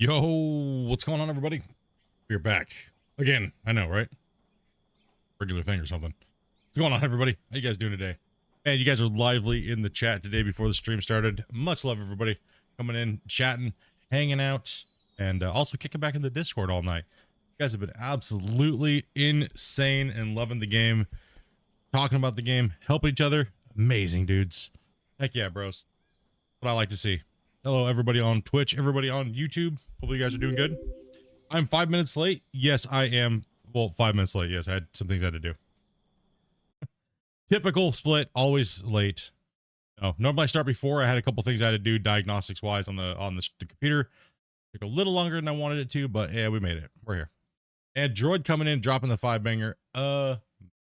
Yo, what's going on, everybody? We're back again. I know, right? Regular thing or something. What's going on, everybody? How you guys doing today? Man, you guys are lively in the chat today before the stream started. Much love, everybody coming in, chatting, hanging out, and also kicking back in the Discord all night. You guys have been absolutely insane and loving the game, talking about the game, helping each other. Amazing dudes. Heck yeah, bros. What I like to see. Hello, everybody on Twitch, everybody on YouTube. Hopefully you guys are doing good. I'm 5 minutes late. Yes, I am. Well, 5 minutes late. Yes, I had some things I had to do. Typical Split, always late. No, normally I start before. I had a couple things I had to do diagnostics wise on the computer. Took a little longer than I wanted it to, but yeah, we made it. We're here. And Droid coming in, dropping the 5-banger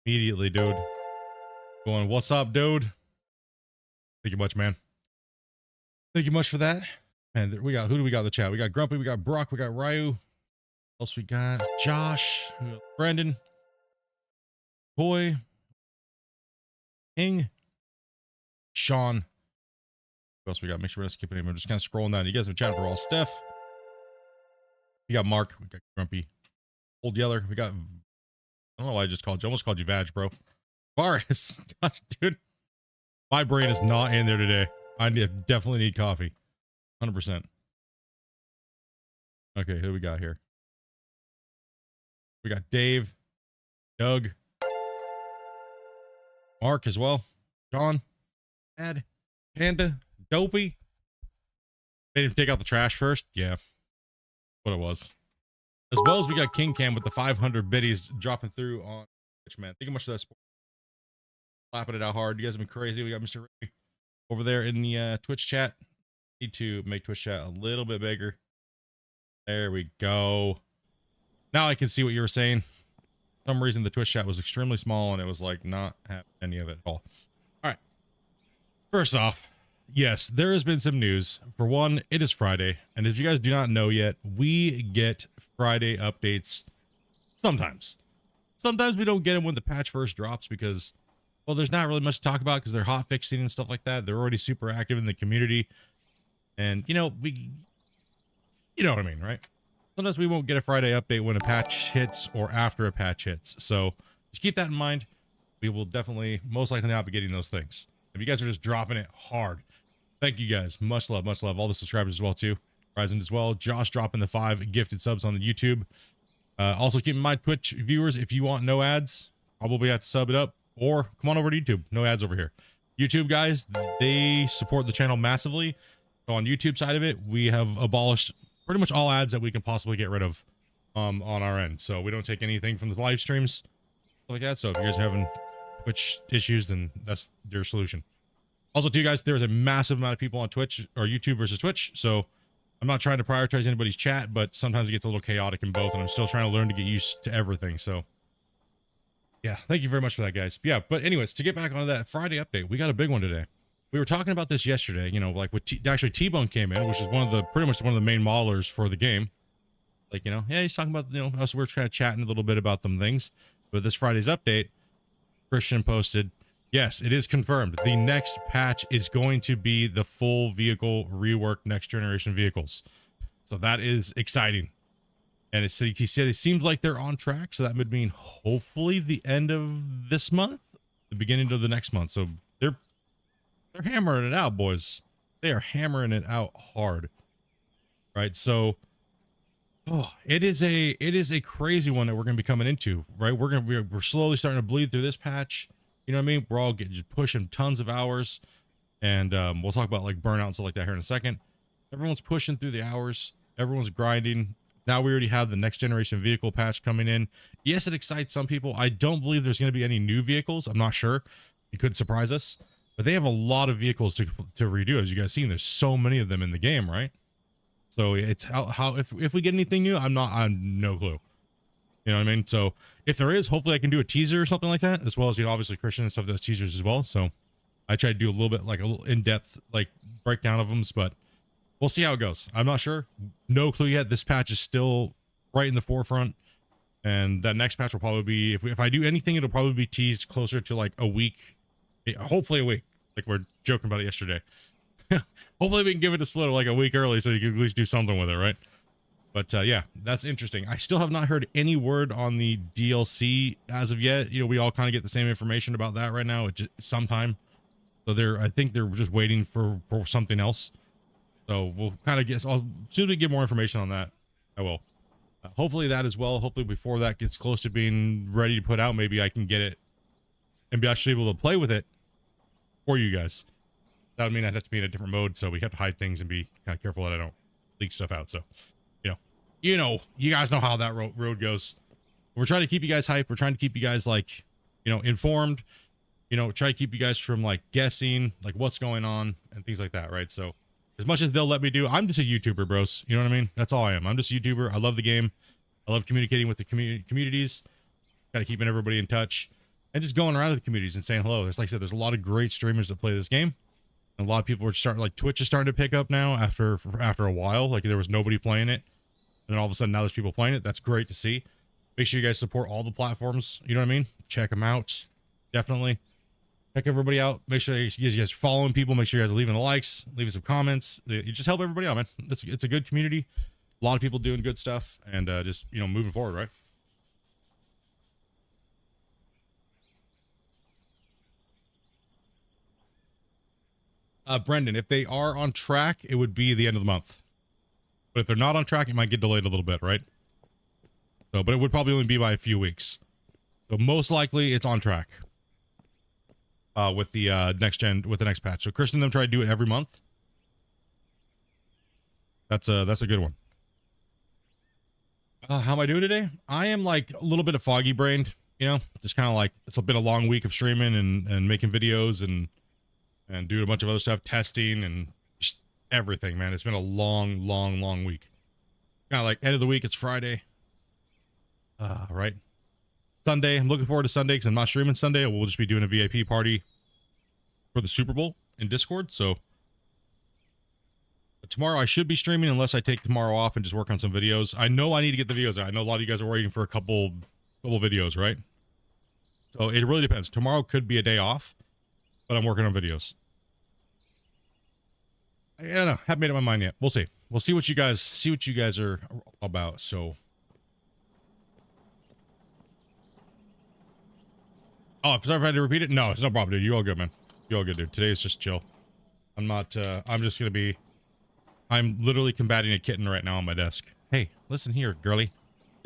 immediately, dude. Going, what's up, dude? Thank you much, man. Thank you much for that. And we got, who do we got in the chat? We got Grumpy, we got Brock, we got Ryu. Else we got Josh, we got Brendan, Toy, King, Sean. Who else we got? Make sure we're not skipping him. I'm just kind of scrolling down. You guys have been chatting for all. Steph. We got Mark, we got Grumpy, Old Yeller. We got, I don't know why I just called you. I almost called you Vag, bro. Varus. Dude, my brain is not in there today. I definitely need coffee. 100%. Okay, who do we got here? We got Dave, Doug, Mark as well, John, Ed, Panda, Dopey. Made him take out the trash first. Yeah, what it was. As well as we got King Cam with the 500 biddies dropping through on Twitch, man. Thank you much for that support. Slapping it out hard. You guys have been crazy. We got Mr. Ray over there in the Twitch chat. Need to make Twitch chat a little bit bigger. There we go. Now I can see what you were saying. For some reason the Twitch chat was extremely small and it was like not having any of it at all. All right. First off, yes, there has been some news. For one, it is Friday, and if you guys do not know yet, we get Friday updates sometimes. Sometimes we don't get them when the patch first drops because, well, there's not really much to talk about because they're hot fixing and stuff like that. They're already super active in the community. And, you know, you know what I mean, right? Sometimes we won't get a Friday update when a patch hits or after a patch hits. So just keep that in mind. We will definitely, most likely not be getting those things. If you guys are just dropping it hard, thank you guys. Much love, much love. All the subscribers as well, too. Ryzen as well. Josh dropping the 5 gifted subs on the YouTube. Also keep in mind, Twitch viewers, if you want no ads, probably have to sub it up. Or come on over to YouTube. No ads over here. YouTube guys, they support the channel massively. So on YouTube side of it, we have abolished pretty much all ads that we can possibly get rid of on our end. So we don't take anything from the live streams, stuff like that. So if you guys are having Twitch issues, then that's your solution. Also, too, guys, there's a massive amount of people on Twitch or YouTube versus Twitch. So I'm not trying to prioritize anybody's chat, but sometimes it gets a little chaotic in both, and I'm still trying to learn to get used to everything. So yeah, thank you very much for that, guys. Yeah, but anyways, to get back on that Friday update, we got a big one today. We were talking about this yesterday, you know, like with actually T-Bone came in, which is pretty much one of the main modelers for the game. Like, you know, yeah, he's talking about, you know, us, we're trying to chat a little bit about them things. But this Friday's update, Christian posted, yes, it is confirmed. The next patch is going to be the full vehicle rework, next generation vehicles. So that is exciting. And he said it seems like they're on track. So that would mean hopefully the end of this month, the beginning of the next month. So they're hammering it out, boys. They are hammering it out hard. Right? So it is a crazy one that we're going to be coming into, right? We're slowly starting to bleed through this patch. You know what I mean? We're all just pushing tons of hours, and we'll talk about like burnout and stuff like that here in a second. Everyone's pushing through the hours. Everyone's grinding. Now we already have the next generation vehicle patch coming in. Yes, it excites some people. I don't believe there's going to be any new vehicles. I'm not sure. It could surprise us, but they have a lot of vehicles to redo. As you guys seen, there's so many of them in the game, right? So it's how if we get anything new, I'm no clue. You know what I mean? So if there is, hopefully I can do a teaser or something like that, as well as, you know, obviously Christian and stuff does teasers as well. So I try to do a little bit, like a little in-depth, like breakdown of them, but we'll see how it goes. I'm not sure. No clue yet. This patch is still right in the forefront. And that next patch will probably be, if I do anything, it'll probably be teased closer to like a week, hopefully a week. Like we're joking about it yesterday. Hopefully we can give it a split like a week early so you can at least do something with it, right? But yeah, that's interesting. I still have not heard any word on the DLC as of yet. You know, we all kind of get the same information about that right now. It just sometime. So I think they're just waiting for something else. So we'll kind of get, I'll soon to get more information on that. I will. Hopefully that as well. Hopefully before that gets close to being ready to put out, maybe I can get it and be actually able to play with it for you guys. That would mean I'd have to be in a different mode. So we have to hide things and be kind of careful that I don't leak stuff out. So, you guys know how that road goes. We're trying to keep you guys hyped. We're trying to keep you guys like, informed, try to keep you guys from like guessing like what's going on and things like that. Right. So as much as they'll let me do, I'm just a YouTuber, bros. You know what I mean? That's all I am. I'm just a YouTuber. I love the game. I love communicating with the communities, kind of keeping everybody in touch and just going around to the communities and saying hello. There's, like I said, there's a lot of great streamers that play this game. And a lot of people are starting, like Twitch is starting to pick up now after a while. Like there was nobody playing it. And all of a sudden now there's people playing it. That's great to see. Make sure you guys support all the platforms. You know what I mean? Check them out. Definitely. Check everybody out. Make sure you guys are following people. Make sure you guys are leaving the likes, leaving some comments. You just help everybody out, man. It's a good community. A lot of people doing good stuff and just, moving forward, right? Brendan, if they are on track, it would be the end of the month. But if they're not on track, it might get delayed a little bit, right? So, but it would probably only be by a few weeks. So most likely it's on track. With the next patch. So Christian and them try to do it every month. That's a good one. How am I doing today? I am like a little bit of foggy brained, just kind of like it's been a long week of streaming and making videos and doing a bunch of other stuff, testing and just everything, man. It's been a long week. Kind of like end of the week. It's Friday. Right. Sunday. I'm looking forward to Sunday because I'm not streaming Sunday. We'll just be doing a VIP party for the Super Bowl in Discord. So tomorrow I should be streaming unless I take tomorrow off and just work on some videos. I know I need to get the videos out. I know a lot of you guys are waiting for a couple videos, right? So it really depends. Tomorrow could be a day off, but I'm working on videos. I don't know. Haven't made up my mind yet. We'll see. We'll see what you guys are about. So. Oh, sorry if I had to repeat it. No, it's no problem, dude. You all good, man. You all good, dude. Today is just chill. I'm not, I'm just gonna be, I'm literally combating a kitten right now on my desk. Hey, listen here, girly.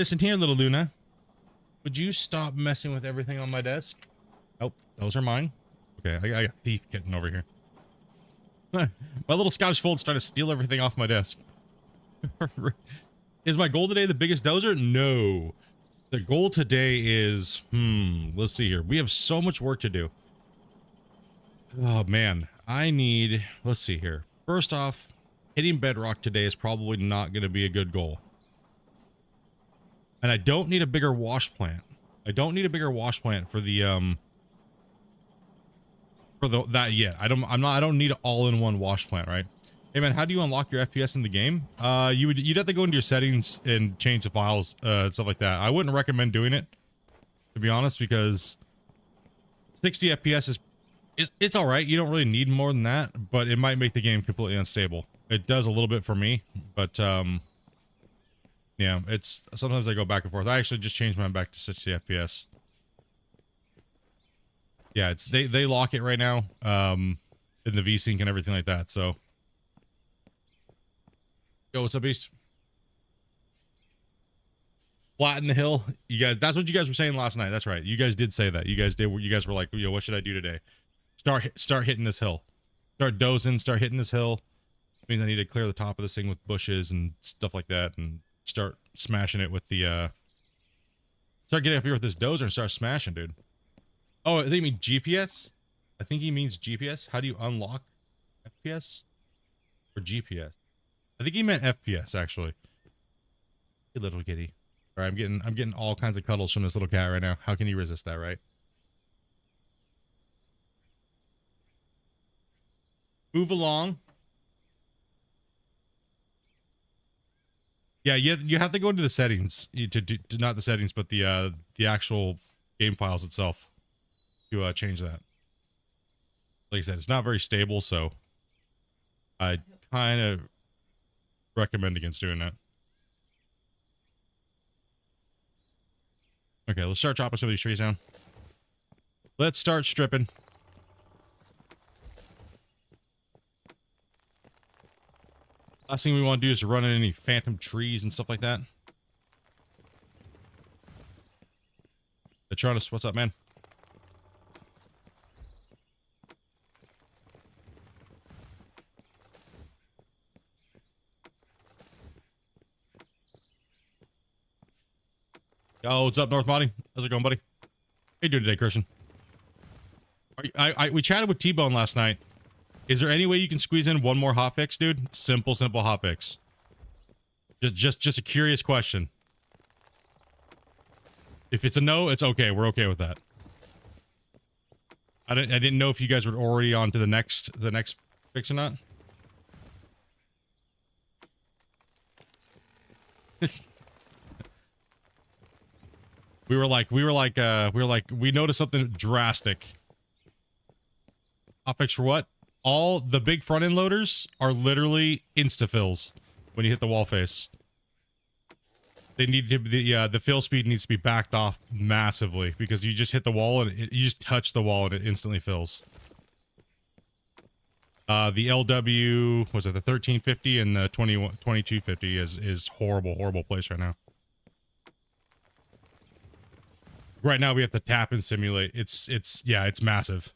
Listen here, little Luna. Would you stop messing with everything on my desk? Oh, those are mine. Okay, I got thief kitten over here. My little Scottish Fold's trying to steal everything off my desk. Is my goal today the biggest dozer? No. The goal today is, let's see here. We have so much work to do. Oh, man. Let's see here. First off, hitting bedrock today is probably not going to be a good goal. And I don't need a bigger wash plant. I don't need a bigger wash plant for the, that yet. I don't need an all-in-one wash plant, right? Hey man, how do you unlock your FPS in the game? You'd have to go into your settings and change the files, stuff like that. I wouldn't recommend doing it, to be honest, because 60 FPS it's all right. You don't really need more than that, but it might make the game completely unstable. It does a little bit for me, but yeah, it's sometimes I go back and forth. I actually just changed mine back to 60 FPS. Yeah, it's they lock it right now, in the VSync and everything like that. So. Yo, what's up, Beast? Flatten the hill. You guys, that's what you guys were saying last night. That's right. You guys did say that. You guys were like, yo, what should I do today? Start hitting this hill. Start dozing, start hitting this hill. Means I need to clear the top of this thing with bushes and stuff like that and start smashing it with the, start getting up here with this dozer and start smashing, dude. Oh, I think you mean GPS? I think he means GPS. How do you unlock FPS or GPS? I think he meant FPS, actually. Hey, little kitty. All right, I'm getting all kinds of cuddles from this little cat right now. How can you resist that, right? Move along. Yeah, you have to go into the settings to not the settings, but the actual game files itself to change that. Like I said, it's not very stable, so I kind of recommend against doing that. Okay, let's start chopping some of these trees down. Let's start stripping. Last thing we want to do is run in any phantom trees and stuff like that. Patronus, what's up, man? Yo, what's up, North Body? How's it going, buddy? How you doing today, Christian? We chatted with T-Bone last night. Is there any way you can squeeze in one more hotfix, dude? Simple hotfix. Just a curious question. If it's a no, it's okay. We're okay with that. I didn't know if you guys were already on to the next fix or not. We noticed something drastic. Hotfix for what? All the big front end loaders are literally insta fills when you hit the wall face. They need to the fill speed needs to be backed off massively because you just hit the wall and you just touch the wall and it instantly fills. The LW was it the 1350 and the 2250 is horrible place right now. Right now we have to tap and simulate. It's massive.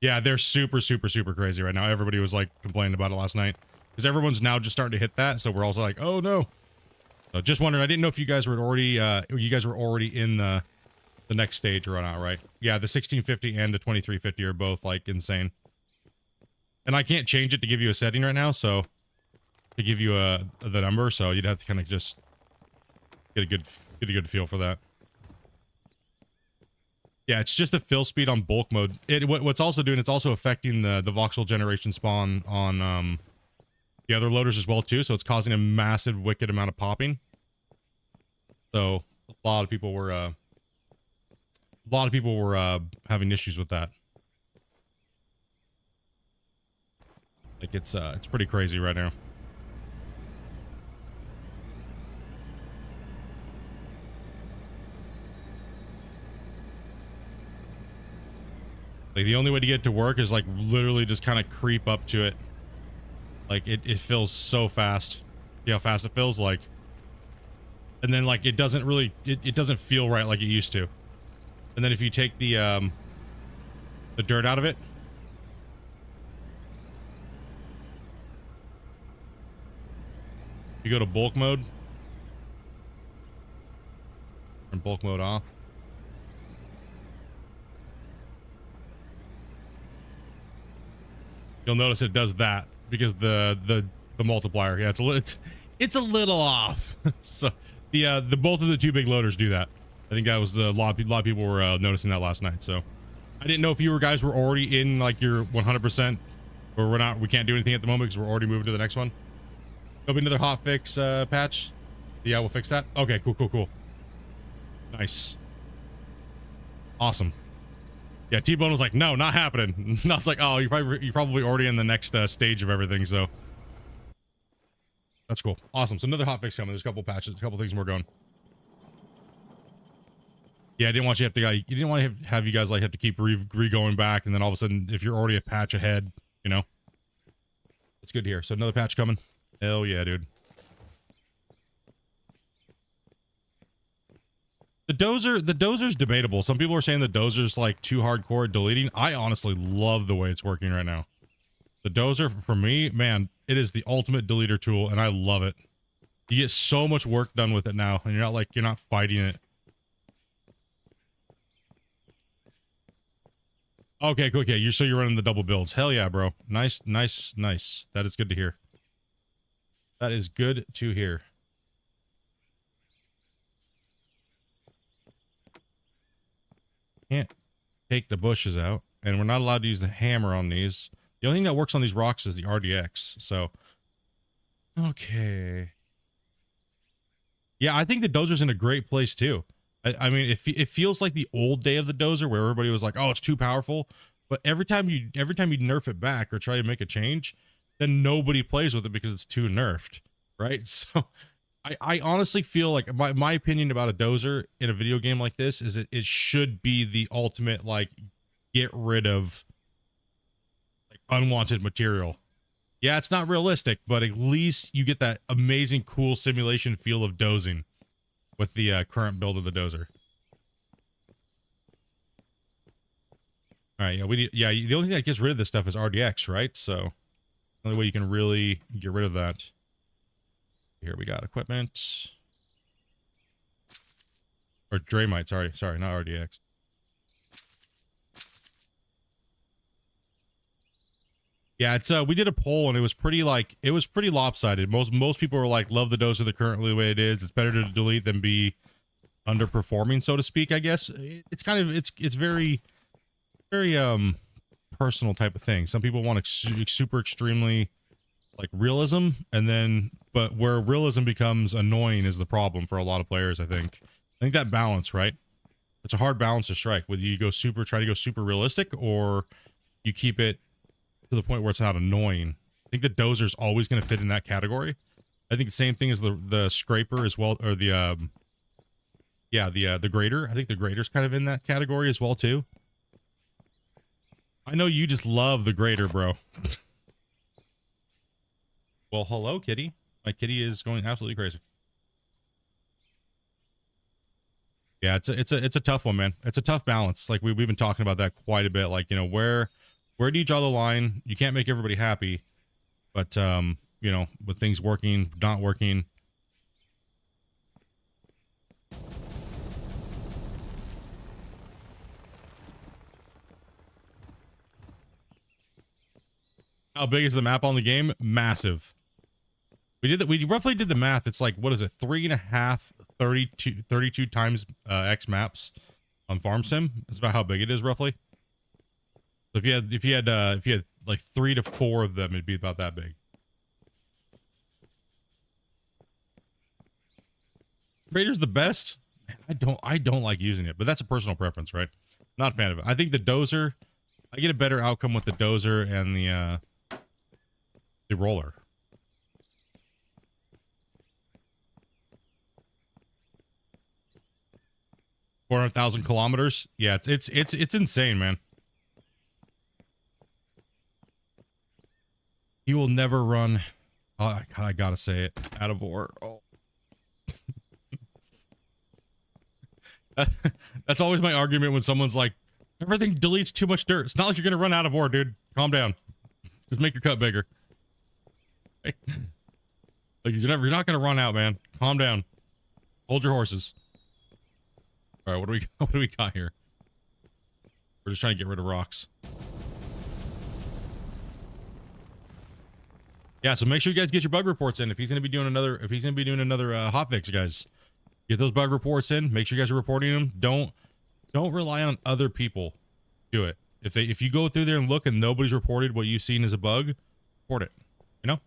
Yeah, they're super crazy right now. Everybody was like complaining about it last night because everyone's now just starting to hit that. So we're also like, oh no. So just wondering. I didn't know if you guys were already in the next stage or not, right? Yeah, the 1650 and the 2350 are both like insane. And I can't change it to give you a setting right now, so to give you the number, so you'd have to kind of just get a good feel for that. Yeah, it's just the fill speed on bulk mode. What's also doing, it's also affecting the voxel generation spawn on the other loaders as well too, so it's causing a massive wicked amount of popping. So a lot of people were having issues with that. Like it's pretty crazy right now. Like the only way to get it to work is like literally just kind of creep up to it. Like it fills so fast. See how fast it fills? Like, and then like it doesn't really it doesn't feel right like it used to. And then if you take the dirt out of it, you go to bulk mode, turn bulk mode off. You'll notice it does that because the multiplier, yeah, it's a little off. So the both of the two big loaders do that. I think that was a lot of people were noticing that last night. So I didn't know if you guys were already in like your 100% or we're not. We can't do anything at the moment because we're already moving to the next one. There'll be another hot fix patch. Yeah, we'll fix that. Okay, cool. Nice. Awesome. Yeah, T-Bone was like, no, not happening. And I was like, oh, you're probably already in the next stage of everything, so that's cool. Awesome. So another hotfix coming. There's a couple patches, a couple things more going. Yeah, I didn't want you to have you guys like have to keep re-going back, and then all of a sudden, if you're already a patch ahead, you know, it's good to hear. So another patch coming. Hell yeah, dude. The dozer's debatable. Some people are saying the dozer's like too hardcore at deleting. I honestly love the way it's working right now. The dozer, for me, man, it is the ultimate deleter tool, and I love it. You get so much work done with it now, and you're not fighting it. Okay. You're running the double builds. Hell yeah, bro. Nice. That is good to hear. That is good to hear. Can't take the bushes out, and we're not allowed to use the hammer on these. The only thing that works on these rocks is the RDX, so okay. Yeah, I think the dozer's in a great place too. I mean, it feels like the old day of the dozer where everybody was like, oh, it's too powerful, but every time you nerf it back or try to make a change, then nobody plays with it because it's too nerfed, right? So I honestly feel like my opinion about a dozer in a video game like this is it should be the ultimate, like, get rid of like unwanted material. Yeah, it's not realistic, but at least you get that amazing, cool simulation feel of dozing with the current build of the dozer. All right, yeah, the only thing that gets rid of this stuff is RDX, right? So the only way you can really get rid of that. Here we got equipment. Or Draymite, sorry, not RDX. Yeah, it's we did a poll and it was pretty lopsided. Most people were like, love the dozer the currently the way it is. It's better to delete than be underperforming, so to speak, I guess. It's kind of it's very personal type of thing. Some people want super extremely like realism, and then but where realism becomes annoying is the problem for a lot of players. I think that balance, right? It's a hard balance to strike, whether you try to go super realistic, or you keep it to the point where it's not annoying. I think the dozer's always going to fit in that category. I think the same thing as the scraper as well, or the grater. I think the grater's kind of in that category as well too. I know you just love the grater, bro. Well, hello, kitty. My kitty is going absolutely crazy. Yeah, it's a tough one, man. It's a tough balance. Like we've been talking about that quite a bit. Like, you know, where do you draw the line? You can't make everybody happy, but you know, with things working, not working. How big is the map on the game? Massive. We roughly did the math. It's like, what is it? 3.5, 32 times X maps on Farm Sim. That's about how big it is roughly. So if you had like 3 to 4 of them, it'd be about that big. Raider's the best. Man, I don't like using it, but that's a personal preference, right? Not a fan of it. I think the dozer, I get a better outcome with the dozer and the roller. 400,000 kilometers. Yeah, it's insane, man. He will never run. Oh, I gotta say it. Out of war. Oh. That's always my argument when someone's like, everything deletes too much dirt. It's not like you're gonna run out of ore, dude. Calm down. Just make your cut bigger. Like you're not gonna run out, man. Calm down. Hold your horses. All right, what do we got here? We're just trying to get rid of rocks. Yeah, so make sure you guys get your bug reports in. If he's gonna be doing another hotfix, guys, get those bug reports in. Make sure you guys are reporting them. Don't rely on other people. Do it. If you go through there and look and nobody's reported what you've seen as a bug, report it. You know.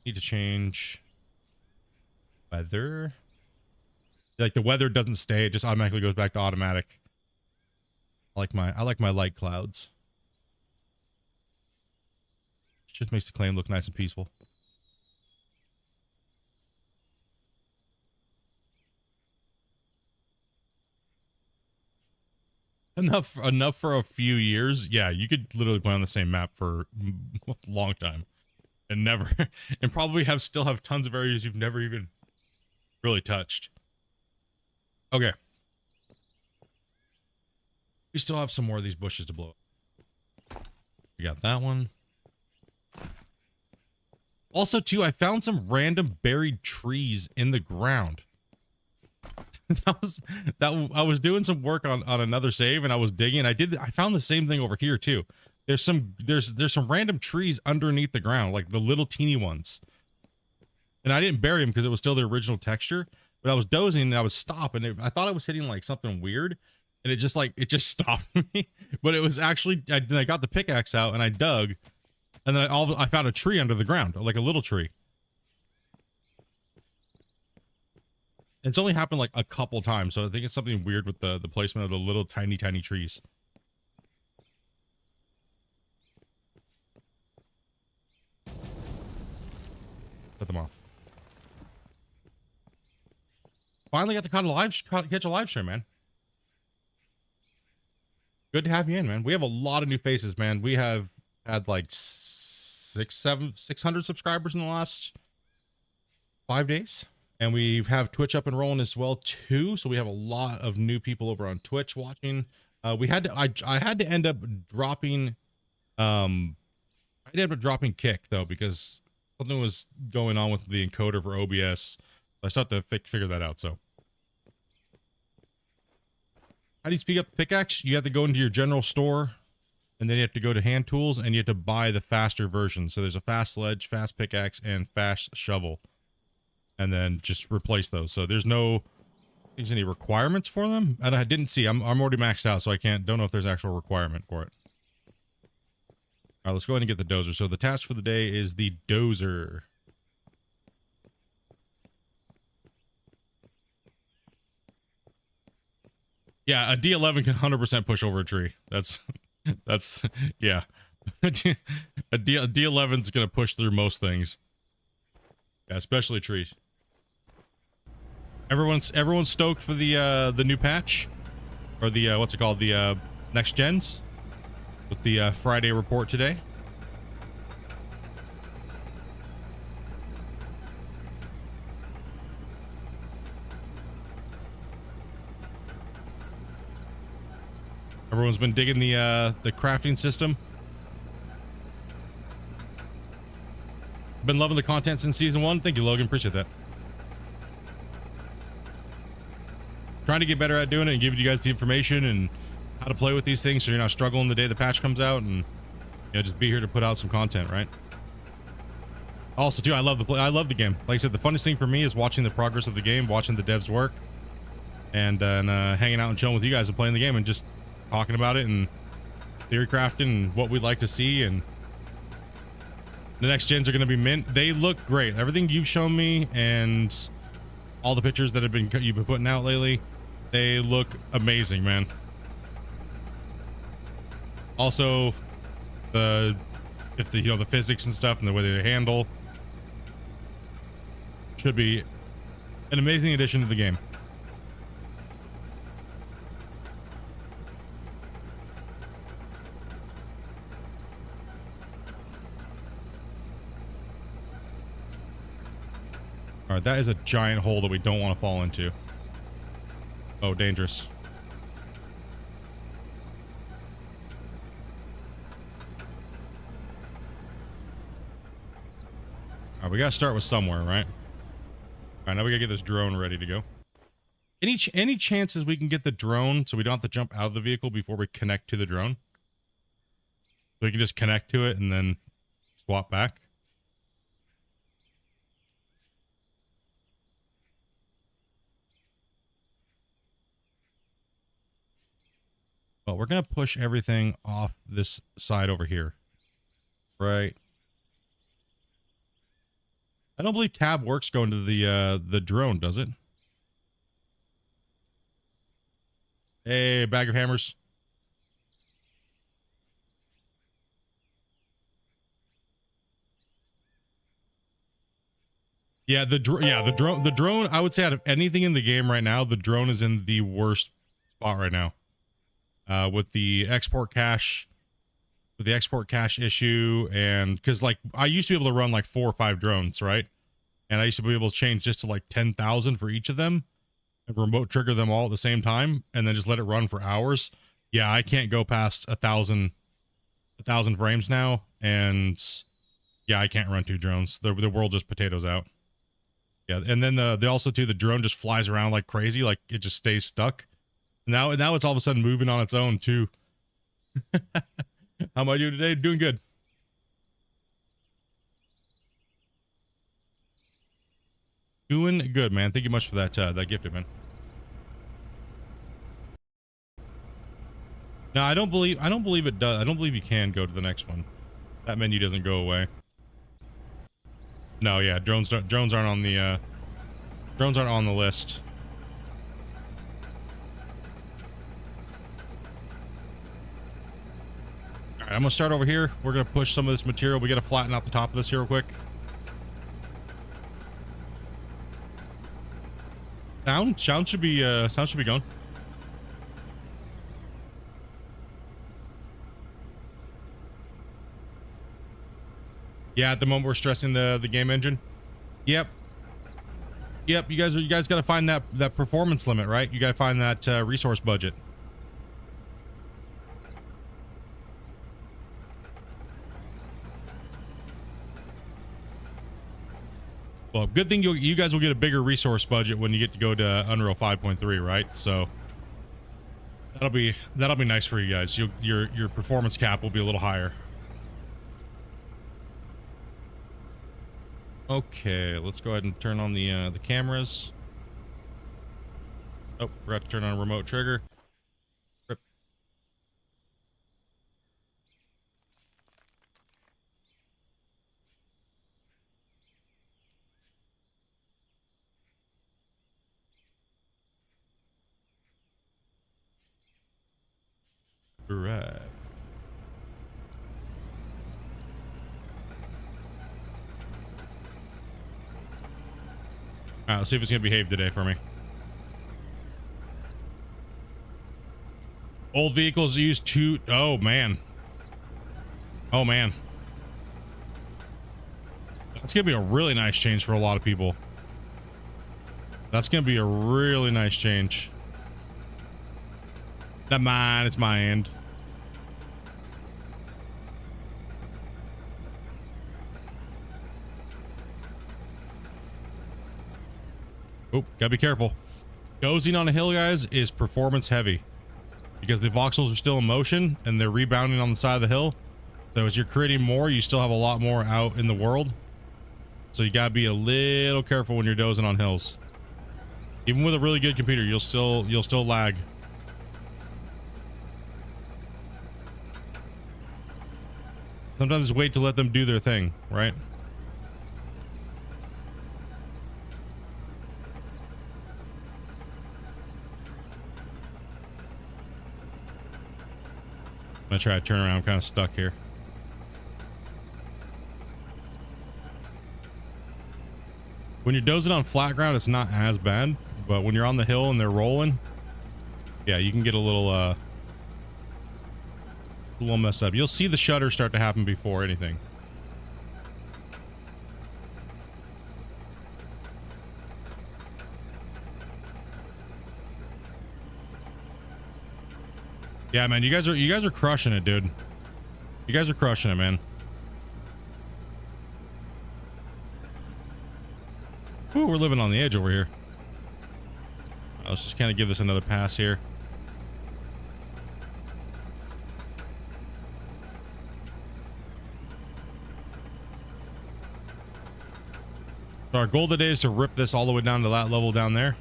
Need to change weather. Like the weather doesn't stay; it just automatically goes back to automatic. I like my light clouds. Just makes the claim look nice and peaceful. Enough for a few years. Yeah, you could literally play on the same map for a long time and and probably still have tons of areas you've never even really touched. Okay. We still have some more of these bushes to blow up. We got that one. Also, too, I found some random buried trees in the ground. I was doing some work on another save and I was digging. I found the same thing over here too. There's some random trees underneath the ground, like the little teeny ones. And I didn't bury them because it was still the original texture. But I was dozing and I would stop and I thought I was hitting like something weird, and it just stopped me. But it was actually I got the pickaxe out and I dug, and then I found a tree under the ground, like a little tree. It's only happened like a couple times, so I think it's something weird with the placement of the little tiny trees. Cut them off. Finally got to catch a live stream, man. Good to have you in, man. We have a lot of new faces, man. We have had like 600 subscribers in the last 5 days. And we have Twitch up and rolling as well too. So we have a lot of new people over on Twitch watching. I had to end up dropping Kick though, because something was going on with the encoder for OBS. I still have to figure that out. So how do you speed up the pickaxe? You have to go into your general store, and then you have to go to hand tools, and you have to buy the faster version. So there's a fast sledge, fast pickaxe, and fast shovel, and then just replace those. So there's any requirements for them. I didn't see. I'm already maxed out, so don't know if there's actual requirement for it. All right, let's go ahead and get the dozer. So the task for the day is the dozer. Yeah, a D11 can 100% push over a tree. That's yeah. a D11's gonna push through most things. Yeah, especially trees. Everyone's stoked for the new patch, or the what's it called, the next gens, with the Friday report today. Everyone's been digging the crafting system. Been loving the content since season 1. Thank you, Logan. Appreciate that. Trying to get better at doing it and giving you guys the information and how to play with these things, so you're not struggling the day the patch comes out, and just be here to put out some content, right? Also, too, I love the game. Like I said, the funnest thing for me is watching the progress of the game, watching the devs work, and hanging out and chilling with you guys and playing the game and just talking about it and theory crafting and what we'd like to see. And the next gens are going to be mint. They look great. Everything you've shown me and all the pictures that you've been putting out lately, they look amazing, man. Also, the physics and stuff and the way they handle should be an amazing addition to the game. All right, that is a giant hole that we don't want to fall into. Oh, dangerous. All right, we gotta start with somewhere, right? All right, now we gotta get this drone ready to go. Any chances we can get the drone so we don't have to jump out of the vehicle before we connect to the drone? So we can just connect to it and then swap back? Well, we're going to push everything off this side over here. Right. I don't believe tab works going to the drone, does it? Hey, bag of hammers. Yeah, the drone, I would say out of anything in the game right now, the drone is in the worst spot right now. With the export cache issue, and because like I used to be able to run like 4 or 5 drones, right? And I used to be able to change just to like 10,000 for each of them and remote trigger them all at the same time and then just let it run for hours. Yeah, I can't go past 1,000 frames now, and yeah, I can't run 2 drones. The world just potatoes out. Yeah, and then the drone just flies around like crazy, like it just stays stuck. Now it's all of a sudden moving on its own too. How am I doing today? Doing good. Doing good, man. Thank you much for that gifted, man. No, I don't believe it does. I don't believe you can go to the next one. That menu doesn't go away. No, yeah, drones aren't on the list. All right, I'm gonna start over here. We're gonna push some of this material. We gotta flatten out the top of this here real quick. Sound should be going. Yeah, at the moment we're stressing the game engine. Yep. Yep, you guys got to find that performance limit, right? You got to find that resource budget. Well, good thing you guys will get a bigger resource budget when you get to go to Unreal 5.3, right? So that'll be nice for you guys. Your performance cap will be a little higher. Okay, let's go ahead and turn on the cameras. Oh, forgot to turn on a remote trigger. Rip. All right. All right, let's see if it's gonna behave today for me. Old vehicles use two. Oh man. Oh man. That's gonna be a really nice change for a lot of people. That's gonna be a really nice change. Not mine, it's my end. Oh, gotta be careful. Dozing on a hill, guys, is performance heavy because the voxels are still in motion and they're rebounding on the side of the hill. So as you're creating more, you still have a lot more out in the world. So you gotta be a little careful when you're dozing on hills. Even with a really good computer, you'll still lag. Sometimes wait to let them do their thing, right? I'm gonna try to turn around. I'm kind of stuck here. When you're dozing on flat ground, it's not as bad, but when you're on the hill and they're rolling, yeah, you can get a little messed up. You'll see the shutter start to happen before anything. Yeah, man, you guys are crushing it, dude. You guys are crushing it, man. Ooh, we're living on the edge over here. Let's just kind of give this another pass here. So our goal today is to rip this all the way down to that level down there.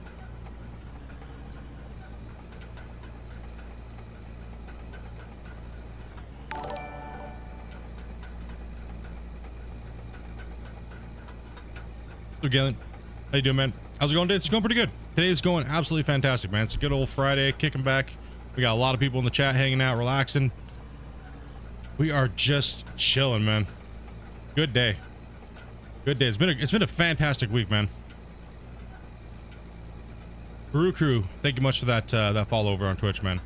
So Galen, how you doing, man? How's it going today? It's going pretty good. Today's going absolutely fantastic, man. It's a good old Friday, kicking back. We got a lot of people in the chat hanging out, relaxing. We are just chilling, man. Good day. Good day. It's been a fantastic week, man. Crew, thank you much for that follow over on Twitch, man.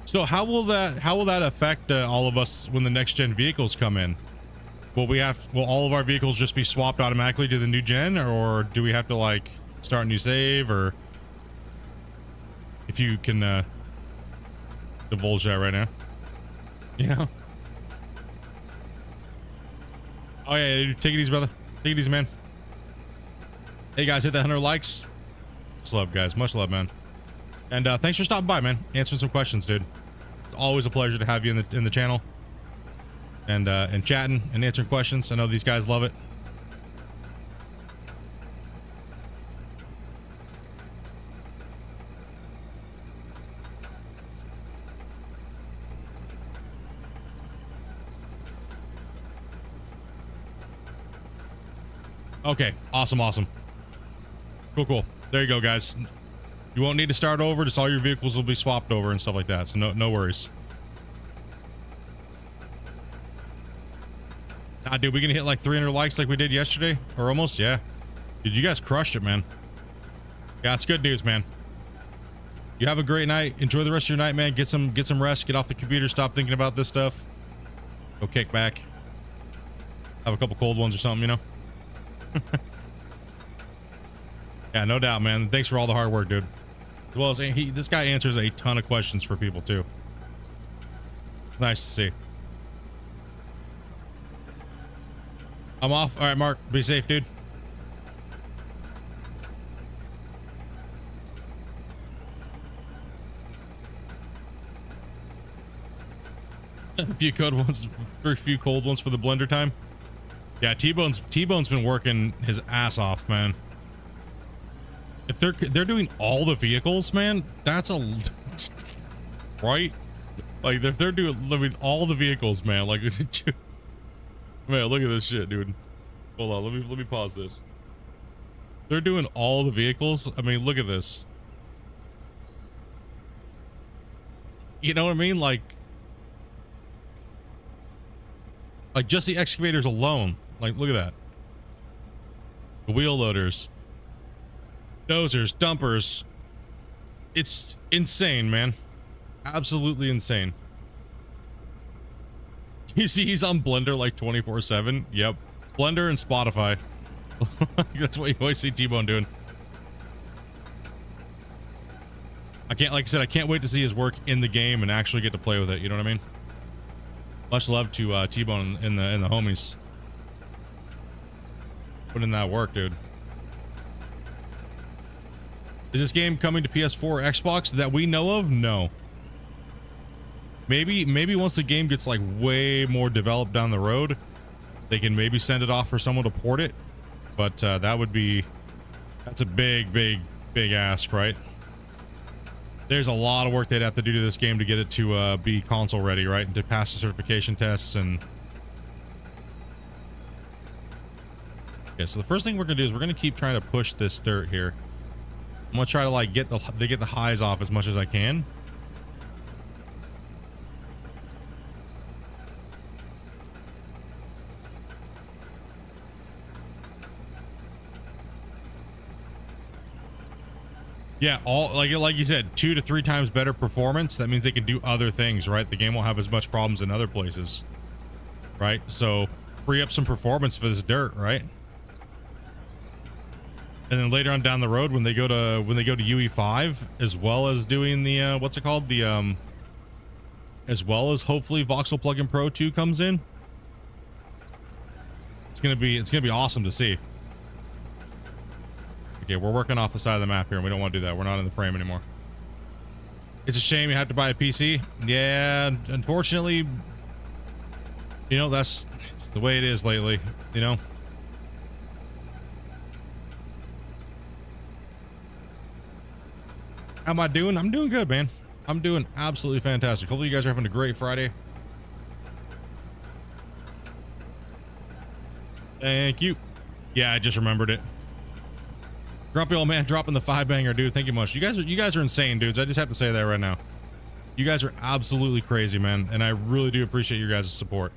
So how will that affect all of us when the next gen vehicles come in? Will all of our vehicles just be swapped automatically to the new gen, or do we have to like start a new save? Or if you can divulge that right now, you know? Oh yeah, take it easy, brother. Take it easy, man. Hey guys, hit that 100 likes. Much love, guys. Much love, man. And thanks for stopping by, man. Answering some questions, dude. It's always a pleasure to have you in the channel. And chatting and answering questions. I know these guys love it. Okay, awesome. Cool. There you go, guys. You won't need to start over. Just all your vehicles will be swapped over and stuff like that. So no worries. Nah, dude, we gonna hit like 300 likes like we did yesterday, or almost. Yeah, dude, you guys crushed it, man. Yeah, it's good news, man. You have a great night. Enjoy the rest of your night, man. Get some rest. Get off the computer. Stop thinking about this stuff. Go kick back. Have a couple cold ones or something, you know. Yeah, no doubt, man. Thanks for all the hard work, dude. As well as this guy answers a ton of questions for people too. It's nice to see. I'm off. All right, Mark. Be safe, dude. A few cold ones, very few cold ones for the blender time. Yeah, T-Bone's been working his ass off, man. If they're doing all the vehicles, man, that's a right. Like if they're doing, I mean, all the vehicles, man. Like, man, look at this shit, dude. Hold on, let me pause this. They're doing all the vehicles. I mean, look at this. You know what I mean? Like just the excavators alone. Like, look at that. The wheel loaders, dozers, dumpers. It's insane, man. Absolutely insane. You see he's on Blender like 24/7. Yep. Blender and Spotify. That's what you always see T-Bone doing. Like I said, I can't wait to see his work in the game and actually get to play with it. You know what I mean? Much love to T-Bone in the homies. Put in that work, dude. Is this game coming to PS4 or Xbox that we know of? No. Maybe once the game gets like way more developed down the road, they can maybe send it off for someone to port it. But that's a big ask, right? There's a lot of work they'd have to do to this game to get it to be console ready, right? And to pass the certification tests and... Okay, so the first thing we're gonna do is we're gonna keep trying to push this dirt here. I'm gonna try to like get the highs off as much as I can. Yeah, all like you said, 2 to 3 times better performance. That means they can do other things, right? The game won't have as much problems in other places, right? So free up some performance for this dirt, right? And then later on down the road, when they go to UE5, as well as doing the what's it called, the as well as hopefully Voxel Plugin Pro 2 comes in, it's gonna be awesome to see. Okay, we're working off the side of the map here, and we don't want to do that. We're not in the frame anymore. It's a shame you have to buy a PC. Yeah, unfortunately, you know, that's the way it is lately, you know. How am I doing? I'm doing good, man. I'm doing absolutely fantastic. Hopefully you guys are having a great Friday. Thank you. Yeah, I just remembered it. Grumpy old man dropping the 5-banger, dude. Thank you much. You guys are insane, dudes. I just have to say that right now. You guys are absolutely crazy, man, and I really do appreciate your guys' support.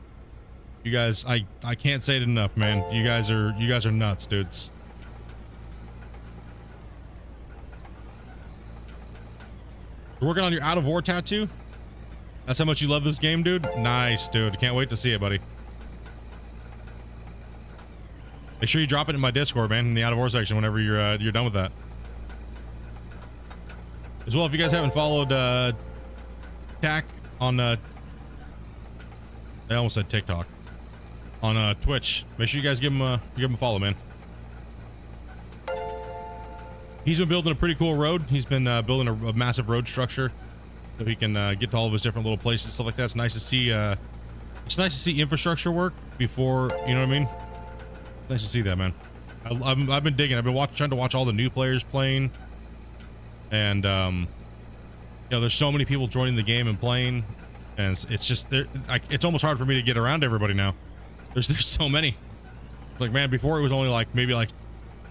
You guys, I can't say it enough, man. You guys are nuts, dudes. You're working on your Out of War tattoo? That's how much you love this game, dude? Nice, dude. Can't wait to see it, buddy. Make sure you drop it in my Discord, man, in the Out of War section whenever you're done with that. As well, if you guys haven't followed Tack on I almost said TikTok, on Twitch, make sure you guys give him a follow, man. He's been building a pretty cool road. He's been building a massive road structure so he can get to all of his different little places and stuff like that. It's nice to see. It's nice to see infrastructure work before, you know what I mean. Nice to see that, man. I've been digging. I've been trying to watch all the new players playing, and you know, there's so many people joining the game and playing, and it's just it's almost hard for me to get around everybody now. There's so many. It's like, man, before it was only like maybe like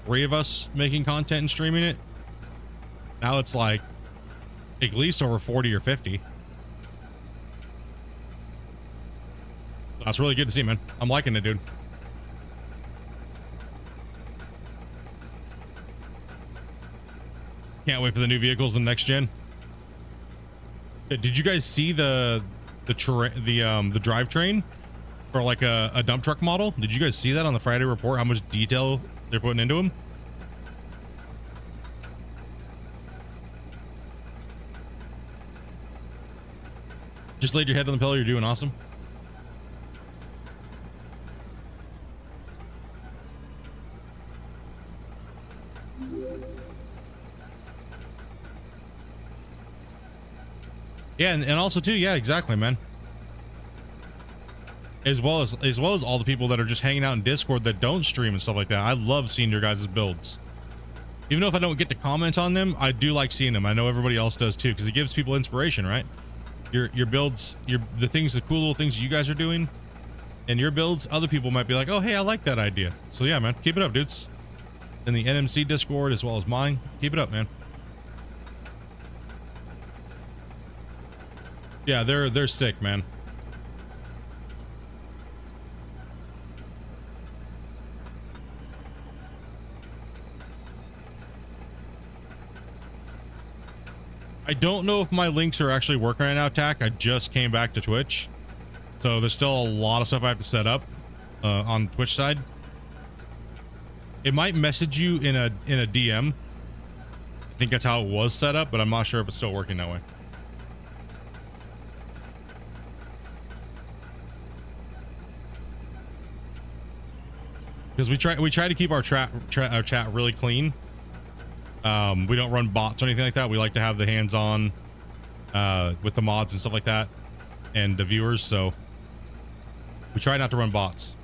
3 of us making content and streaming it. Now it's like at least over 40 or 50. That's really good to see, man. I'm liking it, dude. Can't wait for the new vehicles in the next gen. Did you guys see the drivetrain for like a dump truck model? Did you guys see that on the Friday report? How much detail they're putting into them? Just laid your head on the pillow. You're doing awesome. Yeah, and also too, yeah, exactly, man. As well as all the people that are just hanging out in Discord that don't stream and stuff like that. I love seeing your guys' builds. Even though if I don't get to comment on them, I do like seeing them. I know everybody else does too, because it gives people inspiration, right? Your builds, the cool little things you guys are doing, and your builds, other people might be like, oh, hey, I like that idea. So yeah, man, keep it up, dudes. In the NMC Discord as well as mine, keep it up, man. Yeah, they're sick, man. I don't know if my links are actually working right now, Tack. I just came back to Twitch, so there's still a lot of stuff I have to set up on Twitch side. It might message you in a DM. I think that's how it was set up, but I'm not sure if it's still working that way. Because we try to keep our chat really clean. We don't run bots or anything like that. We like to have the hands-on with the mods and stuff like that, and the viewers. So we try not to run bots.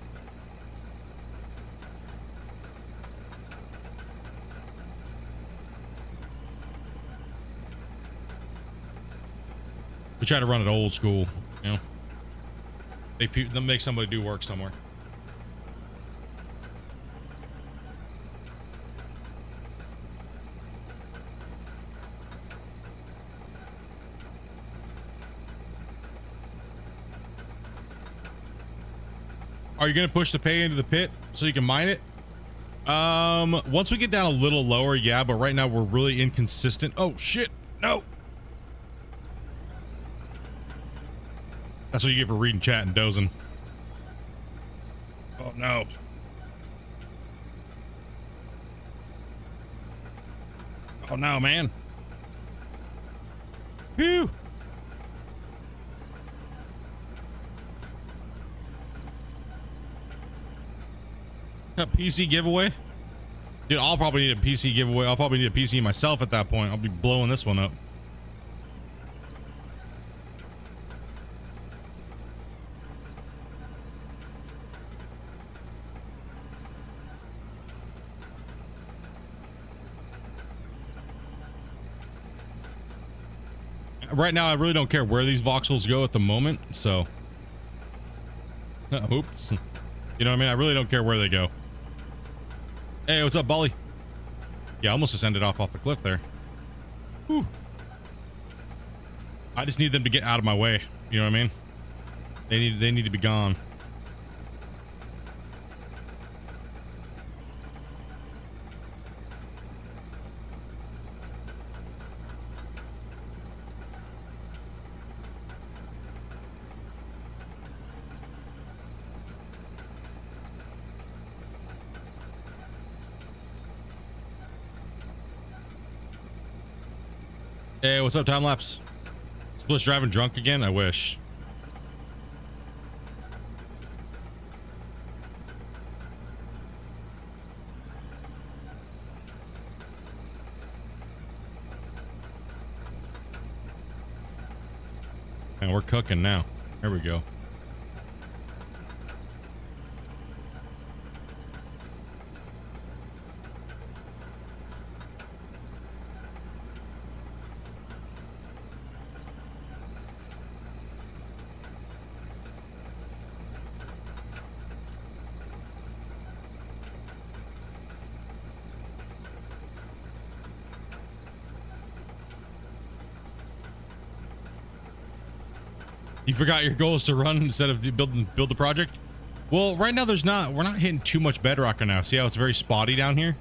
We try to run it old school, you know. They make somebody do work somewhere. Are you gonna push the pay into the pit so you can mine it? Once we get down a little lower, yeah, but right now we're really inconsistent. Oh shit, no. That's what you get for reading chat and dozing. Oh no. Oh no, man. Phew. A PC giveaway? Dude, I'll probably need a PC giveaway. I'll probably need a PC myself at that point. I'll be blowing this one up. Right now, I really don't care where these voxels go at the moment, so... Oops. You know what I mean? I really don't care where they go. Hey, what's up, Bolly? Yeah, I almost just ended off the cliff there. Whew. I just need them to get out of my way. You know what I mean? They need to be gone. Hey, what's up, time lapse? Split's driving drunk again? I wish. And we're cooking now. There we go. You forgot your goal is to run instead of build the project? Well, right now we're not hitting too much bedrock right now. See how it's very spotty down here?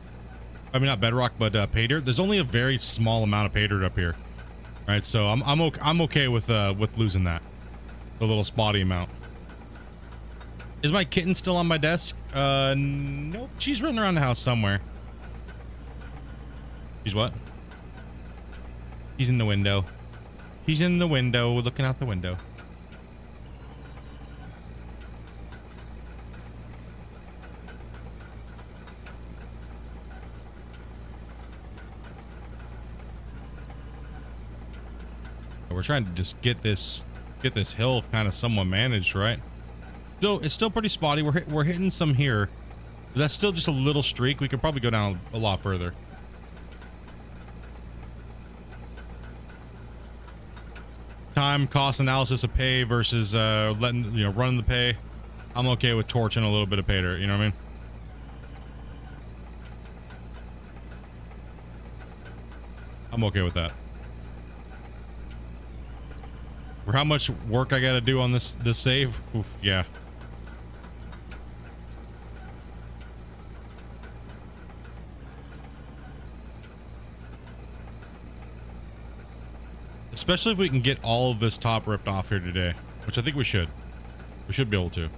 I mean, not bedrock, but pay dirt. There's only a very small amount of pay dirt up here. All right, so I'm okay with losing that. The little spotty amount. Is my kitten still on my desk? Nope. She's running around the house somewhere. She's what? She's in the window. She's in the window, looking out the window. We're trying to just get this hill kind of somewhat managed, right? It's still pretty spotty. We're hitting some here, but that's still just a little streak. We could probably go down a lot further. Time cost analysis of pay versus running the pay. I'm okay with torching a little bit of pay dirt. You know what I mean? I'm okay with that. For how much work I got to do on this save, oof, yeah. Especially if we can get all of this top ripped off here today, which I think we should. We should be able to.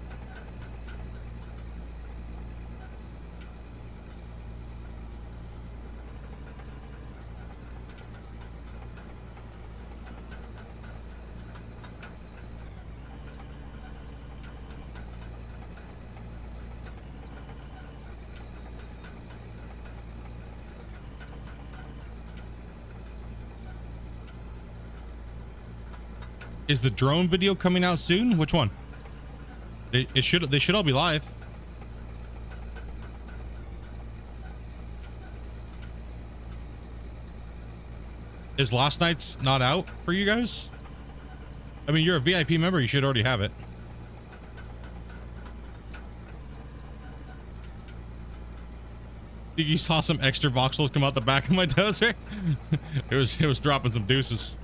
Is the drone video coming out soon? Which one? They should all be live. Is last night's not out for you guys? I mean, you're a VIP member, you should already have it. You saw some extra voxels come out the back of my dozer? it was dropping some deuces.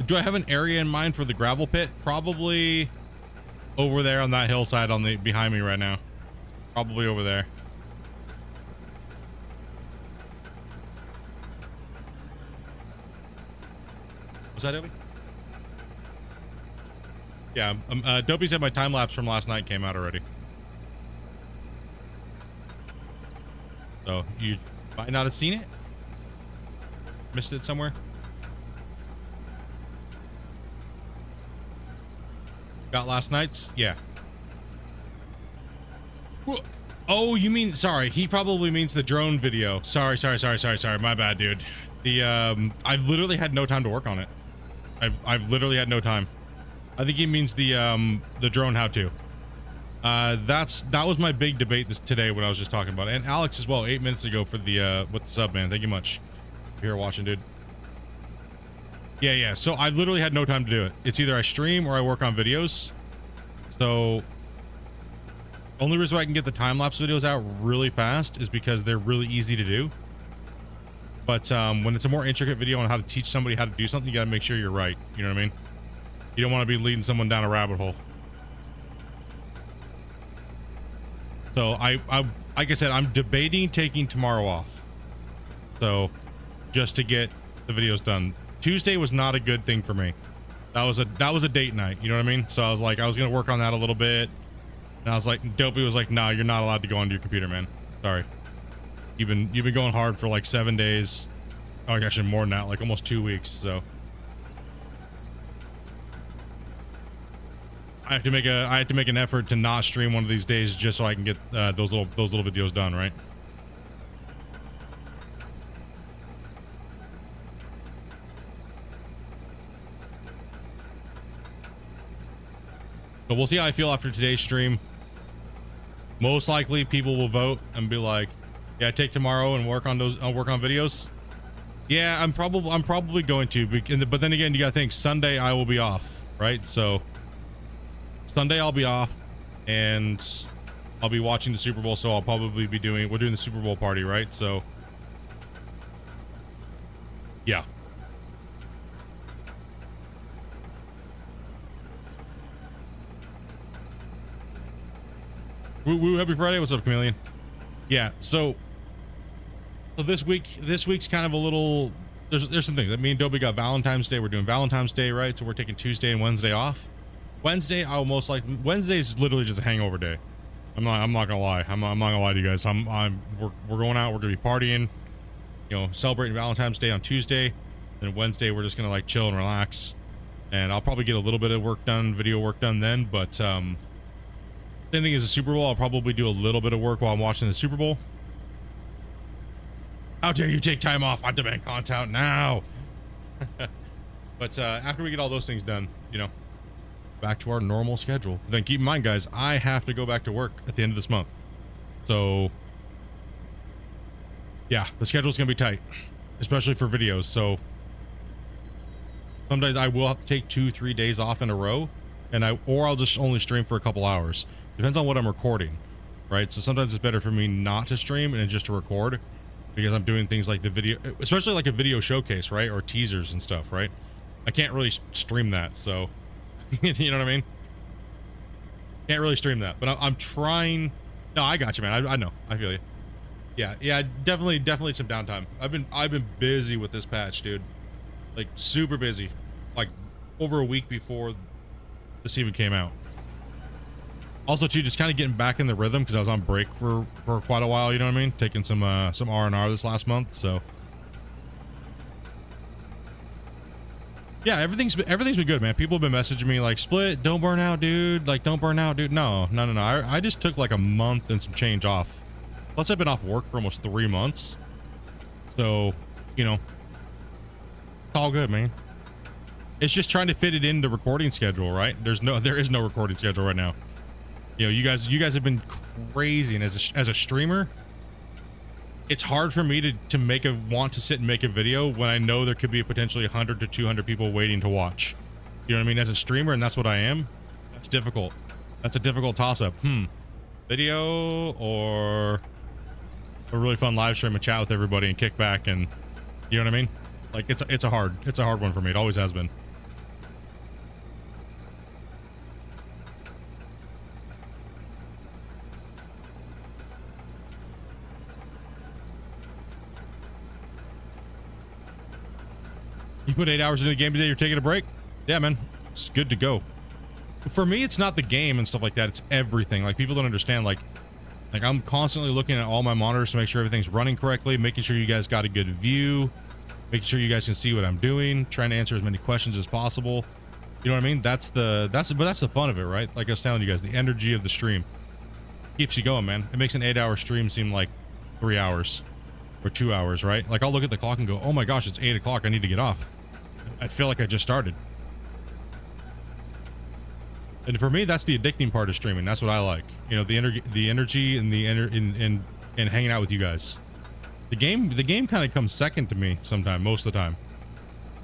Do I have an area in mind for the gravel pit? Probably over there on that hillside behind me right now. Probably over there. Was that Dopey? Yeah, Dopey said my time lapse from last night came out already. So you might not have seen it. Missed it somewhere. Got last night's? Yeah. Oh, you mean, sorry. He probably means the drone video. Sorry. My bad, dude. I've literally had no time to work on it. I've literally had no time. I think he means the drone how-to. That was my big debate today when I was just talking about it. And Alex as well, 8 minutes ago for the, with the sub, man. Thank you much. If you're here watching, dude. Yeah. So I literally had no time to do it. It's either I stream or I work on videos. So only reason why I can get the time-lapse videos out really fast is because they're really easy to do. But when it's a more intricate video on how to teach somebody how to do something, you gotta make sure you're right. You know what I mean? You don't want to be leading someone down a rabbit hole. So like I said, I'm debating taking tomorrow off. So just to get the videos done. Tuesday was not a good thing for me. That was a date night, you know what I mean? So I was like, I was gonna work on that a little bit, and I was like, Dopey was like, nah, you're not allowed to go onto your computer, man. Sorry. You've been going hard for like 7 days. Oh, actually more than that, like almost 2 weeks. So I have to make an effort to not stream one of these days just so I can get those little videos done, right? But we'll see how I feel after today's stream. Most likely people will vote and be like, yeah, take tomorrow and work on videos. Yeah, I'm probably going to, but then again, you gotta think Sunday I will be off, right? So Sunday I'll be off and I'll be watching the Super Bowl, so I'll probably be we're doing the Super Bowl party, right? So yeah. Woo woo, happy Friday. What's up, Chameleon? Yeah, so this week's kind of a little, there's some things. I mean, Dobie got Valentine's Day. We're doing Valentine's Day, right? So we're taking Tuesday and Wednesday off. Wednesday, Wednesday is literally just a hangover day. I'm not gonna lie. I'm not gonna lie to you guys. We're going out. We're gonna be partying, you know, celebrating Valentine's Day on Tuesday. Then Wednesday, we're just gonna like chill and relax. And I'll probably get a little bit of work done, video work done then. But same thing as the Super Bowl. I'll probably do a little bit of work while I'm watching the Super Bowl. How dare you take time off? I demand content now. But after we get all those things done, you know, back to our normal schedule. Then keep in mind, guys, I have to go back to work at the end of this month. So yeah, the schedule's gonna be tight, especially for videos. So sometimes I will have to take 2-3 days off in a row, and I'll just only stream for a couple hours. Depends on what I'm recording, right? So sometimes it's better for me not to stream and just to record, because I'm doing things like the video, especially like a video showcase, right? Or teasers and stuff, right? I can't really stream that, so you know what I mean? Can't really stream that, but I'm trying. No, I got you, man. I know. I feel you. Yeah, definitely some downtime. I've been busy with this patch, dude. Like super busy. Like over a week before this even came out. Also, too, just kind of getting back in the rhythm because I was on break for quite a while. You know what I mean? Taking some R&R this last month, so. Yeah, everything's been good, man. People have been messaging me like, Split, don't burn out, dude. Like, don't burn out, dude. No. I just took like a month and some change off. Plus, I've been off work for almost 3 months. So, you know, it's all good, man. It's just trying to fit it in the recording schedule, right? There is no recording schedule right now. You know, you guys have been crazy, and as a streamer, it's hard for me to want to sit and make a video when I know there could be potentially 100 to 200 people waiting to watch. You know what I mean? As a streamer, and that's what I am. That's difficult. That's a difficult toss-up. Video or a really fun live stream and chat with everybody and kick back, and you know what I mean? Like it's a hard one for me. It always has been. You put 8 hours into the game today, you're taking a break? Yeah, man. It's good to go. For me, it's not the game and stuff like that. It's everything. Like, people don't understand. Like I'm constantly looking at all my monitors to make sure everything's running correctly, making sure you guys got a good view, making sure you guys can see what I'm doing, trying to answer as many questions as possible. You know what I mean? That's the fun of it, right? Like I was telling you guys, the energy of the stream keeps you going, man. It makes an 8-hour stream seem like 3 hours or 2 hours, right? Like, I'll look at the clock and go, oh my gosh, it's 8 o'clock. I need to get off. I feel like I just started. And for me, that's the addicting part of streaming. That's what I like. You know, the energy and hanging out with you guys. The game kind of comes second to me sometimes, most of the time,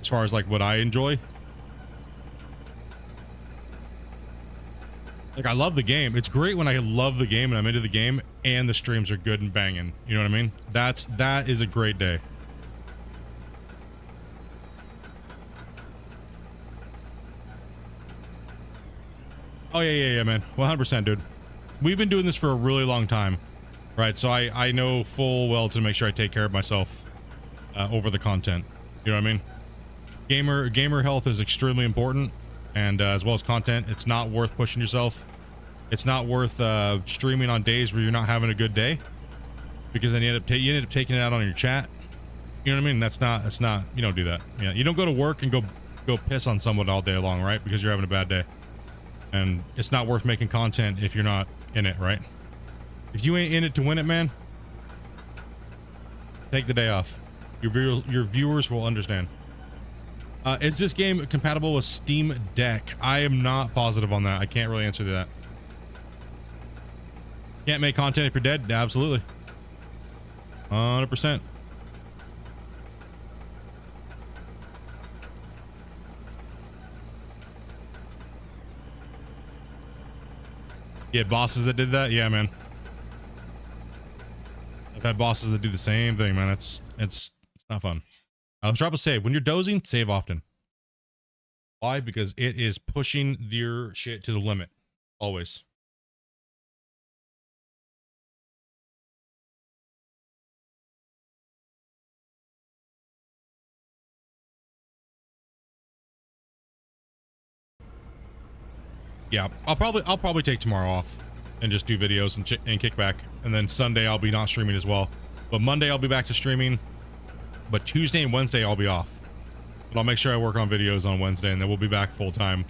as far as like what I enjoy. Like, I love the game. It's great when I love the game and I'm into the game and the streams are good and banging. You know what I mean? That is a great day. Oh yeah, man. 100%, dude. We've been doing this for a really long time, right? So I know full well to make sure I take care of myself over the content. You know what I mean? Gamer health is extremely important, and as well as content. It's not worth pushing yourself. It's not worth streaming on days where you're not having a good day, because then you end up taking it out on your chat. You know what I mean? That's not. You don't do that. Yeah, you don't go to work and go piss on someone all day long, right? Because you're having a bad day. And it's not worth making content if you're not in it, right? If you ain't in it to win it, man, take the day off. Your viewers will understand. Is this game compatible with Steam Deck? I am not positive on that. I can't really answer that. Can't make content if you're dead? Absolutely. 100%. Yeah, bosses that did that? Yeah, man. I've had bosses that do the same thing, man. It's not fun. Let's drop a save. When you're dozing, save often. Why? Because it is pushing your shit to the limit. Always. Yeah, I'll probably take tomorrow off and just do videos and kick back, and then Sunday I'll be not streaming as well. But Monday I'll be back to streaming, but Tuesday and Wednesday I'll be off. But I'll make sure I work on videos on Wednesday, and then we'll be back full time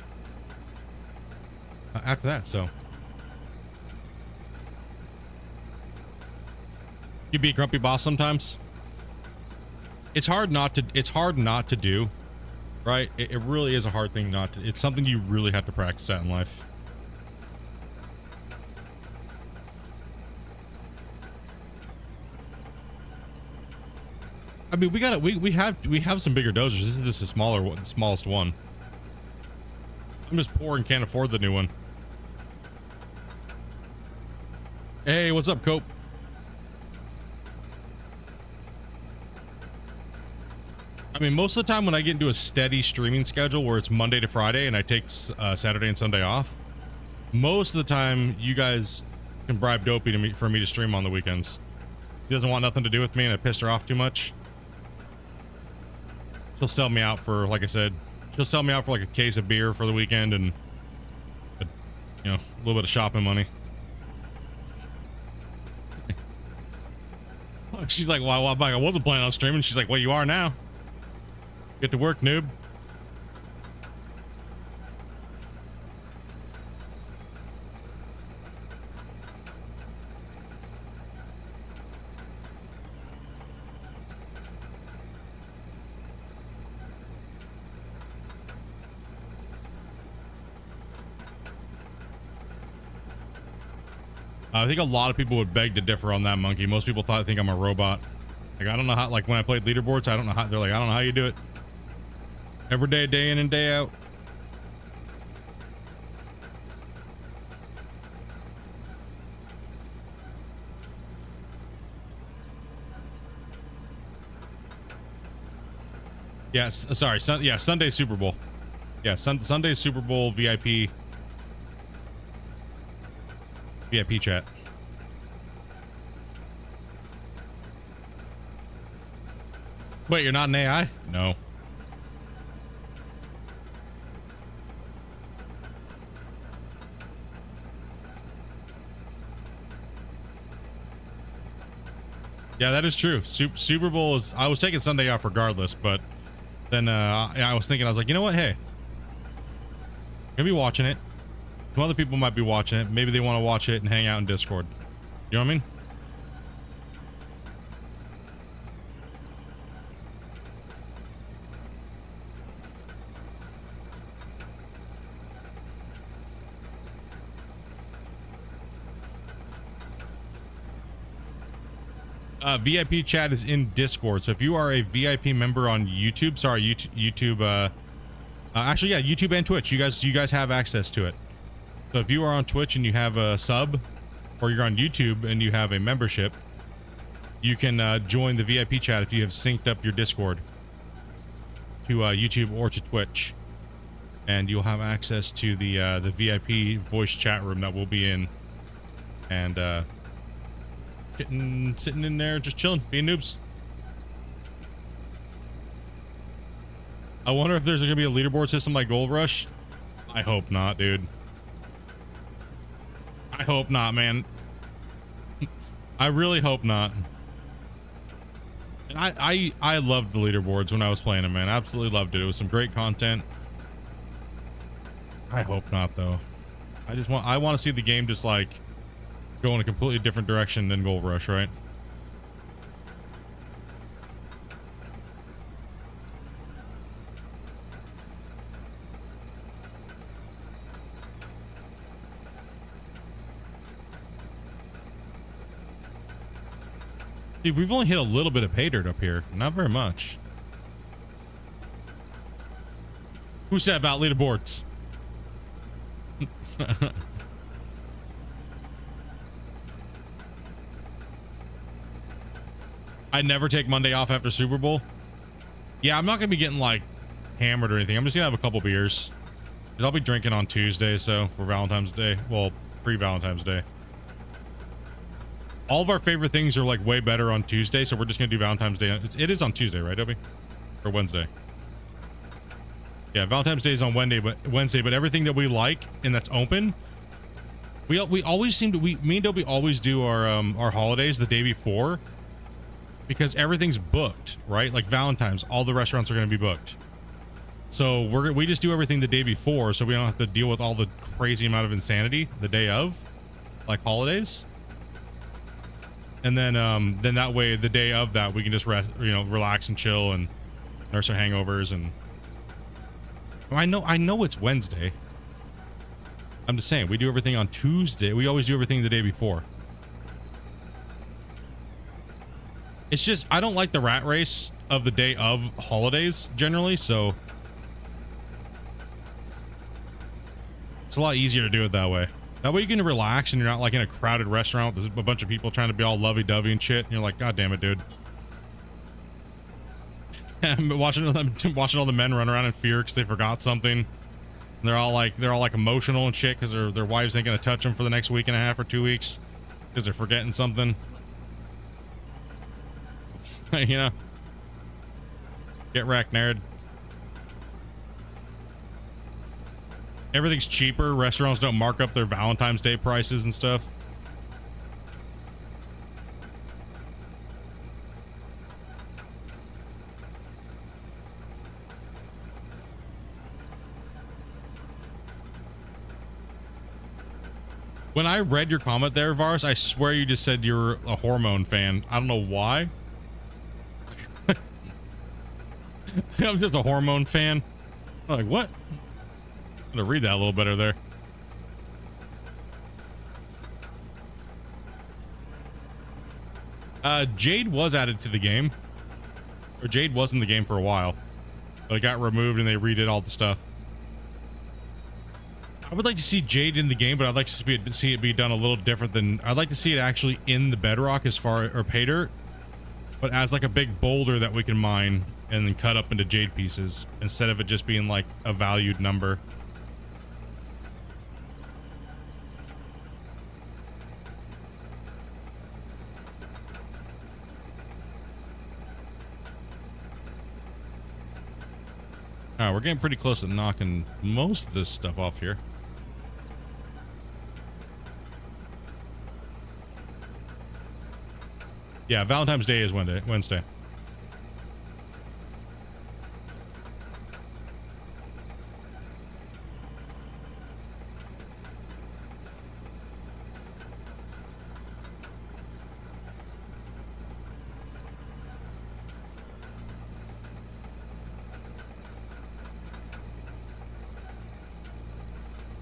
after that. So you be a grumpy boss sometimes. It's hard not to do, right? It really is a hard thing not to. It's something you really have to practice at in life. I mean, we have some bigger dozers. This is just a smaller one, the smallest one. I'm just poor and can't afford the new one. Hey, what's up, Cope? I mean, most of the time when I get into a steady streaming schedule where it's Monday to Friday and I take Saturday and Sunday off, most of the time you guys can bribe Dopey for me to stream on the weekends. She doesn't want nothing to do with me and I pissed her off too much. She'll sell me out for, like I said, she'll sell me out for like a case of beer for the weekend and, you know, a little bit of shopping money. She's like, well, I wasn't planning on streaming. She's like, well, you are now. Get to work, noob. I think a lot of people would beg to differ on that, Monkey. Most people think I'm a robot. Like, I don't know how, like when I played leaderboards, I don't know how, they're like, I don't know how you do it. Every day, day in and day out. Yes, sorry, yeah, Sunday Super Bowl. Yeah, Sunday Super Bowl VIP chat. Wait, you're not an AI? No. Yeah, that is true. Super Bowl is, I was taking Sunday off regardless, but then I was thinking, I was like, you know what? Hey, I'm gonna be watching it. Some other people might be watching it. Maybe they want to watch it and hang out in Discord. You know what I mean? VIP chat is in Discord. So if you are a VIP member on YouTube, sorry, YouTube, actually, yeah, YouTube and Twitch, you guys have access to it. So if you are on Twitch and you have a sub, or you're on YouTube and you have a membership, you can join the VIP chat if you have synced up your Discord to YouTube or to Twitch, and you'll have access to the VIP voice chat room that we'll be in, and sitting in there just chilling, being noobs. I wonder if there's gonna be a leaderboard system like Gold Rush. I hope not, dude. I hope not, man. I really hope not. And I loved the leaderboards when I was playing them, man. Absolutely loved it. It was some great content. I hope not, though. I want to see the game just like go in a completely different direction than Gold Rush, right? Dude, we've only hit a little bit of pay dirt up here. Not very much. Who said about leaderboards? I never take Monday off after Super Bowl. Yeah, I'm not gonna be getting like hammered or anything. I'm just gonna have a couple beers, because I'll be drinking on Tuesday, so for Valentine's Day. Well, pre-Valentine's Day. All of our favorite things are like way better on Tuesday, so we're just gonna do Valentine's Day. It is on Tuesday, right, Dobby? Or Wednesday? Yeah, Valentine's Day is on Wednesday, but everything that we like and that's open, we always seem to me and Dobie always do our holidays the day before because everything's booked, right? Like Valentine's, all the restaurants are going to be booked. So we just do everything the day before, so we don't have to deal with all the crazy amount of insanity the day of, like holidays. And then that way, the day of that, we can just rest, relax and chill and nurse our hangovers. And I know it's Wednesday. I'm just saying, we do everything on Tuesday. We always do everything the day before. It's just, I don't like the rat race of the day of holidays generally, so it's a lot easier to do it that way. That way you can relax and you're not like in a crowded restaurant with a bunch of people trying to be all lovey-dovey and shit. And you're like, God damn it, dude. watching all the men run around in fear because they forgot something. And they're all like emotional and shit because their wives ain't gonna touch them for the next week and a half or 2 weeks because they're forgetting something. Get wrecked, nerd. Everything's cheaper. Restaurants don't mark up their Valentine's Day prices and stuff. When I read your comment there, Vars, I swear you just said you're a hormone fan. I don't know why. I'm just a hormone fan. I'm like, what? I'm gonna read that a little better there. Jade was added to the game. Or Jade was in the game for a while. But it got removed and they redid all the stuff. I would like to see Jade in the game, but I'd like to see it be done a little different than... I'd like to see it actually in the bedrock or pay dirt. But as like a big boulder that we can mine and then cut up into jade pieces instead of it just being like a valued number. Alright, we're getting pretty close to knocking most of this stuff off here. Yeah, Valentine's Day is Wednesday.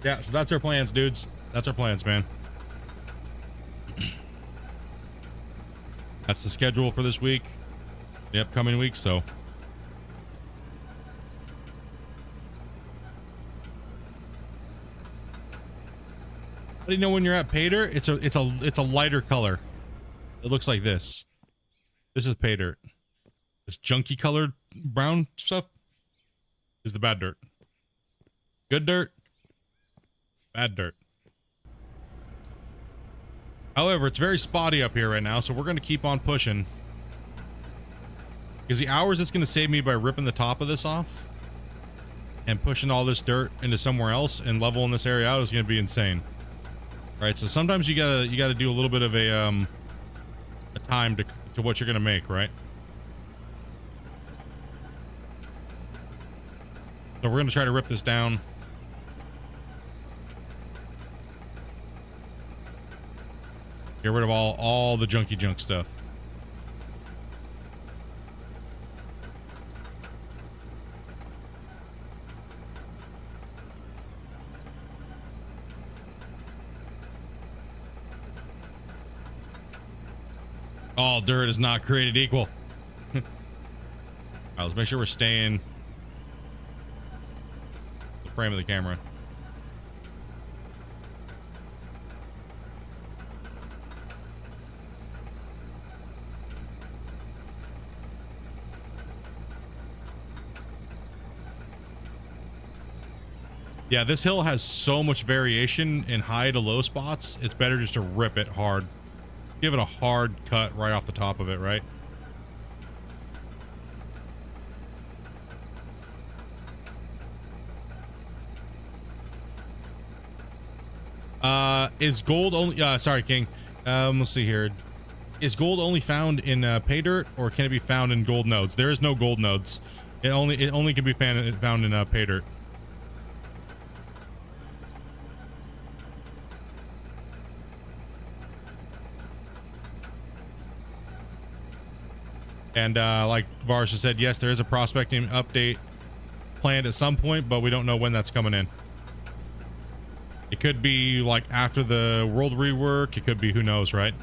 Yeah, so that's our plans, dudes. That's our plans, man. That's the schedule for this week, the upcoming week, so. How do you know when you're at pay dirt? It's a lighter color. It looks like this. This is pay dirt. This junky colored brown stuff is the bad dirt. Good dirt, bad dirt. However, it's very spotty up here right now, so we're going to keep on pushing. Because the hours it's going to save me by ripping the top of this off and pushing all this dirt into somewhere else and leveling this area out is going to be insane. Right, so sometimes you gotta do a little bit of a time to what you're going to make, right? So we're going to try to rip this down. Get rid of all the junky junk stuff. All dirt is not created equal. All right, let's make sure we're staying the frame of the camera. Yeah, this hill has so much variation in high to low spots. It's better just to rip it hard. Give it a hard cut right off the top of it, right? Is gold only, sorry, King. Let's see here. Is gold only found in pay dirt, or can it be found in gold nodes? There is no gold nodes. It only can be found in pay dirt. And like Varsha said, yes, there is a prospecting update planned at some point, but we don't know when that's coming in. It could be like after the world rework. It could be, who knows, right?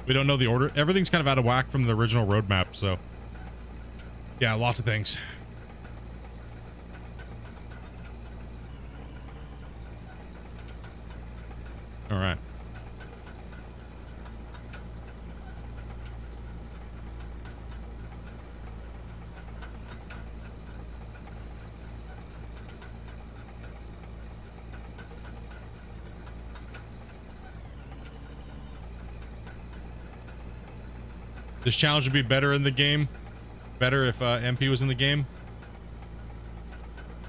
We don't know the order. Everything's kind of out of whack from the original roadmap, so yeah, lots of things. All right. This challenge would be better in the game. Better if MP was in the game.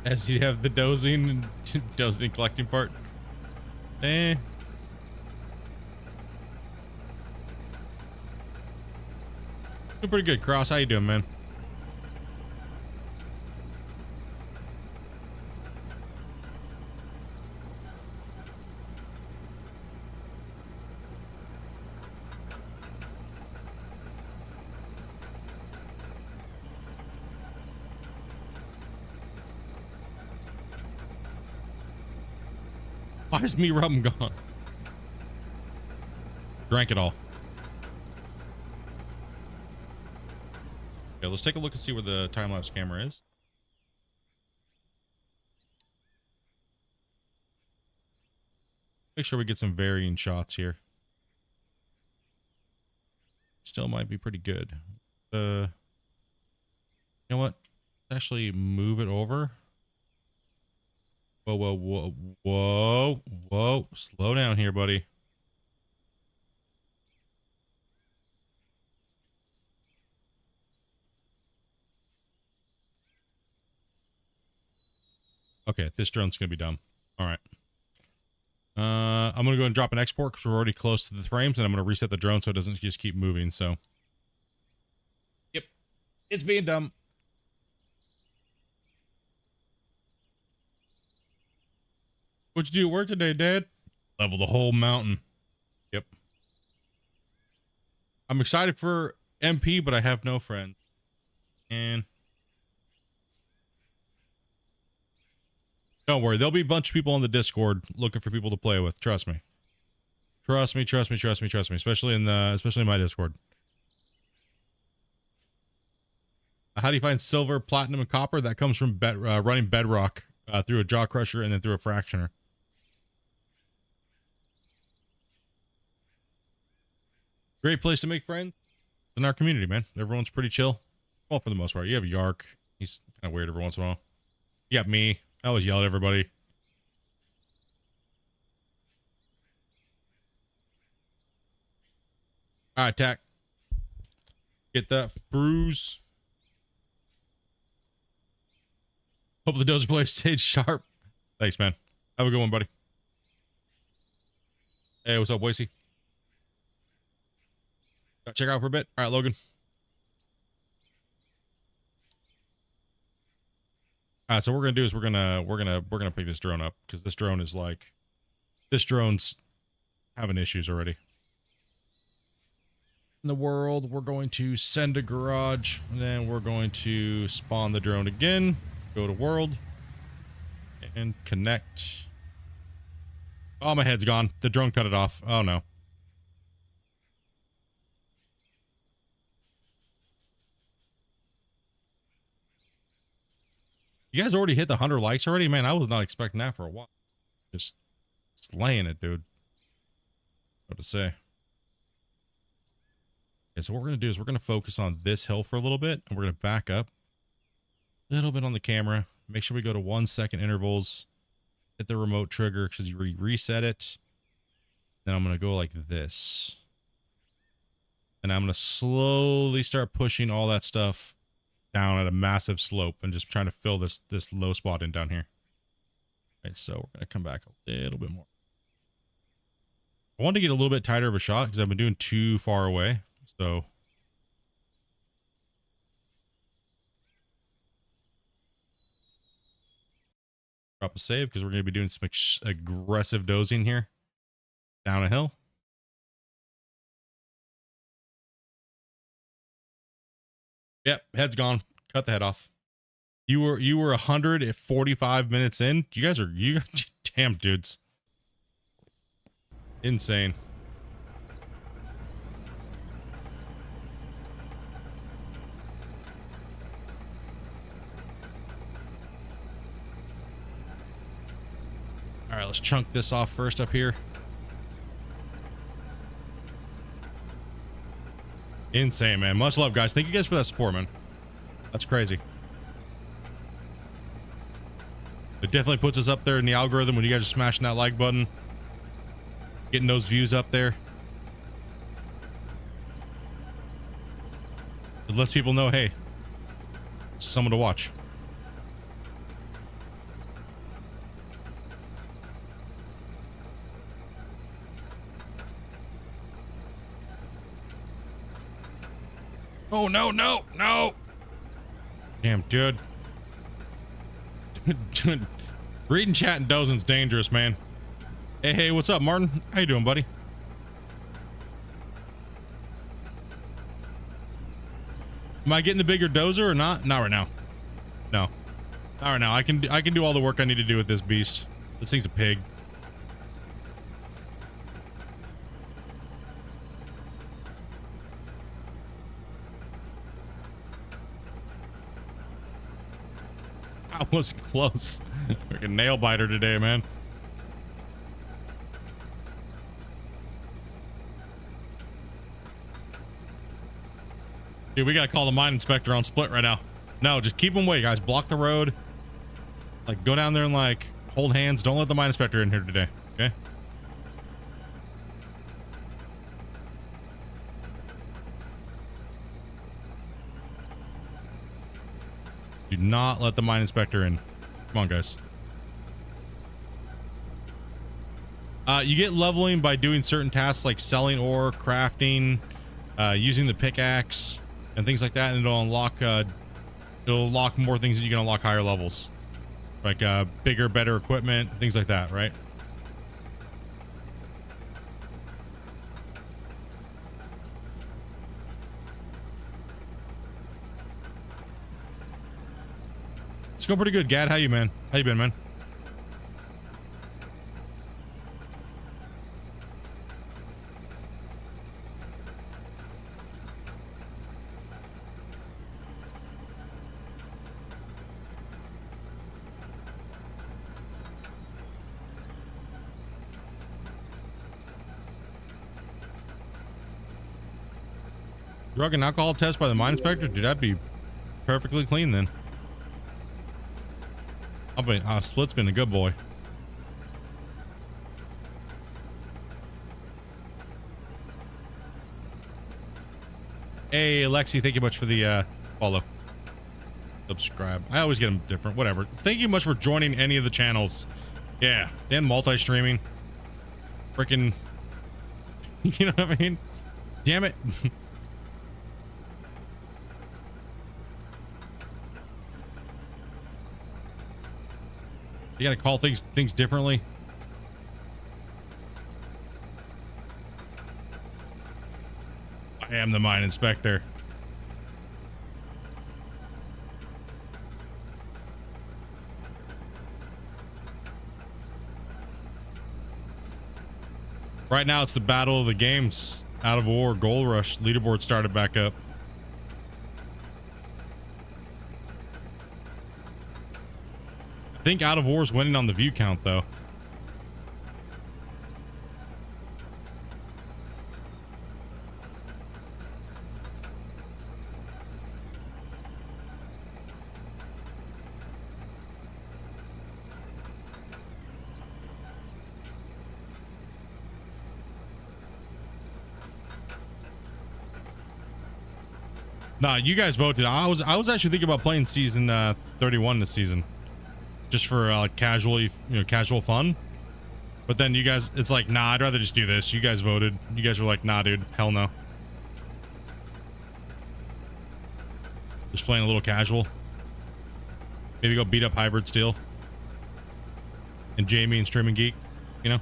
As you have the dozing and collecting part. Eh. Doing pretty good, Cross. How you doing, man? Why is me rum gone? Drank it all. Okay, let's take a look and see where the time-lapse camera is. Make sure we get some varying shots here. Still might be pretty good. You know what? Let's actually move it over. Whoa, whoa, whoa, whoa, whoa. Slow down here, buddy. Okay, this drone's gonna be dumb. All right. I'm gonna go and drop an export because we're already close to the frames, and I'm gonna reset the drone so it doesn't just keep moving. So, yep, it's being dumb. What'd you do at work today, Dad? Level the whole mountain. Yep. I'm excited for MP, but I have no friends. And don't worry, there'll be a bunch of people on the Discord looking for people to play with. Trust me. Trust me, trust me, trust me, trust me. Especially in my Discord. How do you find silver, platinum, and copper? That comes from running bedrock through a jaw crusher and then through a fractioner. Great place to make friends in our community, man. Everyone's pretty chill. Well, for the most part. You have Yark. He's kind of weird every once in a while. You got me. I always yell at everybody. All right, Tack. Get that bruise. Hope the Dozer Play stayed sharp. Thanks, man. Have a good one, buddy. Hey, what's up, Wasey? Check out for a bit. All right, Logan. All right, so what we're gonna do is we're gonna pick this drone up because this drone's having issues already. In the world, we're going to send a garage, and then we're going to spawn the drone again. Go to world and connect. Oh, my head's gone. The drone cut it off. Oh no. You guys already hit the 100 likes already? Man, I was not expecting that for a while. Just slaying it, dude. What to say? Okay, so what we're going to do is we're going to focus on this hill for a little bit, and we're going to back up a little bit on the camera. Make sure we go to 1 second intervals. Hit the remote trigger because you reset it. Then I'm going to go like this. And I'm going to slowly start pushing all that stuff down at a massive slope and just trying to fill this low spot in down here. Right, so we're going to come back a little bit more. I want to get a little bit tighter of a shot because I've been doing too far away. So drop a save because we're going to be doing some aggressive dozing here down a hill. Yep, head's gone. Cut the head off. You were 100 at 45 minutes in. You damn dudes. Insane. All right, let's chunk this off first up here. Insane, man. Much love, guys. Thank you guys for that support, man. That's crazy. It definitely puts us up there in the algorithm when you guys are smashing that like button. Getting those views up there. It lets people know, hey, it's someone to watch. Oh, no, no, no. Damn, dude. Reading chat and dozing's dangerous, man. Hey, what's up, Martin? How you doing, buddy? Am I getting the bigger dozer or not? Not right now. No. Not right now. I can do all the work I need to do with this beast. This thing's a pig. I was close. Freaking nail biter today, man. Dude, we gotta call the mine inspector on Split right now. No, just keep him away, guys. Block the road. Like, go down there and, like, hold hands. Don't let the mine inspector in here today, okay? Do not let the mine inspector in. Come on, guys. You get leveling by doing certain tasks like selling ore, crafting, using the pickaxe, and things like that, and it'll unlock more things that you can unlock higher levels, like bigger, better equipment, things like that, right? It's going pretty good, Gad. How you, man? How you been, man? Drug and alcohol test by the mine inspector? Dude, that'd be perfectly clean then. Split's been a good boy. Hey, Alexi, thank you much for the follow. Subscribe. I always get them different. Whatever. Thank you much for joining any of the channels. Yeah. Damn multi-streaming. Freaking. You know what I mean? Damn it. You gotta call things differently. I am the mine inspector. Right now it's the battle of the games. Out of war, gold rush, leaderboard started back up. I think Out of War's winning on the view count, though. Nah, you guys voted. I was actually thinking about playing season 31 this season. Just for casual fun. But then you guys, it's like, nah, I'd rather just do this. You guys voted. You guys were like, nah, dude, hell no. Just playing a little casual. Maybe go beat up Hybrid Steel. And Jamie and Streaming Geek, you know?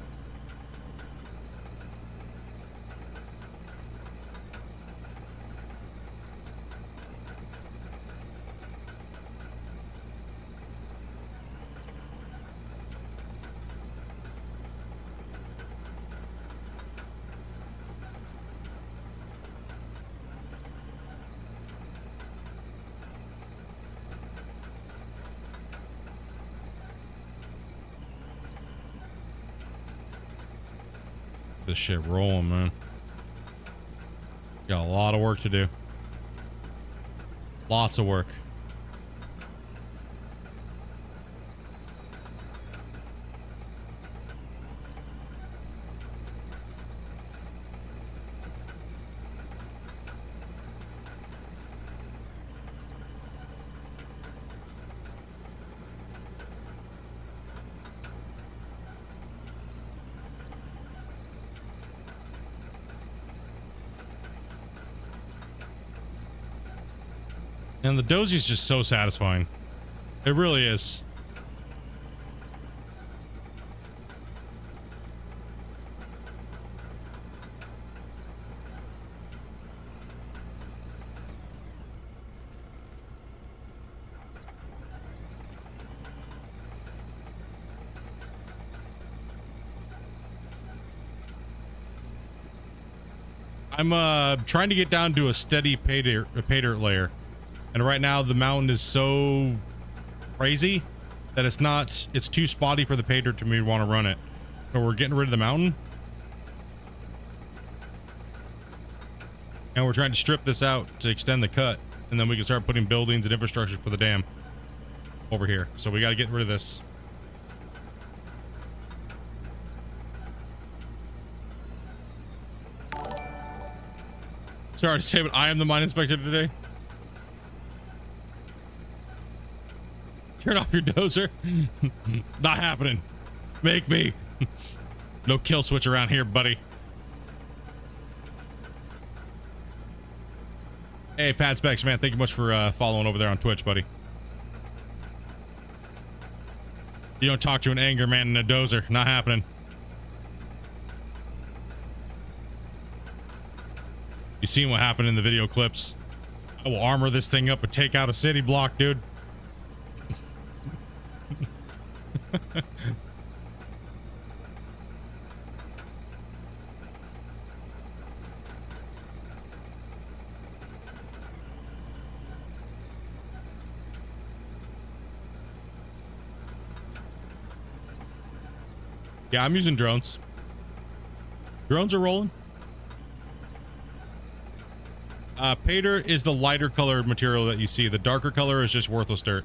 This shit rolling, man. Got a lot of work to do. Lots of work. And the dozy is just so satisfying. It really is. I'm trying to get down to a steady pay dirt layer. And right now the mountain is so crazy that it's too spotty for the pay dirt to me to want to run it. So we're getting rid of the mountain. And we're trying to strip this out to extend the cut. And then we can start putting buildings and infrastructure for the dam over here. So we got to get rid of this. Sorry to say, but I am the mine inspector today. Turn off your dozer. Not happening. Make me. No kill switch around here, buddy. Hey, Pat Specs, man. Thank you much for following over there on Twitch, buddy. You don't talk to an anger man in a dozer. Not happening. You seen what happened in the video clips? I will armor this thing up and take out a city block, dude. Yeah, I'm using drones. Drones are rolling. Pay dirt is the lighter colored material that you see. The darker color is just worthless dirt.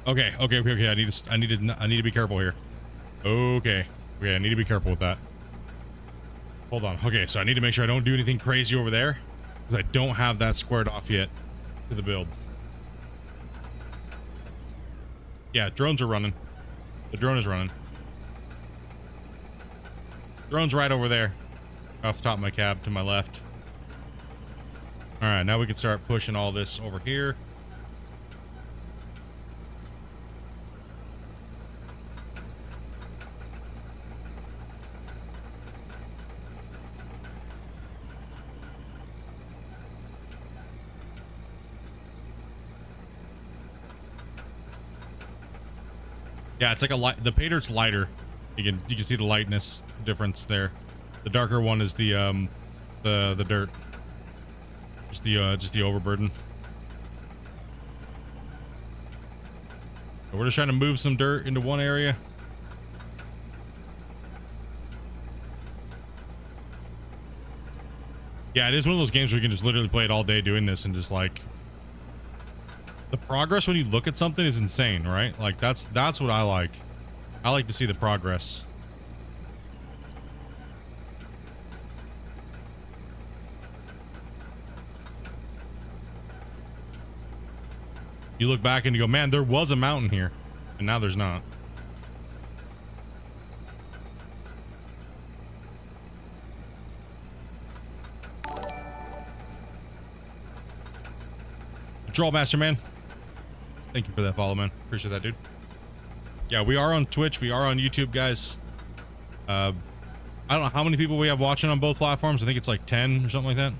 Okay. I need to be careful here. Okay, I need to be careful with that. Hold on. Okay, so I need to make sure I don't do anything crazy over there because I don't have that squared off yet to the build. Yeah, drones are running. The drone is running. Drone's right over there. Off the top of my cab to my left. All right, now we can start pushing all this over here. Yeah, it's like a light. The pay dirt's lighter. You can see the lightness difference there. The darker one is the dirt. Just the overburden. We're just trying to move some dirt into one area. Yeah, it is one of those games where you can just literally play it all day doing this and just like the progress when you look at something is insane, right? Like that's what I like. I like to see the progress. You look back and you go, man, there was a mountain here, and now there's not. Control Master, man. Thank you for that follow, man. Appreciate that, dude. Yeah, we are on Twitch. We are on YouTube, guys. I don't know how many people we have watching on both platforms. I think it's like 10 or something like that.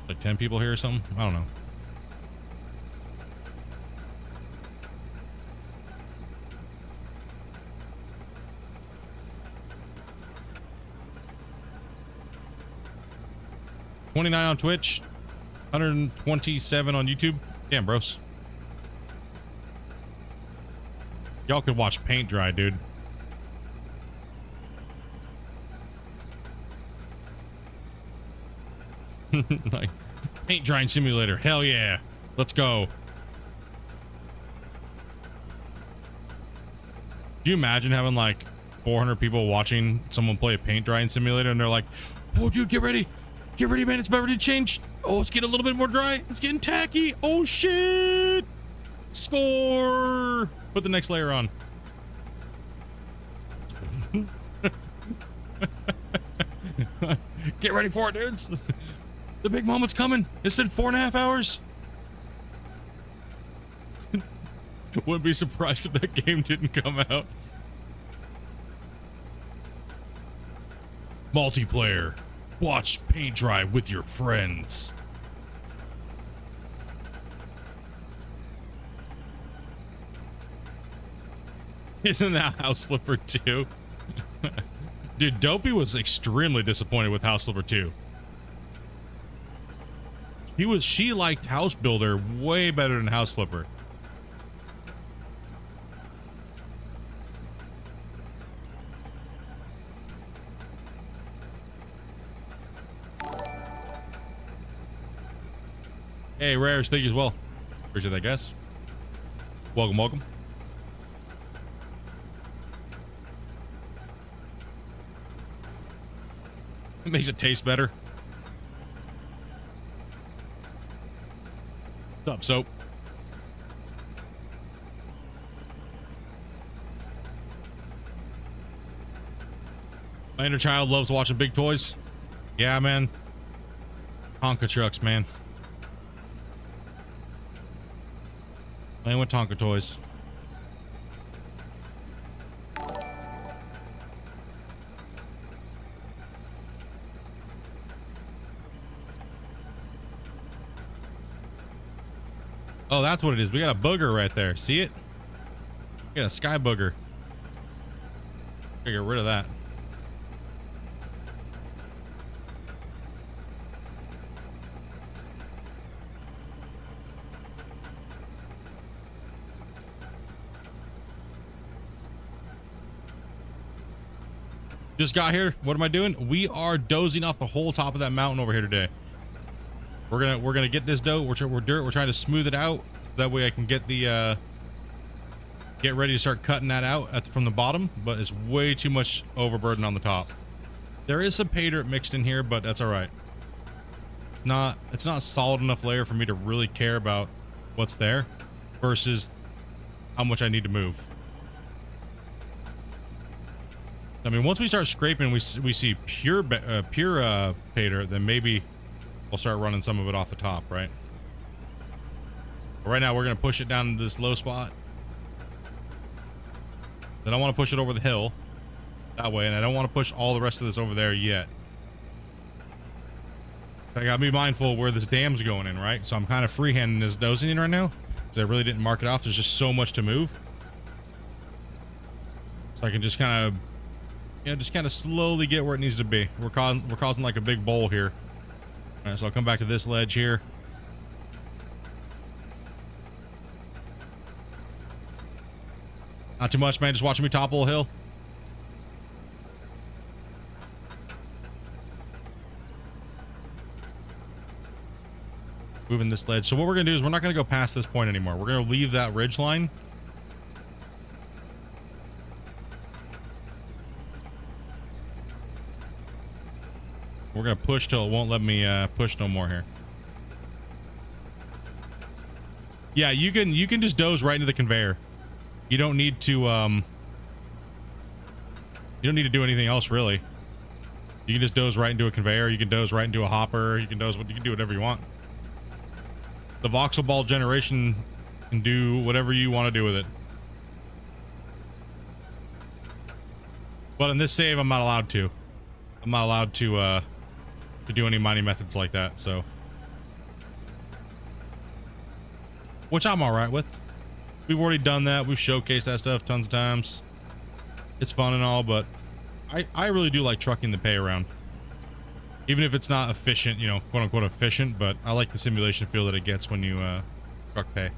Like 10 people here or something. I don't know. $29 on Twitch, 127 on YouTube. Damn, bros. Y'all could watch paint dry, dude. Like paint drying simulator. Hell yeah. Let's go. Do you imagine having like 400 people watching someone play a paint drying simulator and they're like, oh dude, get ready. Get ready, man. It's about ready to change. Oh, it's getting a little bit more dry. It's getting tacky. Oh shit. Score. Put the next layer on. Get ready for it, dudes. The big moment's coming. It's been 4.5 hours. Wouldn't be surprised if that game didn't come out. Multiplayer. Watch paint dry with your friends. Isn't that House Flipper 2? Dude, Dopey was extremely disappointed with House Flipper 2. She liked House Builder way better than House Flipper. Hey, Rares, thank you as well. Appreciate that, guys. Welcome, welcome. It makes it taste better. What's up, Soap? My inner child loves watching big toys. Yeah, man. Tonka trucks, man. Playing with Tonka toys. Oh, that's what it is. We got a booger right there. See it? We got a sky booger. Gotta get rid of that. Just got here. What am I doing? We are dozing off the whole top of that mountain over here today. We're gonna get this dough. We're dirt. We're trying to smooth it out so that way I can get the get ready to start cutting that out from the bottom. But it's way too much overburden on the top. There is some pay dirt mixed in here, but that's all right. It's not a solid enough layer for me to really care about what's there versus how much I need to move. I mean, once we start scraping, we see pure pay dirt, then maybe we'll start running some of it off the top, right? But right now, we're gonna push it down to this low spot. Then I want to push it over the hill that way, and I don't want to push all the rest of this over there yet. I gotta be mindful of where this dam's going in, right? So I'm kind of freehanding this dozing in right now because I really didn't mark it off. There's just so much to move, so I can just kind of. Yeah, just kind of slowly get where it needs to be. We're causing like a big bowl here. All right, so I'll come back to this ledge here. Not too much, man. Just watching me topple a hill. Moving this ledge. So what we're gonna do is we're not gonna go past this point anymore. We're gonna leave that ridge line. We're gonna push till it won't let me push no more here. Yeah, you can just doze right into the conveyor. You don't need to do anything else really. You can just doze right into a conveyor. You can doze right into a hopper. You can do whatever you want. The voxel ball generation can do whatever you want to do with it. But in this save, I'm not allowed to. I'm not allowed to do any mining methods like that, so. Which I'm alright with. We've already done that. We've showcased that stuff tons of times. It's fun and all, but I really do like trucking the pay around. Even if it's not efficient, you know, quote unquote efficient, but I like the simulation feel that it gets when you truck pay.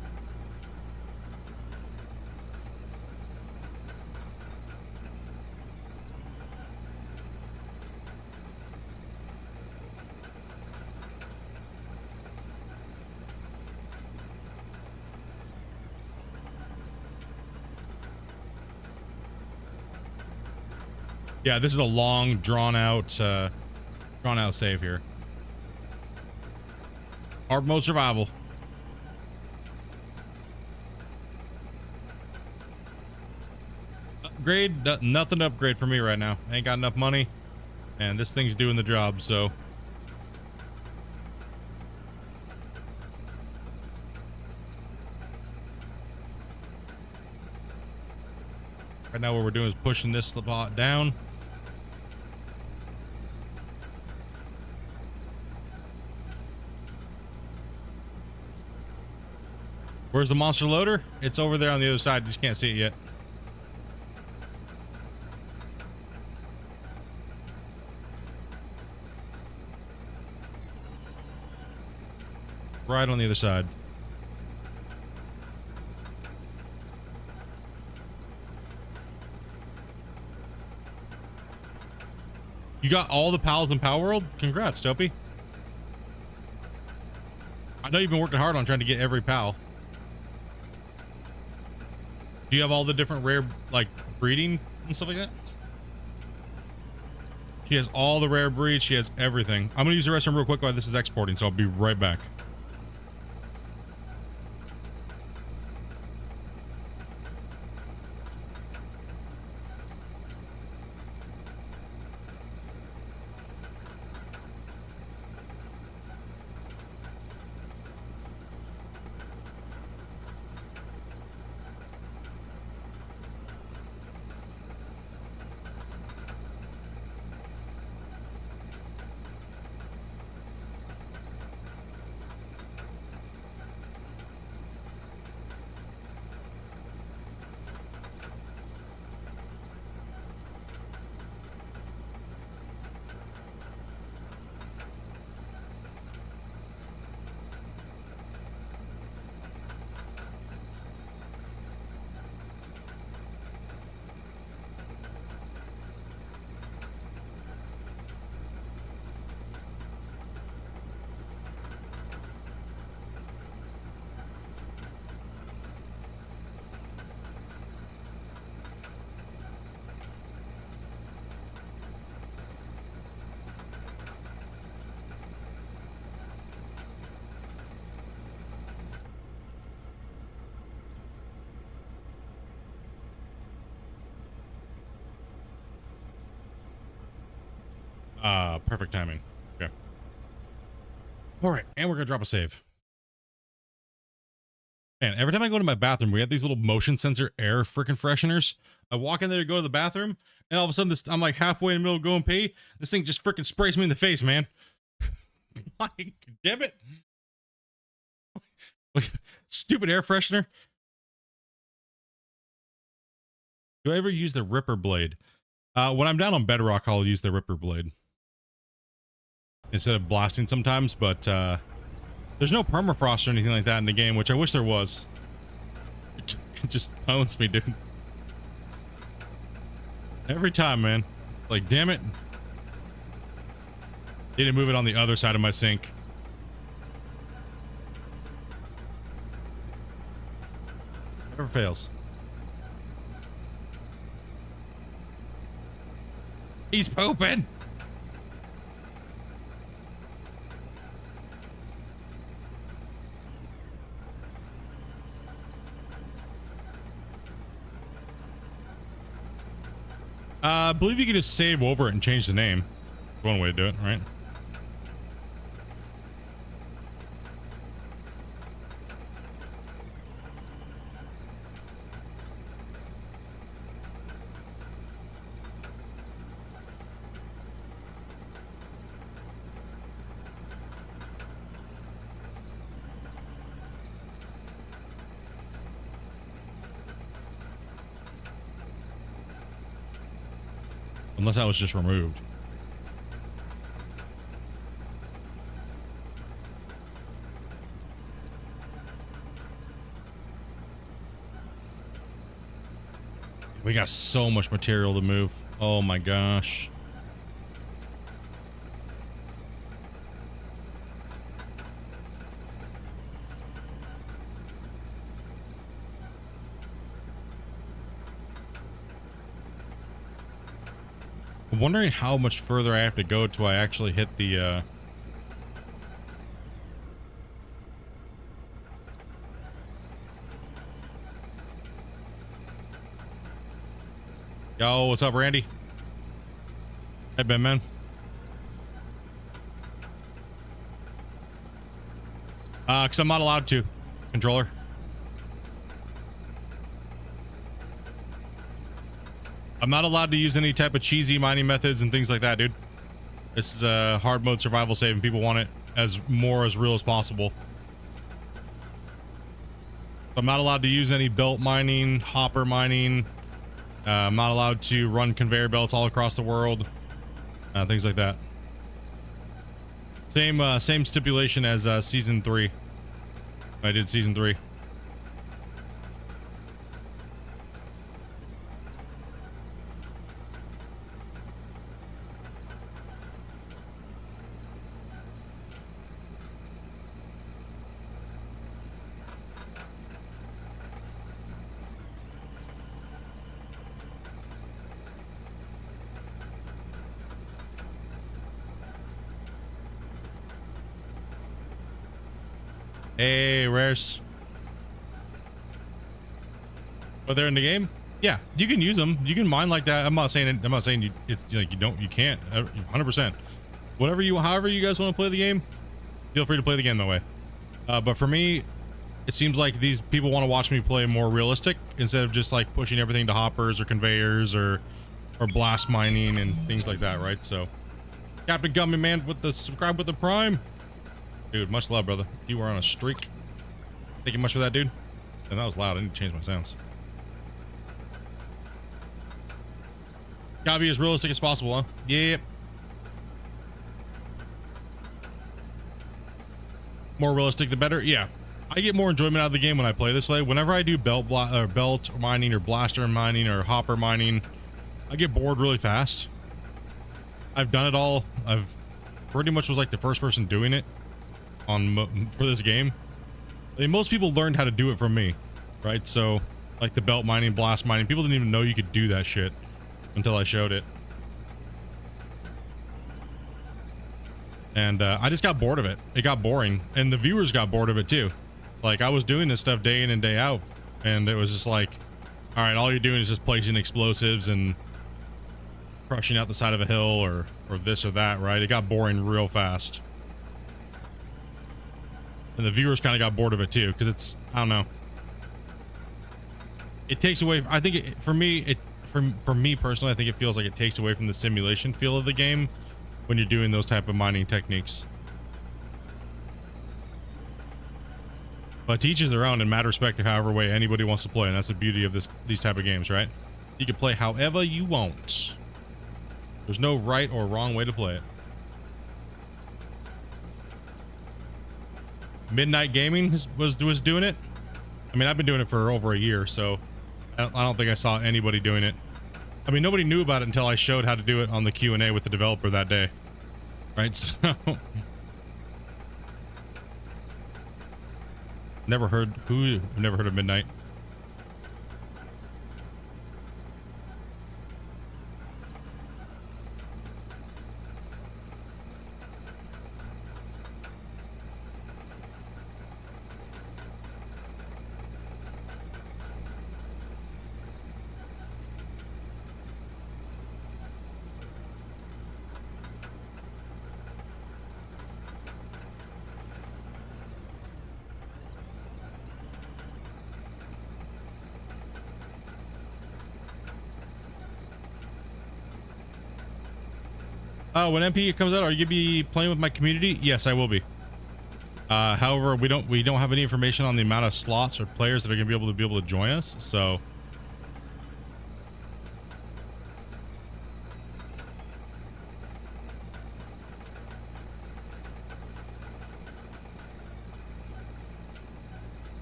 Yeah, this is a long, drawn out save here. Hard mode survival. Upgrade? Nothing to upgrade for me right now. I ain't got enough money, and this thing's doing the job, so. Right now what we're doing is pushing this spot down. Where's the monster loader? It's over there on the other side. You just can't see it yet. Right on the other side. You got all the pals in Power World? Congrats, Dopey. I know you've been working hard on trying to get every pal. Do you have all the different rare, like, breeding and stuff like that? She has all the rare breeds. She has everything. I'm gonna use the restroom real quick while this is exporting, so I'll be right back. Perfect timing. Okay. All right, and we're gonna drop a save. Man, every time I go to my bathroom, we have these little motion sensor air freaking fresheners. I walk in there to go to the bathroom, and all of a sudden, I'm like halfway in the middle of going pee. This thing just freaking sprays me in the face, man. Like, damn it. Stupid air freshener. Do I ever use the Ripper blade? When I'm down on Bedrock, I'll use the Ripper blade instead of blasting sometimes, but there's no permafrost or anything like that in the game, which I wish there was. It just owns me, dude. Every time, man. Like, damn it. Need to move it on the other side of my sink. Never fails. He's pooping. I believe you can just save over it and change the name. One way to do it, right? Unless that was just removed. We got so much material to move. Oh my gosh. I'm wondering how much further I have to go till I actually hit the Yo, what's up, Randy? Hey, Ben, man. Because I'm not allowed to. Controller. I'm not allowed to use any type of cheesy mining methods and things like that, dude. This is a hard mode survival save, and people want it as real as possible. I'm not allowed to use any belt mining, hopper mining. I'm not allowed to run conveyor belts all across the world. Things like that. Same stipulation as season 3. I did season 3. Hey, Rares. But they're in the game? Yeah, you can use them. You can mine like that. I'm not saying it's like you can't. 100%. However you guys want to play the game, feel free to play the game that way. But for me, it seems like these people want to watch me play more realistic instead of just like pushing everything to hoppers or conveyors or blast mining and things like that, right? So, Captain Gummy Man with the subscribe with the Prime. Dude, much love, brother. You were on a streak. Thank you much for that, dude. And that was loud. I need to change my sounds. Gotta be as realistic as possible, huh? Yep. More realistic, the better. Yeah. I get more enjoyment out of the game when I play this way. Whenever I do belt mining or blaster mining or hopper mining, I get bored really fast. I've done it all. I've pretty much was like the first person doing it for this game. I mean, most people learned how to do it from me, right? So like the belt mining, blast mining, people didn't even know you could do that shit until I showed it. And I just got bored of it. It got boring, and the viewers got bored of it too. Like, I was doing this stuff day in and day out, and it was just like, all right, all you're doing is just placing explosives and crushing out the side of a hill or this or that, right? It got boring real fast. And the viewers kind of got bored of it too, because it's, I don't know. It takes away, I think for me personally, I think it feels like it takes away from the simulation feel of the game when you're doing those type of mining techniques. But to each is their own, in mad respect to however way anybody wants to play, and that's the beauty of these type of games, right? You can play however you want. There's no right or wrong way to play it. Midnight Gaming was doing it. I mean, I've been doing it for over a year, so I don't think I saw anybody doing it. I mean, nobody knew about it until I showed how to do it on the Q&A with the developer that day, right? So never heard of Midnight. When MP comes out, are you gonna be playing with my community? Yes, I will be. However, we don't have any information on the amount of slots or players that are gonna be able to join us. So.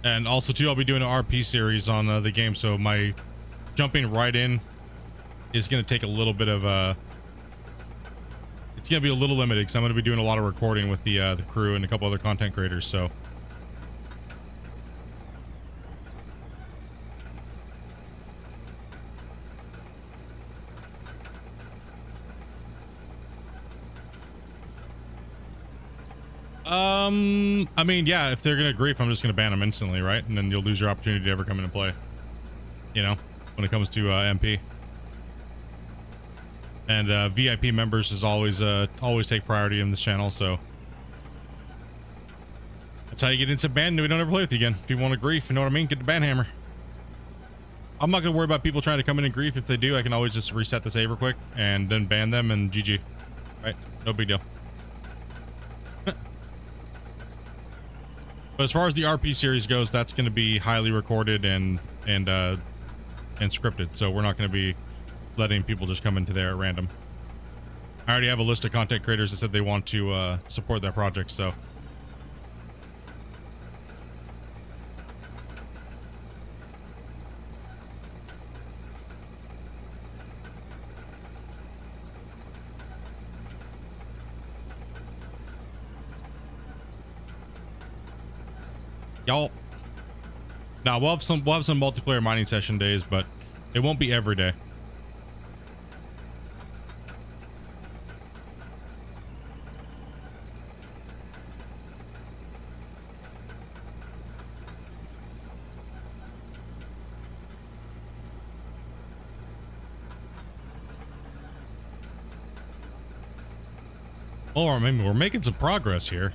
And also too, I'll be doing an RP series on the game, so my jumping right in is going to take a little bit of it's going to be a little limited because I'm going to be doing a lot of recording with the crew and a couple other content creators. So I mean, yeah, if they're gonna grief, I'm just gonna ban them instantly, right? And then you'll lose your opportunity to ever come in and play, you know, when it comes to MP. And VIP members is always take priority in this channel, so that's how you get instant ban and we don't ever play with you again. If you want to grief, you know what I mean, get the ban hammer. I'm not gonna worry about people trying to come in and grief. If they do, I can always just reset the save real quick and then ban them and GG, right? No big deal. But as far as the RP series goes, that's going to be highly recorded and scripted. So we're not going to be letting people just come into there at random. I already have a list of content creators that said they want to support that project. So y'all, now we'll have some multiplayer mining session days, but it won't be every day. Oh, I mean, we're making some progress here.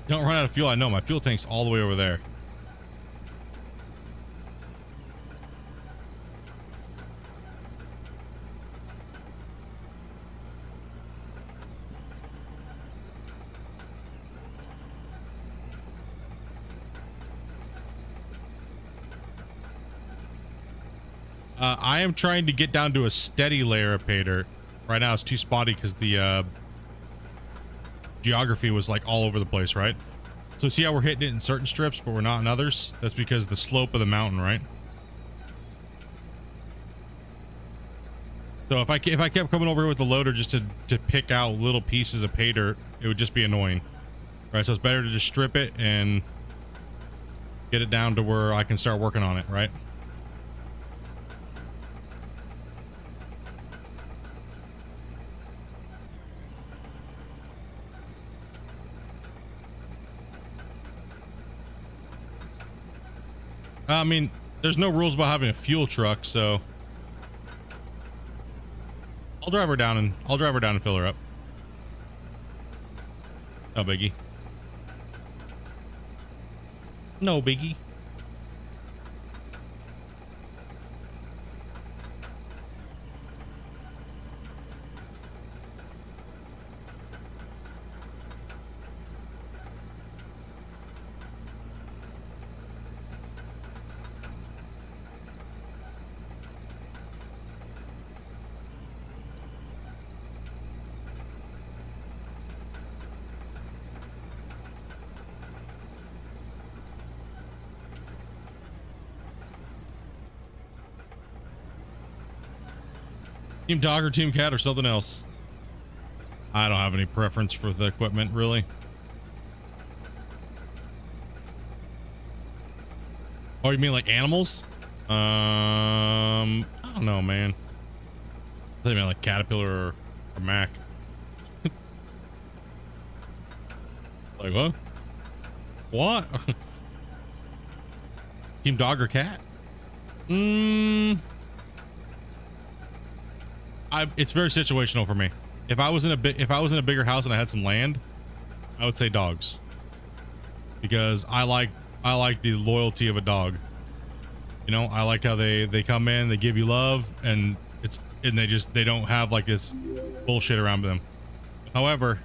Don't run out of fuel. I know my fuel tank's all the way over there. I am trying to get down to a steady layer of pay dirt. Right now it's too spotty because the geography was like all over the place, right? So see how we're hitting it in certain strips but we're not in others? That's because the slope of the mountain, right? So if I kept coming over here with the loader just to pick out little pieces of pay dirt, it would just be annoying, right? So it's better to just strip it and get it down to where I can start working on it, right? I mean, there's no rules about having a fuel truck, so I'll drive her down and fill her up. No biggie. No biggie. Team dog or team cat or something else? I don't have any preference for the equipment, really. Oh, you mean like animals? I don't know, man. I thought you meant like Caterpillar or Mac. Like what? What? Team dog or cat? It's very situational for me. If I was in a bigger house and I had some land, I would say dogs, because I like the loyalty of a dog. You know, I like how they come in, they give you love, and they don't have like this bullshit around them. However,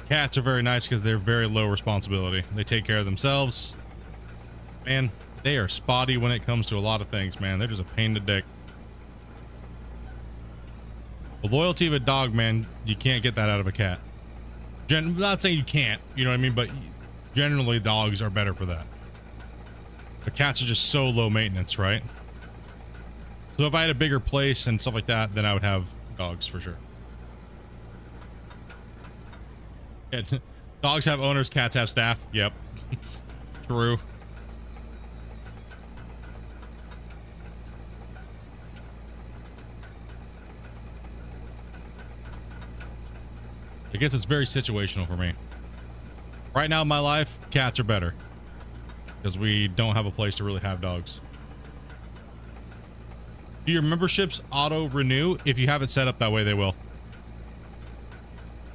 cats are very nice because they're very low responsibility. They take care of themselves. Man, they are spotty when it comes to a lot of things, man. They're just a pain in the dick. The loyalty of a dog, man, you can't get that out of a cat. I'm not saying you can't, you know what I mean? But generally dogs are better for that. But cats are just so low maintenance, right? So if I had a bigger place and stuff like that, then I would have dogs for sure. Yeah, dogs have owners, cats have staff. Yep. True. I guess it's very situational for me. Right now in my life, cats are better. Because we don't have a place to really have dogs. Do your memberships auto renew? If you have it set up that way, they will.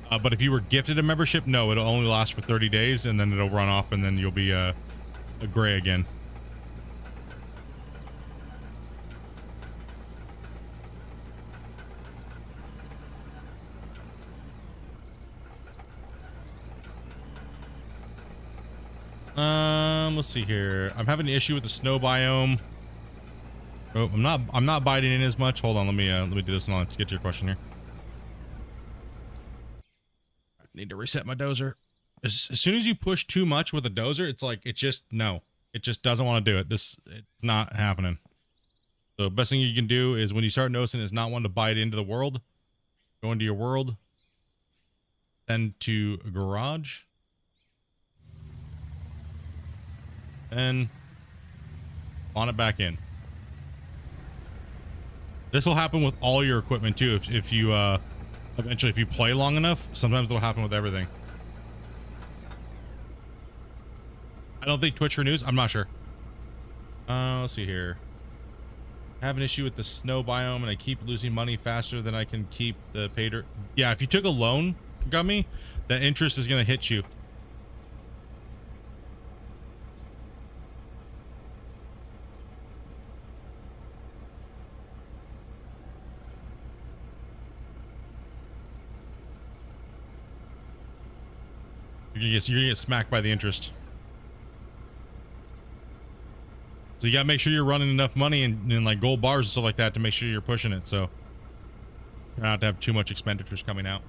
But if you were gifted a membership, no, it'll only last for 30 days and then it'll run off and then you'll be a gray again. Let's see here. I'm having an issue with the snow biome. Oh, I'm not biting in as much. Hold on, let me do this and I'll get to your question here. I need to reset my dozer. As soon as you push too much with a dozer, it's like it just doesn't want to do it. It's not happening. So best thing you can do is when you start noticing it's not wanting to bite into the world, go into your world, then to a garage. And spawn it back in. This will happen with all your equipment too. If you eventually if you play long enough, sometimes it'll happen with everything. I don't think Twitch renews. I'm not sure. Let's see here. I have an issue with the snow biome and I keep losing money faster than I can keep the paid. Yeah, if you took a loan, Gummy, the interest is gonna hit you. You're gonna get smacked by the interest. So you gotta make sure you're running enough money and like gold bars and stuff like that to make sure you're pushing it. So try not to have too much expenditures coming out.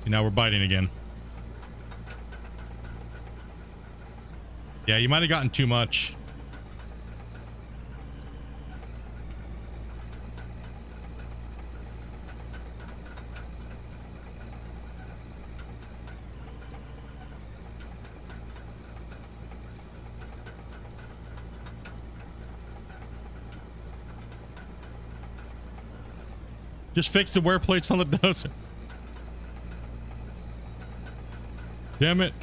See, now we're biting again. Yeah, you might have gotten too much. Just fix the wear plates on the dozer. Damn it.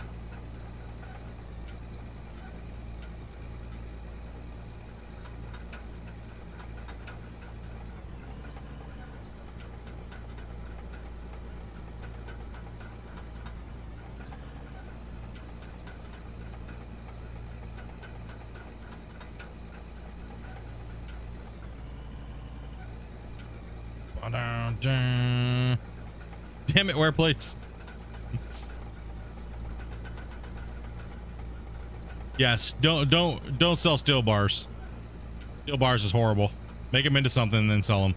Damn it, wear plates. Yes, don't sell steel bars. Steel bars is horrible. Make them into something and then sell them.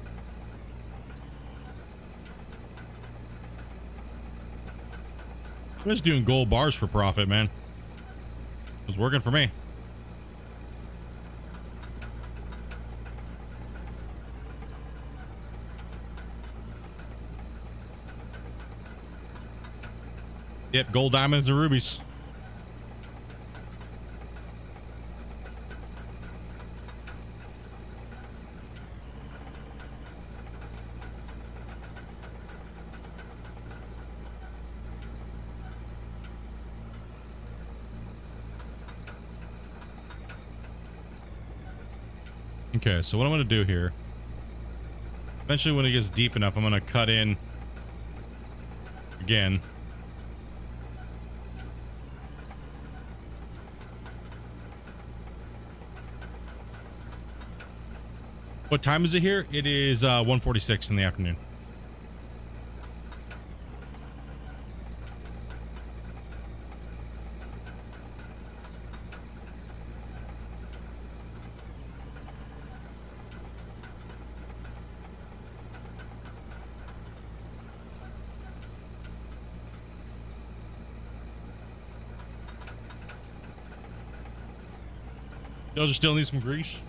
I'm just doing gold bars for profit, man. It was working for me. Yep, gold, diamonds, and rubies. Okay, so what I'm going to do here, eventually when it gets deep enough, I'm going to cut in again. What time is it here? It is 1:46 in the afternoon. Those are still need some grease.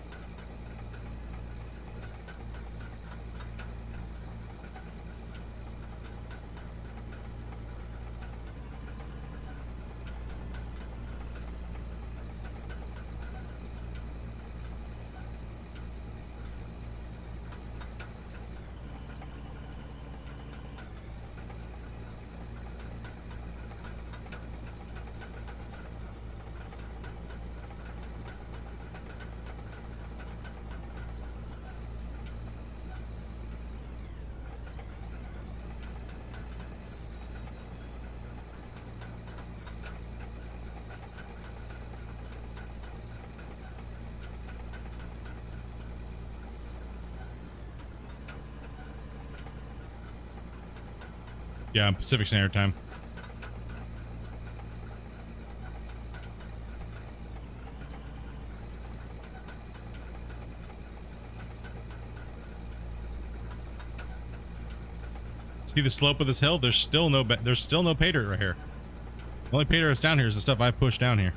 Yeah, Pacific Standard Time. See the slope of this hill? There's still no pay dirt right here. The only pay dirt that's down here is the stuff I pushed down here.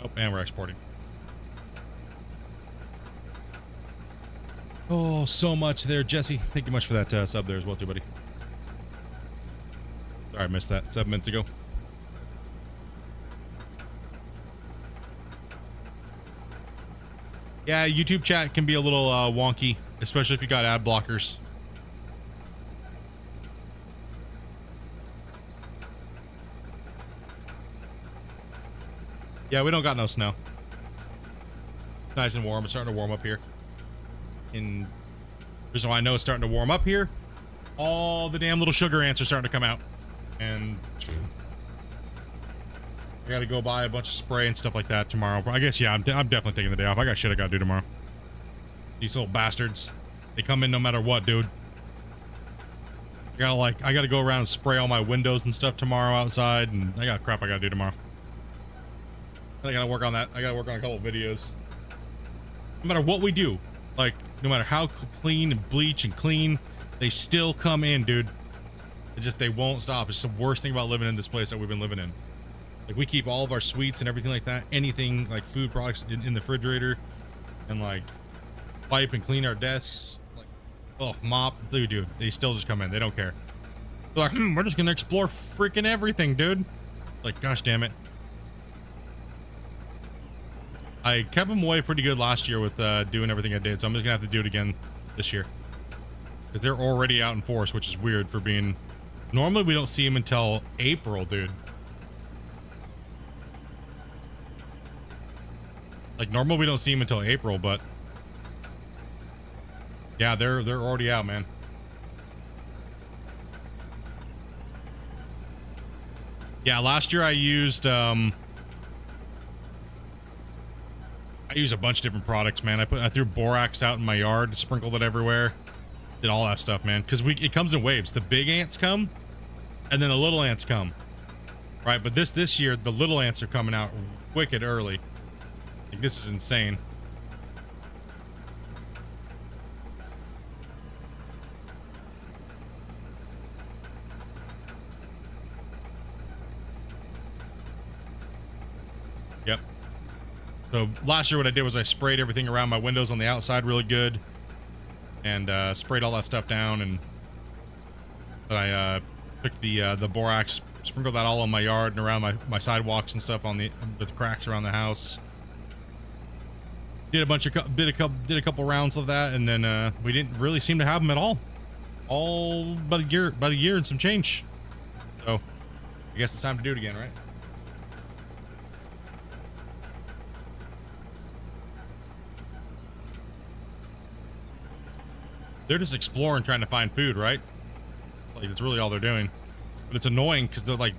Oh, and we're exporting. Oh, so much there, Jesse. Thank you much for that sub there as well, too, buddy. Sorry, I missed that 7 minutes ago. Yeah, YouTube chat can be a little wonky, especially if you got ad blockers. Yeah, we don't got no snow. It's nice and warm. It's starting to warm up here. And the reason why I know it's starting to warm up here, all the damn little sugar ants are starting to come out. And I gotta go buy a bunch of spray and stuff like that tomorrow. I guess, yeah, I'm definitely taking the day off. I got shit I gotta do tomorrow. These little bastards, they come in no matter what, dude. I gotta go around and spray all my windows and stuff tomorrow outside, and I got crap I gotta do tomorrow. I gotta work on that. I gotta work on a couple of videos. No matter what we do, like, no matter how clean and bleach and clean, they still come in, dude. They won't stop. It's the worst thing about living in this place that we've been living in. Like, we keep all of our sweets and everything like that, anything like food products in the refrigerator, and like wipe and clean our desks, like, oh, mop, dude, they still just come in. They don't care. They're like, we're just gonna explore freaking everything, dude. Like, gosh damn it. I kept them away pretty good last year with doing everything I did, so I'm just gonna have to do it again this year, because they're already out in force, which is weird for being. Normally we don't see them until April, dude. Like, normally we don't see them until April, but yeah, they're already out, man. Yeah, last year I used a bunch of different products, man. I threw borax out in my yard, sprinkled it everywhere, did all that stuff, man. Because it comes in waves. The big ants come, and then the little ants come, right? But this year, the little ants are coming out wicked early. Like, this is insane. Yep. So last year what I did was I sprayed everything around my windows on the outside really good, and sprayed all that stuff down, and then I took the borax, sprinkled that all on my yard and around my sidewalks and stuff on the cracks around the house. Did a couple rounds of that, and then we didn't really seem to have them at all about a year and some change. So I guess it's time to do it again, right? They're just exploring, trying to find food, right? Like, that's really all they're doing. But it's annoying because they're like,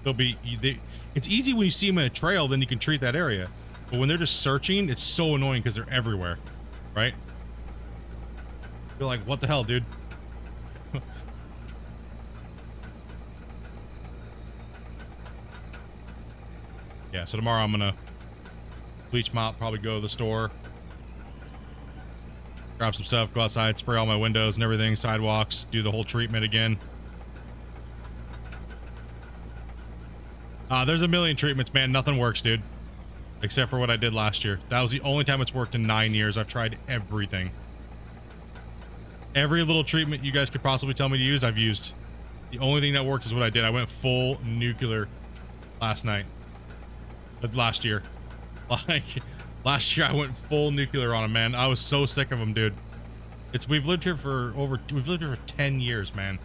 it's easy when you see them in a trail, then you can treat that area. But when they're just searching, it's so annoying because they're everywhere, right? You're like, what the hell, dude? Yeah, so tomorrow I'm gonna bleach mop, probably go to the store, grab some stuff, go outside, spray all my windows and everything, sidewalks, do the whole treatment again. There's a million treatments, man. Nothing works, dude. Except for what I did last year. That was the only time it's worked in 9 years. I've tried everything. Every little treatment you guys could possibly tell me to use, I've used. The only thing that worked is what I did. I went full nuclear last night. Last year. Like, last year I went full nuclear on him, man. I was so sick of him, dude. We've lived here for 10 years, man.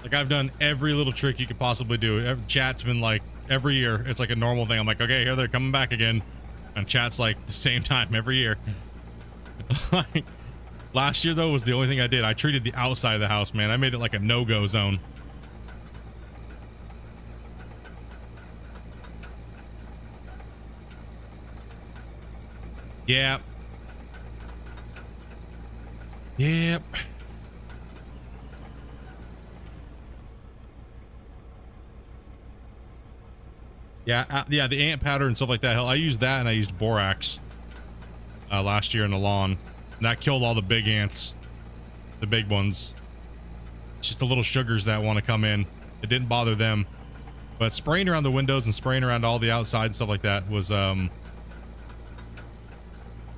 Like, I've done every little trick you could possibly do. Chat's been like, every year, it's like a normal thing. I'm like, okay, here they're coming back again. And chat's like the same time every year. Like, last year, though, was the only thing I did. I treated the outside of the house, man. I made it like a no-go zone. Yep. Yep. Yeah, the ant powder and stuff like that. Hell, I used that and I used borax last year in the lawn. And that killed all the big ants. The big ones. It's just the little sugars that want to come in. It didn't bother them. But spraying around the windows and spraying around all the outside and stuff like that was,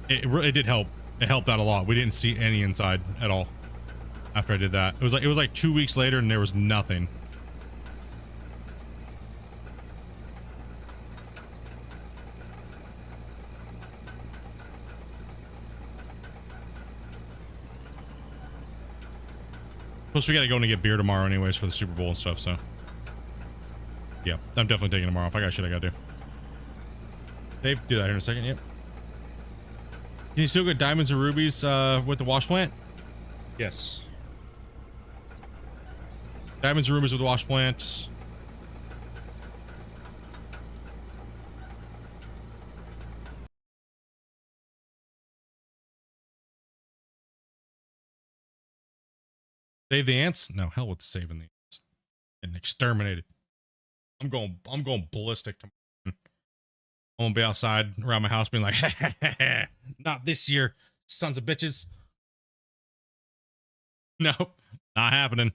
it did help. It helped out a lot. We didn't see any inside at all after I did that. It was like 2 weeks later and there was nothing. Plus, we gotta go and get beer tomorrow anyways for the Super Bowl and stuff, so. Yeah, I'm definitely taking tomorrow off. I got shit I gotta do. Dave, do that here in a second, yep. Can you still get diamonds and rubies with the wash plant? Yes. Diamonds and rubies with the wash plant. Save the ants? No, hell with saving the ants. And exterminated. I'm going ballistic tomorrow. I'm gonna be outside around my house being like, not this year, sons of bitches. Nope, not happening.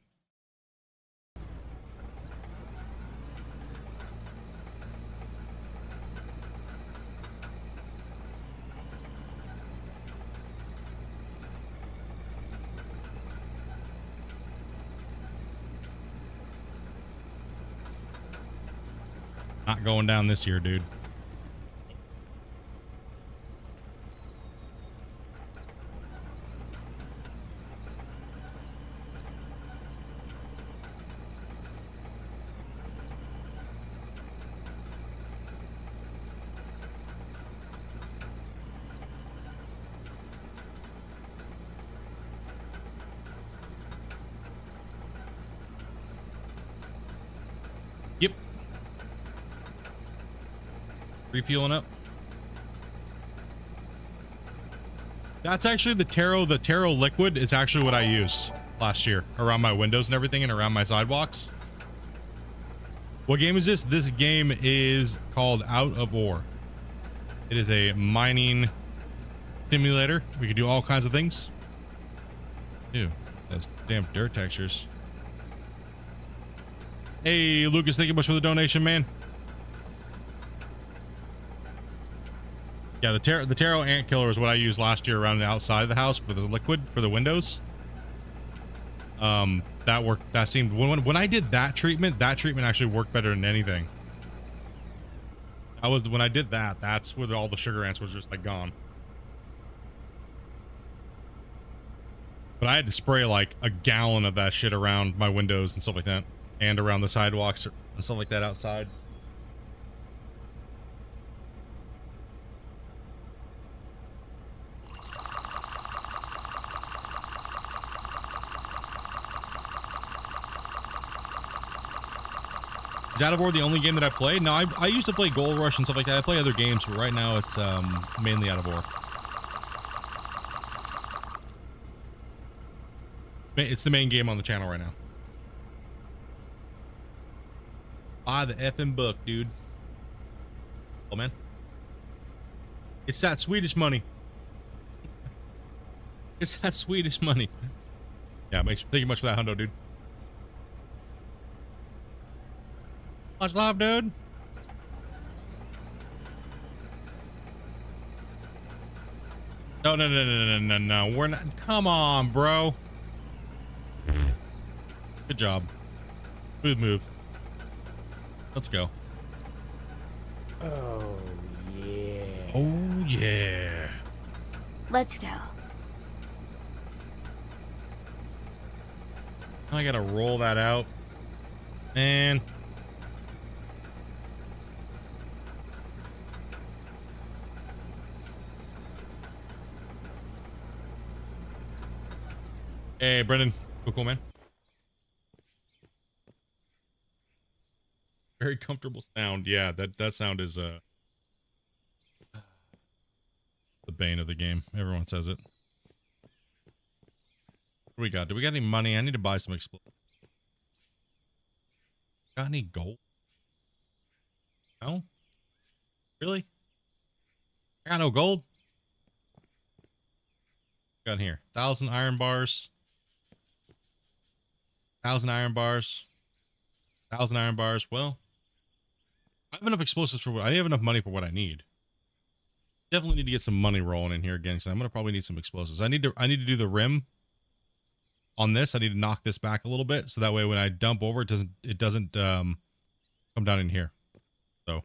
Not going down this year, dude. Yep. Refueling up. That's actually the taro. The taro liquid is actually what I used last year around my windows and everything and around my sidewalks. What game is this? This game is called Out of Ore. It is a mining simulator. We can do all kinds of things. Ew, those damn dirt textures. Hey, Lucas, thank you much for the donation, man. Yeah, the taro ant killer is what I used last year around the outside of the house for the liquid for the windows. That worked. That seemed when I did that treatment actually worked better than anything. When I did that, that's where all the sugar ants was just like gone. But I had to spray like a gallon of that shit around my windows and stuff like that, and around the sidewalks and stuff like that outside. Is Out-of-War the only game that I play? No, I used to play Gold Rush and stuff like that. I play other games, but right now it's mainly Out-of-War. It's the main game on the channel right now. Buy the effing book, dude. Oh, man. It's that Swedish money. It's that Swedish money. Yeah, thank you much for that hundo, dude. Much love, dude. No. We're not. Come on, bro. Good job. Smooth move. Let's go. Oh, yeah. Oh, yeah. Let's go. I gotta roll that out. Man. Hey, Brendan. Cool, man. Very comfortable sound. Yeah, that sound is the bane of the game. Everyone says it. What do we got? Do we got any money? I need to buy some explosives. Got any gold? No? Really? I got no gold. Got in here. 1,000 iron bars. 1,000 iron bars. 1,000 iron bars. Well, I have enough explosives for what I have enough money for what I need. Definitely need to get some money rolling in here again, so I'm gonna probably need some explosives. I need to do the rim on this. I need to knock this back a little bit so that way when I dump over it doesn't come down in here. So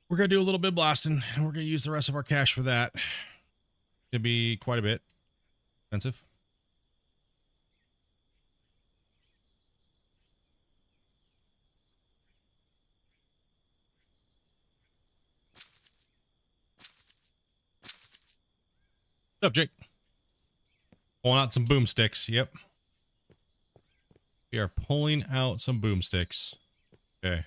we're gonna do a little bit of blasting and we're gonna use the rest of our cash for that. Could be quite a bit expensive. What's up, Jake? Pulling out some boomsticks. Yep. We are pulling out some boomsticks. Okay.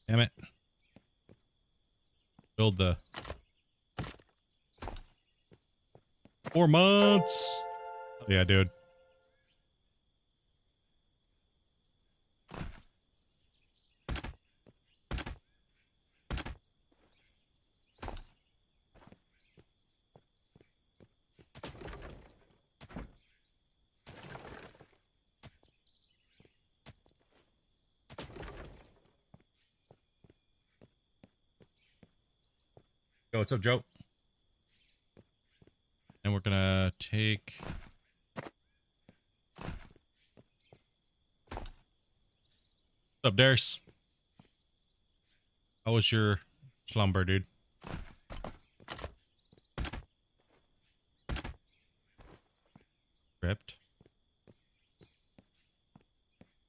Damn it. Build the 4 months. Oh, yeah, dude. Yo, what's up, Joe? And we're gonna take... What's up, Darius? How was your slumber, dude? Ripped.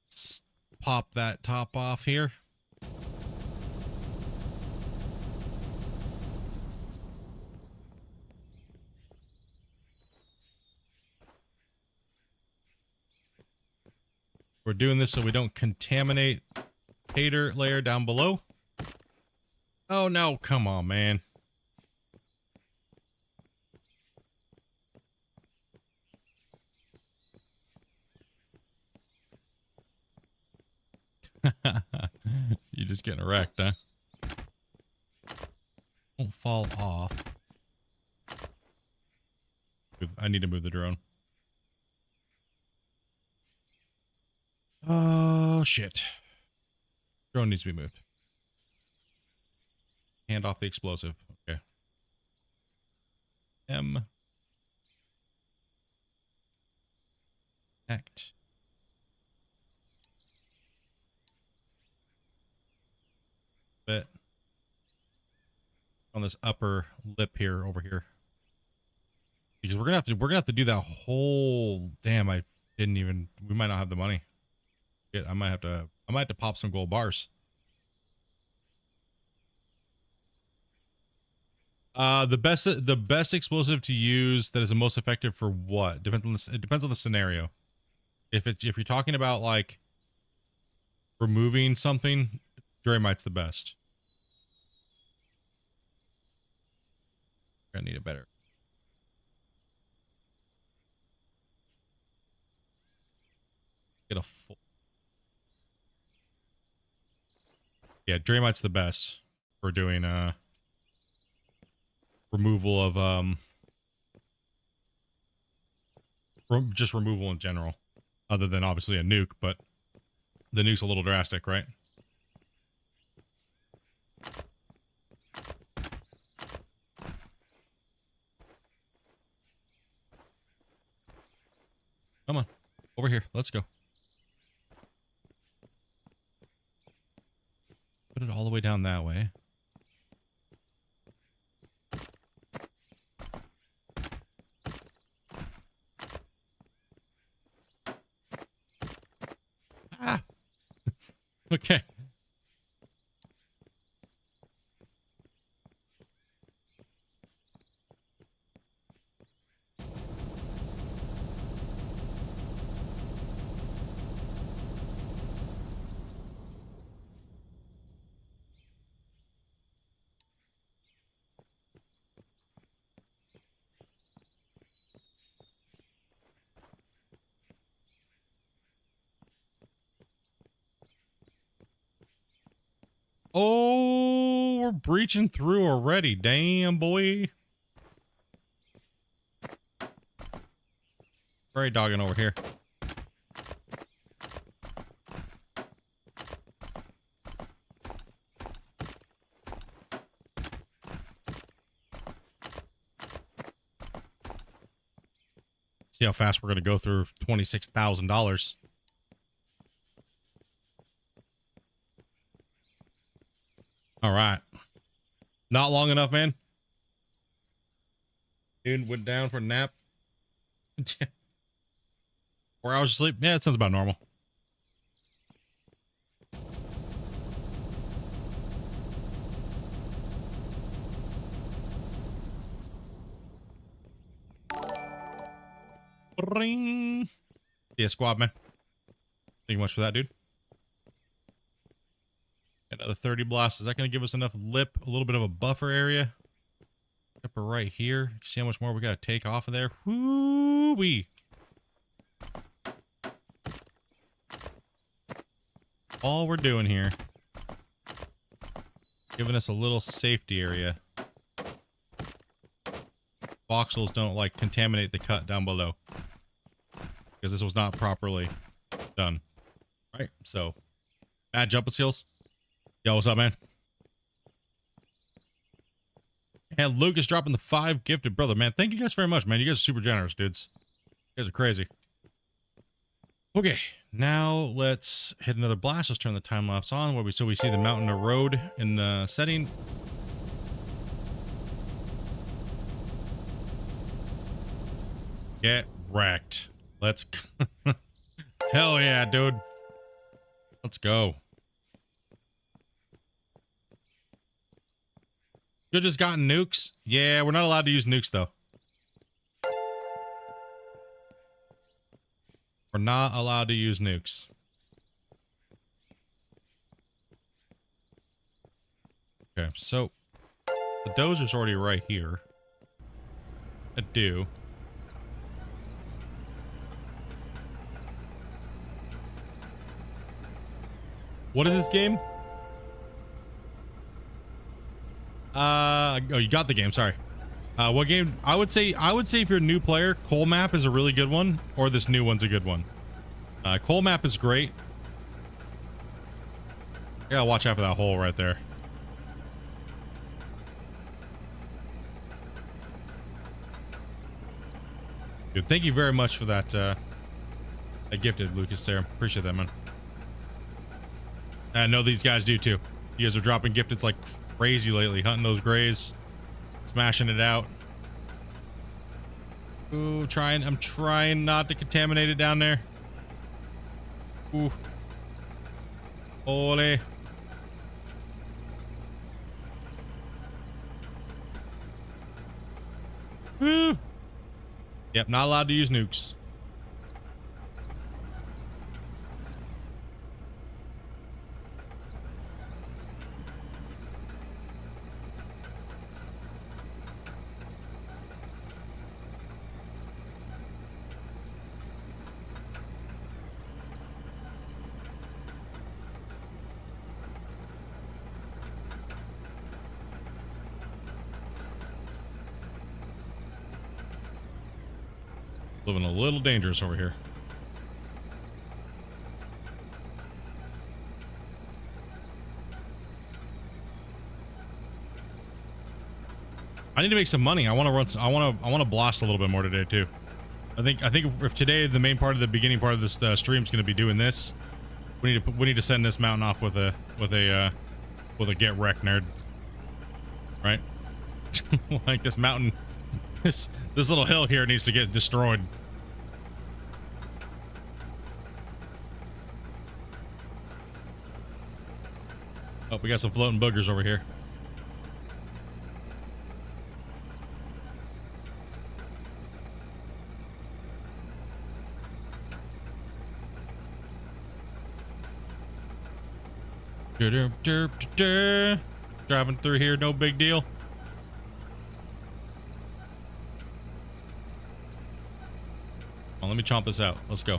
Let's pop that top off here. We're doing this so we don't contaminate hater layer down below. Oh no, come on, man. You're just getting wrecked, huh? Won't fall off. I need to move the drone. Oh, shit. Drone needs to be moved. Hand off the explosive. Okay. M. Act. Bit. On this upper lip here, over here. Because we're gonna have to do that whole... Damn, I didn't even... We might not have the money. I might have to pop some gold bars. The best explosive to use that is the most effective for what? It depends on the scenario. If you're talking about like removing something, Draymite's the best. I need a better. Get a full. Yeah, Draymite's the best for doing removal of just removal in general, other than obviously a nuke, but the nuke's a little drastic, right? Come on, over here, let's go. Put it all the way down that way. Ah. Okay. Oh, we're breaching through already. Damn, boy. Very dogging over here. See how fast we're going to go through $26,000. All right. Not long enough, man. Dude went down for a nap. 4 hours of sleep. Yeah, that sounds about normal. Ring. Yeah, squad, man. Thank you much for that, dude. Another 30 blasts. Is that going to give us enough lip? A little bit of a buffer area. Up right here. See how much more we got to take off of there? Woo-wee. All we're doing here, giving us a little safety area. Voxels don't like contaminate the cut down below, because this was not properly done. Right, so bad jumping skills. Yo, what's up, man? And Lucas dropping the 5 gifted, brother, man. Thank you guys very much, man. You guys are super generous, dudes. You guys are crazy. Okay, now let's hit another blast. Let's turn the time lapse on where we see the mountain or road in the setting. Get wrecked. Let's hell yeah, dude. Let's go. You just gotten nukes? Yeah, we're not allowed to use nukes though. We're not allowed to use nukes. Okay, so the dozer's already right here. I do. What is this game? Oh, you got the game. Sorry. What game? I would say if you're a new player, Coal Map is a really good one, or this new one's a good one. Coal Map is great. Yeah, watch out for that hole right there. Dude, thank you very much for that. That gifted, Lucas. There, appreciate that, man. I know these guys do too. You guys are dropping gifteds like crazy lately, hunting those grays, smashing it out. Ooh, I'm trying not to contaminate it down there. Ooh. Ole. Woo. Yep, not allowed to use nukes. Living a little dangerous over here. I need to make some money. I want to run. I want to blast a little bit more today too. I think if today the main part of the beginning part of this stream is going to be doing this, we need to send this mountain off with a get wrecked nerd, right? Like this mountain, this little hill here needs to get destroyed. Oh, we got some floating boogers over here. Driving through here, no big deal. Well, let me chomp this out. Let's go.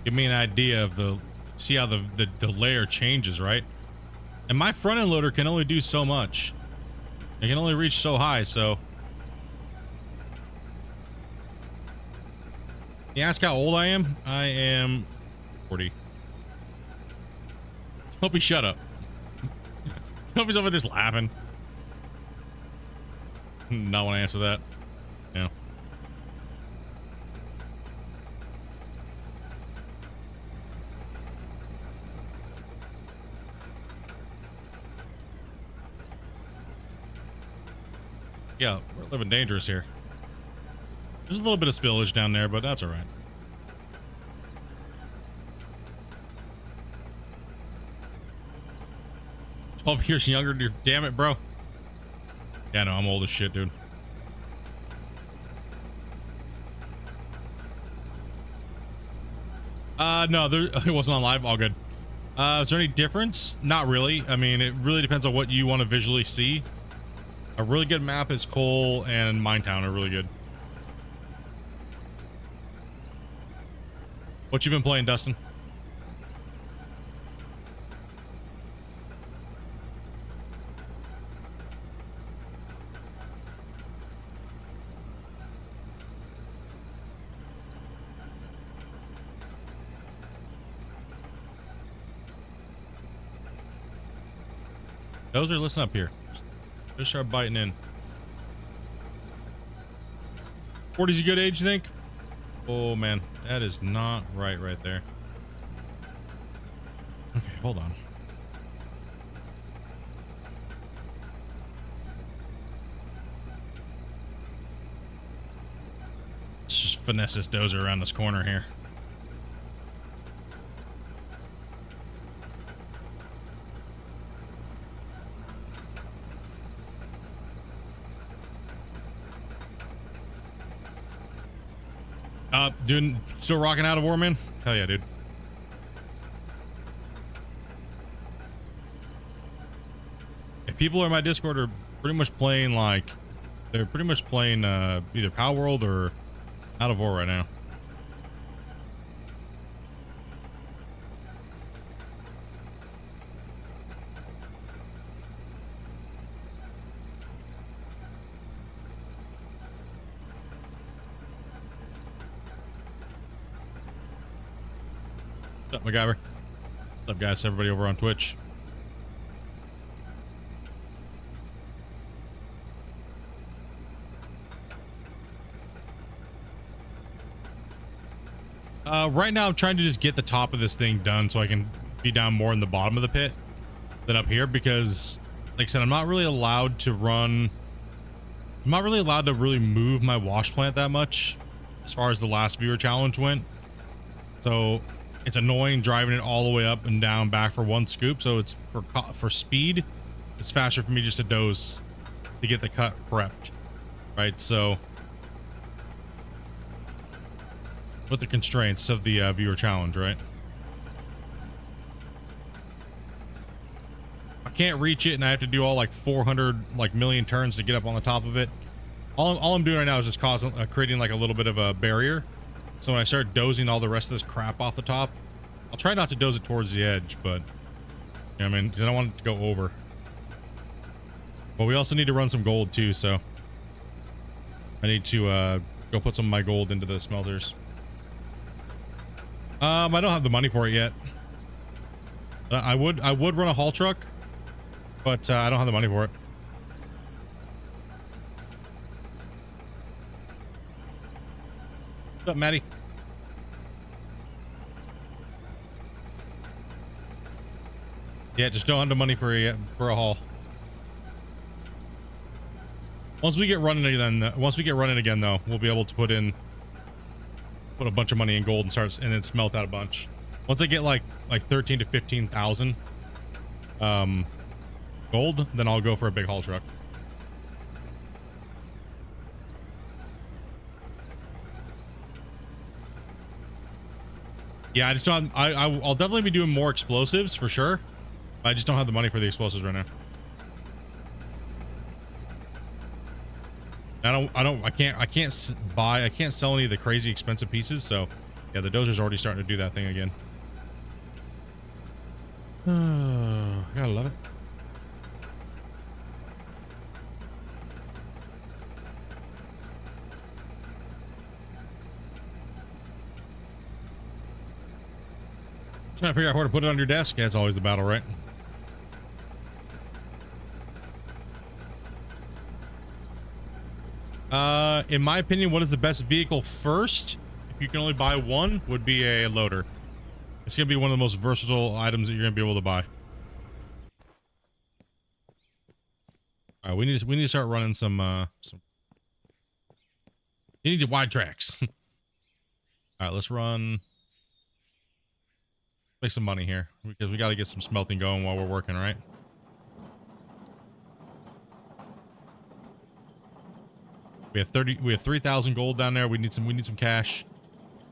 Give me an idea of see how the layer changes, right? And my front end loader can only do so much. It can only reach so high, so. You ask how old I am? I am 40. Hope he shut up. Hope he's over there just laughing. Not want to answer that. Yeah. Yeah, we're living dangerous here. There's a little bit of spillage down there, but that's all right. Years younger, dude. Damn it, bro. Yeah, no, I'm old as shit, dude. No, it wasn't on live. All good. Is there any difference? Not really. I mean, it really depends on what you want to visually see. A really good map is Cole and Minetown are really good. What you been playing, Dustin? Those are, listen up here. Just start biting in. 40's a good age, you think? Oh man, that is not right there. Okay, hold on. Let's just finesse this dozer around this corner here. Still rocking out of War, man? Hell yeah, dude. If people in my Discord are pretty much playing they're pretty much playing either Power World or Out of War right now. What's up, MacGyver? What's up, guys? Everybody over on Twitch. Right now I'm trying to just get the top of this thing done so I can be down more in the bottom of the pit than up here, because like I said, I'm not really allowed to really move my wash plant that much as far as the last viewer challenge went. So It's annoying driving it all the way up and down back for one scoop. So it's for speed, it's faster for me just to doze to get the cut prepped, right? So with the constraints of the viewer challenge, right? I can't reach it and I have to do all like 400 like million turns to get up on the top of it. All I'm doing right now is just creating like a little bit of a barrier. So when I start dozing all the rest of this crap off the top, I'll try not to doze it towards the edge, but yeah, I mean, I don't want it to go over. But we also need to run some gold too, so I need to go put some of my gold into the smelters. I don't have the money for it yet. I would run a haul truck, but I don't have the money for it. What's up, Maddie? Yeah, just don't have the money for a haul. Once we get running again, though, we'll be able to put a bunch of money in gold and then smelt out a bunch. Once I get like 13 to 15,000 gold, then I'll go for a big haul truck. Yeah, I just don't. I'll definitely be doing more explosives for sure. I just don't have the money for the explosives right now. I can't sell any of the crazy expensive pieces. So yeah, the dozer's already starting to do that thing again. Oh, gotta love it. Trying to figure out where to put it on your desk. Yeah, it's always the battle, right? In my opinion, what is the best vehicle first? If you can only buy one, would be a loader. It's gonna be one of the most versatile items that you're gonna be able to buy. All right, we need to start running some. You need to wide tracks. All right, let's run. Make some money here because we got to get some smelting going while we're working, right? We have 3,000 gold down there. We need some cash.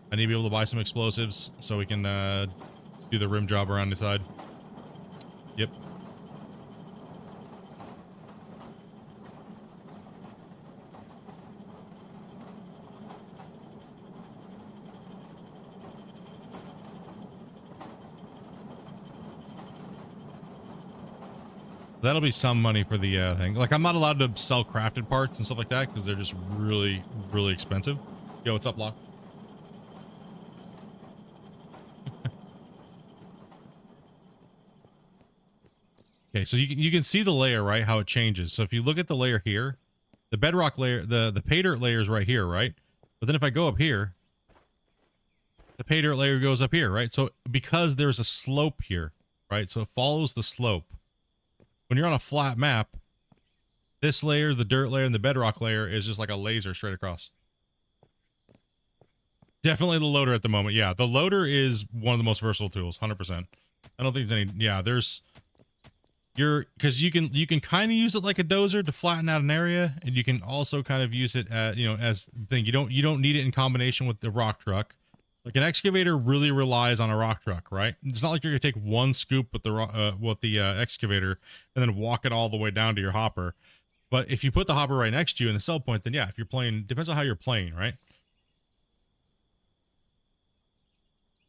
I need to be able to buy some explosives so we can do the rim job around the side. Yep. That'll be some money for the thing. Like, I'm not allowed to sell crafted parts and stuff like that because they're just really, really expensive. Yo, what's up, Lock? Okay, so you can see the layer, right? How it changes. So if you look at the layer here, the bedrock layer, the pay dirt layer is right here, right? But then if I go up here, the pay dirt layer goes up here, right? So because there's a slope here, right? So it follows the slope. When you're on a flat map, this layer, the dirt layer, and the bedrock layer is just like a laser straight across. Definitely the loader at the moment. Yeah, the loader is one of the most versatile tools, 100%. I don't think there's any. Yeah, because you can kind of use it like a dozer to flatten out an area, and you can also kind of use it as as the thing. You don't need it in combination with the rock truck. Like an excavator really relies on a rock truck, right? It's not like you're gonna take one scoop with the excavator and then walk it all the way down to your hopper. But if you put the hopper right next to you in the sell point, then yeah, if you're playing, depends on how you're playing, right?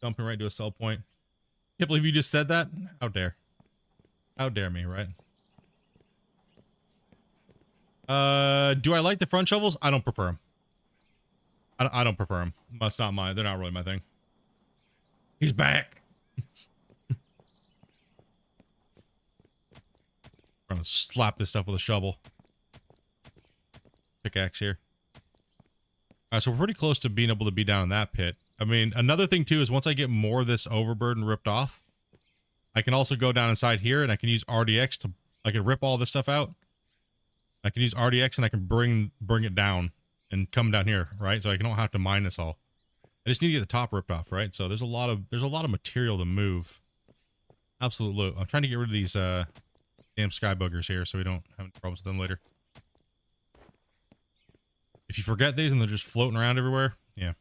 Dumping right to a sell point. Can't believe you just said that. How dare? How dare me, right? Do I like the front shovels? I don't prefer them. I don't prefer them. That's not mine. They're not really my thing. He's back. I'm gonna slap this stuff with a shovel. Pickaxe here. Alright, so we're pretty close to being able to be down in that pit. I mean, another thing too is once I get more of this overburden ripped off, I can also go down inside here and I can use RDX to, I can rip all this stuff out. I can use RDX and I can bring it down and come down here, right? So I don't have to mine this all. I just need to get the top ripped off, right? So there's a lot of material to move. Absolute loot. I'm trying to get rid of these damn sky boogers here so we don't have any problems with them later. If you forget these and they're just floating around everywhere, yeah.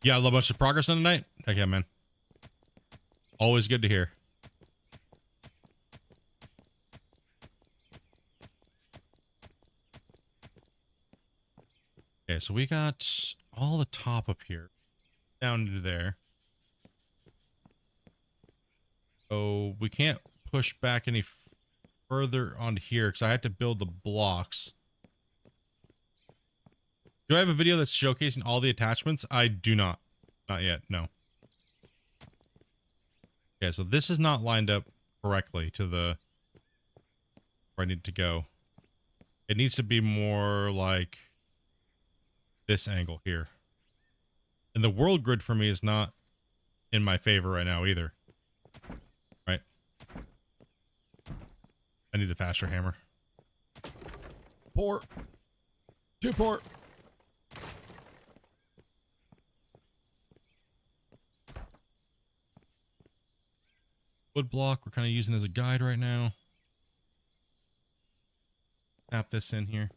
Yeah, a bunch of progress on tonight. Heck yeah, man. Always good to hear. Okay, so we got all the top up here, down to there. So we can't push back any further onto here because I have to build the blocks. Do I have a video that's showcasing all the attachments? I do not. Not yet, no. Okay, so this is not lined up correctly to the where I need to go. It needs to be more like this angle here. And the world grid for me is not in my favor right now either. Right? I need the faster hammer. Port. Two port. Wood block we're kind of using as a guide right now. Tap this in here.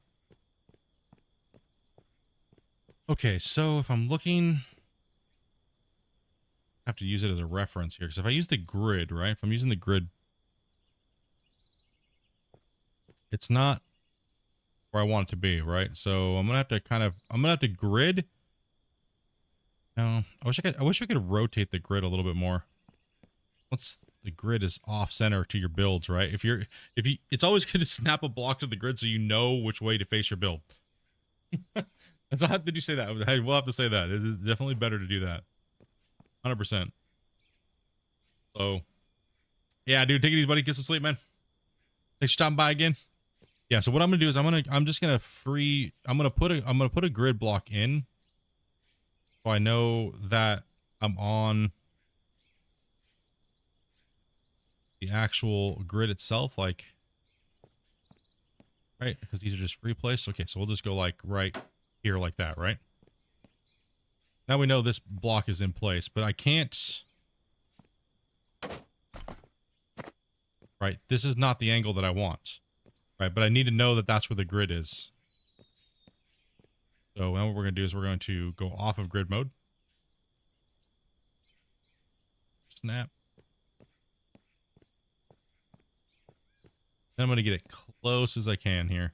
Okay, so if I'm looking, I have to use it as a reference here. Because if I use the grid, right? If I'm using the grid, it's not where I want it to be, right? So I'm gonna have to grid. No, I wish we could rotate the grid a little bit more. The grid is off center to your builds, right? It's always good to snap a block to the grid so you know which way to face your build. That's how did you say that? We'll have to say that. It is definitely better to do that. 100%. So, yeah, dude, take it easy, buddy. Get some sleep, man. Thanks for stopping by again. Yeah. So what I'm gonna do is I'm gonna put a grid block in, so I know that I'm on the actual grid itself, like, right? Because these are just free place. Okay, so we'll just go like right here like that, right? Now we know this block is in place, but I can't, right? This is not the angle that I want, right? But I need to know that that's where the grid is. So now what we're going to do is we're going to go off of grid mode. Snap. Then I'm going to get it close as I can here.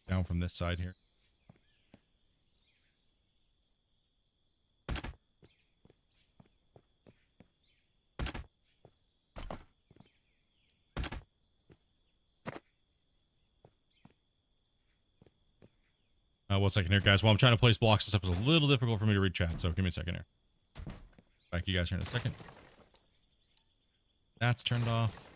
Down from this side here. One second here, guys. While I'm trying to place blocks and stuff, it's a little difficult for me to read chat, so give me a second here. Back to you guys here in a second. That's turned off.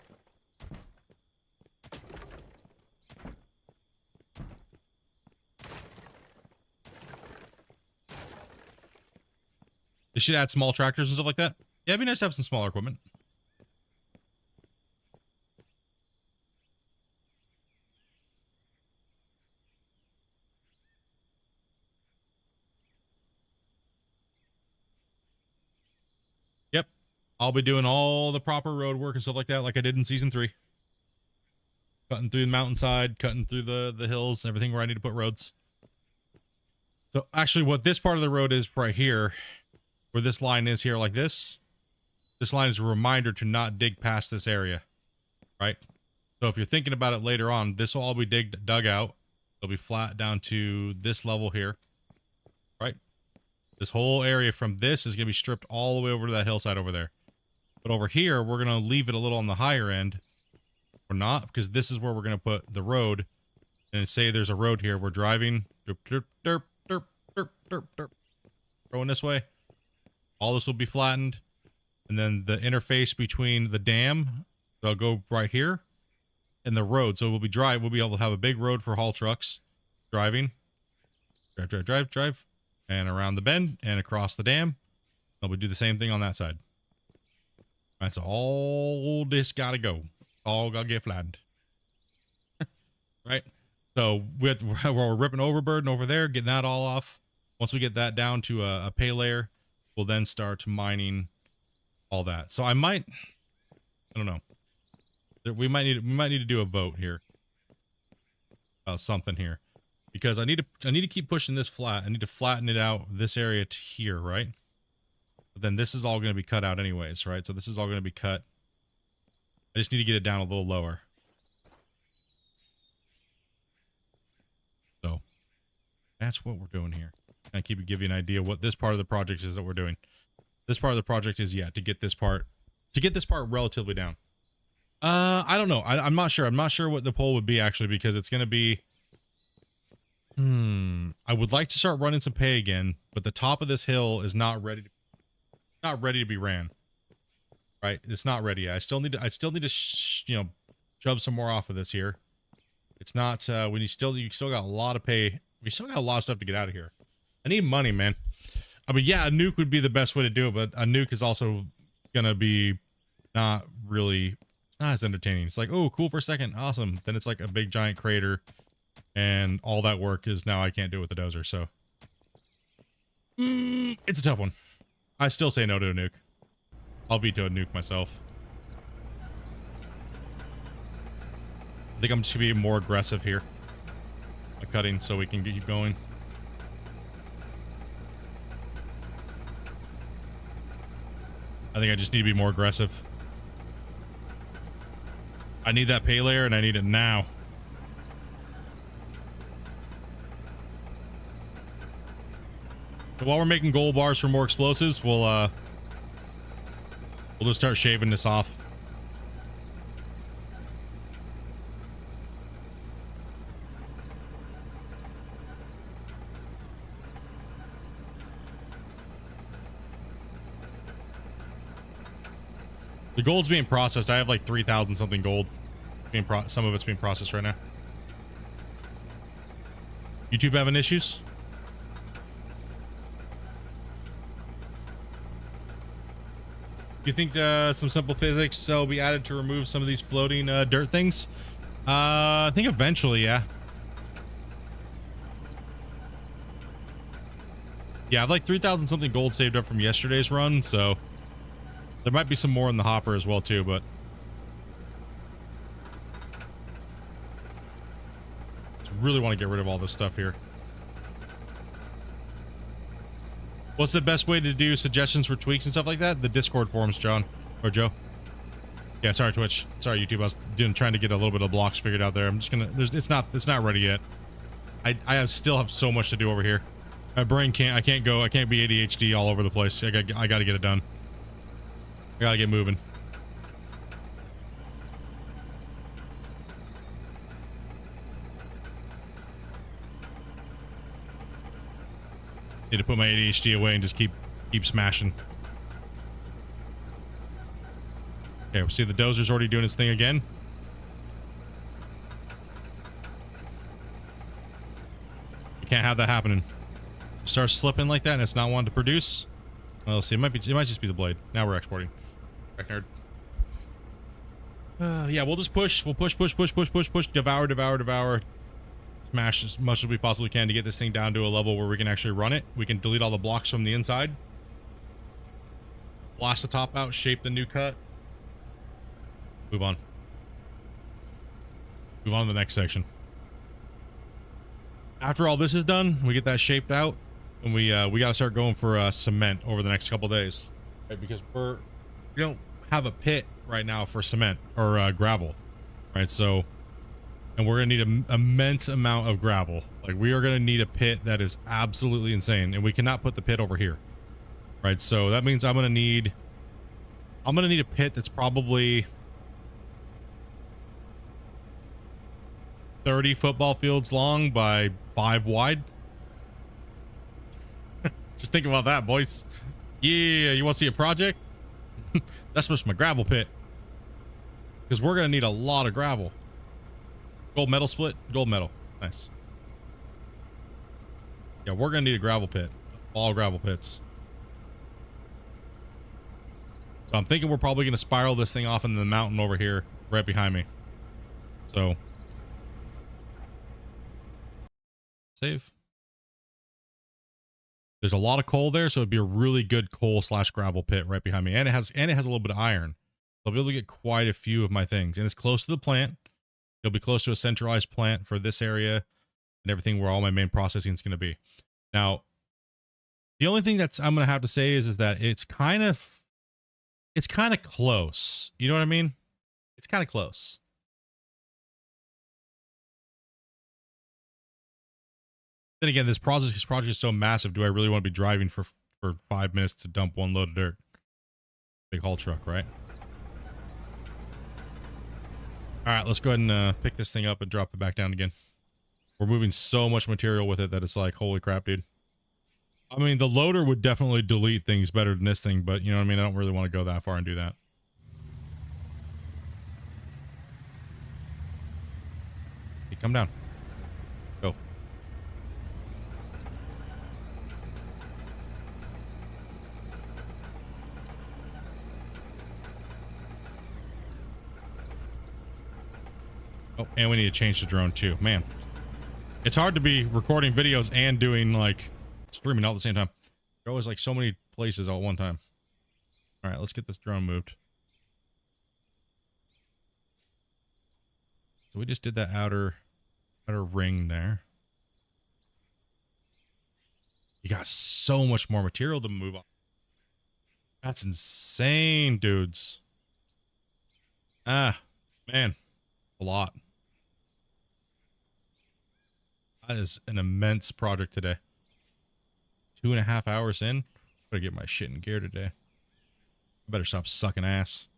They should add small tractors and stuff like that. Yeah, it'd be nice to have some smaller equipment. Yep. I'll be doing all the proper road work and stuff like that, like I did in season 3. Cutting through the mountainside, cutting through the hills, everything where I need to put roads. So actually what this part of the road is right here, where this line is here like this line is a reminder to not dig past this area, right? So if you're thinking about it later on, this will all be dug out. It'll be flat down to this level here, right? This whole area from this is going to be stripped all the way over to that hillside over there. But over here, we're going to leave it a little on the higher end. Or not, because this is where we're going to put the road. And say there's a road here. We're driving. Derp, derp, derp, derp, derp, derp, derp. Going this way. All this will be flattened. And then the interface between the dam, they'll go right here. in the road. So we'll be we'll be able to have a big road for haul trucks driving. Drive. And around the bend and across the dam. And we'll do the same thing on that side. All right, so all this gotta go. All gotta get flattened. Right? So we're ripping overburden over there, getting that all off. Once we get that down to a pay layer, we'll then start mining all that. So I don't know. We might need to do a vote here. Something here. Because I need to keep pushing this flat. I need to flatten it out this area to here, right? But then this is all going to be cut out anyways, right? So this is all going to be cut. I just need to get it down a little lower. So that's what we're doing here. And give you an idea what this part of the project is that we're doing. This part of the project is, yeah, to get this part relatively down. I don't know. I'm not sure. I'm not sure what the poll would be actually, because it's going to be, I would like to start running some pay again, but the top of this hill is not ready to be ran. Right? It's not ready yet. I still need to shove some more off of this here. It's not, when you still got a lot of pay. We still got a lot of stuff to get out of here. I need money, man. I mean, yeah, a nuke would be the best way to do it, but a nuke is also gonna be not really, it's not as entertaining. It's like, oh, cool for a second, awesome. Then it's like a big giant crater, and all that work is now I can't do it with the dozer, so. It's a tough one. I still say no to a nuke. I'll veto a nuke myself. I think I'm just gonna be more aggressive here. By cutting so we can keep going. I think I just need to be more aggressive. I need that pay layer and I need it now. So while we're making gold bars for more explosives, we'll just start shaving this off. The gold's being processed. I have like 3,000 something gold. Some of it's being processed right now. YouTube having issues? Do you think some simple physics will be added to remove some of these floating dirt things? I think eventually, yeah. Yeah, I have like 3,000 something gold saved up from yesterday's run, so there might be some more in the hopper as well too, but just really want to get rid of all this stuff here. What's the best way to do suggestions for tweaks and stuff like that? The Discord forums, John or Joe. Yeah, sorry Twitch, sorry YouTube. I was trying to get a little bit of blocks figured out there. I'm just gonna. It's not ready yet. I still have so much to do over here. My brain can't. I can't be ADHD all over the place. I got to get it done. I gotta get moving. Need to put my ADHD away and just keep smashing. Okay, we see the dozer's already doing its thing again. You can't have that happening. Starts slipping like that and it's not wanting to produce. Well, let's see. It might just be the blade. Now we're exporting. Nerd. Yeah, we'll just push. We'll push. Devour. Smash as much as we possibly can to get this thing down to a level where we can actually run it. We can delete all the blocks from the inside. Blast the top out. Shape the new cut. Move on. Move on to the next section. After all this is done, we get that shaped out, and we got to start going for cement over the next couple days, right? Because we don't have a pit right now for cement or gravel, right? So, and we're gonna need an immense amount of gravel. Like, we are gonna need a pit that is absolutely insane, and we cannot put the pit over here, right? So that means I'm gonna need a pit that's probably 30 football fields long by 5 wide. Just think about that, boys. Yeah, you want to see a project? That's just my gravel pit, because we're gonna need a lot of gravel. Gold metal split, gold metal. Nice. Yeah, we're gonna need a gravel pit. All gravel pits. So I'm thinking we're probably gonna spiral this thing off into the mountain over here, right behind me. So save. There's a lot of coal there, so it'd be a really good coal / gravel pit right behind me. And it has a little bit of iron. So I'll be able to get quite a few of my things. And it's close to the plant. It'll be close to a centralized plant for this area and everything where all my main processing is going to be. Now, the only thing I'm going to have to say is that it's kind of close. You know what I mean? It's kind of close. Then again, this project is so massive. Do I really want to be driving for 5 minutes to dump one load of dirt? Big haul truck, right? All right, let's go ahead and pick this thing up and drop it back down again. We're moving so much material with it that it's like, holy crap, dude. I mean, the loader would definitely delete things better than this thing, but you know what I mean? I don't really want to go that far and do that. Hey, come down. Go. Oh, and we need to change the drone too. Man, it's hard to be recording videos and doing like streaming all at the same time. There are always like so many places all at one time. All right, let's get this drone moved. So we just did that outer ring there. You got so much more material to move on. That's insane, dudes. Ah, man, a lot. That is an immense project today. 2.5 hours in. Better get my shit in gear today. I better stop sucking ass.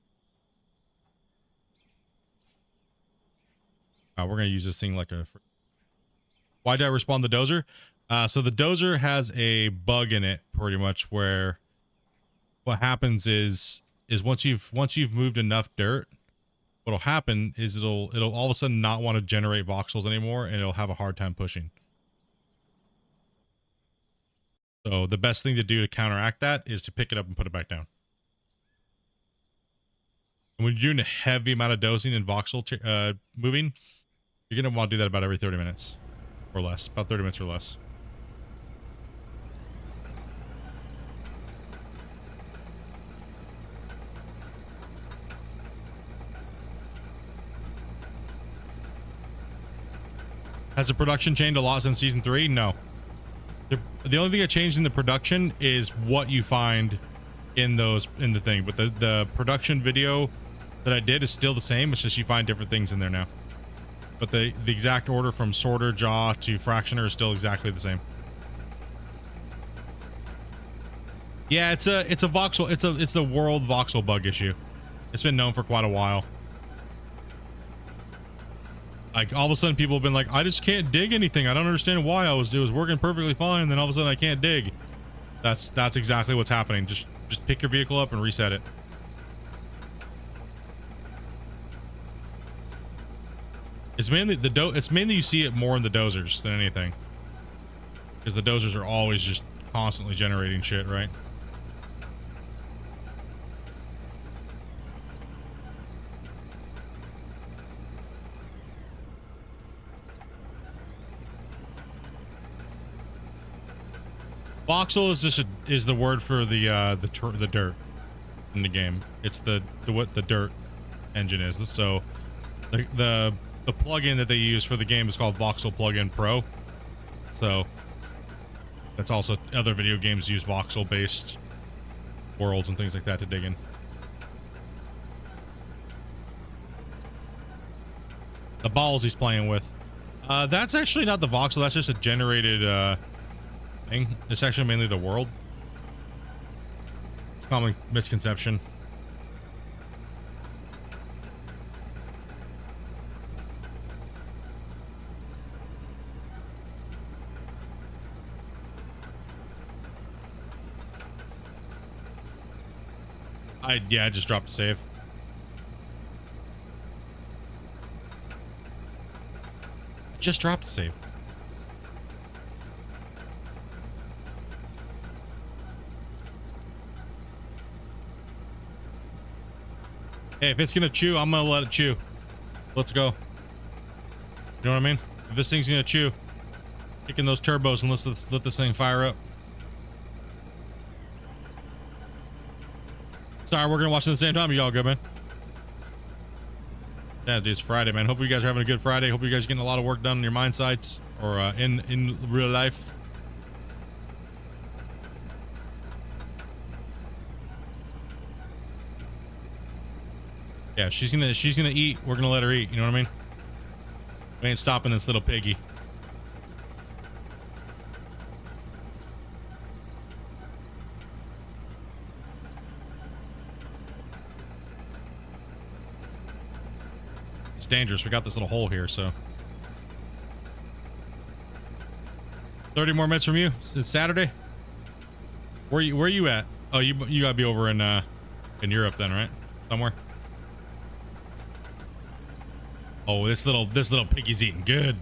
We're gonna use this thing like a... Why did I respawn the dozer? So the dozer has a bug in it, pretty much, where what happens is once you've moved enough dirt, what'll happen is it'll all of a sudden not want to generate voxels anymore, and it'll have a hard time pushing. So the best thing to do to counteract that is to pick it up and put it back down. And when you're doing a heavy amount of dosing and voxel moving, you're going to want to do that about every 30 minutes or less. About 30 minutes or less. Has the production changed a lot since season 3? No. The only thing that changed in the production is what you find in the thing. But the production video that I did is still the same. It's just you find different things in there now. But the exact order from sorter, jaw to fractioner is still exactly the same. Yeah, it's a voxel. It's the world voxel bug issue. It's been known for quite a while. Like all of a sudden people have been like, I just can't dig anything. I don't understand why. It was working perfectly fine, then all of a sudden I can't dig. That's exactly what's happening. Just pick your vehicle up and reset it. It's mainly you see it more in the dozers than anything. Because the dozers are always just constantly generating shit, right? Voxel is the word for the dirt in the game. It's what the dirt engine is. So the plugin that they use for the game is called Voxel Plugin Pro. So that's also other video games use voxel based worlds and things like that to dig in. The balls he's playing with. That's actually not the voxel. That's just a generated thing. It's actually mainly the world. Common misconception. I just dropped a save. Just dropped a save. Hey, if it's gonna chew, I'm gonna let it chew. Let's go. You know what I mean? If this thing's gonna chew, kicking those turbos and let's let this thing fire up. Sorry, we're gonna watch it at the same time. You all good, man? Yeah, dude, it's Friday, man. Hope you guys are having a good Friday. Hope you guys are getting a lot of work done in your mine sites or in real life. Yeah, she's gonna eat. We're gonna let her eat. You know what I mean? We ain't stopping this little piggy. It's dangerous. We got this little hole here, so 30 more minutes from you. It's Saturday. Where you at? Oh, you gotta be over in Europe then, right? Somewhere. Oh, this little piggy's eating good.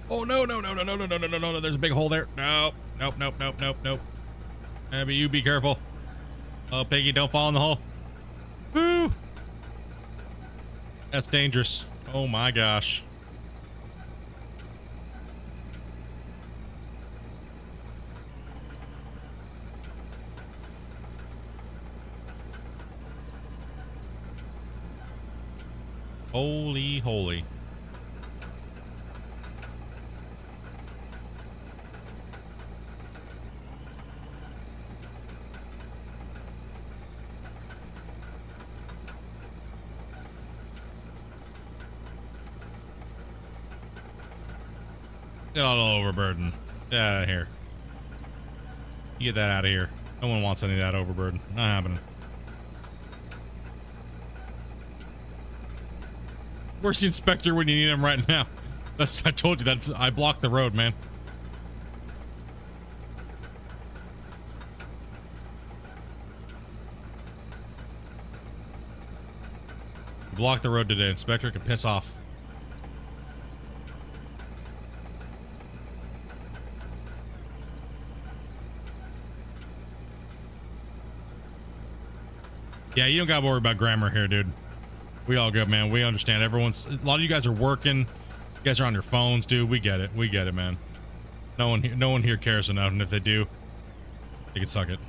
Oh no. There's a big hole there. Nope. Abby, you be careful. Oh, piggy, don't fall in the hole. Woo! That's dangerous. Oh my gosh. Holy. Get all overburden. Get out of here. You get that out of here. No one wants any of that overburden. Not happening. Where's the inspector when you need him right now? I told you I blocked the road, man. Block the road today. Inspector can piss off. Yeah, you don't gotta worry about grammar here, dude. We all good, man. We understand. A lot of you guys are working. You guys are on your phones, dude. We get it. We get it, man. No one here cares enough, and if they do, they can suck it.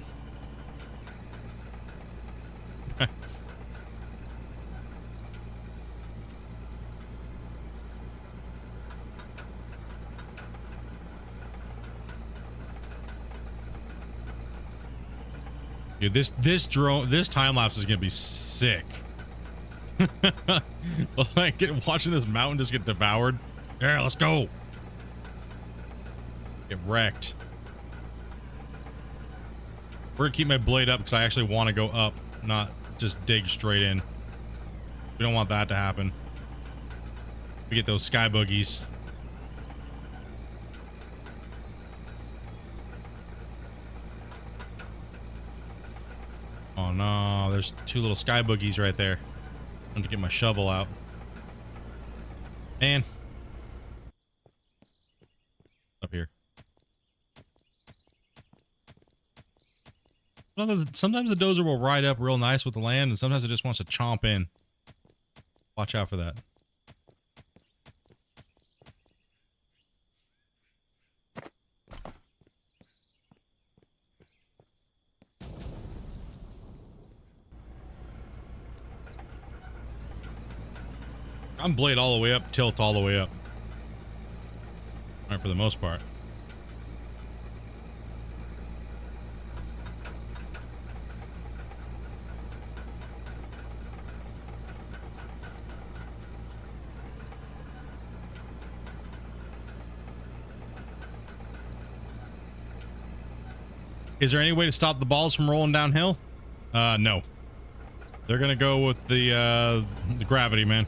Dude, this time lapse is gonna be sick. Like watching this mountain just get devoured. Yeah, let's go. Get wrecked. We're gonna keep my blade up because I actually want to go up, not just dig straight in. We don't want that to happen. We get those sky boogies. Oh no, there's two little sky boogies right there. I'm to get my shovel out. Man. Up here. Sometimes the dozer will ride up real nice with the land, and sometimes it just wants to chomp in. Watch out for that. I'm blade all the way up, tilt all the way up. Alright, for the most part. Is there any way to stop the balls from rolling downhill? No. They're gonna go with the gravity, man.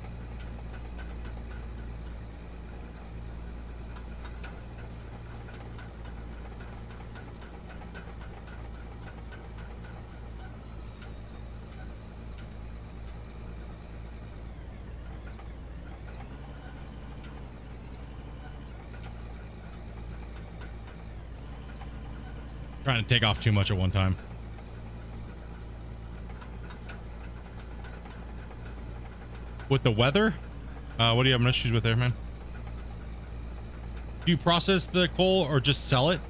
Trying to take off too much at one time. With the weather, what do you have issues with there, man? Do you process the coal or just sell it?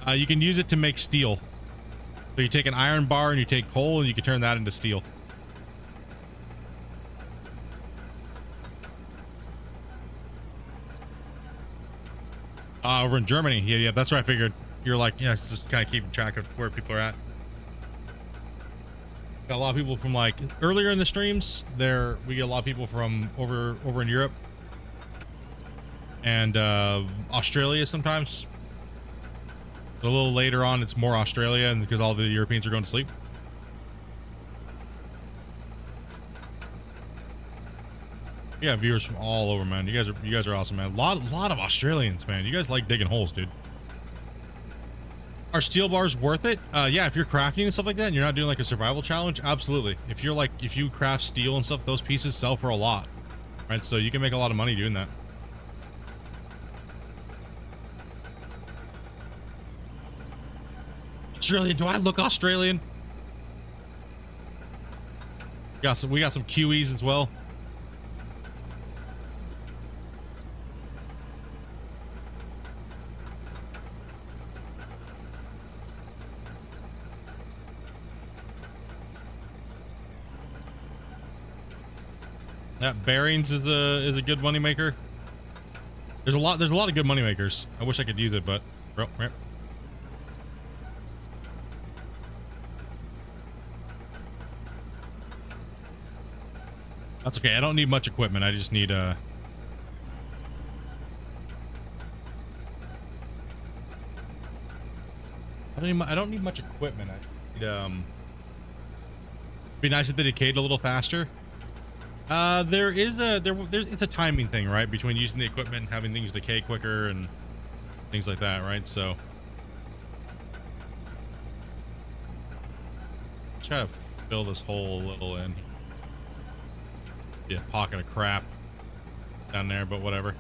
You can use it to make steel. So you take an iron bar and you take coal and you can turn that into steel. Over in Germany. Yeah, that's what I figured. You're like, yeah, it's just kind of keeping track of where people are at. Got a lot of people from like earlier in the streams there. We get a lot of people from over in Europe and Australia sometimes. A little later on, it's more Australia, and because all the Europeans are going to sleep. Yeah, viewers from all over, man. You guys are awesome, man. A lot of Australians, man. You guys like digging holes, dude. Are steel bars worth it? Yeah, if you're crafting and stuff like that, and you're not doing like a survival challenge, absolutely. If you craft steel and stuff, those pieces sell for a lot, right? So you can make a lot of money doing that. Australian? Do I look Australian? We got some Kiwis as well. That bearings is a good money maker. There's a lot of good money makers. I wish I could use it, but that's okay. I don't need much equipment. I just need I don't need much equipment. I need, be nice if they decayed a little faster. It's a timing thing, right? Between using the equipment and having things decay quicker and things like that, right? So try to fill this hole a little in. Be a pocket of crap down there, but whatever.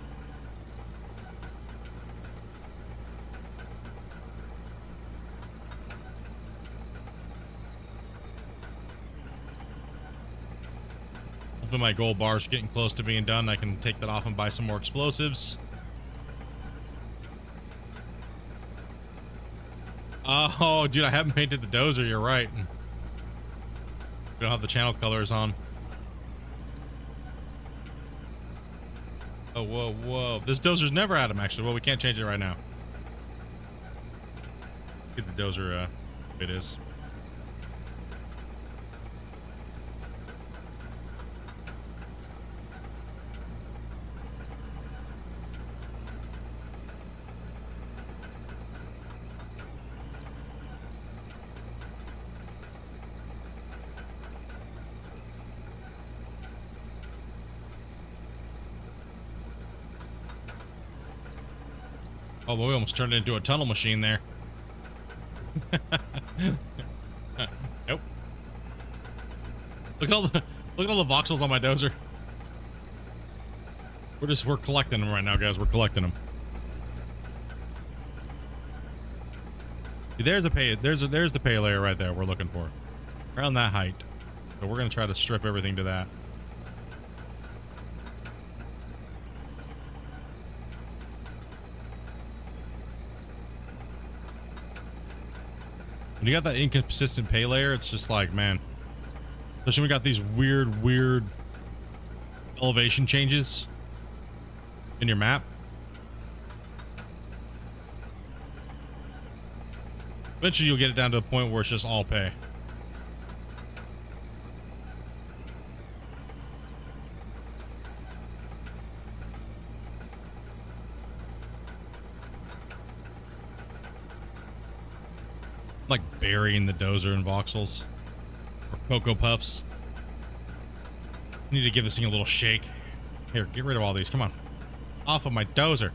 Hopefully my gold bar's getting close to being done. I can take that off and buy some more explosives. Oh, dude, I haven't painted the dozer. You're right. We don't have the channel colors on. Oh, whoa. This dozer's never at him, actually. Well, we can't change it right now. Get the dozer, it is. Oh, we almost turned it into a tunnel machine there. Nope. Look at all the voxels on my dozer. We're collecting them right now, guys. We're collecting them. See, there's the pay layer right there we're looking for. Around that height. So we're gonna try to strip everything to that. When you got that inconsistent pay layer, it's just like, man. Especially when we got these weird elevation changes in your map. Eventually you'll get it down to the point where it's just all pay. Like burying the dozer in voxels or Cocoa Puffs. I need to give this thing a little shake. Here, get rid of all these. Come on. Off of my dozer.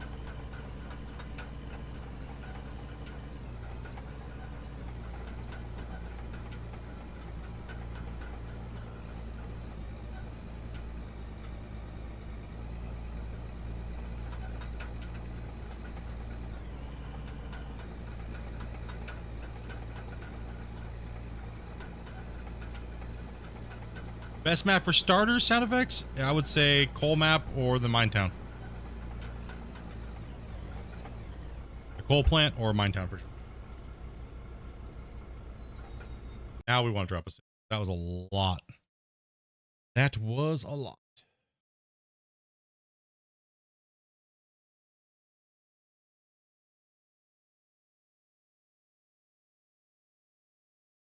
Best map for starters sound effects? I would say coal map or the mine town. The coal plant or mine town for sure. Now we want to drop a 6. That was a lot. That was a lot.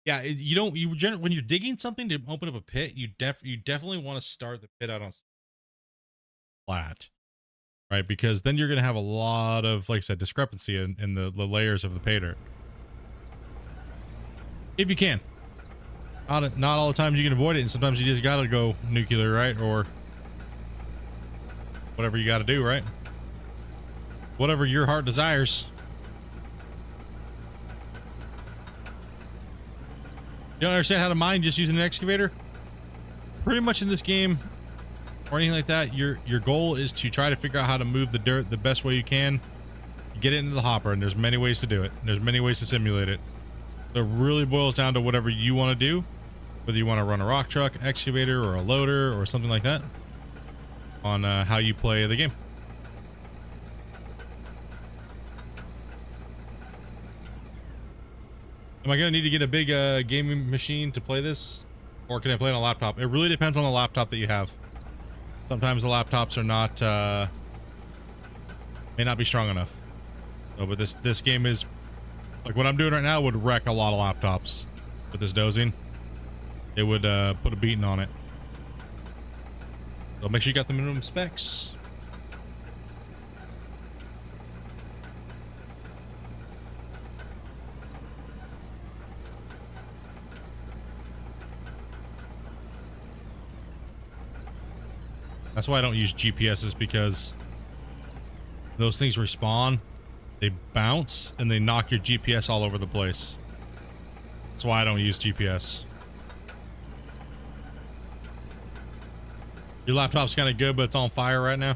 Yeah, when you're digging something to open up a pit, you definitely want to start the pit out on flat, right? Because then you're gonna have a lot of, like I said, discrepancy in the layers of the pay dirt. If you can, not all the times you can avoid it, and sometimes you just gotta go nuclear, right? Or whatever you gotta do, right? Whatever your heart desires. You don't understand how to mine just using an excavator? Pretty much in this game or anything like that, your goal is to try to figure out how to move the dirt the best way you can. You get it into the hopper, and there's many ways to do it. There's many ways to simulate it. So it really boils down to whatever you want to do, whether you want to run a rock truck, excavator, or a loader, or something like that, on how you play the game. Am I going to need to get a big gaming machine to play this? Or can I play on a laptop? It really depends on the laptop that you have. Sometimes the laptops are not, may not be strong enough. So, but this game is, like what I'm doing right now would wreck a lot of laptops with this dozing. It would put a beating on it. So make sure you got the minimum specs. That's why I don't use GPSs, because those things respawn, they bounce, and they knock your GPS all over the place. That's why I don't use GPS. Your laptop's kind of good, but it's on fire right now.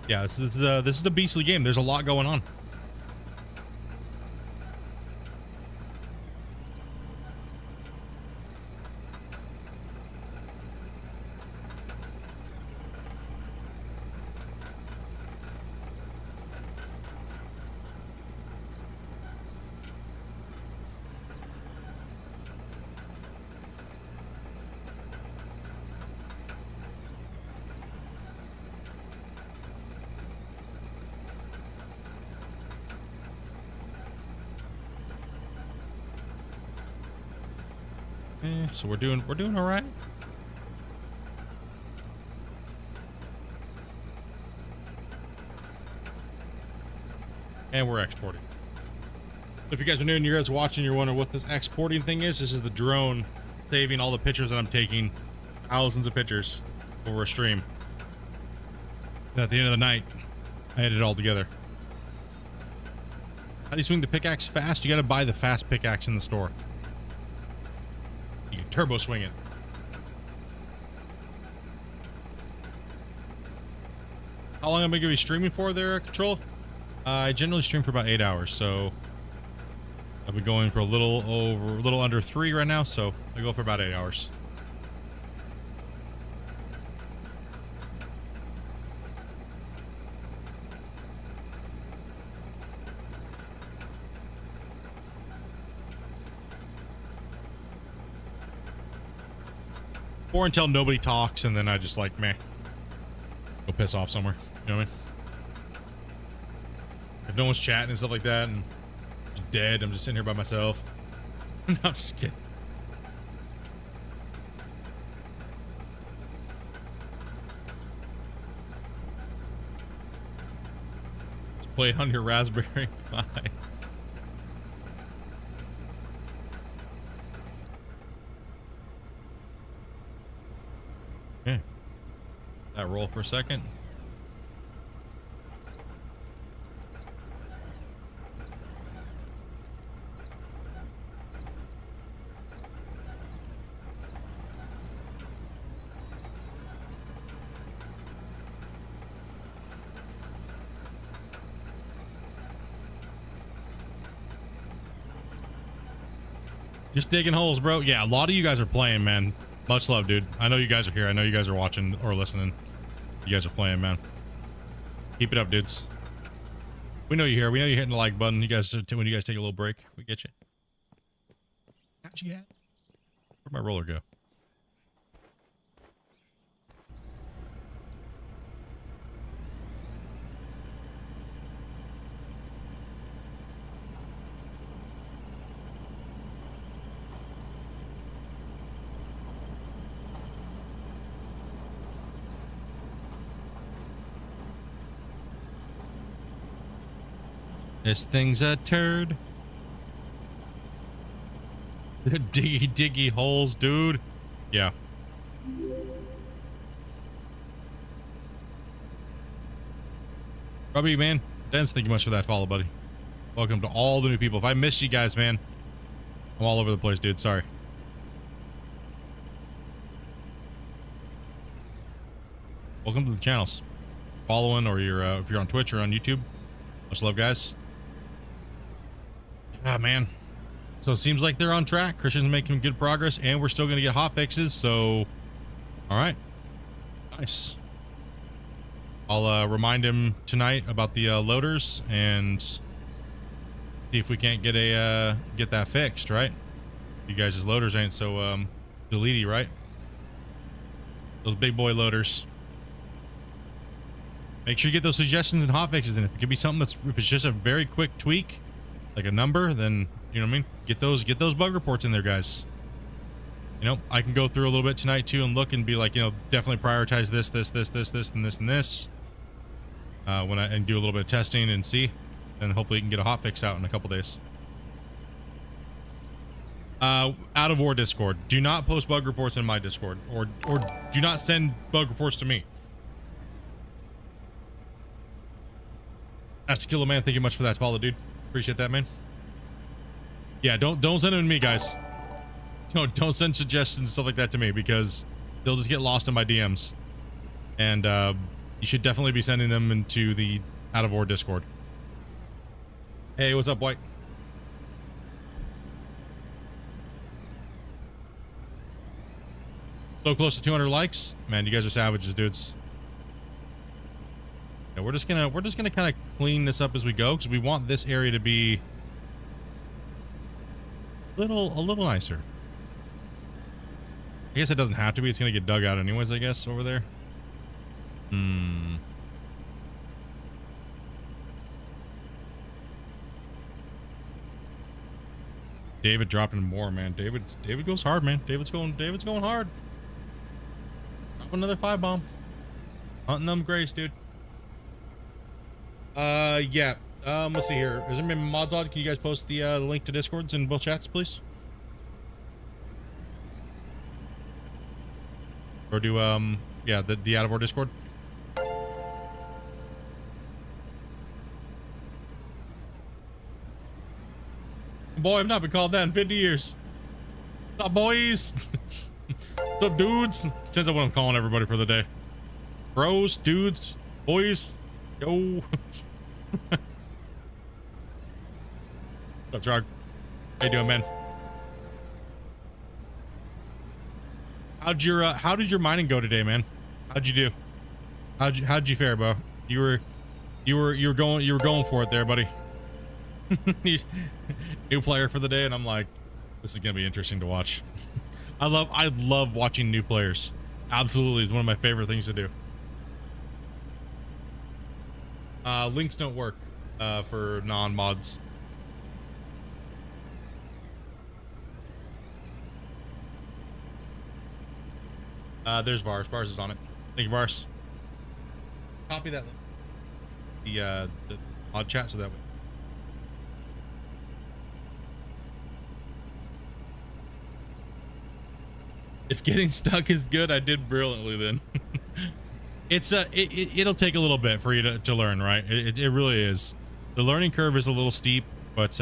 Yeah, this is a beastly game. There's a lot going on. So we're doing all right. And we're exporting. If you guys are new and you guys watching, you're wondering what this exporting thing is. This is the drone saving all the pictures that I'm taking, thousands of pictures over a stream. And at the end of the night, I edit it all together. How do you swing the pickaxe fast? You got to buy the fast pickaxe in the store. You can turbo swing it. How long am I going to be streaming for there, Control? I generally stream for about 8 hours, so I've been going for a little under 3 right now, so I go for about 8 hours. Or until nobody talks, and then I just like, meh, go piss off somewhere. You know what I mean? If no one's chatting and stuff like that, and just dead, I'm just sitting here by myself. No, I'm just kidding. Just play on your Raspberry Pi. Okay. That roll for a second. Just digging holes, bro. Yeah, a lot of you guys are playing, man. Much love, dude. I know you guys are here. I know you guys are watching or listening. You guys are playing, man. Keep it up, dudes. We know you're here. We know you're hitting the like button. You guys, when you guys take a little break, we get you. Got you at. Where'd my roller go? This thing's a turd. Diggy diggy holes, dude. Yeah. Robbie, man. Dennis, thank you much for that follow, buddy. Welcome to all the new people. If I missed you guys, man, I'm all over the place, dude. Sorry. Welcome to the channels. Following, or you're if you're on Twitch or on YouTube. Much love, guys. Ah, man. So it seems like they're on track. Christian's making good progress, and we're still going to get hot fixes. So, all right. Nice. I'll remind him tonight about the loaders and see if we can't get that fixed, right? You guys' loaders ain't so deleted, right? Those big boy loaders. Make sure you get those suggestions and hot fixes in. If it could be something that's, if it's just a very quick tweak, like a number, then, you know what I mean? Get those bug reports in there, guys. You know, I can go through a little bit tonight too and look and be like, you know, definitely prioritize this, and this. And do a little bit of testing and see, and hopefully you can get a hot fix out in a couple days. Out of war Discord. Do not post bug reports in my Discord, or do not send bug reports to me. That's Killer Man. Thank you much for that follow, dude. Appreciate that, man. Yeah, don't send them to me, guys. Don't send suggestions and stuff like that to me, because they'll just get lost in my DMs. And you should definitely be sending them into the Out of War Discord. Hey, what's up, White? So close to 200 likes, man. You guys are savages, dudes. Yeah, we're just gonna kind of clean this up as we go, because we want this area to be a little nicer. I guess it doesn't have to be. It's gonna get dug out anyways, I guess, over there. David dropping more, man. David goes hard, man. David's going hard. Drop another 5-bomb. Hunting them Grace, dude. Yeah. Let's see here. Is there maybe mods on? Can you guys post the link to Discords in both chats, please? Or do yeah, the Out of War Discord. Boy, I've not been called that in 50 years. What's up, boys? What's up, dudes? Depends on what I'm calling everybody for the day. Bros, dudes, boys. Yo. What's up, Jarg? How you doing, man? How did your mining go today, man? How'd you do? How'd you fare, bro? You were going for it there, buddy. New player for the day, and I'm like, this is gonna be interesting to watch. I love watching new players. Absolutely, it's one of my favorite things to do. Links don't work for non-mods. There's Vars. Vars is on it. Thank you, Vars. Copy that link. The mod chat so that way. If getting stuck is good, I did brilliantly then. It'll take a little bit for you to learn, right? It really is. The learning curve is a little steep, but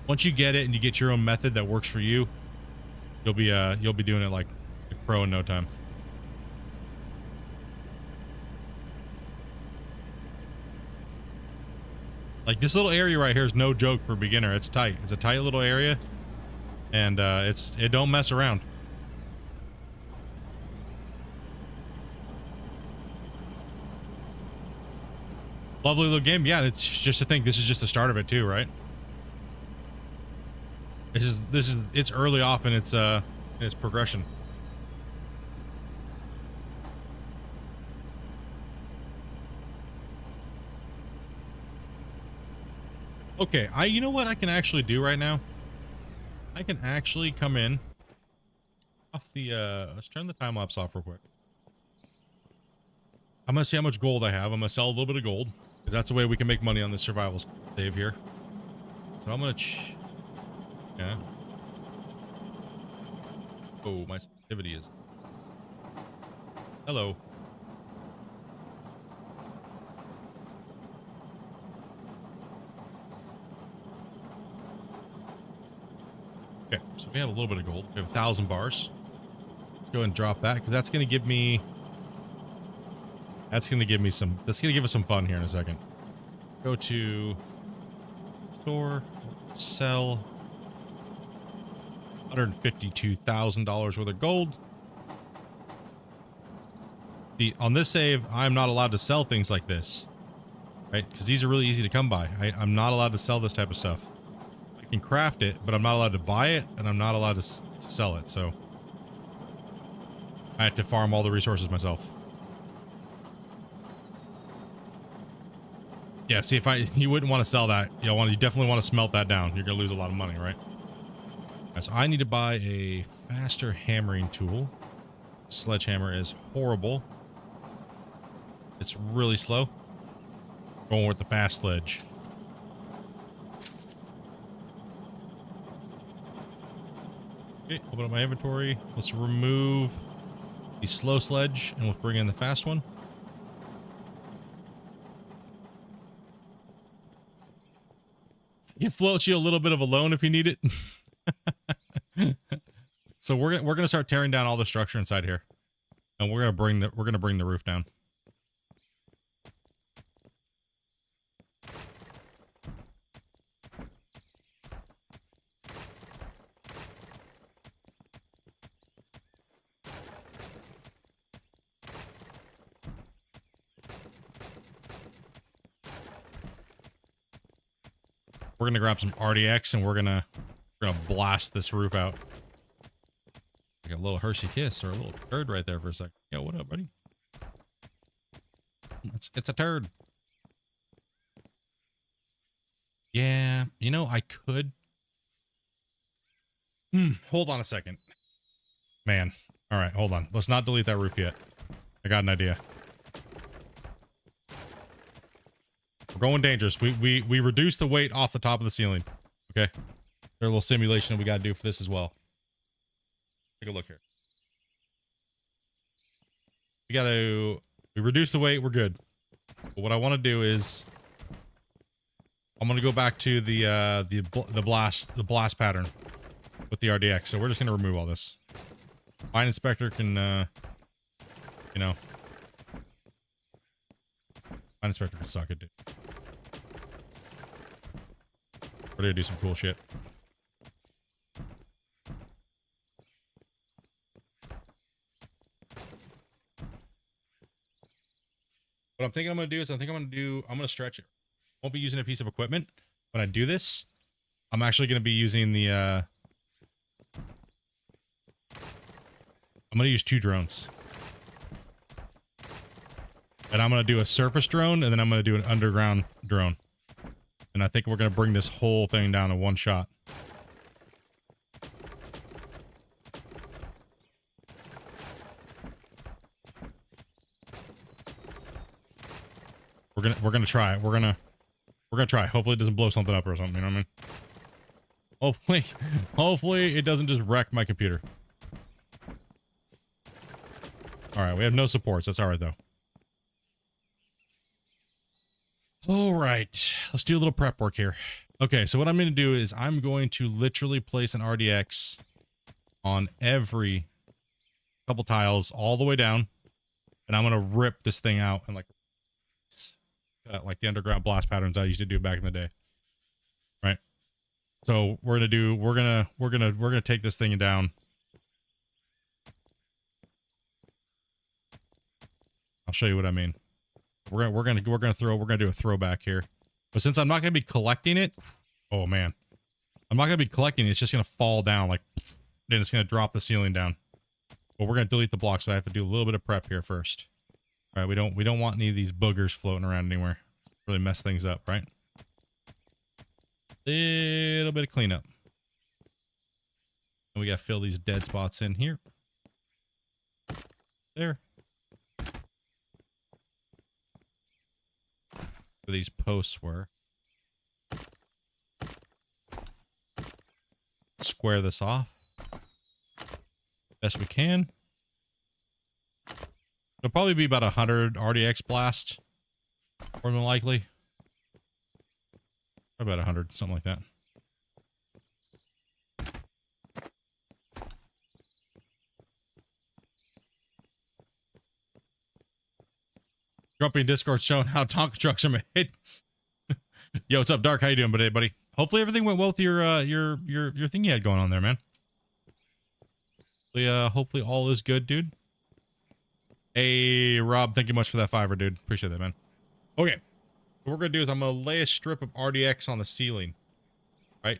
once you get it and you get your own method that works for you, you'll be doing it like a pro in no time. Like this little area right here is no joke for a beginner. It's tight. It's a tight little area, and it don't mess around. Lovely little game. Yeah, it's just to think this is just the start of it too, right? It's early off in its progression. Okay, you know what I can actually do right now? I can actually come in off the let's turn the time lapse off real quick. I'm gonna see how much gold I have. I'm gonna sell a little bit of gold because that's the way we can make money on this survival save here. So I'm gonna yeah. Oh, my sensitivity is. Hello. Okay, so we have a little bit of gold. We have 1,000 bars. Let's go ahead and drop that because that's gonna give me. That's gonna give me some. That's gonna give us some fun here in a second. Go to store, sell. $152,000 worth of gold. On this save, I'm not allowed to sell things like this, right? Because these are really easy to come by. I'm not allowed to sell this type of stuff. I can craft it, but I'm not allowed to buy it, and I'm not allowed to sell it. So I have to farm all the resources myself. Yeah, see, you wouldn't want to sell that. You definitely want to smelt that down. You're gonna lose a lot of money, right? So I need to buy a faster hammering tool. Sledgehammer is horrible. It's really slow. Going with the fast sledge. Okay, open up my inventory. Let's remove the slow sledge and we'll bring in the fast one. It floats you a little bit of a loan if you need it. So we're gonna start tearing down all the structure inside here, and we're gonna bring the roof down. We're gonna grab some RDX and we're gonna blast this roof out. Like a little Hershey kiss or a little turd right there for a second. Yo, what up, buddy? It's a turd. Yeah, you know, I could. Hold on a second. Man. All right, hold on. Let's not delete that roof yet. I got an idea. We're going dangerous. We reduced the weight off the top of the ceiling. Okay. There's a little simulation that we got to do for this as well. Take a look here. We reduce the weight. We're good. But what I want to do is I'm going to go back to the blast pattern with the RDX. So we're just going to remove all this. Mine inspector can, you know, mine inspector can suck it, dude. We're going to do some cool shit. What I'm thinking I'm going to do is I'm going to stretch it. Won't be using a piece of equipment. When I do this, I'm actually going to be using the, I'm going to use 2 drones. And I'm going to do a surface drone, and then I'm going to do an underground drone. And I think we're going to bring this whole thing down in one shot. We're gonna try it. We're gonna try. Hopefully it doesn't blow something up or something, you know what I mean? Hopefully it doesn't just wreck my computer. Alright, we have no supports. That's alright though. Alright, let's do a little prep work here. Okay, so what I'm gonna do is I'm going to literally place an RDX on every couple tiles all the way down, and I'm gonna rip this thing out and like the underground blast patterns I used to do back in the day. Right. So we're gonna take this thing down. I'll show you what I mean. We're gonna do a throwback here. But since I'm not gonna be collecting it, oh man, I'm not gonna be collecting it. It's just gonna fall down like, then it's gonna drop the ceiling down. But we're gonna delete the block, so I have to do a little bit of prep here first. All right, we don't want any of these boogers floating around anywhere. Really mess things up, right? Little bit of cleanup. And we gotta fill these dead spots in here. There. Where these posts were. Square this off best we can. It'll probably be about 100 RDX blast, more than likely. About 100, something like that. Grumpy in Discord showing how Tonka trucks are made. Yo, what's up, Dark? How you doing today, buddy? Hopefully everything went well with your thing you had going on there, man. Hopefully all is good, dude. Hey, Rob, thank you much for that $5, dude. Appreciate that, man. Okay, what we're gonna do is I'm gonna lay a strip of RDX on the ceiling, right,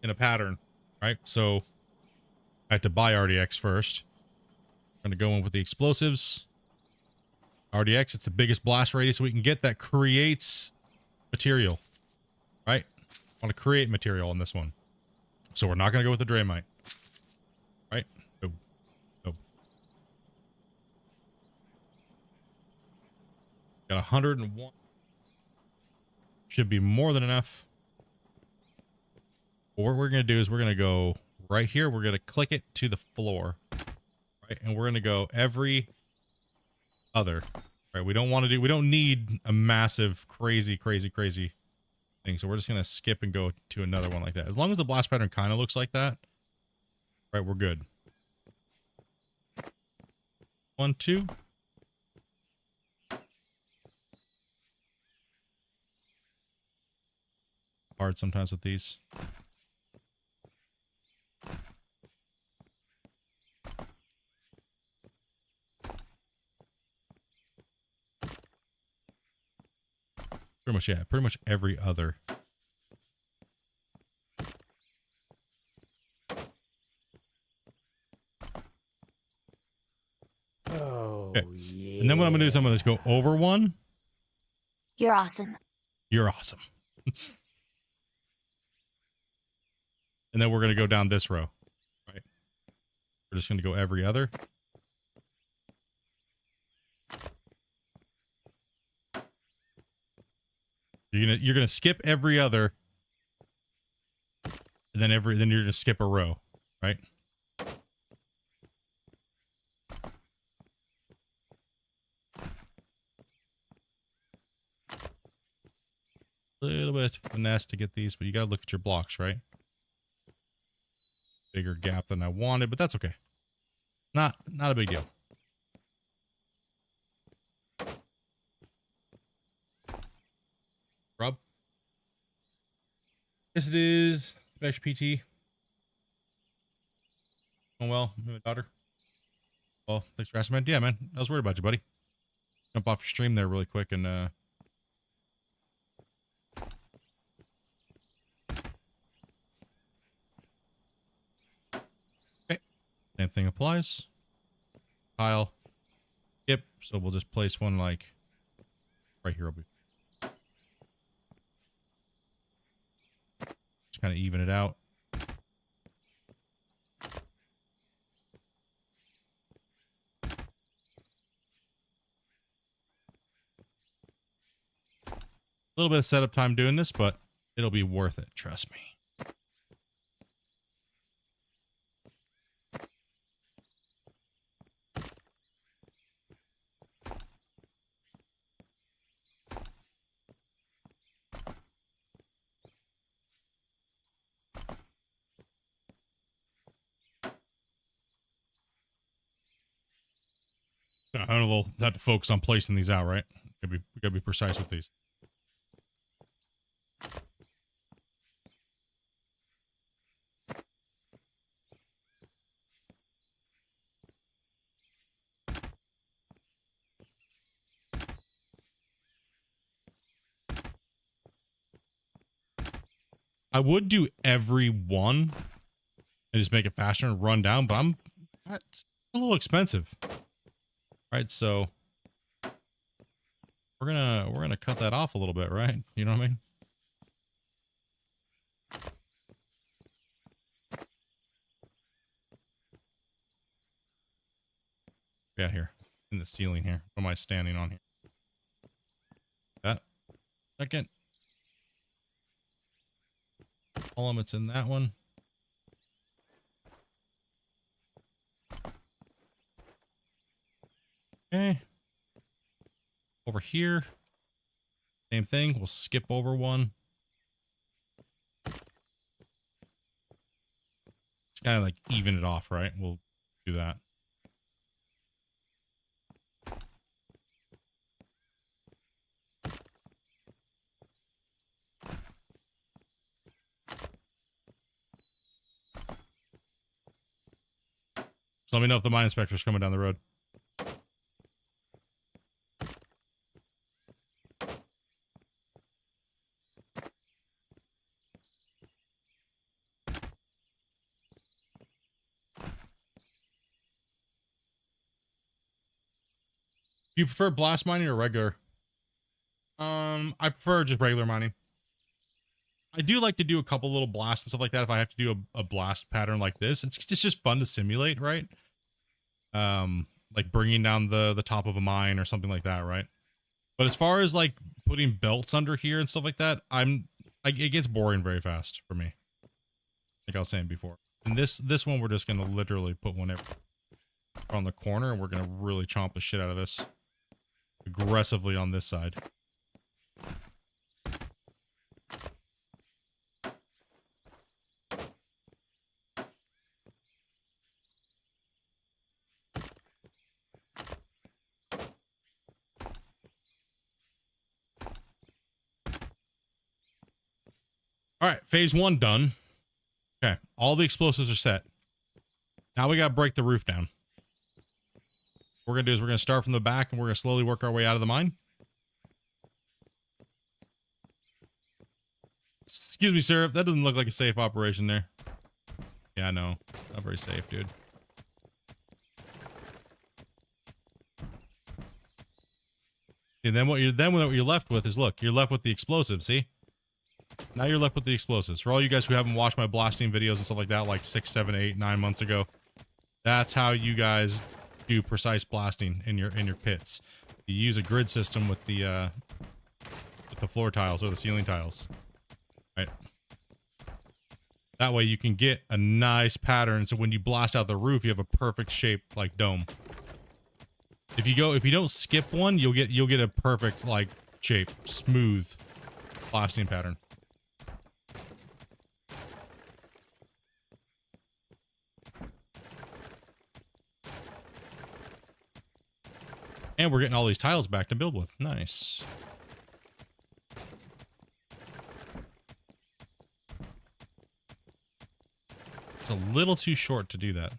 in a pattern, right? So I have to buy RDX first. I'm gonna go in with the explosives. RDX, it's the biggest blast radius we can get that creates material, right? I want to create material on this one. So we're not going to go with the Draymite, right? Go. Go. Got 101. Should be more than enough. What we're going to do is we're going to go right here. We're going to click it to the floor, right? And we're going to go every other, right? We don't need a massive, crazy thing. So we're just going to skip and go to another one like that. As long as the blast pattern kind of looks like that, right? We're good. 1, 2. Hard sometimes with these. Pretty much, yeah. Pretty much every other. Oh, okay. yeah. And then what I'm going to do is I'm going to just go over one. You're awesome. You're awesome. And then we're going to go down this row. Right. We're just going to go every other. You're gonna skip every other, and then you're gonna skip a row, right? A little bit of finesse to get these, but you gotta look at your blocks, right? Bigger gap than I wanted, but that's okay. Not a big deal. Rob? Yes, it is. Bash PT. Oh, well, my daughter. Well, thanks for asking, man. Yeah, man. I was worried about you, buddy. Jump off your stream there really quick and, okay. Same thing applies. Tile. Yep. So we'll just place one like right here. Just kind of even it out. A little bit of setup time doing this, but it'll be worth it. Trust me. I don't know, we'll have to focus on placing these out, right? We gotta be precise with these. I would do every one and just make it faster and run down, but that's a little expensive. All right, so we're gonna cut that off a little bit, right? You know what I mean? Yeah, here in the ceiling here. What am I standing on here? That second elements in that one. Okay. Over here, same thing. We'll skip over one. Just kind of like even it off, right? We'll do that. So let me know if the mine inspector is coming down the road. Do you prefer blast mining or regular? I prefer just regular mining. I do like to do a couple little blasts and stuff like that if I have to do a blast pattern like this. It's just fun to simulate, right? Like bringing down the top of a mine or something like that, right? But as far as like putting belts under here and stuff like that, it gets boring very fast for me. Like I was saying before. And this one, we're just gonna literally put one on the corner, and we're gonna really chomp the shit out of this aggressively on this side. All right, phase 1 done. Okay, all the explosives are set. Now we gotta break the roof down. What we're gonna do is we're gonna start from the back and we're gonna slowly work our way out of the mine. Excuse me, sir. That doesn't look like a safe operation there. Yeah, I know. Not very safe, dude. And then what you're left with is, look, you're left with the explosives, see? Now you're left with the explosives. For all you guys who haven't watched my blasting videos and stuff like that, like 6, 7, 8, 9 months ago, that's how you guys do precise blasting in your pits. You use a grid system with the floor tiles or the ceiling tiles, right? That way you can get a nice pattern. So when you blast out the roof, you have a perfect shape like dome. If you don't skip one, you'll get a perfect like shape, smooth blasting pattern. And we're getting all these tiles back to build with. Nice. It's a little too short to do that.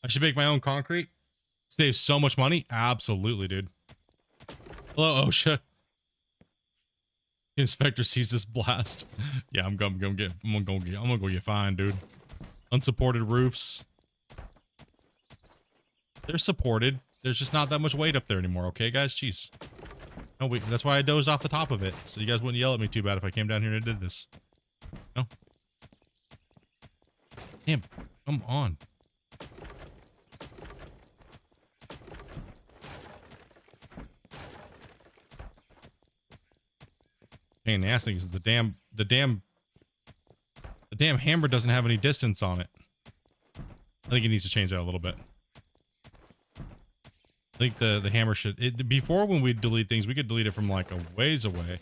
I should make my own concrete. Saves so much money. Absolutely, dude. Hello, OSHA. The inspector sees this blast. Yeah, I'm gonna go get fined, dude. Unsupported roofs. They're supported. There's just not that much weight up there anymore, okay, guys? Jeez. No, wait, that's why I dozed off the top of it, so you guys wouldn't yell at me too bad if I came down here and did this. No. Damn, come on. Pain in the ass thing is the damn hammer doesn't have any distance on it. I think it needs to change that a little bit. I think the hammer should, before when we delete things, we could delete it from like a ways away.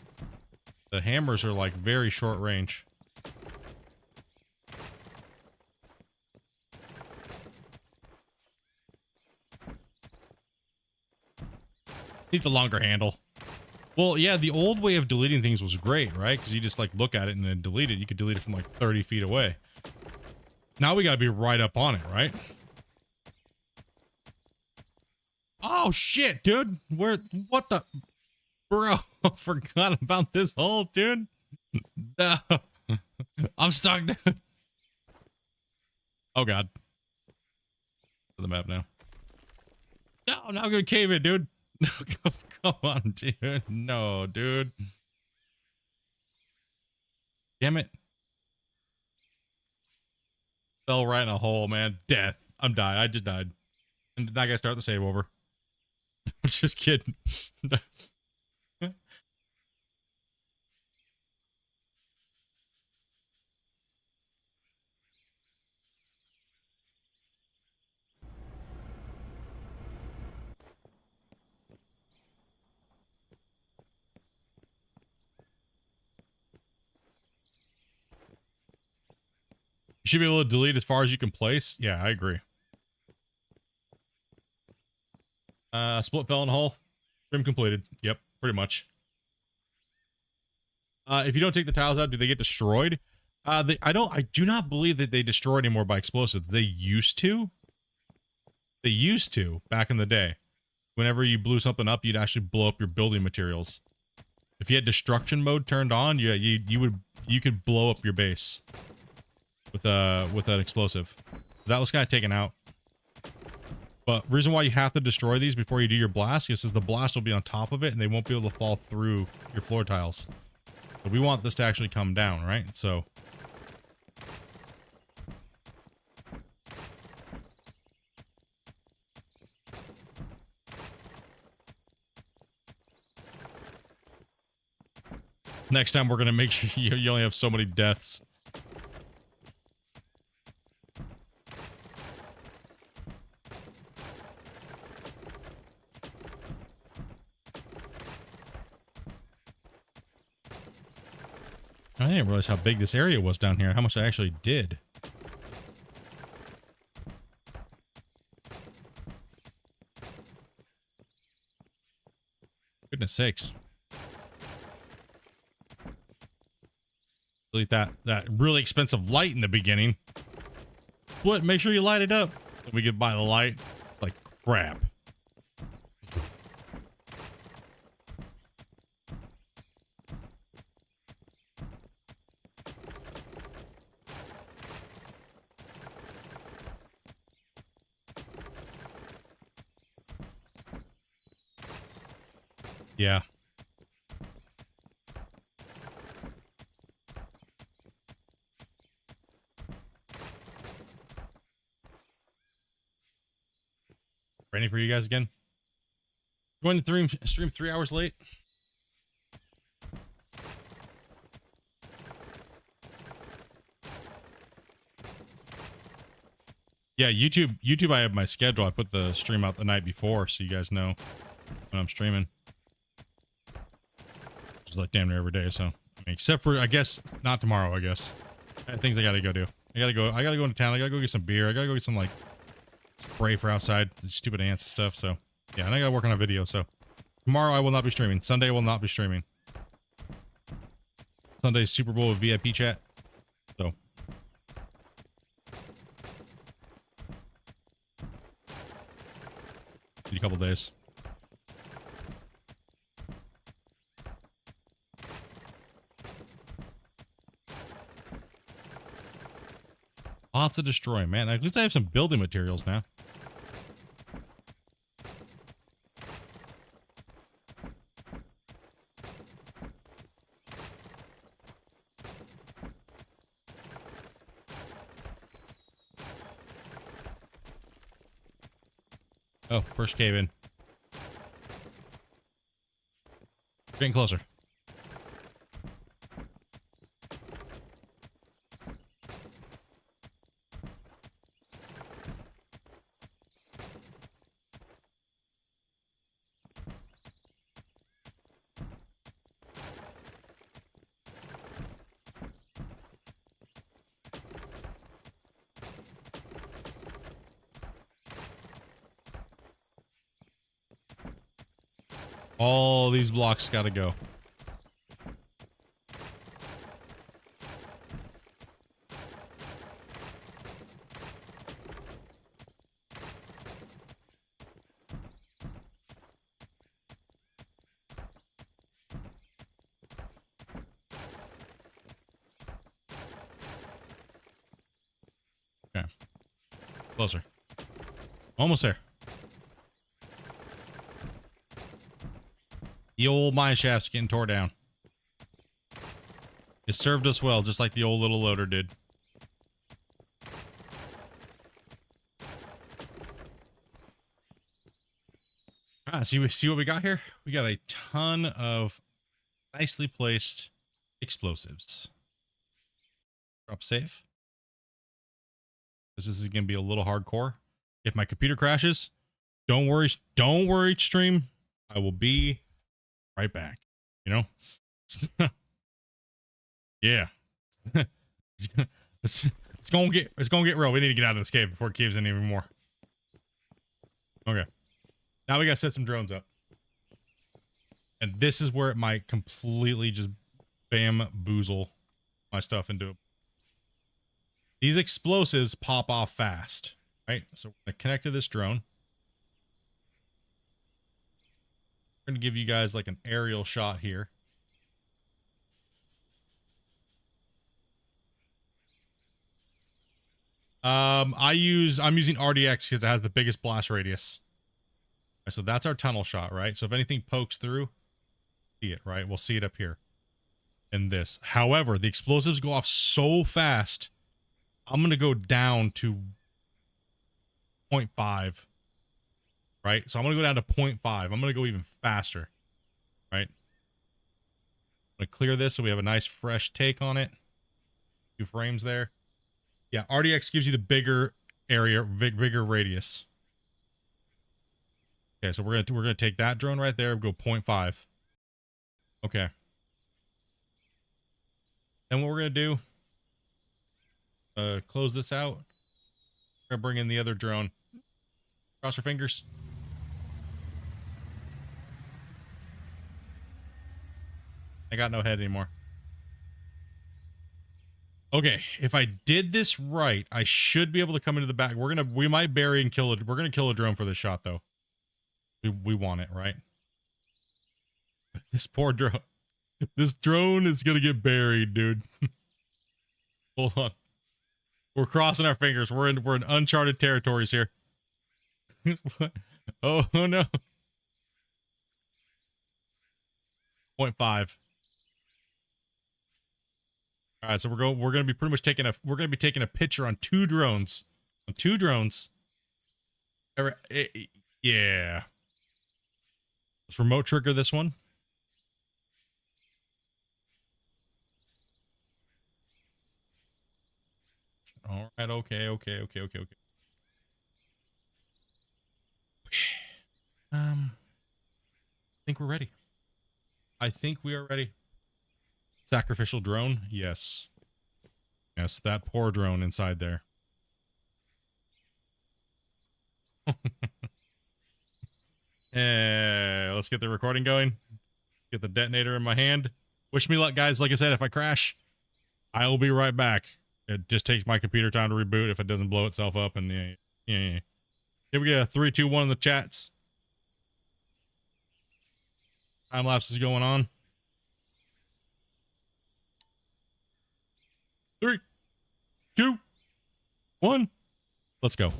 The hammers are like very short range. Need the longer handle. Well, yeah, the old way of deleting things was great, right? Because you just like look at it and then delete it. You could delete it from like 30 feet away. Now we gotta be right up on it, right? Oh shit, dude. What the? Bro, I forgot about this hole, dude. No. I'm stuck, dude. Oh god. For the map now. No, I'm not gonna cave in, dude. No, come on, dude. No, dude. Damn it. Fell right in a hole, man. Death. I'm dying. I just died. And I gotta start the save over. I'm just kidding. You should be able to delete as far as you can place. Yeah, I agree. Split fell in a hole. Stream completed. Yep, pretty much. If you don't take the tiles out, do they get destroyed? I do not believe that they destroy anymore by explosives. They used to. They used to back in the day. Whenever you blew something up, you'd actually blow up your building materials. If you had destruction mode turned on, you could blow up your base with an explosive. That was kind of taken out. But reason why you have to destroy these before you do your blast is the blast will be on top of it and they won't be able to fall through your floor tiles. But we want this to actually come down, right? So next time we're gonna make sure you only have so many deaths. I didn't realize how big this area was down here, how much I actually did. Goodness sakes. Delete that really expensive light in the beginning. What? Make sure you light it up. We could buy the light. Like crap. Yeah. Ready for you guys again? Going to stream 3 hours late. Yeah, YouTube, I have my schedule. I put the stream out the night before so you guys know when I'm streaming. Just like damn near every day, so I mean, except for I guess not tomorrow, I guess. I have things I gotta go do. I gotta go into town, I gotta go get some beer, I gotta go get some like spray for outside, stupid ants and stuff, so yeah, and I gotta work on a video, so tomorrow I will not be streaming. Sunday I will not be streaming. Sunday's Super Bowl with VIP chat. So need a couple days. Lots to destroy, man. At least I have some building materials now. Oh, first cave in. Getting closer. All these blocks gotta go. Closer. Almost there. The old mine shaft's getting tore down. It served us well, just like the old little loader did. See what we got here? We got a ton of nicely placed explosives. Drop safe. This is going to be a little hardcore. If my computer crashes, don't worry, stream. I will be right back. You know? Yeah. it's gonna get real. We need to get out of this cave before it caves in even more. Okay. Now we gotta set some drones up. And this is where it might completely just bamboozle my stuff into it. These explosives pop off fast, right? So we're gonna connect to this drone. We're gonna give you guys like an aerial shot here. I'm using RDX because it has the biggest blast radius. Right, so that's our tunnel shot, right? So if anything pokes through, see it, right? We'll see it up here in this. However, the explosives go off so fast, I'm gonna go down to 0.5. Right? So I'm gonna go down to 0.5. I'm gonna go even faster. Right? I'm gonna clear this so we have a nice fresh take on it. 2 frames there. Yeah, RDX gives you the bigger area, bigger radius. Okay, so we're gonna take that drone right there, go 0.5. Okay. Then what we're gonna do, close this out. We're gonna bring in the other drone. Cross your fingers. I got no head anymore. Okay, if I did this right, I should be able to come into the back. We might bury and kill it. We're gonna kill a drone for this shot though. We want it, right? This poor drone. This drone is gonna get buried, dude. Hold on. We're crossing our fingers. We're in uncharted territories here. Oh no. 0.5. All right, so we're gonna be pretty much taking a picture on 2 drones. On 2 drones. Yeah. Let's remote trigger this one. All right, okay. I think we're ready. I think we are ready. Sacrificial drone? Yes. Yes, that poor drone inside there. Let's get the recording going. Get the detonator in my hand. Wish me luck, guys. Like I said, if I crash, I will be right back. It just takes my computer time to reboot if it doesn't blow itself up. And yeah. Here we go. 3, 2, 1 in the chats. Time lapse is going on. 3, 2, 1. Let's go.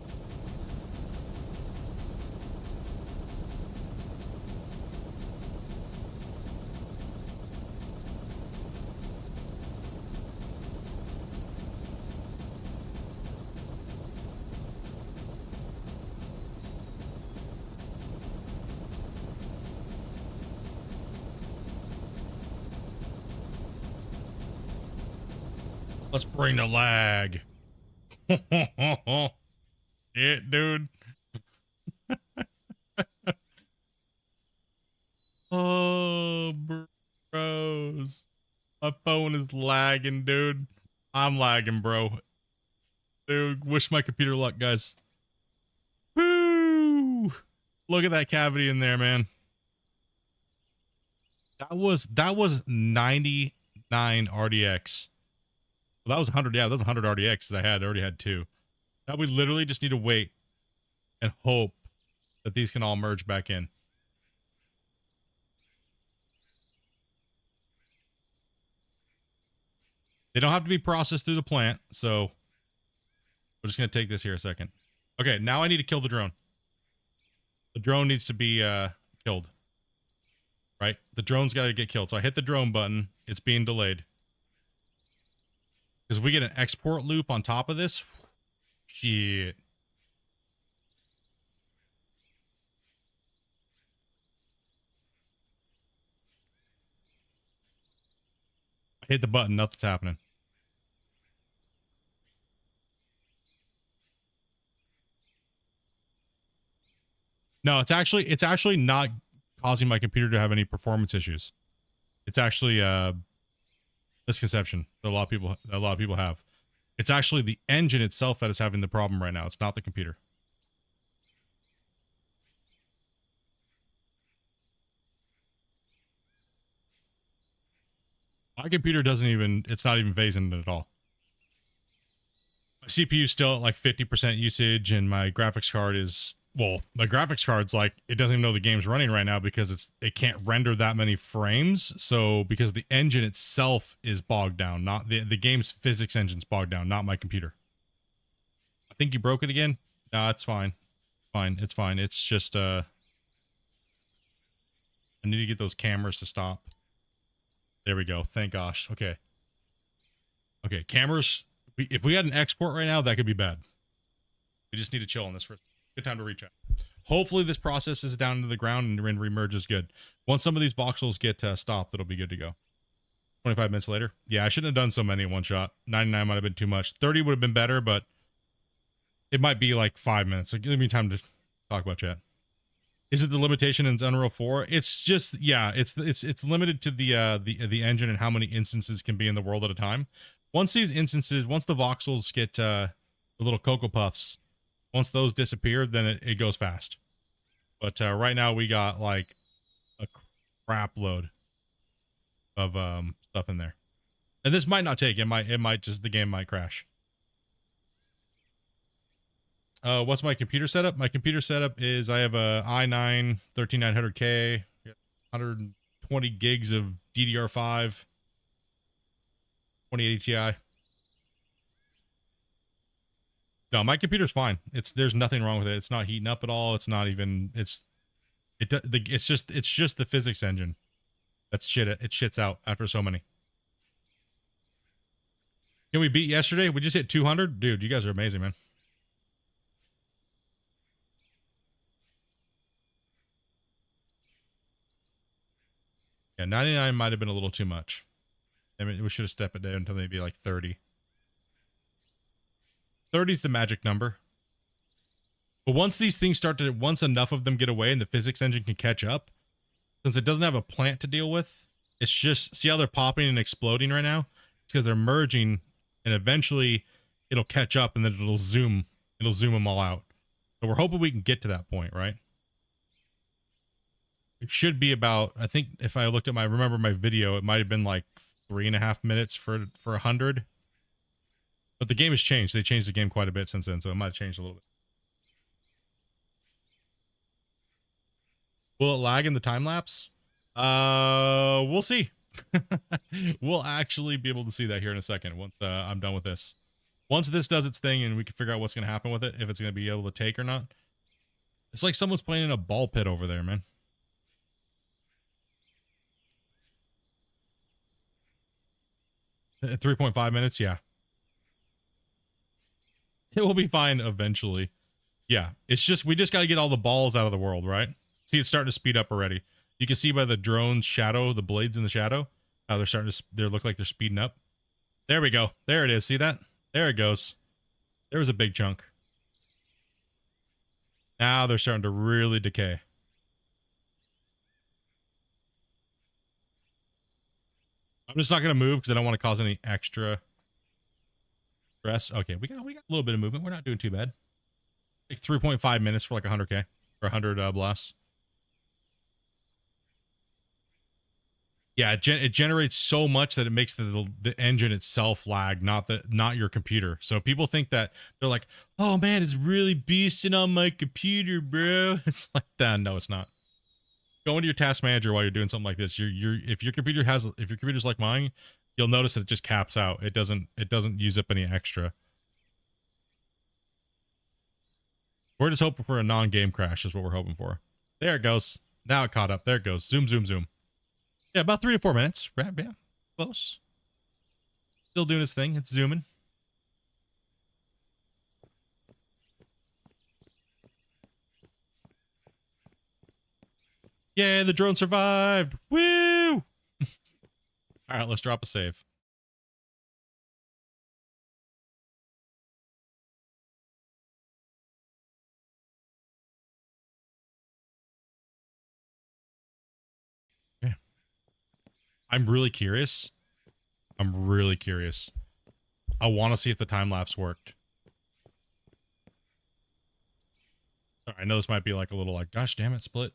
Let's bring the lag. Shit, dude. Oh, bros. My phone is lagging, dude. I'm lagging, bro. Dude, wish my computer luck, guys. Woo! Look at that cavity in there, man. That was 99 RDX. Well, that was 100. Yeah, that was 100 RDX. I already had 2. Now we literally just need to wait and hope that these can all merge back in. They don't have to be processed through the plant, so we're just gonna take this here a second. Okay, now I need to kill the drone. The drone needs to be killed. Right? The drone's got to get killed. So I hit the drone button. It's being delayed. Because if we get an export loop on top of this, shit. I hit the button, nothing's happening. No, it's actually not causing my computer to have any performance issues. It's actually a misconception that a lot of people have. It's actually the engine itself that is having the problem right now. It's not the computer. My computer doesn't even, it's not even phasing it at all. My CPU is still at like 50% usage, and my graphics card is, well, my graphics card's like, it doesn't even know the game's running right now because it can't render that many frames. So because the engine itself is bogged down, not the game's physics engine's bogged down, not my computer. I think you broke it again. No, it's fine. Fine. It's fine. It's just, I need to get those cameras to stop. There we go. Thank gosh. Okay. Okay. Cameras. If we had an export right now, that could be bad. We just need to chill on this for a good time to reach out. Hopefully this process is down to the ground and remerge is good. Once some of these voxels get stopped, it'll be good to go. 25 minutes later. Yeah, I shouldn't have done so many in one shot. 99 might have been too much. 30 would have been better, but it might be like 5 minutes. So give me time to talk about chat. Is it the limitation in Unreal 4? It's just, yeah, it's limited to the engine and how many instances can be in the world at a time. Once these instances, once the voxels get the little Cocoa Puffs, once those disappear, then it goes fast. But right now we got like a crap load of stuff in there. And this might not take, it might just, the game might crash. What's my computer setup? My computer setup is I have a i9 13900K, 120 gigs of DDR5, 2080 Ti. No, my computer's fine. There's nothing wrong with it. It's not heating up at all. It's not even, it's just the physics engine. That's shit. It shits out after so many. Can we beat yesterday? We just hit 200? Dude, you guys are amazing, man. Yeah, 99 might have been a little too much. I mean, we should have stepped it down until maybe like 30. 30 is the magic number. But once these things once enough of them get away and the physics engine can catch up, since it doesn't have a plant to deal with, it's just, see how they're popping and exploding right now? It's because they're merging, and eventually it'll catch up and then it'll zoom them all out. So we're hoping we can get to that point, right? It should be about, I think if I looked at remember my video, it might have been like 3.5 minutes for 100. But the game has changed. They changed the game quite a bit since then, so it might have changed a little bit. Will it lag in the time lapse? We'll see. We'll actually be able to see that here in a second once I'm done with this. Once this does its thing and we can figure out what's going to happen with it, if it's going to be able to take or not. It's like someone's playing in a ball pit over there, man. 3.5 minutes, yeah. It will be fine eventually. Yeah, it's just, we just got to get all the balls out of the world, right? See, it's starting to speed up already. You can see by the drone's shadow, the blades in the shadow, how they're starting to, they look like they're speeding up. There we go. There it is. See that? There it goes. There was a big chunk. Now they're starting to really decay. I'm just not going to move because I don't want to cause any extra stress. Okay, we got a little bit of movement. We're not doing too bad. Like 3.5 minutes for like 100K or 100 blasts. Yeah, it generates so much that it makes the engine itself lag, not your computer. So people think that they're like, "Oh man, it's really beasting on my computer, bro." It's like that. No, it's not. Go into your task manager while you're doing something like this. If your computer's like mine, you'll notice that it just caps out. It doesn't use up any extra. We're just hoping for a non-game crash is what we're hoping for. There it goes. Now it caught up. There it goes. Zoom, zoom, zoom. Yeah, about 3 to 4 minutes. Yeah, close. Still doing its thing. It's zooming. Yeah, the drone survived. Woo! All right, let's drop a save. Okay. I'm really curious. I want to see if the time lapse worked. I know this might be like a little like, gosh damn it, Split.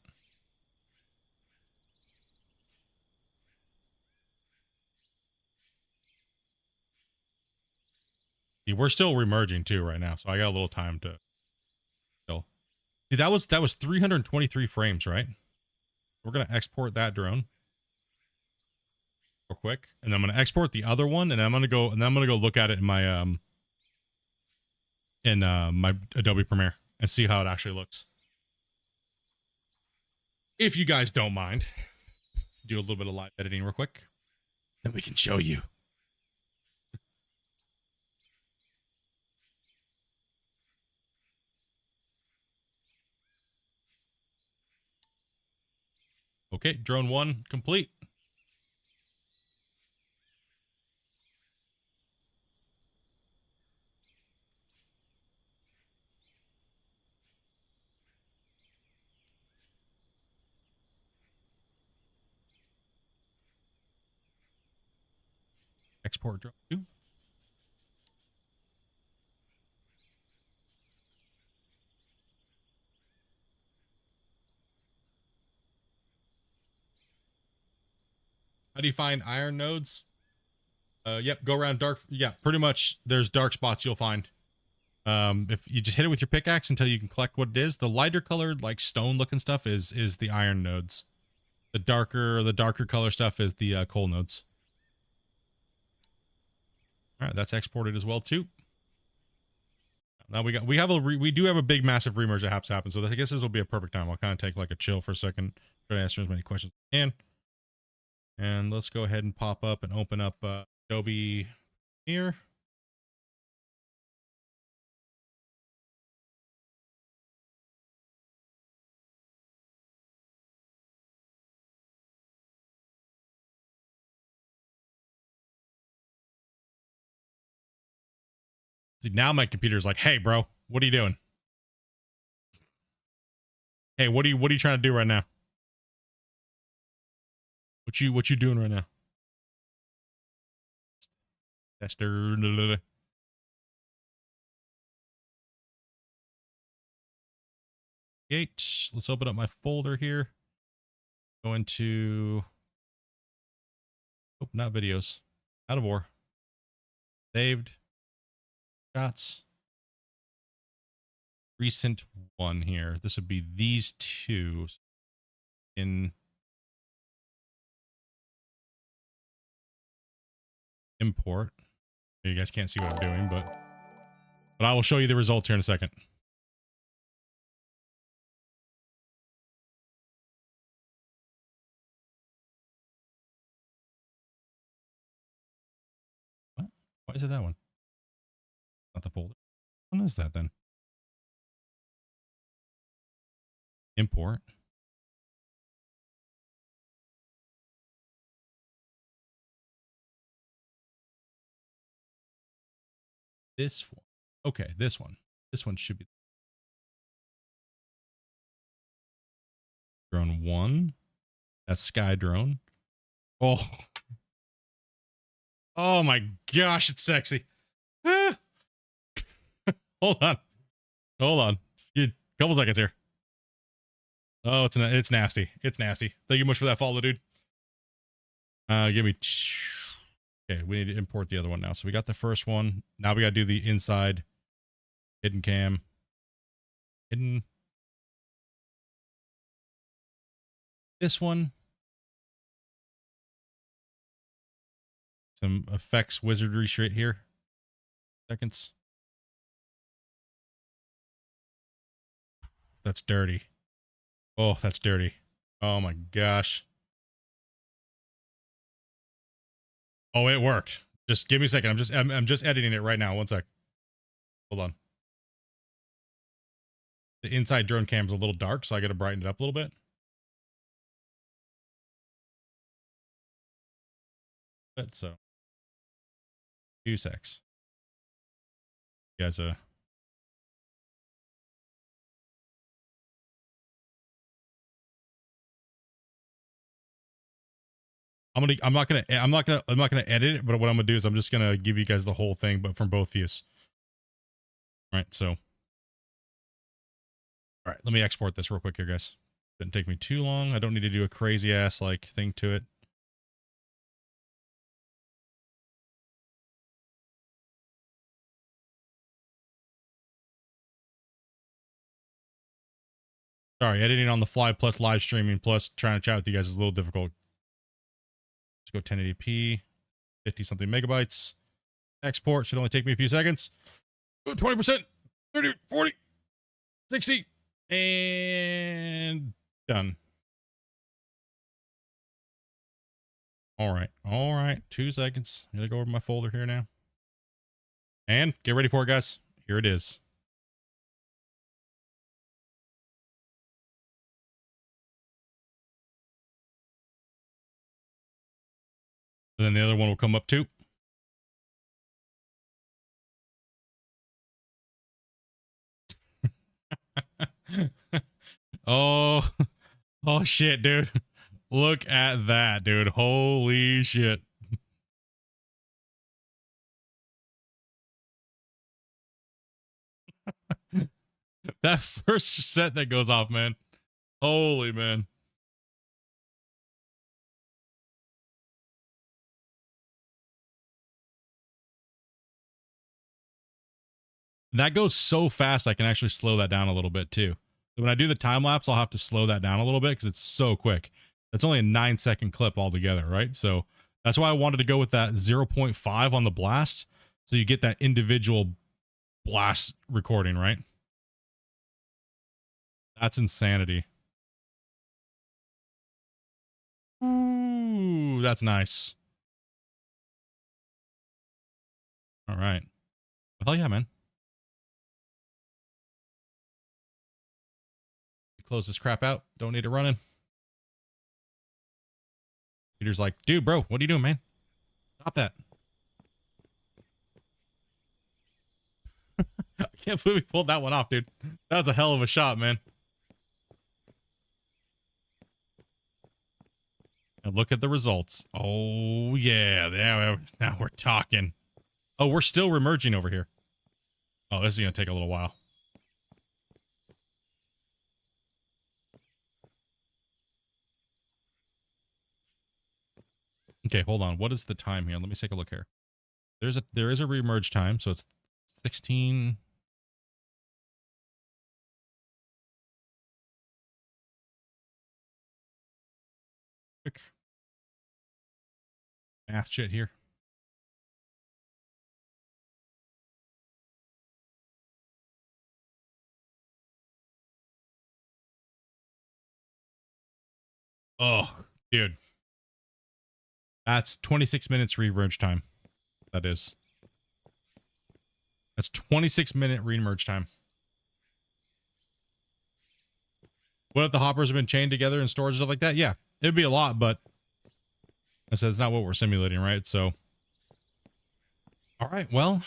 See, we're still remerging too right now, so I got a little time to still. See, that was 323 frames, right? We're gonna export that drone real quick, and then I'm gonna export the other one, and I'm gonna go look at it in my my Adobe Premiere and see how it actually looks. If you guys don't mind, do a little bit of live editing real quick, then we can show you. Okay, drone 1 complete. Export drone 2. How do you find iron nodes? Yep, go around dark. Yeah, pretty much there's dark spots you'll find. If you just hit it with your pickaxe until you can collect what it is, the lighter colored, like stone looking stuff is the iron nodes. The darker color stuff is the coal nodes. All right, that's exported as well too. Now we do have a big massive remerge that has to happen. So I guess this will be a perfect time. I'll kind of take like a chill for a second, try to answer as many questions as I can. And let's go ahead and pop up and open up Adobe here. See, now my computer's like, hey bro, what are you doing? Hey, what are you trying to do right now? What you doing right now? Tester. Gate. Let's open up my folder here. Go into, oh, not videos. Out of war. Saved. Shots. Recent one here. This would be these two in import. You guys can't see what I'm doing, but I will show you the results here in a second. What? Why is it that one? Not the folder. What is that then? Import. This one. Okay, this one. This one should be drone 1. That's sky drone. Oh. Oh my gosh, it's sexy. Ah. Hold on. Hold on. A couple seconds here. Oh, it's nasty. It's nasty. Thank you much for that follow, dude. Give me. Okay, we need to import the other one now. So we got the first one. Now we got to do the inside hidden cam. Hidden. This one. Some effects wizardry straight here. Seconds. that's dirty. Oh, that's dirty. Oh my gosh. Oh, it worked. Just give me a second. I'm just editing it right now. One sec. Hold on. The inside drone cam's a little dark, so I got to brighten it up a little bit. So, 2 secs. You guys, I'm not gonna edit it, but what I'm gonna do is I'm just gonna give you guys the whole thing, but from both views. All right, so, all right, let me export this real quick here, guys. Didn't take me too long. I don't need to do a crazy ass like thing to it. Sorry, editing on the fly plus live streaming plus trying to chat with you guys is a little difficult. Let's go 1080p, 50 something megabytes. Export should only take me a few seconds. 20%, 30, 40, 60, and done. All right, 2 seconds. I'm gonna go over my folder here now. And get ready for it, guys. Here it is. And then the other one will come up too. Oh, oh shit, dude. Look at that, dude. Holy shit. That first set that goes off, man. Holy man. That goes so fast I can actually slow that down a little bit too. When I do the time lapse, I'll have to slow that down a little bit because it's so quick. That's only a 9-second clip altogether, right? So that's why I wanted to go with that 0.5 on the blast. So you get that individual blast recording, right? That's insanity. Ooh, that's nice. All right. Hell yeah, man. Close this crap out. Don't need it running. Peter's like, dude, bro, what are you doing, man? Stop that. I can't believe we pulled that one off, dude. That was a hell of a shot, man. And look at the results. Oh, yeah. Now we're talking. Oh, we're still remerging over here. Oh, this is going to take a little while. Okay, hold on. What is the time here? Let me take a look here. There is a remerge time, so it's 16. Quick math shit here. Oh, dude. That's 26 minutes remerge time. That is. That's 26-minute remerge time. What if the hoppers have been chained together in storage and stuff like that? Yeah, it'd be a lot, but I said it's not what we're simulating, right? So, all right, well,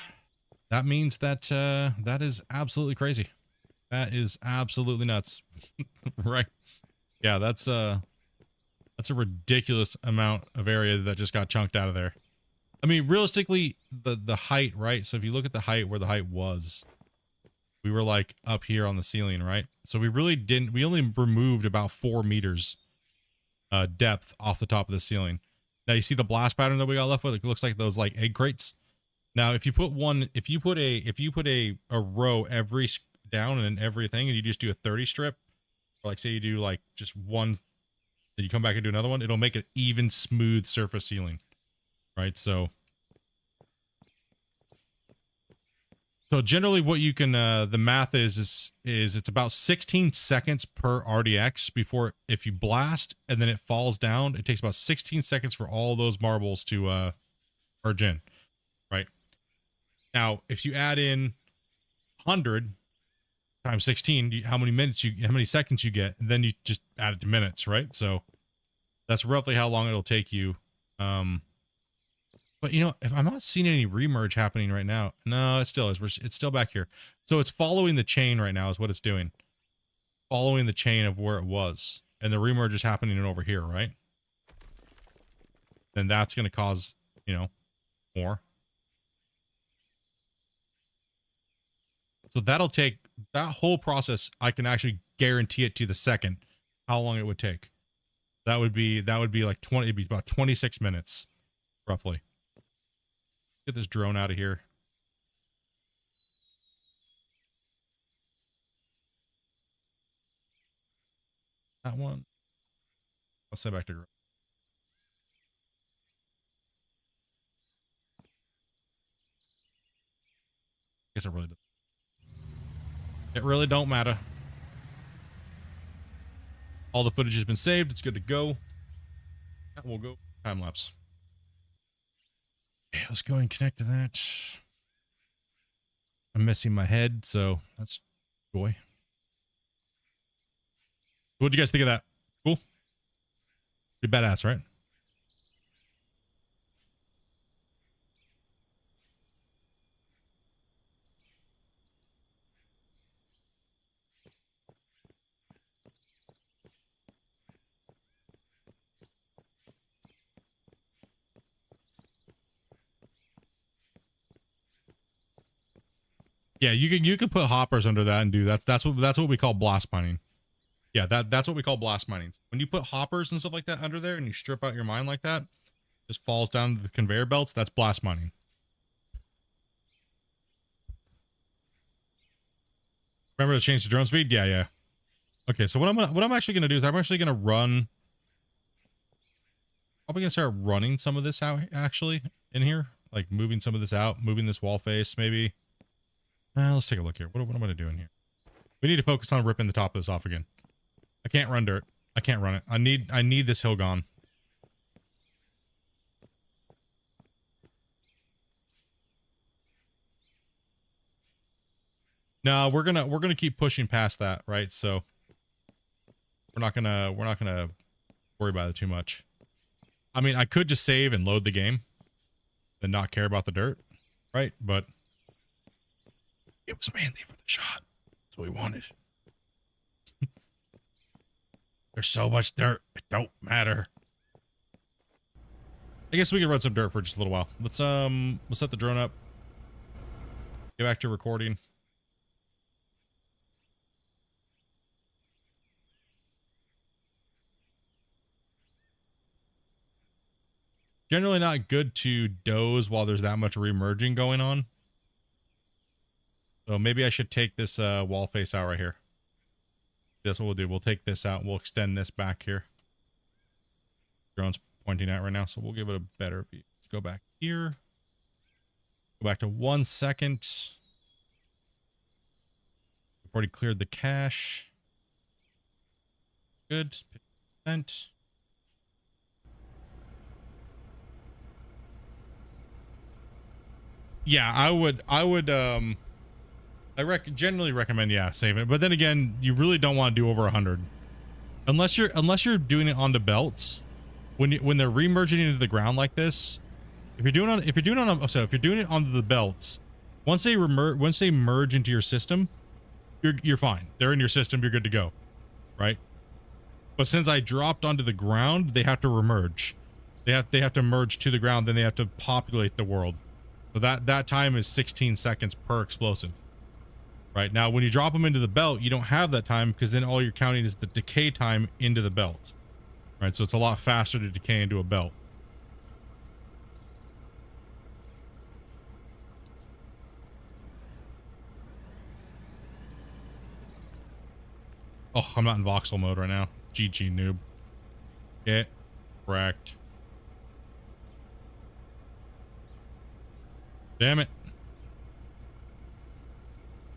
that means that that is absolutely crazy. That is absolutely nuts, right? Yeah, that's a ridiculous amount of area that just got chunked out of there. I mean, realistically, the height, right? So if you look at the height where the height was, we were like up here on the ceiling, right? So we only removed about 4 meters depth off the top of the ceiling. Now you see the blast pattern that we got left with? It looks like those like egg crates. Now, if you put a row every down and everything, and you just do a 30 strip, or like say you do like just one, then you come back and do another one, it'll make an even smooth surface ceiling, right? So So generally what you can, the math is it's about 16 seconds per RDX before, if you blast and then it falls down, it takes about 16 seconds for all those marbles to merge in, right? Now, if you add in 100 times 16, how many seconds you get, and then you just add it to minutes, right? So that's roughly how long it'll take you. But you know, if I'm not seeing any remerge happening right now, no, it still is. It's still back here. So it's following the chain right now is what it's doing. Following the chain of where it was. And the remerge is happening over here, right? Then that's going to cause, you know, more. So that'll take, that whole process, I can actually guarantee it to the second how long it would take. That would be like 20, it'd be about 26 minutes, roughly. Get this drone out of here. That one. I'll send back to girl. Guess it really does. It really don't matter. All the footage has been saved. It's good to go. That will go time lapse. Okay, let's go and connect to that. I'm missing my head, so that's joy. What'd you guys think of that? Cool? Pretty badass, right? Yeah, you can put hoppers under that and do that's what we call blast mining. Yeah, that's what we call blast mining. When you put hoppers and stuff like that under there and you strip out your mine like that, just falls down to the conveyor belts, that's blast mining. Remember to change the drone speed? Yeah, yeah. Okay, so what I'm actually gonna do is I'm actually gonna run. Probably gonna start running some of this out actually in here, like moving some of this out, moving this wall face maybe. Let's take a look here. What am I gonna do in here? We need to focus on ripping the top of this off again. I can't run dirt. I can't run it. I need this hill gone. No, we're gonna keep pushing past that, right? So we're not gonna worry about it too much. I mean, I could just save and load the game and not care about the dirt, right? But it was mainly for the shot. That's what we wanted. There's so much dirt, it don't matter. I guess we can run some dirt for just a little while. Let's set the drone up. Get back to recording. Generally not good to doze while there's that much remerging going on. So maybe I should take this wall face out right here. That's what we'll do. We'll take this out and we'll extend this back here. Drone's pointing at right now, so we'll give it a better view. Let's go back here. Go back to 1 second. We've already cleared the cache. Good. 50%. Yeah, I generally recommend, yeah, saving it. But then again, you really don't want to do over 100. Unless you're doing it on the belts. When they're remerging into the ground like this, if you're doing it on the belts, once they merge into your system, you're fine. They're in your system, you're good to go. Right? But since I dropped onto the ground, they have to remerge. They have to merge to the ground, then they have to populate the world. So that time is 16 seconds per explosive. Right? Now, when you drop them into the belt, you don't have that time because then all you're counting is the decay time into the belt. Right? So it's a lot faster to decay into a belt. Oh, I'm not in voxel mode right now. GG, noob. Get wrecked. Damn it.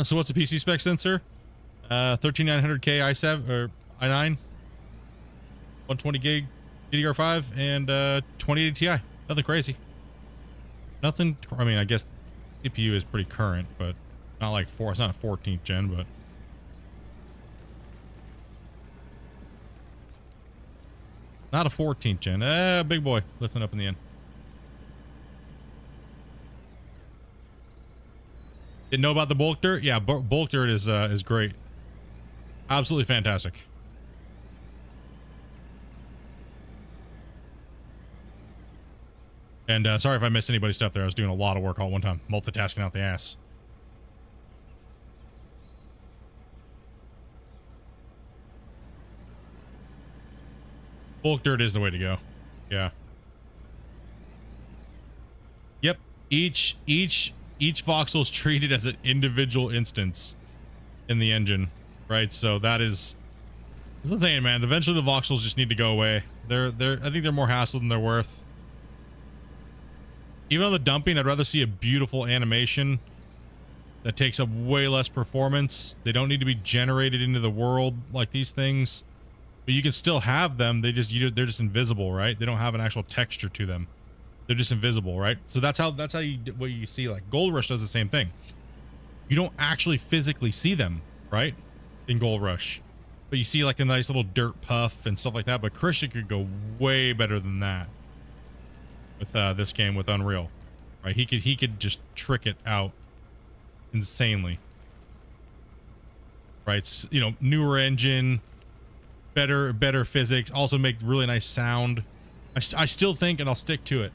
So what's a PC spec sensor? 13900K i7 or i9, 120 gig DDR5, and 2080 Ti. Nothing crazy. Nothing. I mean, I guess CPU is pretty current, but not like it's not a 14th gen, but not a 14th gen. Big boy lifting up in the end. Didn't know about the bulk dirt? Yeah, bulk dirt is great. Absolutely fantastic. And sorry if I missed anybody's stuff there. I was doing a lot of work all at one time, multitasking out the ass. Bulk dirt is the way to go. Yeah. Yep. Each voxel is treated as an individual instance in the engine, right? So that's the thing, man. Eventually the voxels just need to go away. I think they're more hassle than they're worth. Even on the dumping, I'd rather see a beautiful animation that takes up way less performance. They don't need to be generated into the world like these things, but you can still have them. They're just invisible, right? They don't have an actual texture to them. They're just invisible, right? So that's how what you see. Like Gold Rush does the same thing. You don't actually physically see them, right? In Gold Rush, but you see like a nice little dirt puff and stuff like that. But Christian could go way better than that with this game with Unreal, right? He could just trick it out insanely, right? You know, newer engine, better physics, also make really nice sound. I still think, and I'll stick to it,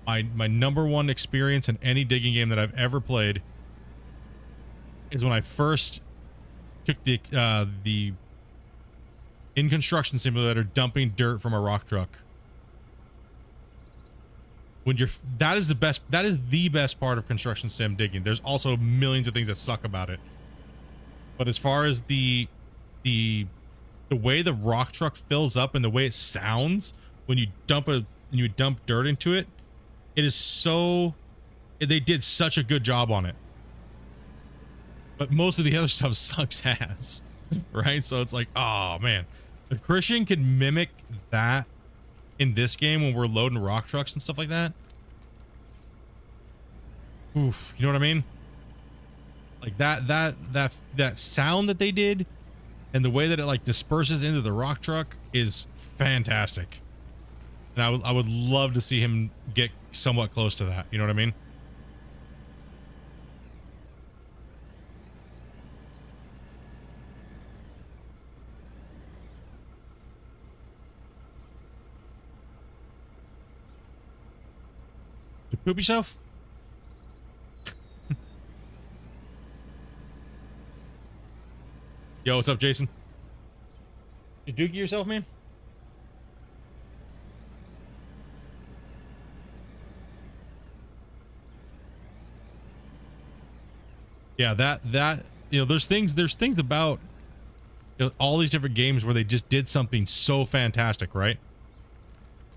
my number one experience in any digging game that I've ever played is when I first took the in Construction Simulator dumping dirt from a rock truck. When that is the best part of construction sim digging. There's also millions of things that suck about it, but as far as the way the rock truck fills up and the way it sounds when you dump dirt into it, it is so, they did such a good job on it. But most of the other stuff sucks ass, right? So it's like, oh man, if Christian can mimic that in this game when we're loading rock trucks and stuff like that, oof, you know what I mean? Like that sound that they did and the way that it like disperses into the rock truck is fantastic. And I would love to see him get somewhat close to that. You know what I mean? Did you poop yourself? Yo, what's up, Jason? Did you dookie yourself, man? Yeah, that you know, there's things about, you know, all these different games where they just did something so fantastic, right?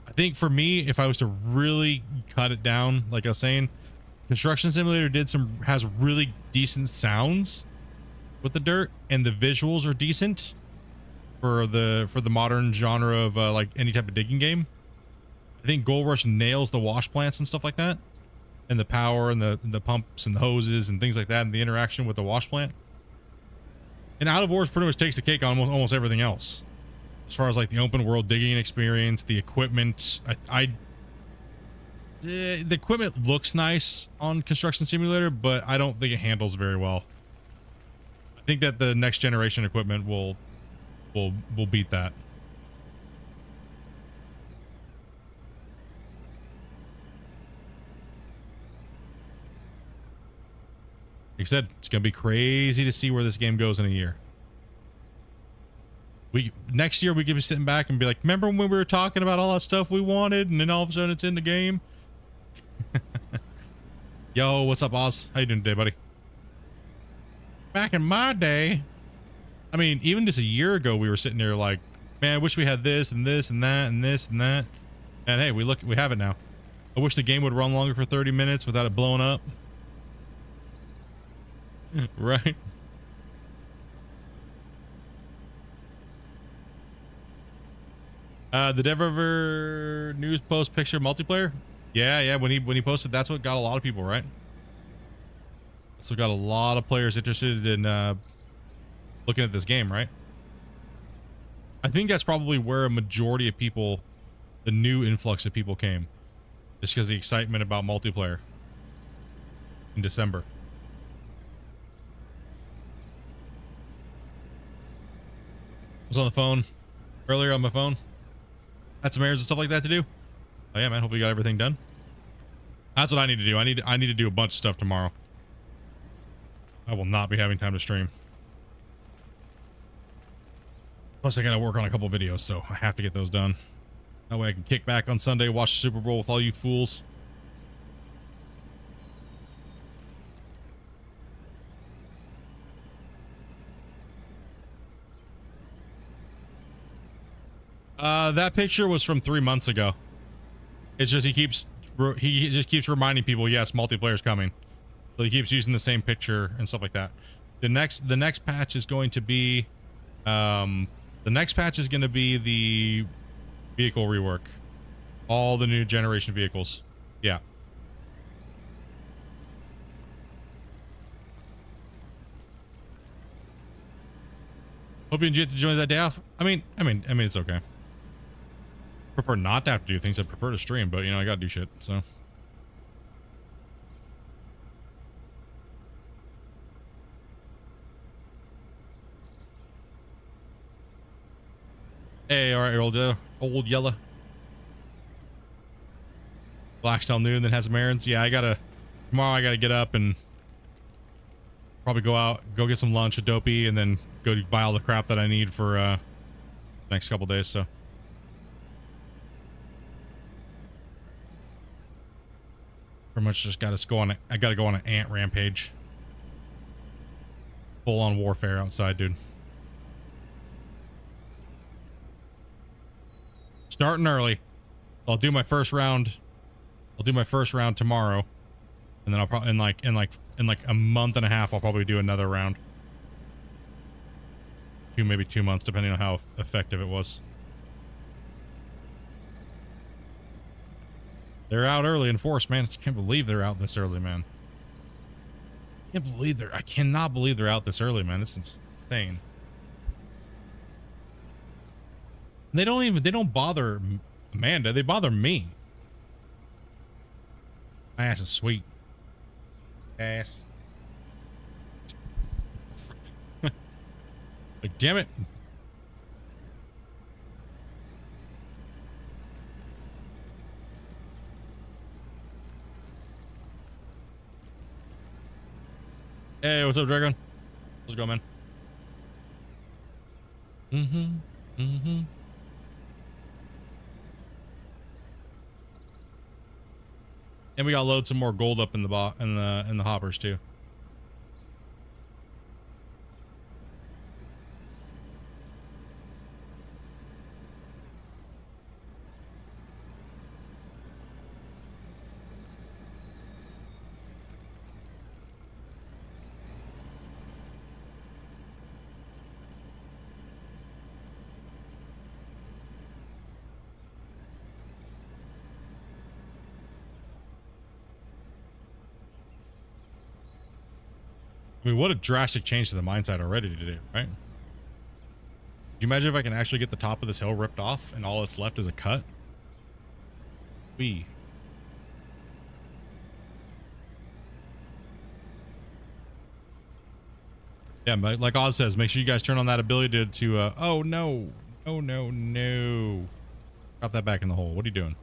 I think for me, if I was to really cut it down, like I was saying, Construction Simulator has really decent sounds with the dirt, and the visuals are decent for the modern genre of like any type of digging game. I think Gold Rush nails the wash plants and stuff like that, and the power and the pumps and the hoses and things like that, and the interaction with the wash plant. And Out of Wars pretty much takes the cake on almost everything else, as far as like the open world digging experience, the equipment. The equipment looks nice on Construction Simulator, but I don't think it handles very well. I think that the next generation equipment will beat that. Like I said, it's gonna be crazy to see where this game goes in a year. Next year we could be sitting back and be like, remember when we were talking about all that stuff we wanted, and then all of a sudden it's in the game? Yo, what's up, Oz? How you doing today, buddy? Back in my day, I mean, even just a year ago, we were sitting there like, man, I wish we had this and this and that and this and that. And hey, we have it now. I wish the game would run longer for 30 minutes without it blowing up. Right. Did ever news post picture multiplayer? Yeah. When he posted, that's what got a lot of people, right? That's what got a lot of players interested in looking at this game, right? I think that's probably where a majority of people, the new influx of people came, just because the excitement about multiplayer in December. I was on the phone earlier on my phone. Had some errands and stuff like that to do. Oh yeah, man. Hope we got everything done. That's what I need to do. I need to do a bunch of stuff tomorrow. I will not be having time to stream. Plus, I gotta work on a couple videos, so I have to get those done. That way I can kick back on Sunday, watch the Super Bowl with all you fools. That picture was from 3 months ago. It's just he just keeps reminding people, yes, multiplayer's coming. So he keeps using the same picture and stuff like that. The next patch is going to be the vehicle rework. All the new generation vehicles. Yeah. Hope you enjoy that day off. I mean, it's okay. Prefer not to have to do things. I prefer to stream, but you know, I gotta do shit, so. Hey, all right, old yellow. Black's till noon, then has some errands. Yeah, tomorrow I gotta get up and probably go get some lunch with Dopey, and then go buy all the crap that I need for next couple days, so. Pretty much just gotta go on an ant rampage. Full on warfare outside, dude. Starting early. I'll do my first round. I'll do my first round tomorrow, and then I'll probably in like a month and a half I'll probably do another round. Maybe 2 months, depending on how effective it was. They're out early in force, man. I can't believe they're out this early, man. I cannot believe they're out this early, man. This is insane. They don't bother Amanda. They bother me. My ass is sweet. Ass. Like, damn it. Hey, what's up, Dragon? Let's go, man. And we gotta load some more gold up in the hoppers too. I mean, what a drastic change to the mine site already to do, right? Could you imagine if I can actually get the top of this hill ripped off and all that's left is a cut? Yeah, but like Oz says, make sure you guys turn on that ability to oh no. Oh no. Drop that back in the hole. What are you doing?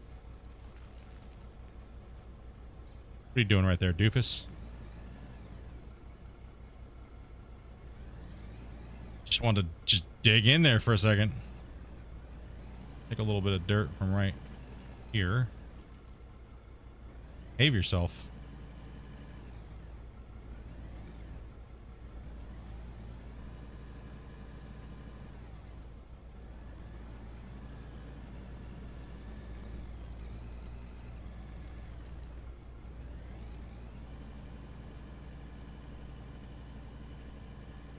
What are you doing right there, doofus? Just wanted to just dig in there for a second. Take a little bit of dirt from right here. Behave yourself.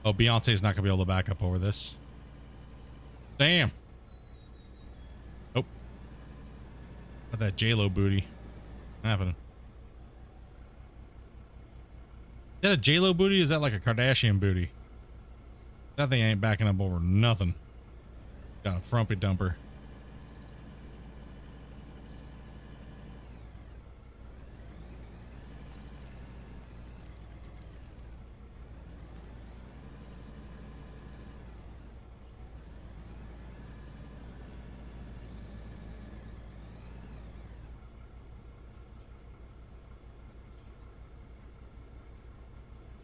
Oh, Beyonce's not gonna be able to back up over this. Damn. Nope. Got that J-Lo booty happening. Is that a J-Lo booty? Is that like a Kardashian booty? That thing ain't backing up over nothing. Got a frumpy dumper.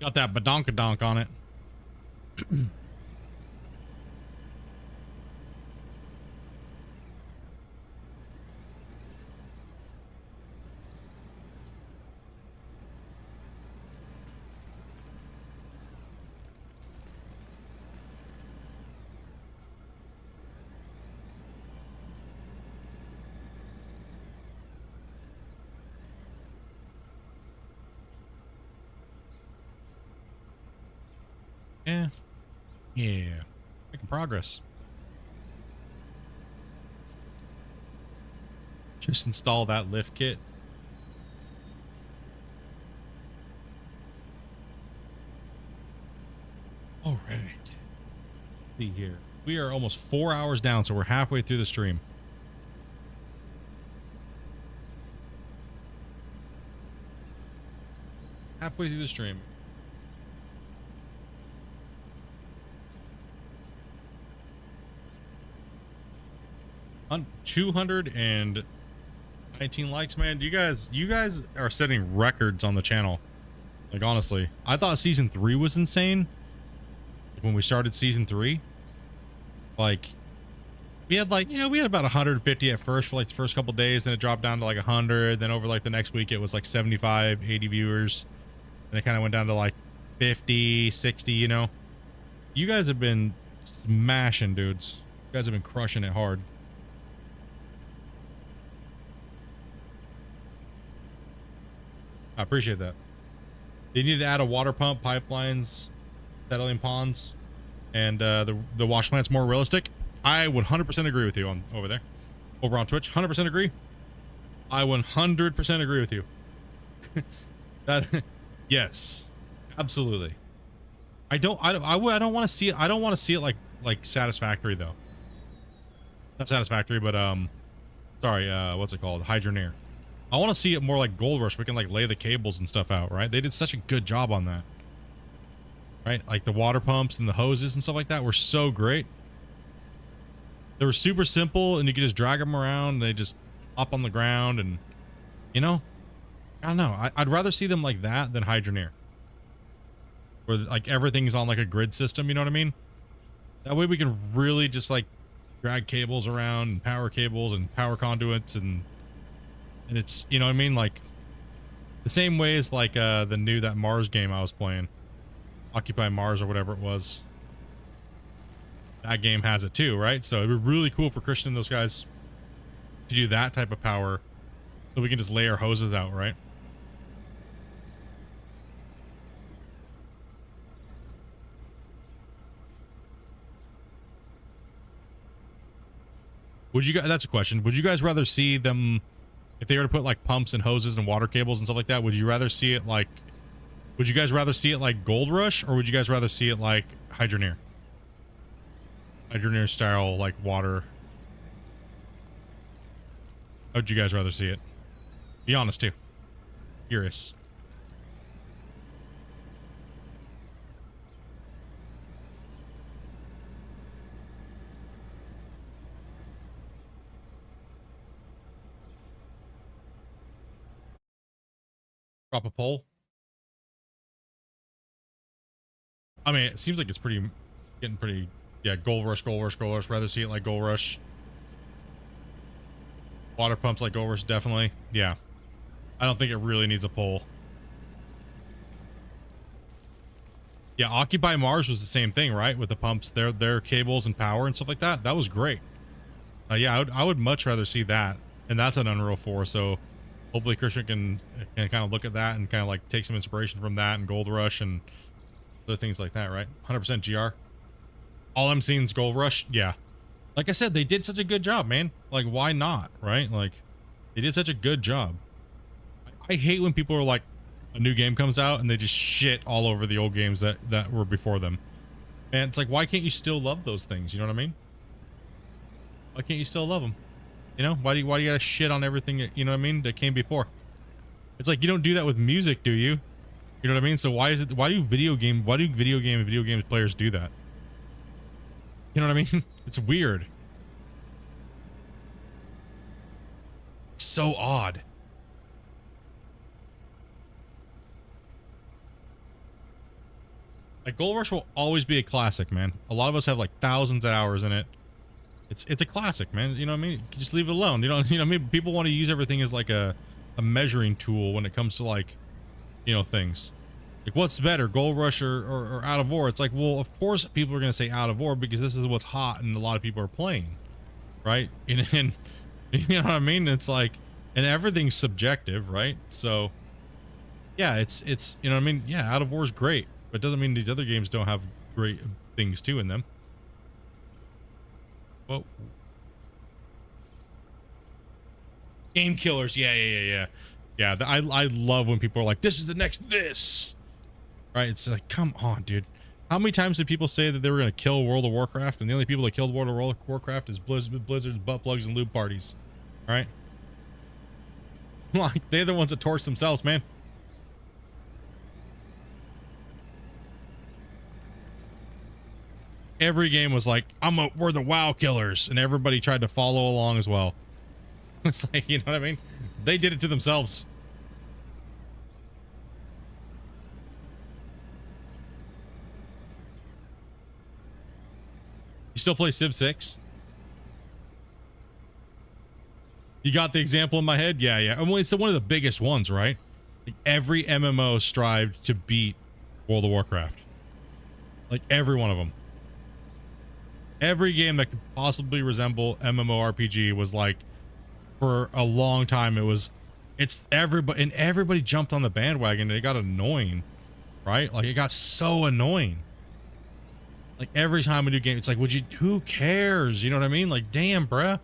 Got that badonkadonk on it. Yeah. Yeah. Making progress. Just install that lift kit. All right. Let's see here. We are almost 4 hours down, so we're halfway through the stream. Halfway through the stream. On 219 likes, man. You guys are setting records on the channel. Like, honestly, I thought season 3 was insane. Like, when we started season 3, like, we had like, we had about 150 at first for like the first couple days, then it dropped down to like 100, then over like the next week it was like 75, 80 viewers, and it kind of went down to like 50, 60. You guys have been smashing, dudes. You guys have been crushing it hard. I appreciate that. They need to add a water pump, pipelines, settling ponds, and the wash plant's more realistic. I 100% agree with you on over there, over on Twitch. 100% agree. I 100% agree with you. That, yes, absolutely. I don't want to see it. I don't want to see it like Satisfactory though. Not Satisfactory, but sorry, what's it called? Hydroneer. I want to see it more like Gold Rush. We can like lay the cables and stuff out, right? They did such a good job on that, right? Like the water pumps and the hoses and stuff like that were so great. They were super simple, and you could just drag them around, and they just up on the ground, and I don't know. I'd rather see them like that than Hydroneer, where like everything's on like a grid system. You know what I mean? That way we can really just like drag cables around, and power cables and power conduits, and it's, you know what I mean? Like the same way as like that Mars game I was playing, Occupy Mars or whatever it was. That game has it too, right? So it'd be really cool for Christian and those guys to do that type of power, so we can just lay our hoses out, right? Would you guys, that's a question. Would you guys rather see them, if they were to put like pumps and hoses and water cables and stuff like that, would you rather see it like, would you guys rather see it like Gold Rush, or would you guys rather see it like Hydroneer? Hydroneer style, like water. How would you guys rather see it? Be honest too. Curious. Drop a poll. I mean, it seems like it's getting pretty. Yeah, Gold Rush, Gold Rush, Gold Rush. Rather see it like Gold Rush. Water pumps like Gold Rush, definitely. Yeah. I don't think it really needs a poll. Yeah, Occupy Mars was the same thing, right? With the pumps, their cables and power and stuff like that. That was great. Yeah, I would much rather see that. And that's an Unreal 4, so hopefully Christian can kind of look at that and kind of like take some inspiration from that and Gold Rush and other things like that, right? 100% GR. All I'm seeing is Gold Rush. Yeah. Like I said, they did such a good job, man. Like, why not, right? Like, they did such a good job. I hate when people are like, a new game comes out and they just shit all over the old games that were before them. And it's like, why can't you still love those things? You know what I mean? Why can't you still love them? You know, why do you gotta shit on everything that, you know what I mean, that came before? It's like, you don't do that with music, do you? You know what I mean? So why do video games players do that? You know what I mean? It's weird. It's so odd. Like, Gold Rush will always be a classic, man. A lot of us have like thousands of hours in it. It's a classic, man. You know what I mean? Just leave it alone. You know what I mean? People want to use everything as like a measuring tool when it comes to, like, you know, things. Like, what's better, Gold Rush or Out of War? It's like, well, of course people are going to say Out of War because this is what's hot and a lot of people are playing, right? And you know what I mean? It's like, and everything's subjective, right? So yeah, it's you know what I mean? Yeah, Out of War is great, but it doesn't mean these other games don't have great things too in them. Whoa. Game killers. Yeah. I love when people are like, this is the next this. Right? It's like, come on, dude. How many times did people say that they were going to kill World of Warcraft, and the only people that killed World of Warcraft is Blizzard's butt plugs and lube parties? All right? Like, they're the ones that torch themselves, man. Every game was like, we're the WoW killers, and everybody tried to follow along as well. It's like, you know what I mean? They did it to themselves. You still play Civ 6? You got the example in my head? Yeah. I mean, it's one of the biggest ones, right? Like, every MMO strived to beat World of Warcraft. Like, every one of them. Every game that could possibly resemble MMORPG was like, for a long time, it's everybody, and everybody jumped on the bandwagon, and it got annoying, right? Like, it got so annoying. Like, every time a new game, it's like, who cares? You know what I mean? Like, damn, bruh.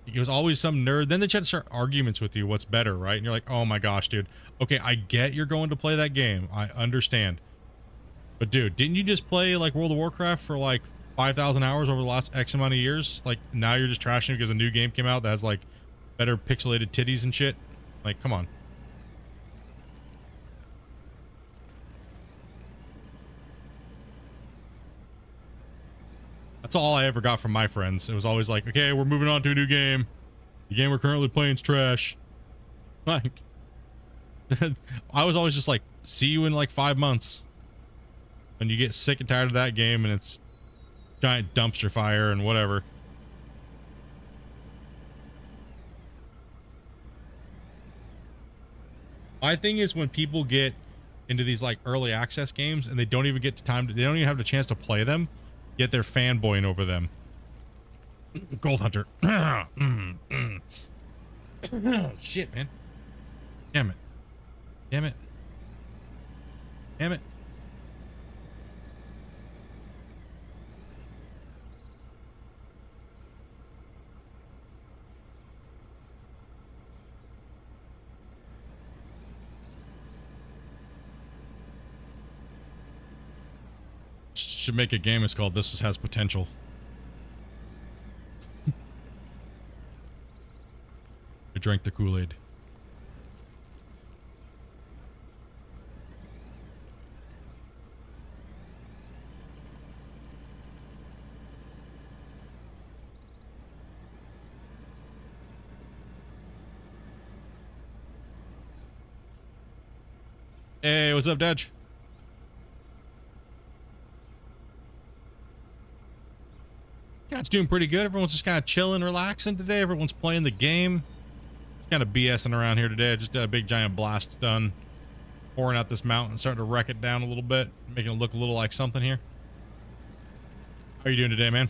It was always some nerd. Then they try to start arguments with you, what's better, right? And you're like, oh my gosh, dude. Okay, I get you're going to play that game. I understand. But dude, didn't you just play like World of Warcraft for like 5,000 hours over the last X amount of years? Like, now you're just trashing it because a new game came out that has like better pixelated titties and shit? Like, come on. That's all I ever got from my friends. It was always like, okay, we're moving on to a new game. The game we're currently playing is trash. Like, I was always just like, see you in like 5 months. When you get sick and tired of that game and it's giant dumpster fire and whatever. My thing is when people get into these like early access games and they don't even get they don't even have the chance to play them, yet they're fanboying over them. Gold Hunter. Shit, man. Damn it. Damn it. Damn it. Should make a game. It's called This Has Potential. I drank the Kool-Aid. Hey, what's up, Dodge? Yeah, it's doing pretty good. Everyone's just kind of chilling, relaxing today. Everyone's playing the game. It's kind of BSing around here today. I just did a big giant blast done, pouring out this mountain, starting to wreck it down a little bit, making it look a little like something here. How are you doing today, man?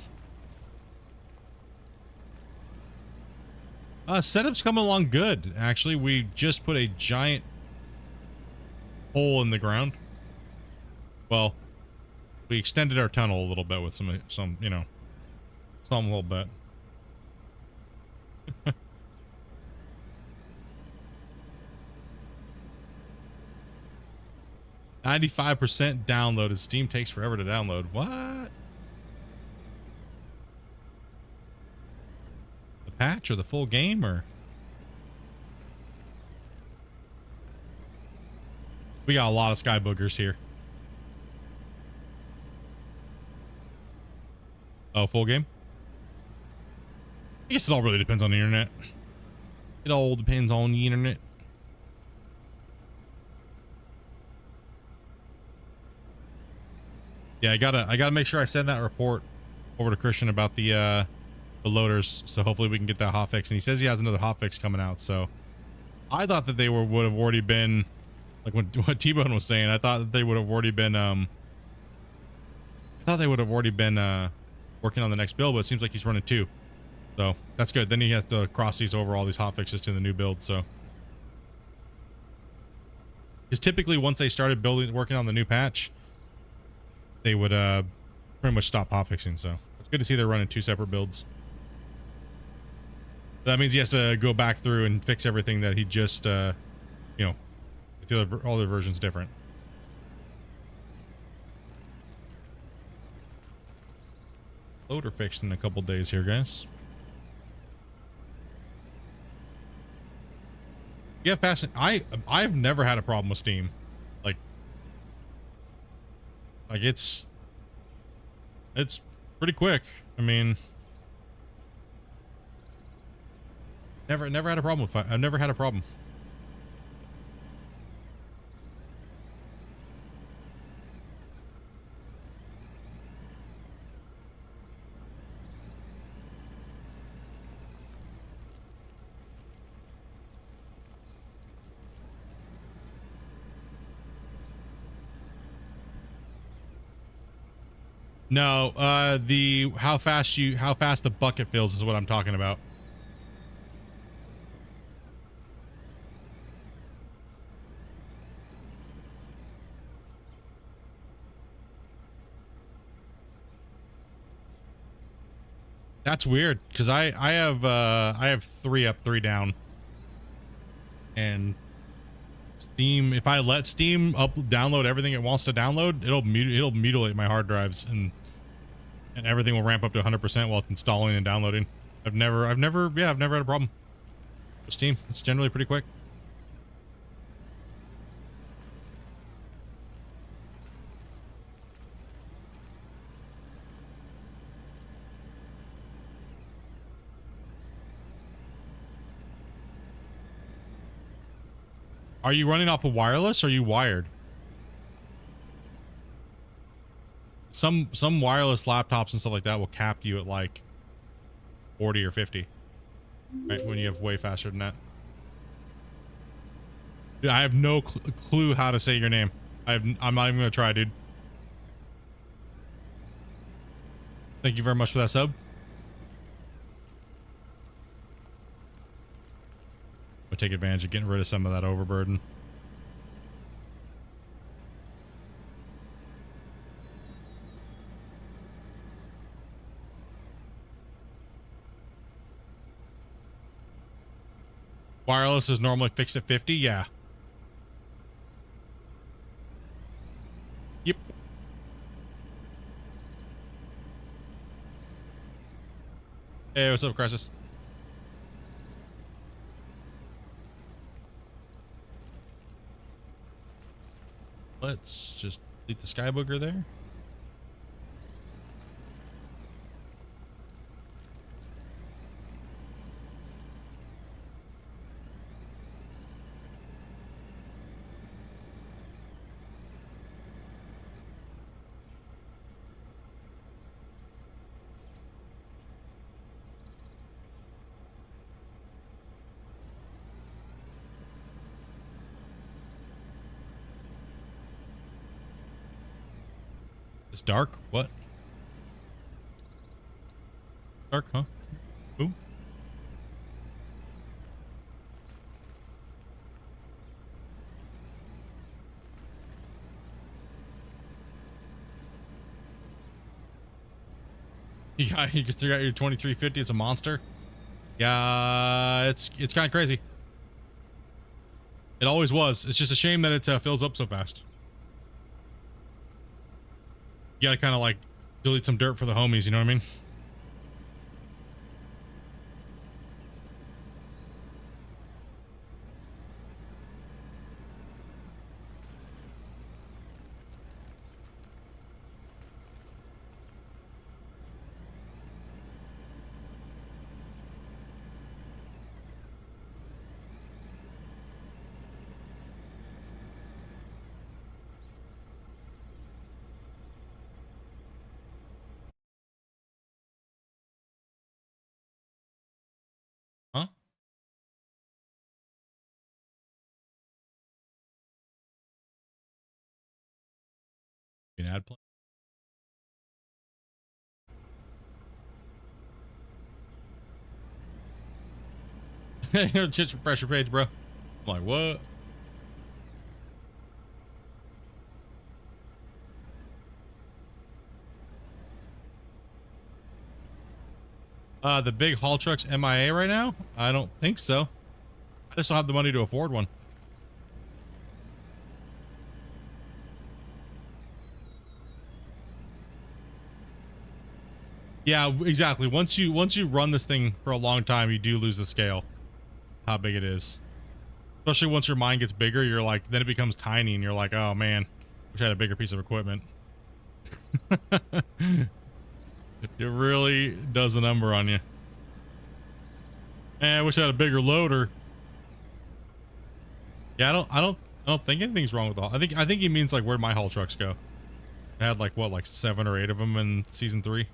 Setup's coming along good. Actually, we just put a giant hole in the ground. Well, we extended our tunnel a little bit with some, you know, some little bit. 95% downloaded. Steam takes forever to download. What? The patch or the full game or? We got a lot of sky boogers here. Oh, full game? I guess it all really depends on the internet. It all depends on the internet. Yeah, I gotta make sure I send that report over to Christian about the loaders, so hopefully we can get that hotfix. And he says he has another hotfix coming out, so I thought that they would have already been, like what T-Bone was saying. I thought that they would have already been working on the next build, but it seems like he's running 2, so that's good. Then he has to cross these over all these hotfixes to the new build. So because typically once they started working on the new patch, they would pretty much stop hotfixing. So it's good to see they're running 2 separate builds. That means he has to go back through and fix everything that he just you know, all the versions different. Loader fixed in a couple days here, guys. Yeah, fast. I've never had a problem with Steam. Like it's pretty quick. I mean, never had a problem with it. I've never had a problem. No, how fast the bucket fills is what I'm talking about. That's weird because I have 3 up, 3 down, and Steam, if I let Steam download everything it wants to download, it'll mutilate my hard drives, and everything will ramp up to 100% while it's installing and downloading. I've never had a problem with Steam. It's generally pretty quick. Are you running off of wireless or are you wired? Some wireless laptops and stuff like that will cap you at like 40 or 50, right? When you have way faster than that. Dude, I have no clue how to say your name. I'm not even gonna try, dude. Thank you very much for that sub. We'll take advantage of getting rid of some of that overburden. Wireless is normally fixed at 50. Yeah. Yep. Hey, what's up, Crisis? Let's just delete the sky booger there. It's dark? What? Dark, huh? Who? You got your 2350. It's a monster. Yeah, it's kind of crazy. It always was. It's just a shame that it fills up so fast. You gotta kind of like delete some dirt for the homies. You know what I mean? Huh? An ad play. Just refresh your page, bro. I'm like, what? The big haul truck's MIA right now? I don't think so. I just don't have the money to afford one. Yeah, exactly. Once you run this thing for a long time, you do lose the scale. How big it is. Especially once your mine gets bigger, you're like, then it becomes tiny and you're like, oh man, wish I had a bigger piece of equipment. It really does the number on you. Man, I wish I had a bigger loader. Yeah, I don't think anything's wrong with the haul. I think he means like where'd my haul trucks go? I had like what, like 7 or 8 of them in season 3.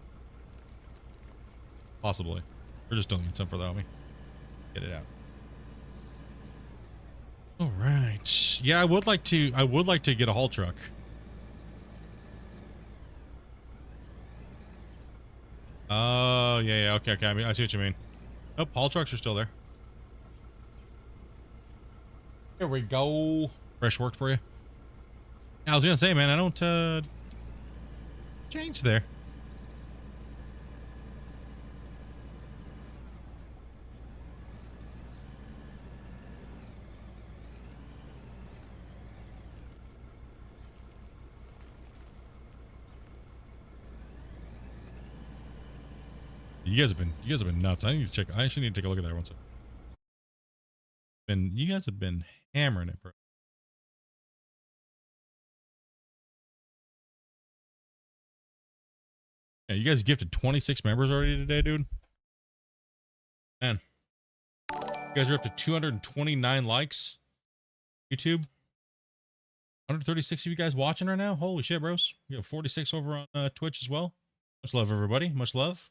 Possibly. Or just don't need some for the homie. Get it out. All right. Yeah, I would like to get a haul truck. Oh, yeah, okay. I mean, I see what you mean. Nope, haul trucks are still there. Here we go. Fresh worked for you. I was gonna say, man, I don't change there. You guys have been nuts. I actually need to take a look at that one second. You guys have been hammering it, bro. Yeah, you guys gifted 26 members already today, dude. Man, you guys are up to 229 likes. YouTube. 136 of you guys watching right now. Holy shit, bros. We have 46 over on Twitch as well. Much love, everybody. Much love.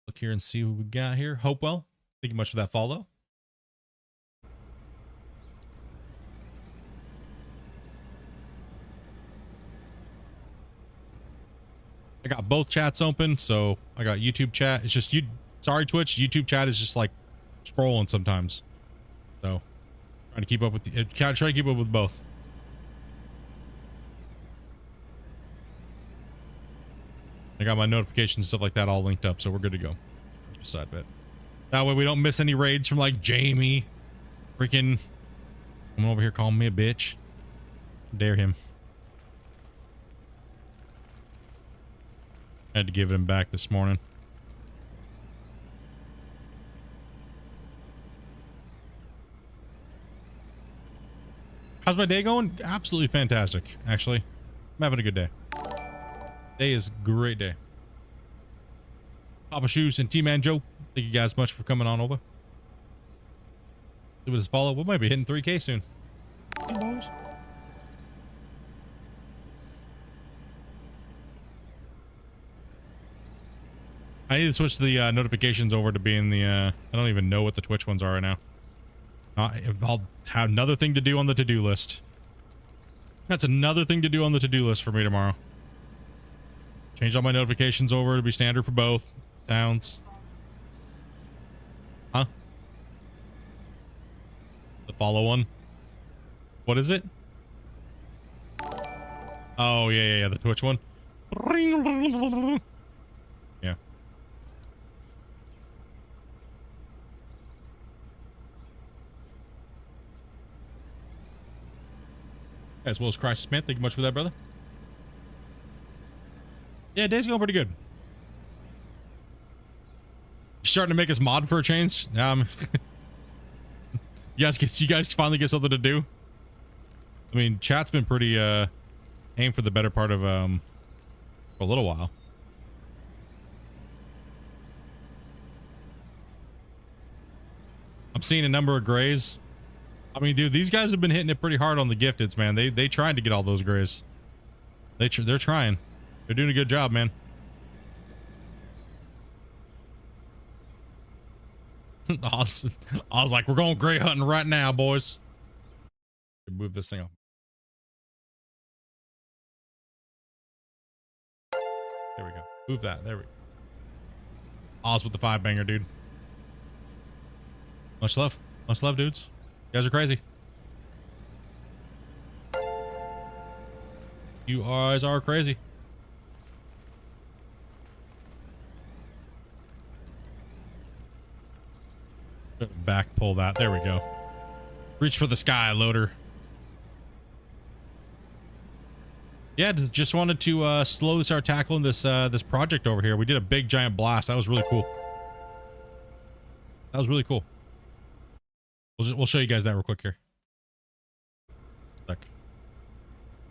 Look here and see what we got here. Hopewell, thank you much for that follow. I got both chats open, so I got YouTube chat. It's just you. Sorry, Twitch. YouTube chat is just like scrolling sometimes. So trying to keep up with try to keep up with both. I got my notifications and stuff like that all linked up, so we're good to go. Side bet. That way we don't miss any raids from like Jamie. Freaking coming over here calling me a bitch. Dare him. I had to give him back this morning. How's my day going? Absolutely fantastic, actually. I'm having a good day. Today is a great day. Papa Shoes and T-Man Joe, thank you guys much for coming on over. Leave us a follow. We might be hitting 3K soon. Hey, boys. I need to switch the notifications over to being the I don't even know what the Twitch ones are right now. I'll have another thing to do on the to-do list. That's another thing to do on the to-do list for me tomorrow. Change all my notifications over to be standard for both. Sounds. Huh? The follow one. What is it? Oh, yeah, the Twitch one. Yeah. As well as Christ Smith. Thank you much for that, brother. Yeah, day's going pretty good. Starting to make us mod for a change. You guys finally get something to do. I mean, chat's been pretty aim for the better part of a little while. I'm seeing a number of grays. I mean, dude, these guys have been hitting it pretty hard on the gifteds, man. They tried to get all those grays. They're trying. They're doing a good job, man. I was like, we're going gray hunting right now, boys. Move this thing up. There we go. Move that. There we go. Oz with the 5-banger, dude. Much love. Much love, dudes. You guys are crazy. You guys are crazy. Back pull that. There we go. Reach for the sky, loader. Yeah, just wanted to slowly start tackling this this project over here. We did a big giant blast. That was really cool. That was really cool. We'll show you guys that real quick here. Look.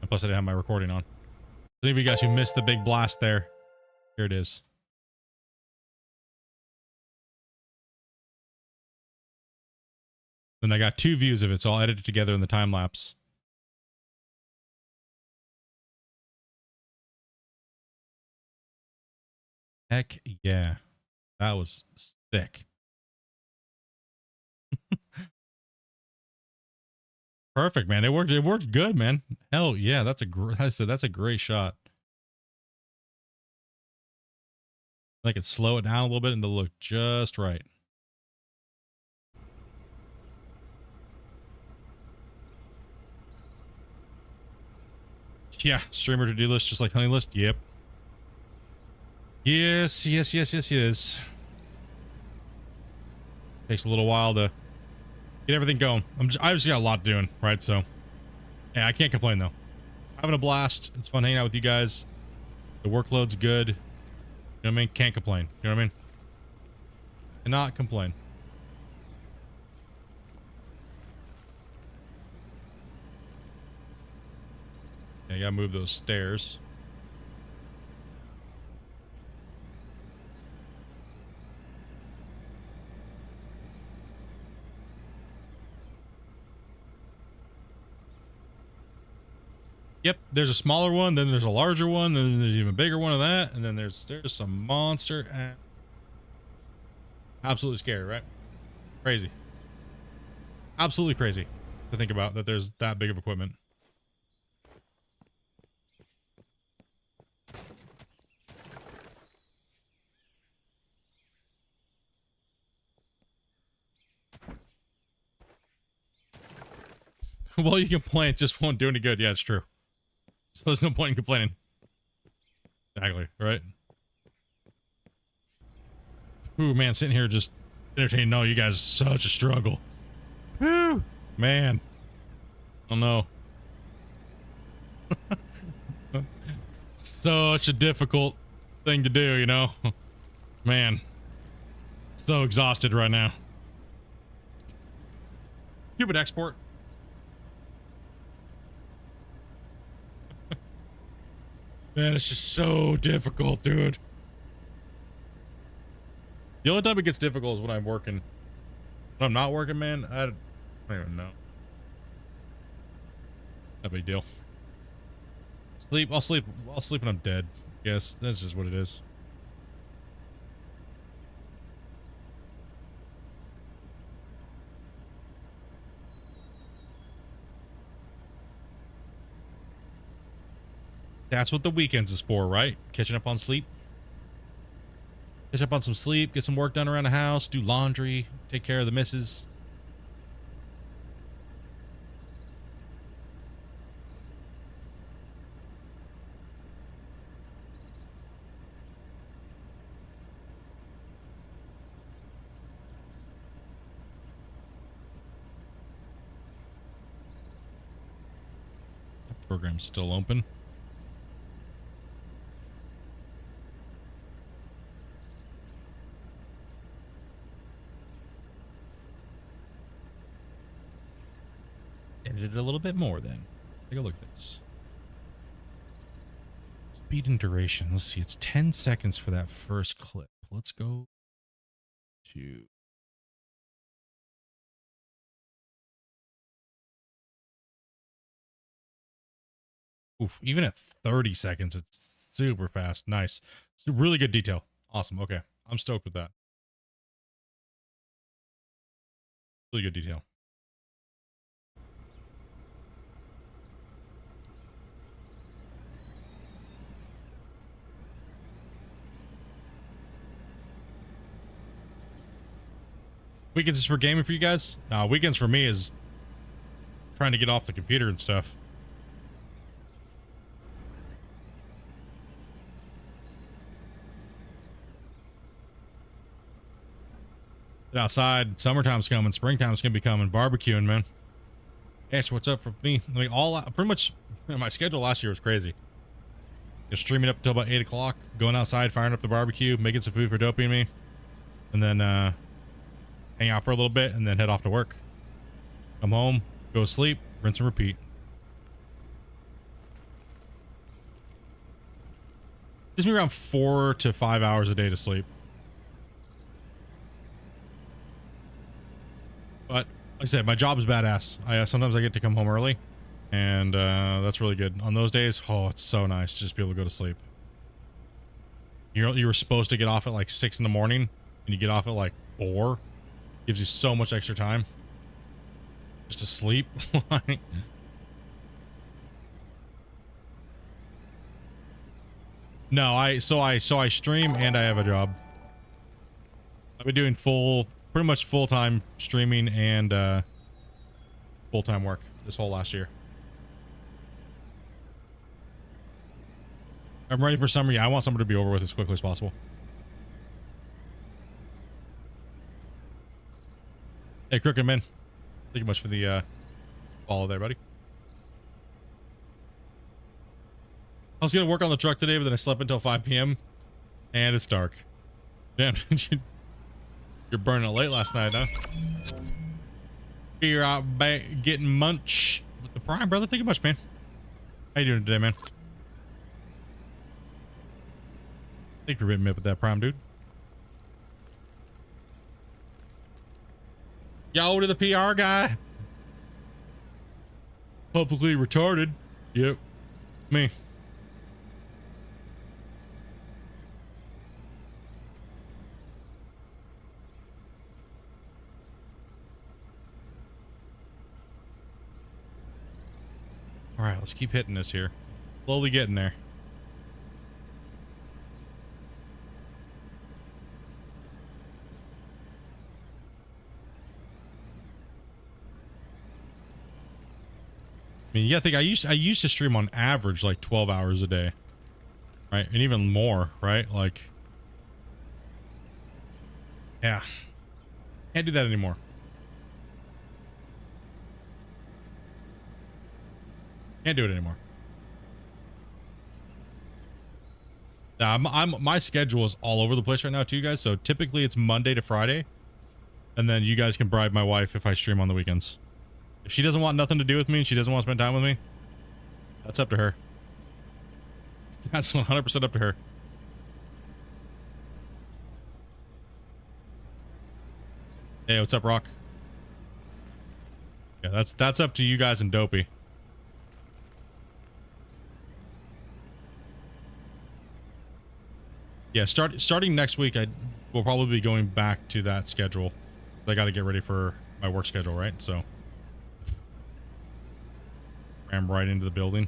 And plus I didn't have my recording on. Any of you guys who missed the big blast there, here it is. Then I got 2 views of it, so I'll edit it together in the time lapse. Heck yeah. That was sick. Perfect, man. It worked good, man. Hell yeah, that's a great shot. I could slow it down a little bit and it'll look just right. Yeah, streamer to-do list just like honey list. Yep. Yes, yes, yes, yes, yes. Takes a little while to get everything going. I just got a lot doing, right? So, yeah, I can't complain though. Having a blast. It's fun hanging out with you guys. The workload's good. You know what I mean? Can't complain. You know what I mean? Cannot complain. Yeah, you gotta move those stairs. Yep, there's a smaller one, then there's a larger one, then there's even a bigger one of that, and then there's some monster. Absolutely scary, right? Crazy. Absolutely crazy to think about that there's that big of equipment. Well, you complain, it just won't do any good. Yeah, it's true. So there's no point in complaining. Exactly, right? Ooh, man, sitting here just entertaining. No, you guys, such a struggle. Whew, man. Oh no. Such a difficult thing to do, you know? Man. So exhausted right now. Stupid export. Man, it's just so difficult, dude. The only time it gets difficult is when I'm working. When I'm not working, man, I don't even know. No big deal. Sleep, I'll sleep when I'm dead. Yes, that's just what it is. That's what the weekends is for, right? Catching up on sleep. Catch up on some sleep, get some work done around the house, do laundry, take care of the missus. Program's still open. Edit it a little bit more then. Take a look at this. Speed and duration. Let's see. It's 10 seconds for that first clip. Let's go to... Oof, even at 30 seconds, it's super fast. Nice. It's really good detail. Awesome. Okay. I'm stoked with that. Really good detail. Weekends is for gaming for you guys? Weekends for me is trying to get off the computer and stuff. Get outside. Summertime's coming. Springtime's gonna be coming. Barbecuing, man. Ash, what's up for me? I mean, pretty much my schedule last year was crazy. Just streaming up until about 8 o'clock, going outside, firing up the barbecue, making some food for Dopey and me, and then hang out for a little bit, and then head off to work. Come home, go to sleep, rinse and repeat. Gives me around 4 to 5 hours a day to sleep. But like I said, my job is badass. Sometimes I get to come home early, and that's really good. On those days, oh, it's so nice to just be able to go to sleep. You were supposed to get off at like 6 in the morning, and you get off at like 4. Gives you so much extra time just to sleep. No, I stream and I have a job. I've been doing pretty much full-time streaming and full-time work this whole last year. I'm ready for summer. Yeah, I want summer to be over with as quickly as possible. Hey, Crooked Man. Thank you much for the follow there, buddy. I was gonna work on the truck today, but then I slept until 5 p.m. and it's dark. Damn, you're burning it late last night, huh? You're out back getting munch with the Prime, brother. Thank you much, man. How you doing today, man? Thank you for hitting me up with that Prime, dude. Yo to the PR guy. Publicly retarded. Yep. Me. All right, let's keep hitting this here. Slowly getting there. I mean, yeah, I think I used to stream on average like 12 hours a day, right? And even more, right? Like, yeah, can't do that anymore. Can't do it anymore. My schedule is all over the place right now too, guys. So typically it's Monday to Friday, and then you guys can bribe my wife if I stream on the weekends. If she doesn't want nothing to do with me, she doesn't want to spend time with me, that's up to her. That's 100% up to her. Hey, what's up, Rock? Yeah, that's up to you guys and Dopey. Yeah, starting next week, I will probably be going back to that schedule. I got to get ready for my work schedule, right? So, ram right into the building.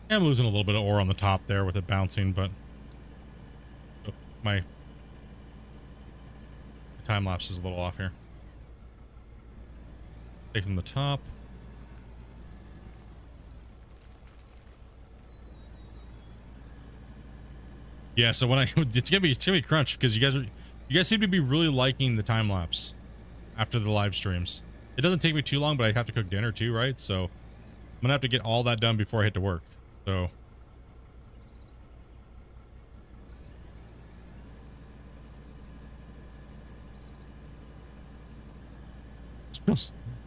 I'm losing a little bit of ore on the top there with it bouncing, but my time lapse is a little off here. Take from the top. Yeah, so when it's gonna be crunch because you guys You guys seem to be really liking the time lapse after the live streams. It doesn't take me too long, but I have to cook dinner too, right? So I'm gonna have to get all that done before I hit to work. So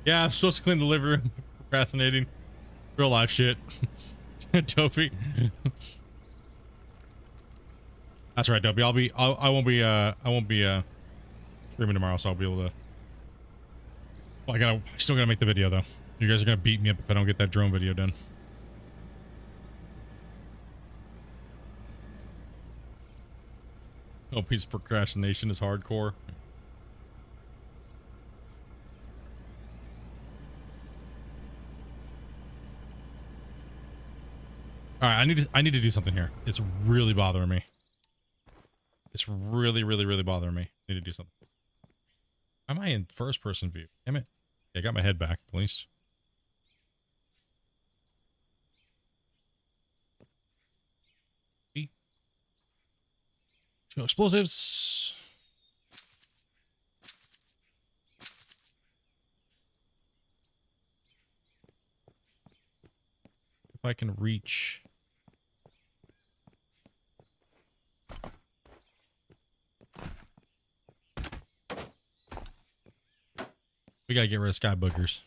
yeah, I'm supposed to clean the living room. Procrastinating. Real life shit. Dopey. That's right, Dopey. I won't be streaming tomorrow, so I'll be able to. Well, I still gotta make the video though. You guys are gonna beat me up if I don't get that drone video done. Dopey's procrastination is hardcore. All right, I need to do something here. It's really bothering me. It's really bothering me. I need to do something. Why am I in first person view? Damn it. Okay, I got my head back, at least. Two explosives. If I can reach. We gotta get rid of sky boogers.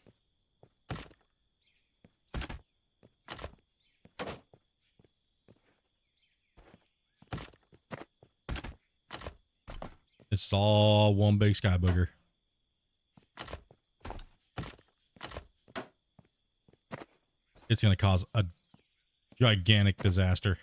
It's all one big sky booger. It's gonna cause a gigantic disaster.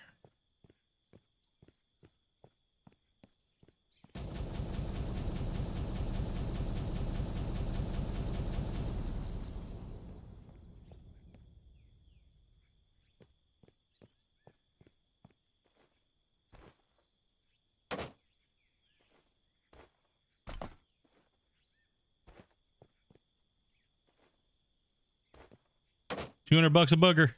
$200 a booger.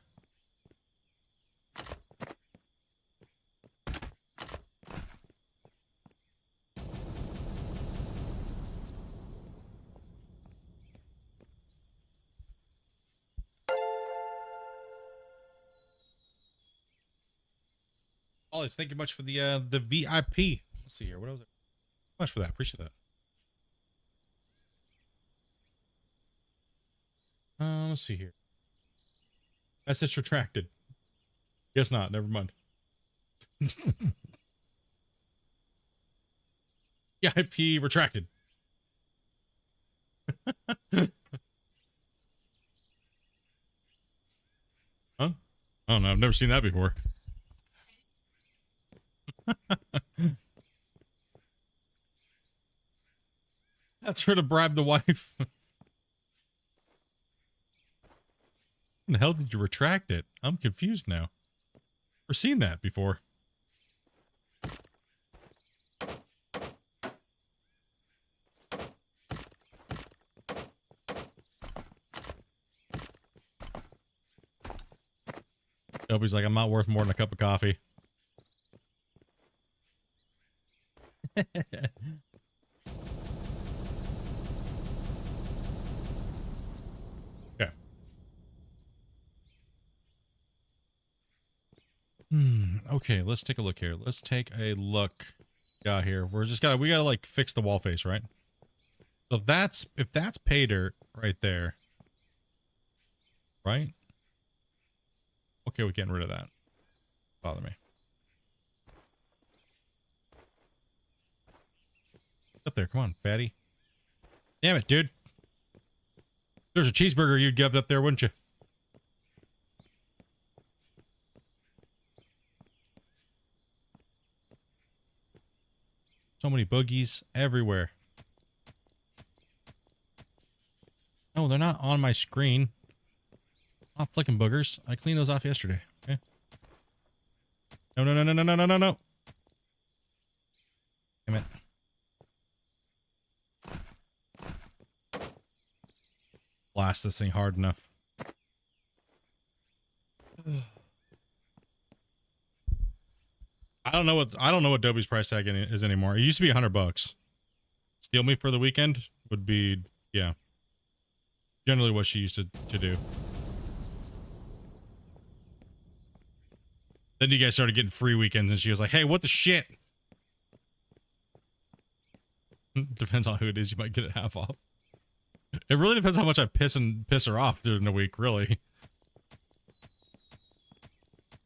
Ollies, thank you much for the VIP. Let's see here. What was it? Much for that. Appreciate that. Let's see here. Message retracted. Guess not. Never mind. VIP retracted. Huh? I don't know. I've never seen that before. That's her to bribe the wife. When the hell did you retract it? I'm confused now. Never seen that before. Toby's like, I'm not worth more than a cup of coffee. Okay. Okay, let's take a look here. Let's take a look. Got here. We gotta like fix the wall face, right? So if that's pay dirt right there. Right? Okay, we're getting rid of that. Bother me. Up there, come on, fatty. Damn it, dude. There's a cheeseburger you'd give up there, wouldn't you? So many boogies everywhere. Oh, they're not on my screen. I'm not flicking boogers. I cleaned those off yesterday. Okay. No. Damn it. Blast this thing hard enough. I don't know what Dobby's price tag is anymore. It used to be $100. steal me for the weekend would be, yeah, generally what she used to do. Then you guys started getting free weekends, and she was like, hey, what the shit? Depends on who it is. You might get it half off. It really depends how much I piss her off during the week, really.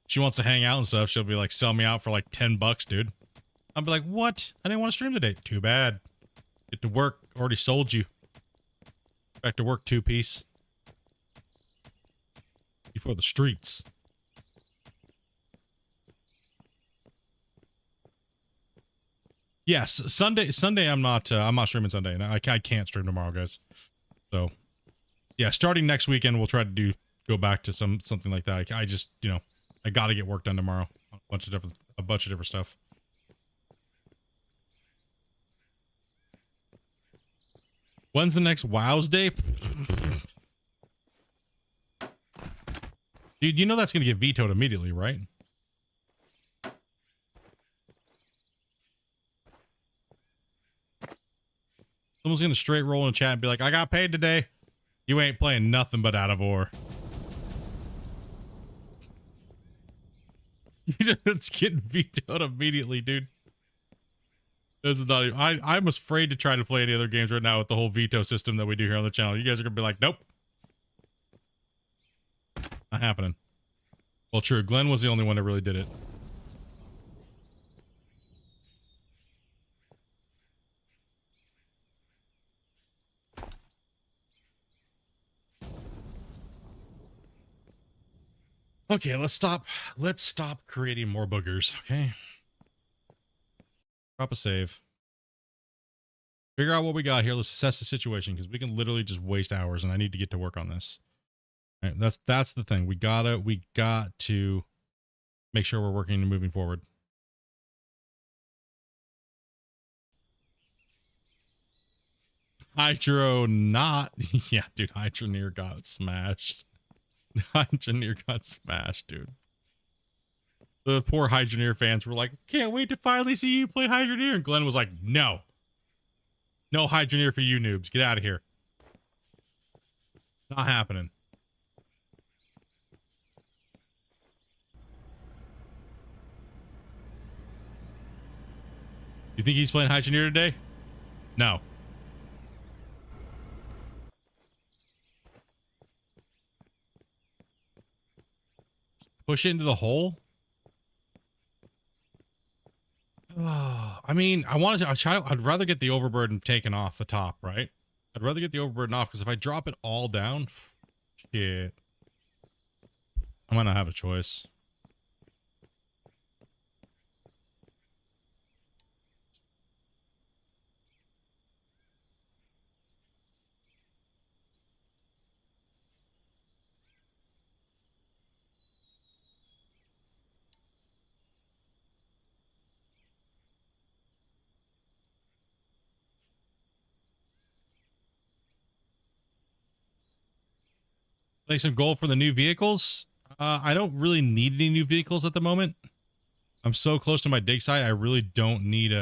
She wants to hang out and stuff. She'll be like, sell me out for like $10, dude. I'll be like, what? I didn't want to stream today. Too bad. Get to work. Already sold you. Back to work, 2-piece. Before the streets. Yes, Sunday I'm not streaming Sunday, and I can't stream tomorrow, guys. So, yeah, starting next weekend we'll try to go back to something like that. I just, you know, I got to get work done tomorrow on a bunch of different stuff. When's the next WoW's day? Dude, you know that's going to get vetoed immediately, right? Someone's going to straight roll in the chat and be like, I got paid today. You ain't playing nothing but Out of War. It's getting vetoed immediately, dude. This is not even, I'm afraid to try to play any other games right now with the whole veto system that we do here on the channel. You guys are going to be like, nope. Not happening. Well, true. Glenn was the only one that really did it. Okay, let's stop creating more boogers, okay? Drop a save. Figure out what we got here. Let's assess the situation, because we can literally just waste hours, and I need to get to work on this. All right, that's the thing. We got to make sure we're working and moving forward. Hydro not. Yeah, dude, Hydroneer got smashed. Hydroneer got smashed, dude. The poor Hydroneer fans were like, can't wait to finally see you play Hydroneer. And Glenn was like, no. No Hydroneer for you noobs. Get out of here. Not happening. You think he's playing Hydroneer today? No. Push it into the hole? I mean, I'd rather get the overburden taken off the top, right? I'd rather get the overburden off, because if I drop it all down, shit. I might not have a choice. Play some gold for the new vehicles. I don't really need any new vehicles at the moment. I'm so close to my dig site. I really don't need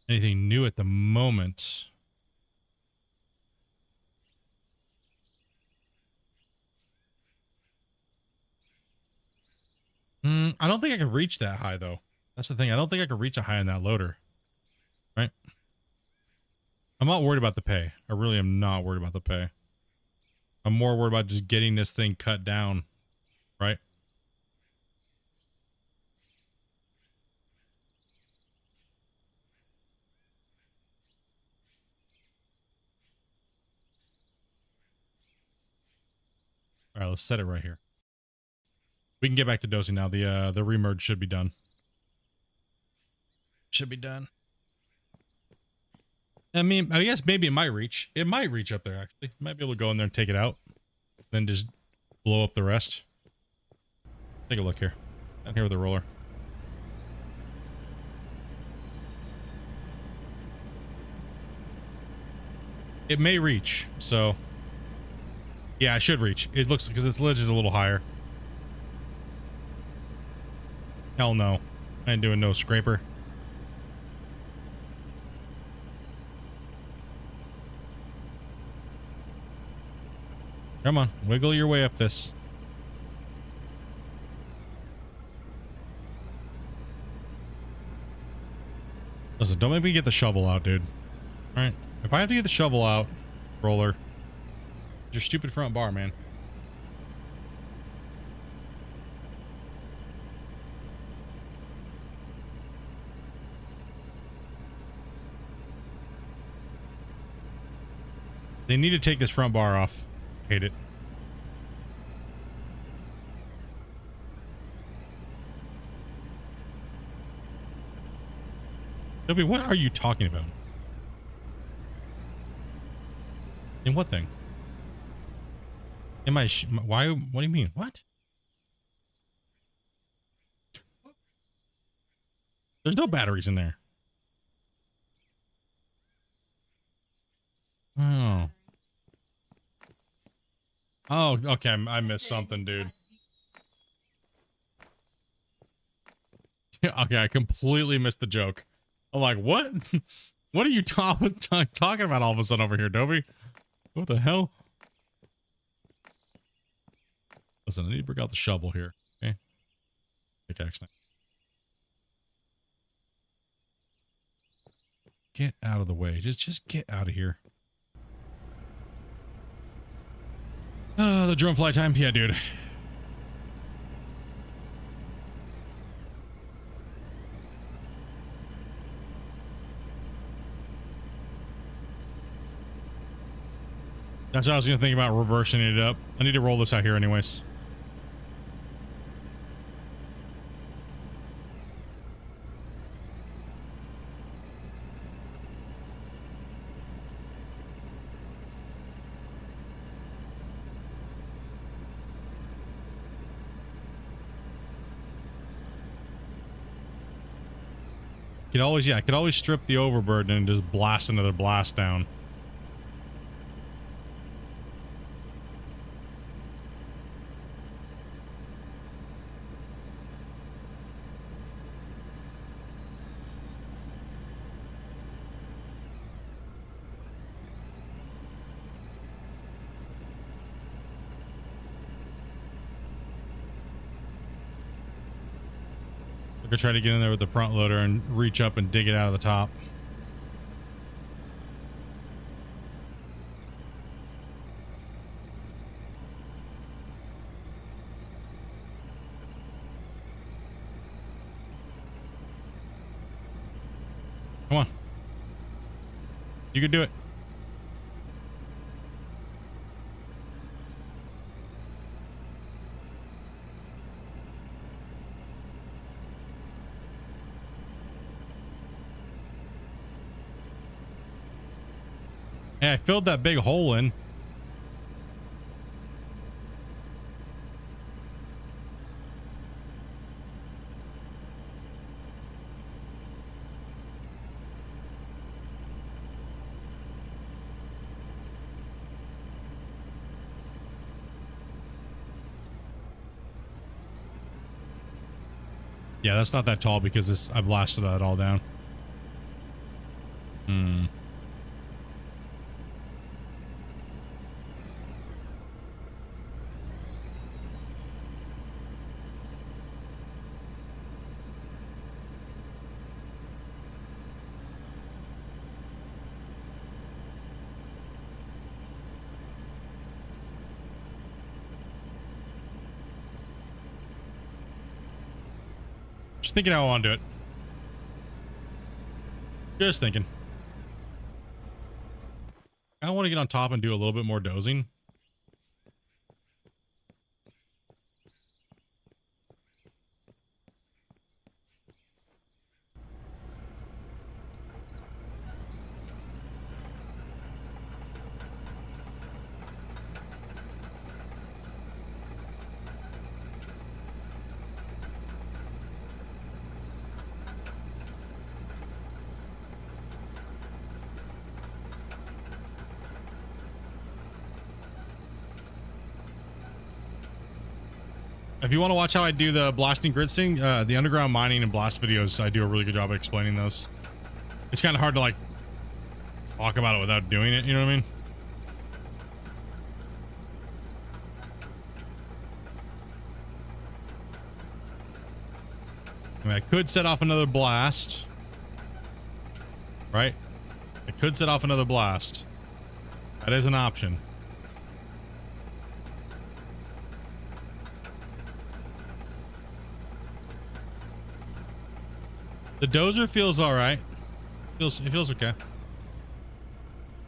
anything new at the moment. I don't think I can reach that high, though. That's the thing. I don't think I can reach a high in that loader. Right? I'm not worried about the pay. I really am not worried about the pay. I'm more worried about just getting this thing cut down, right? All right, let's set it right here. We can get back to dosing now. The remerge should be done. Should be done. I mean, I guess maybe it might reach. It might reach up there, actually. Might be able to go in there and take it out. Then just blow up the rest. Take a look here. Down here with the roller. It may reach, so... yeah, it should reach. It looks, because it's legit a little higher. Hell no. I ain't doing no scraper. Come on, wiggle your way up this. Listen, don't make me get the shovel out, dude. All right, if I have to get the shovel out, roller, your stupid front bar, man. They need to take this front bar off. Hate it. Toby, what are you talking about? In what thing? In my why? What do you mean? What? There's no batteries in there. Oh. Oh, okay. I missed something, dude. Okay, I completely missed the joke. I'm like, what? What are you talking about all of a sudden over here, Dobie? What the hell? Listen, I need to bring out the shovel here. Okay. Pickaxe now. Get out of the way. Just get out of here. The drone fly time? Yeah, dude. That's what I was gonna think about, reversing it up. I need to roll this out here anyways. Could always, yeah, I could always strip the overburden and just blast another blast down. I could try to get in there with the front loader and reach up and dig it out of the top. Come on. You can do it. Hey, I filled that big hole in. Yeah, that's not that tall because I blasted that all down. Just thinking how I want to do it. Just thinking. I want to get on top and do a little bit more dozing. If you want to watch how I do the blasting grid thing, the underground mining and blast videos, I do a really good job of explaining those. It's kind of hard to like talk about it without doing it, you know what I mean? I mean, I could set off another blast. Right? I could set off another blast. That is an option. The dozer feels alright. It feels okay.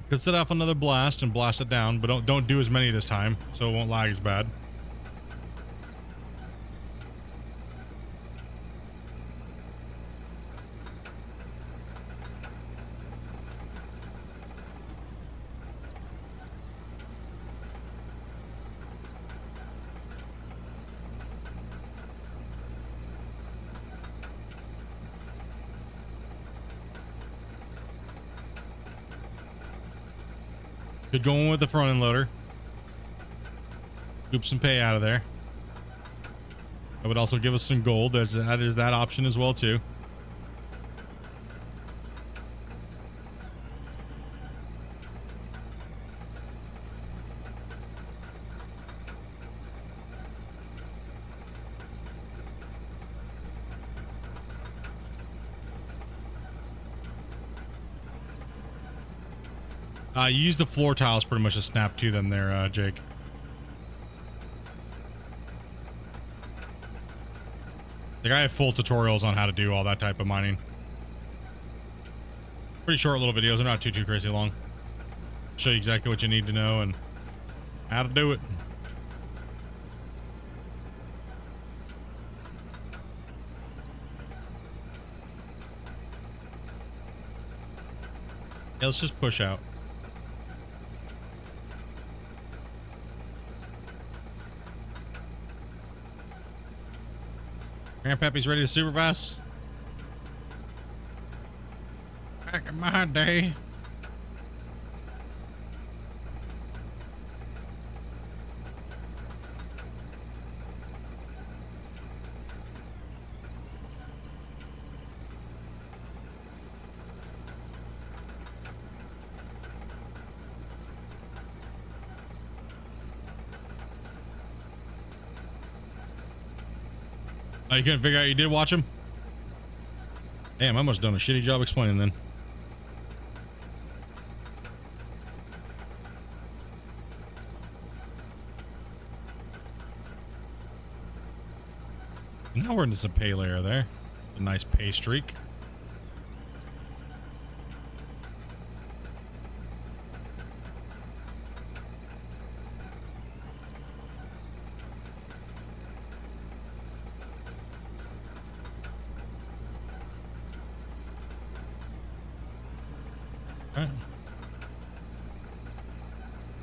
Could set off another blast and blast it down, but don't do as many this time, so it won't lag as bad. Could go in with the front end loader. Scoop some pay out of there. That would also give us some gold. There's that option as well too. You use the floor tiles pretty much to snap to them there, Jake. Like, I have full tutorials on how to do all that type of mining. Pretty short little videos. They're not too crazy long. Show you exactly what you need to know and how to do it. Yeah, let's just push out. Grandpappy's ready to supervise. Back in my day. Oh, you couldn't figure out you did watch him? Damn, I must have done a shitty job explaining then. Now we're into some pay layer there. A nice pay streak.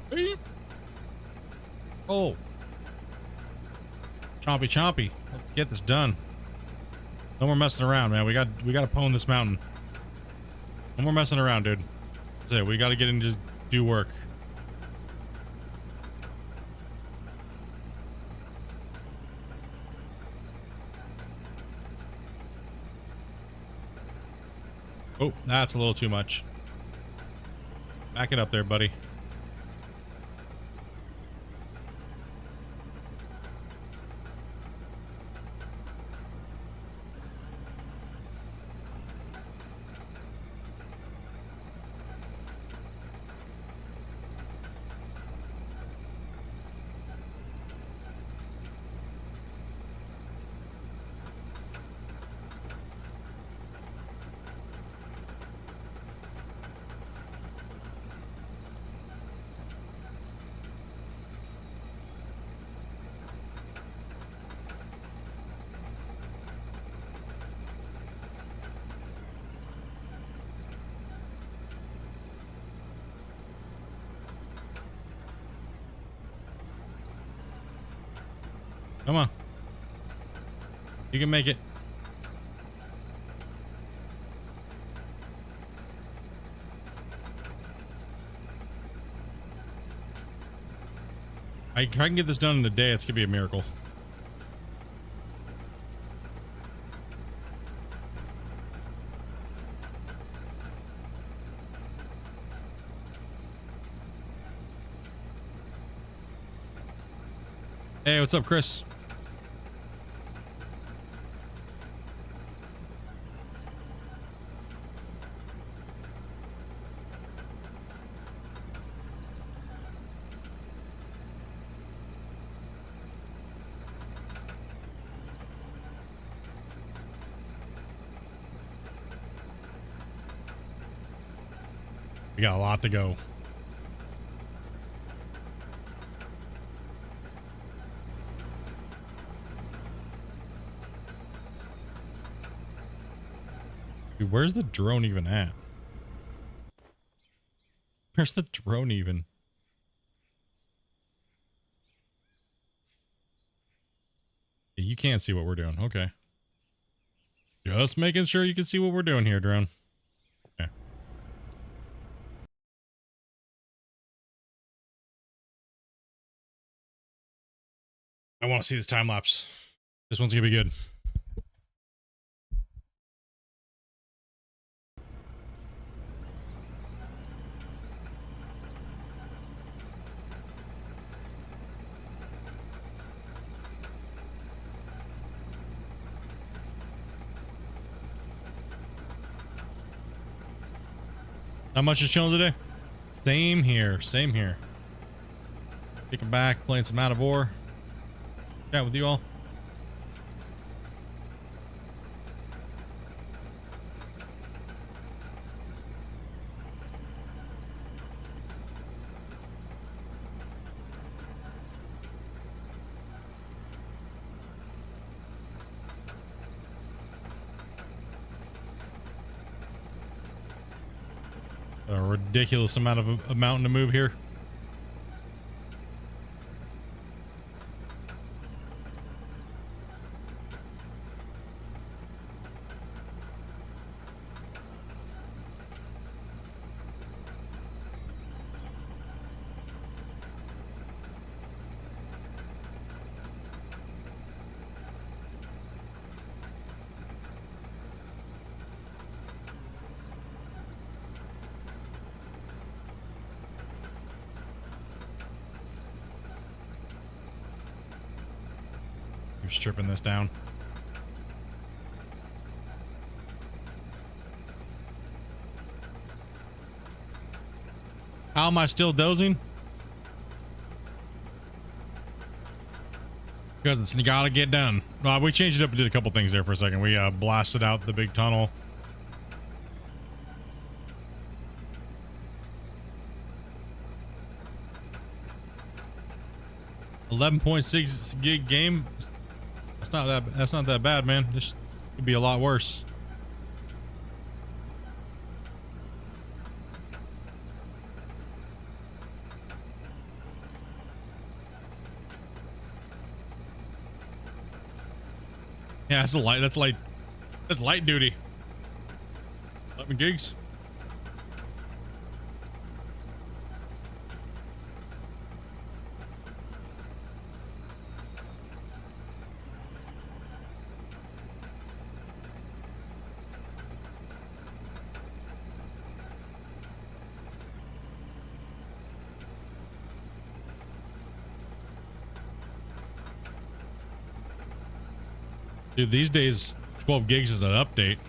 Beep. Oh. Chompy chompy. Let's get this done. No more messing around, man. We got to pwn this mountain. No more messing around, dude. That's it. We got to get into do work. Oh, that's a little too much. Back it up there, buddy. Come on. You can make it. If I can get this done in a day, it's gonna be a miracle. Hey, what's up, Chris? We got a lot to go. Dude, where's the drone even at? Where's the drone even? Yeah, you can't see what we're doing. Okay. Just making sure you can see what we're doing here, drone. Okay. I want to see this time lapse. This one's gonna be good. Not much is shown today. Same here. Same here. Kicking back, playing some out of ore. Chat with you all. A ridiculous amount of a mountain to move here. Keep stripping this down. How am I still dozing? Because it's gotta get done. We changed it up and did a couple things there for a second. We blasted out the big tunnel. $11.6 gig game. That's not that bad, man. This could be a lot worse. Yeah, that's light duty. 11 gigs. Dude, these days 12 gigs is an update.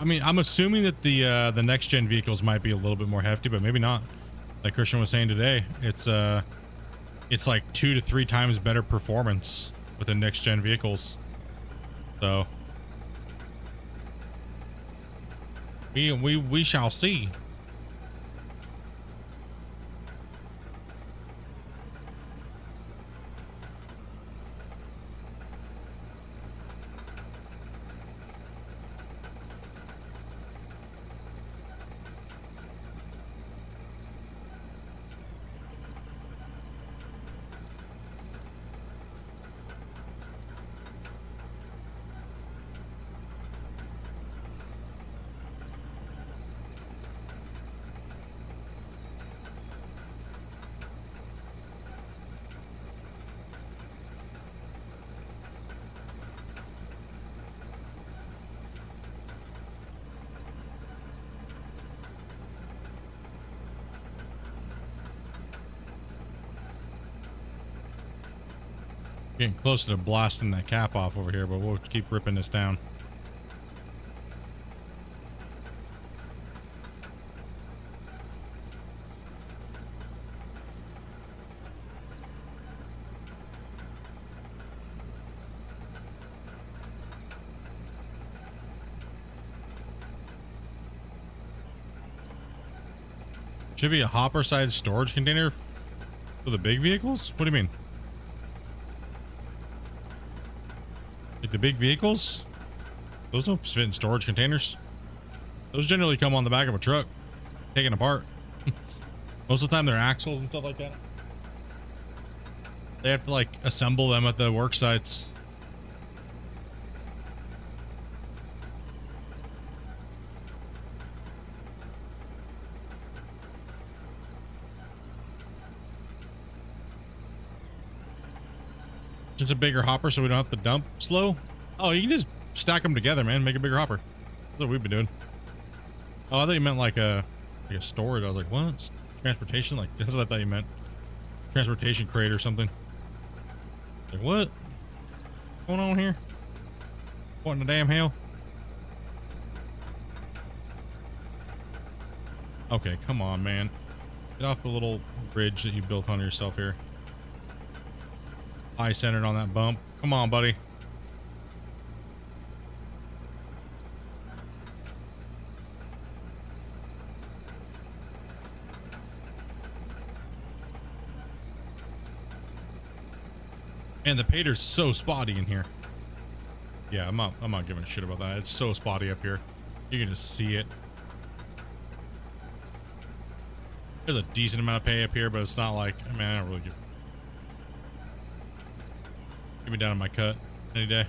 I mean, I'm assuming that the next gen vehicles might be a little bit more hefty, but maybe not. Like Christian was saying today, it's like 2 to 3 times better performance with the next gen vehicles. So we shall see. Getting closer to blasting that cap off over here, but we'll keep ripping this down. Should be a hopper side storage container for the big vehicles? What do you mean? Like the big vehicles? Those don't fit in storage containers. Those generally come on the back of a truck, taken apart. Most of the time they're axles and stuff like that. They have to like assemble them at the work sites. Just a bigger hopper so we don't have to dump slow. Oh, you can just stack them together, man. Make a bigger hopper. That's what we've been doing. Oh, I thought you meant like a storage. I was like, what? Transportation? Like, that's what I thought you meant. Transportation crate or something. Like, what? What's going on here? What in the damn hell? Okay, come on, man. Get off the little bridge that you built on yourself here. Eye centered on that bump. Come on, buddy. And the pater's so spotty in here. Yeah, I'm not giving a shit about that. It's so spotty up here. You can just see it. There's a decent amount of pay up here, but it's not like, I mean, I don't really give. Get me down on my cut any day.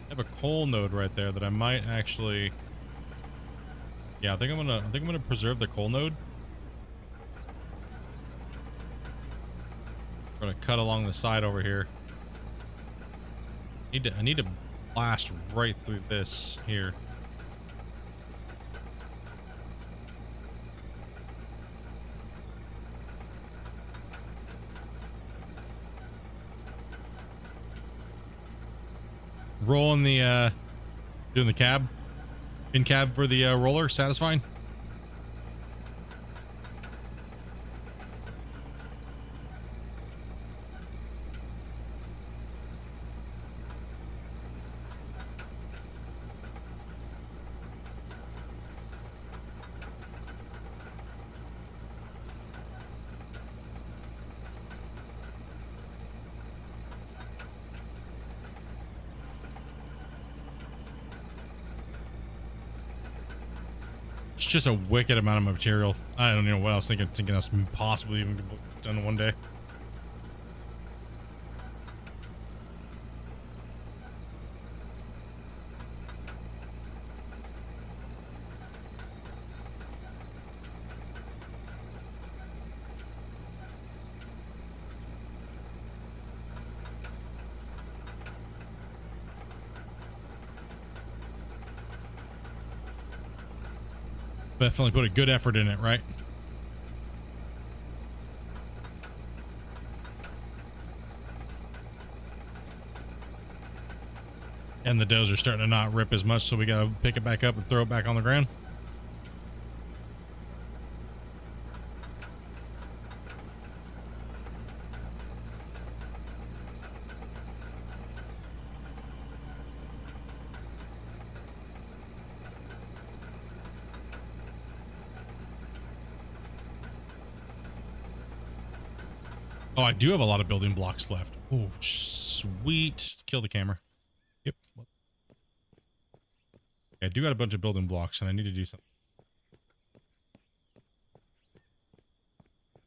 I have a coal node right there that I might actually. Yeah, I think I'm gonna preserve the coal node. I'm gonna cut along the side over here. I need to blast right through this here. Rolling the doing the cab. In cab for the roller, satisfying. It's just a wicked amount of material. I don't know what I was thinking I was possibly even done in one day. Definitely put a good effort in it, right? And the dozer starting to not rip as much, so we gotta pick it back up and throw it back on the ground. Oh, I do have a lot of building blocks left. Oh, sweet. Kill the camera. Yep. I do got a bunch of building blocks, and I need to do something.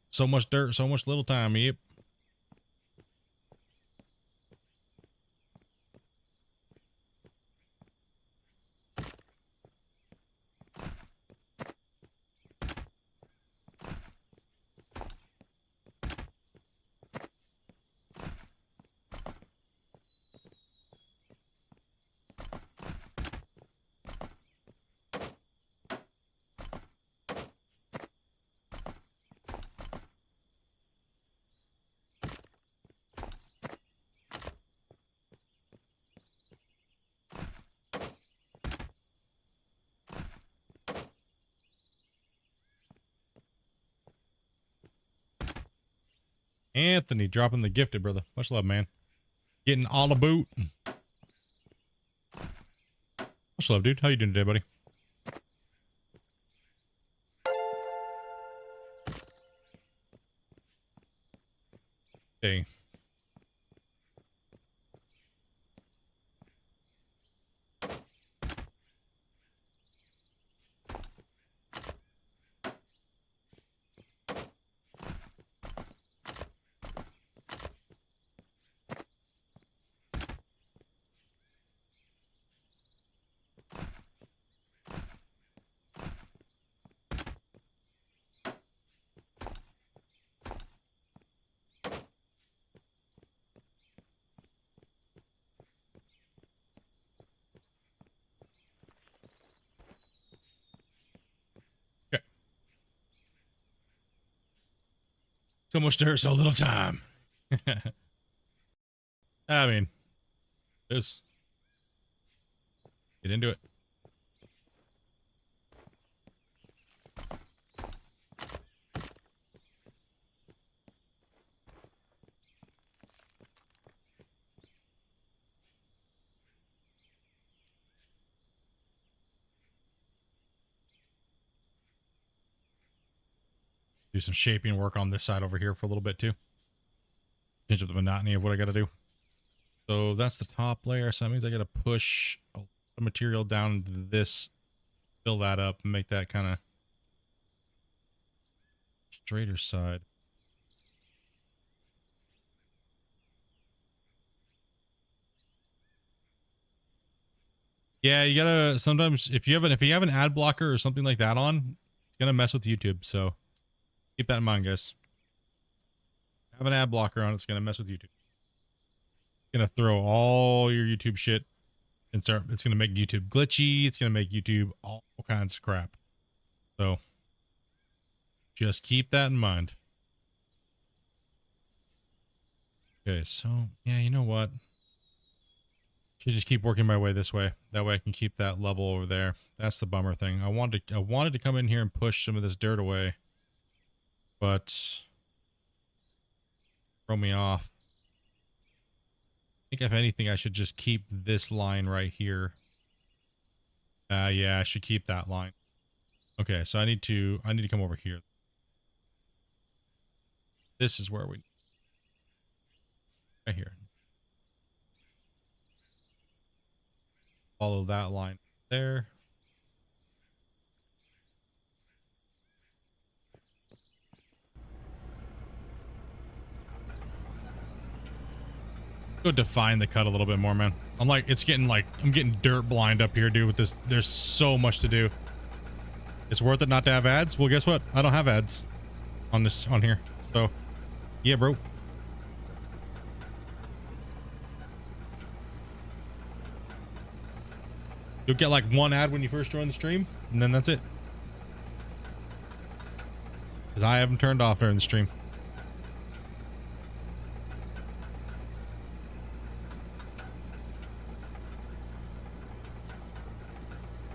So much dirt, so much little time. Yep. Anthony dropping the gifted, brother. Much love, man. Getting all the boot. Much love, dude. How you doing today, buddy? Hey. Okay. So much dirt, so little time. I mean, just get into it. Do some shaping work on this side over here for a little bit too. Change up the monotony of what I got to do. So that's the top layer. So that means I got to push a lot of material down into this, fill that up, and make that kind of straighter side. Yeah, you gotta sometimes if you have an ad blocker or something like that on, it's gonna mess with YouTube. So keep that in mind, guys. Have an ad blocker on, it's gonna mess with YouTube. It's gonna throw all your YouTube shit and start. It's gonna make YouTube glitchy. It's gonna make YouTube all kinds of crap. So just keep that in mind. Okay, so yeah, you know what? Should just keep working my way this way. That way I can keep that level over there. That's the bummer thing. I wanted to come in here and push some of this dirt away, but throw me off. I think if anything, I should just keep this line right here. Yeah, I should keep that line. Okay, so I need to come over here. This is where we right here. Follow that line there. Go define the cut a little bit more, man. I'm getting dirt blind up here, dude, with this. There's so much to do. It's worth it not to have ads. Well, guess what? I don't have ads on here. So yeah, bro. You'll get like one ad when you first join the stream, and then that's it. Because I haven't turned off during the stream.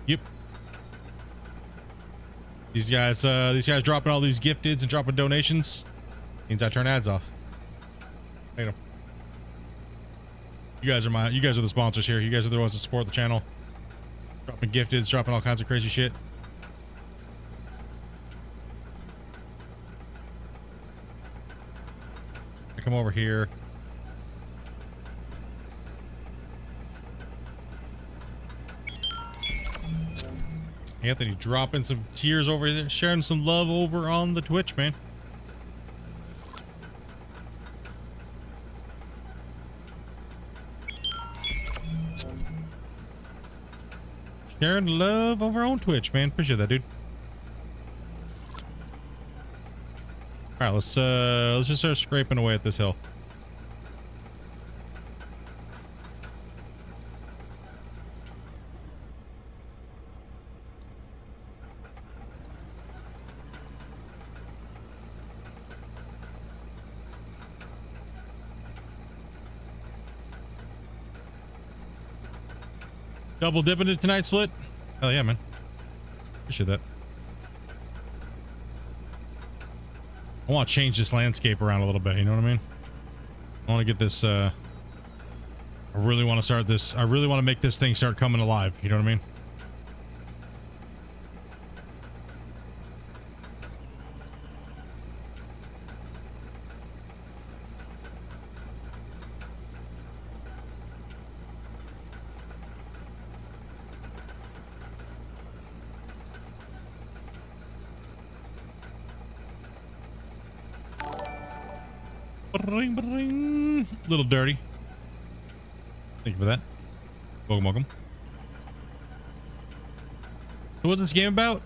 Yep. These guys dropping all these gifteds and dropping donations means I turn ads off. Hate 'em. You guys are the sponsors here. You guys are the ones that support the channel. Dropping gifteds, dropping all kinds of crazy shit. I come over here. Anthony dropping some tears over there, sharing some love over on the Twitch, man. Sharing love over on Twitch, man. Appreciate that, dude. All right, let's just start scraping away at this hill. Double dipping it tonight, Split? Hell yeah, man. Appreciate that. I want to change this landscape around a little bit. You know what I mean? I want to get this, I really want to start this. I really want to make this thing start coming alive. You know what I mean? Bring, bring. Little dirty. Thank you for that. Welcome, welcome. So what's this game about?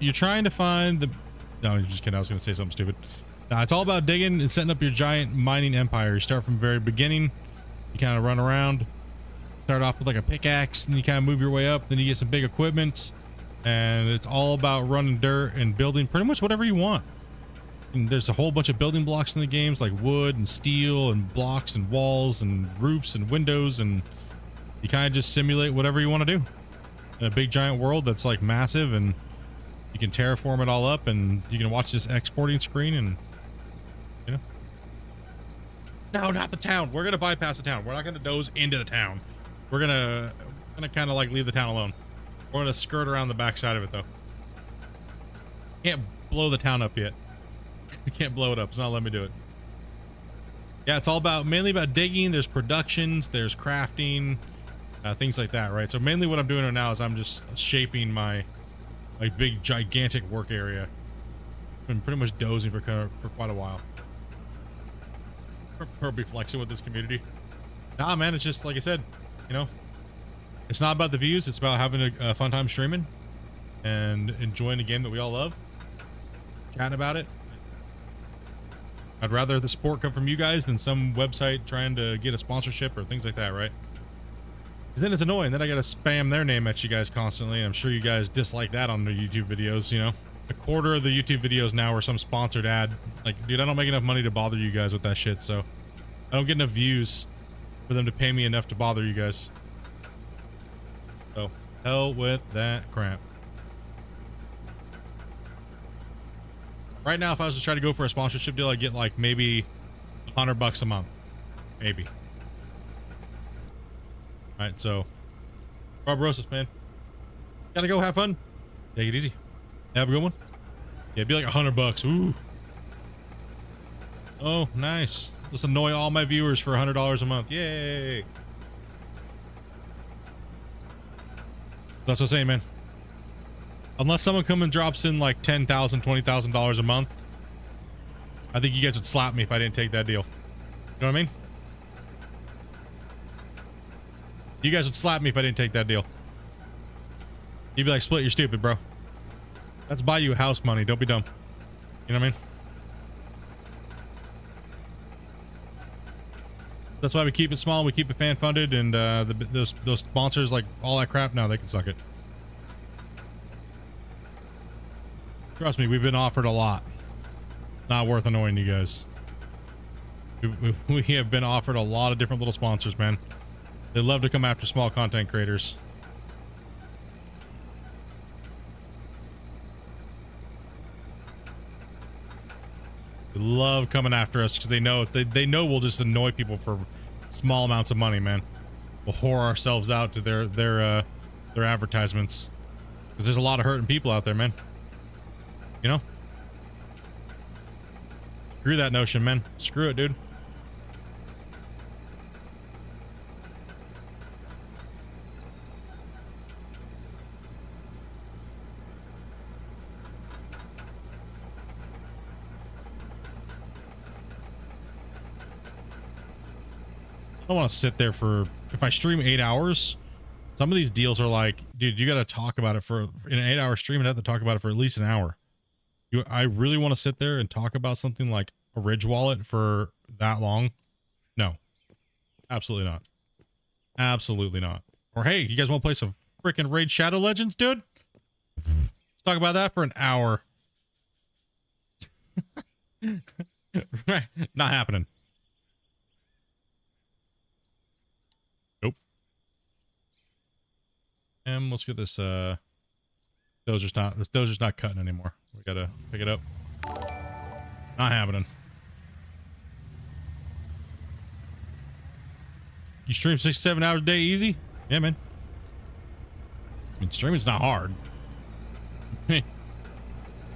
You're trying to find the... No, I'm just kidding. I was going to say something stupid. It's all about digging and setting up your giant mining empire. You start from the very beginning. You kind of run around. Start off with like a pickaxe, and you kind of move your way up. Then you get some big equipment. And it's all about running dirt and building pretty much whatever you want. And there's a whole bunch of building blocks in the games, like wood and steel and blocks and walls and roofs and windows, and you kind of just simulate whatever you want to do in a big giant world that's like massive, and you can terraform it all up, and you can watch this exporting screen, and you know. No, not the town. We're gonna bypass the town. We're not gonna doze into the town. We're gonna kind of like leave the town alone. We're gonna skirt around the backside of it though. Can't blow the town up yet. We can't blow it up. It's not letting me do it. Yeah, it's all about mainly about digging. There's productions, there's crafting, things like that, right? So mainly what I'm doing right now is I'm just shaping my big gigantic work area. Been pretty much dozing for quite a while. Probably flexing with this community. Nah, man, it's just like I said, you know, it's not about the views. It's about having a fun time streaming and enjoying a game that we all love, chatting about it. I'd rather the support come from you guys than some website trying to get a sponsorship or things like that, right? Because then it's annoying. Then I gotta spam their name at you guys constantly. I'm sure you guys dislike that on the YouTube videos, you know? A quarter of the YouTube videos now are some sponsored ad. Like, dude, I don't make enough money to bother you guys with that shit, so I don't get enough views for them to pay me enough to bother you guys. So, hell with that crap. Right now, if I was to try to go for a sponsorship deal, I'd get like maybe $100 a month. Maybe. Alright, so Barbarossa, man. Gotta go have fun. Take it easy. Have a good one. Yeah, it'd be like $100. Ooh. Oh, nice. Let's annoy all my viewers for $100 a month. Yay. That's what I'm saying, man. Unless someone comes and drops in like $10,000, $20,000 a month, I think you guys would slap me if I didn't take that deal. You know what I mean? You guys would slap me if I didn't take that deal. You'd be like, Split, you're stupid, bro. Let's buy you house money. Don't be dumb. You know what I mean? That's why we keep it small. We keep it fan funded, and those sponsors, like all that crap, now they can suck it. Trust me, we've been offered a lot. Not worth annoying you guys. We have been offered a lot of different little sponsors, man. They love to come after small content creators. They love coming after us because they know we'll just annoy people for small amounts of money, man. We'll whore ourselves out to their advertisements because there's a lot of hurting people out there, man. You know? Screw that notion, man. Screw it, dude. I don't want to sit there for, if I stream 8 hours, some of these deals are like, dude, you got to talk about it for, in an 8-hour stream, and have to talk about it for at least an hour. I really want to sit there and talk about something like a Ridge wallet for that long? No. Absolutely not. Absolutely not. Or hey, you guys want to play some freaking Raid Shadow Legends, dude? Let's talk about that for an hour. Right. Not happening. Nope. And let's get this dozer's not cutting anymore. We gotta pick it up. Not happening. You stream 6-7 hours a day easy? Yeah, man. I mean, streaming's not hard.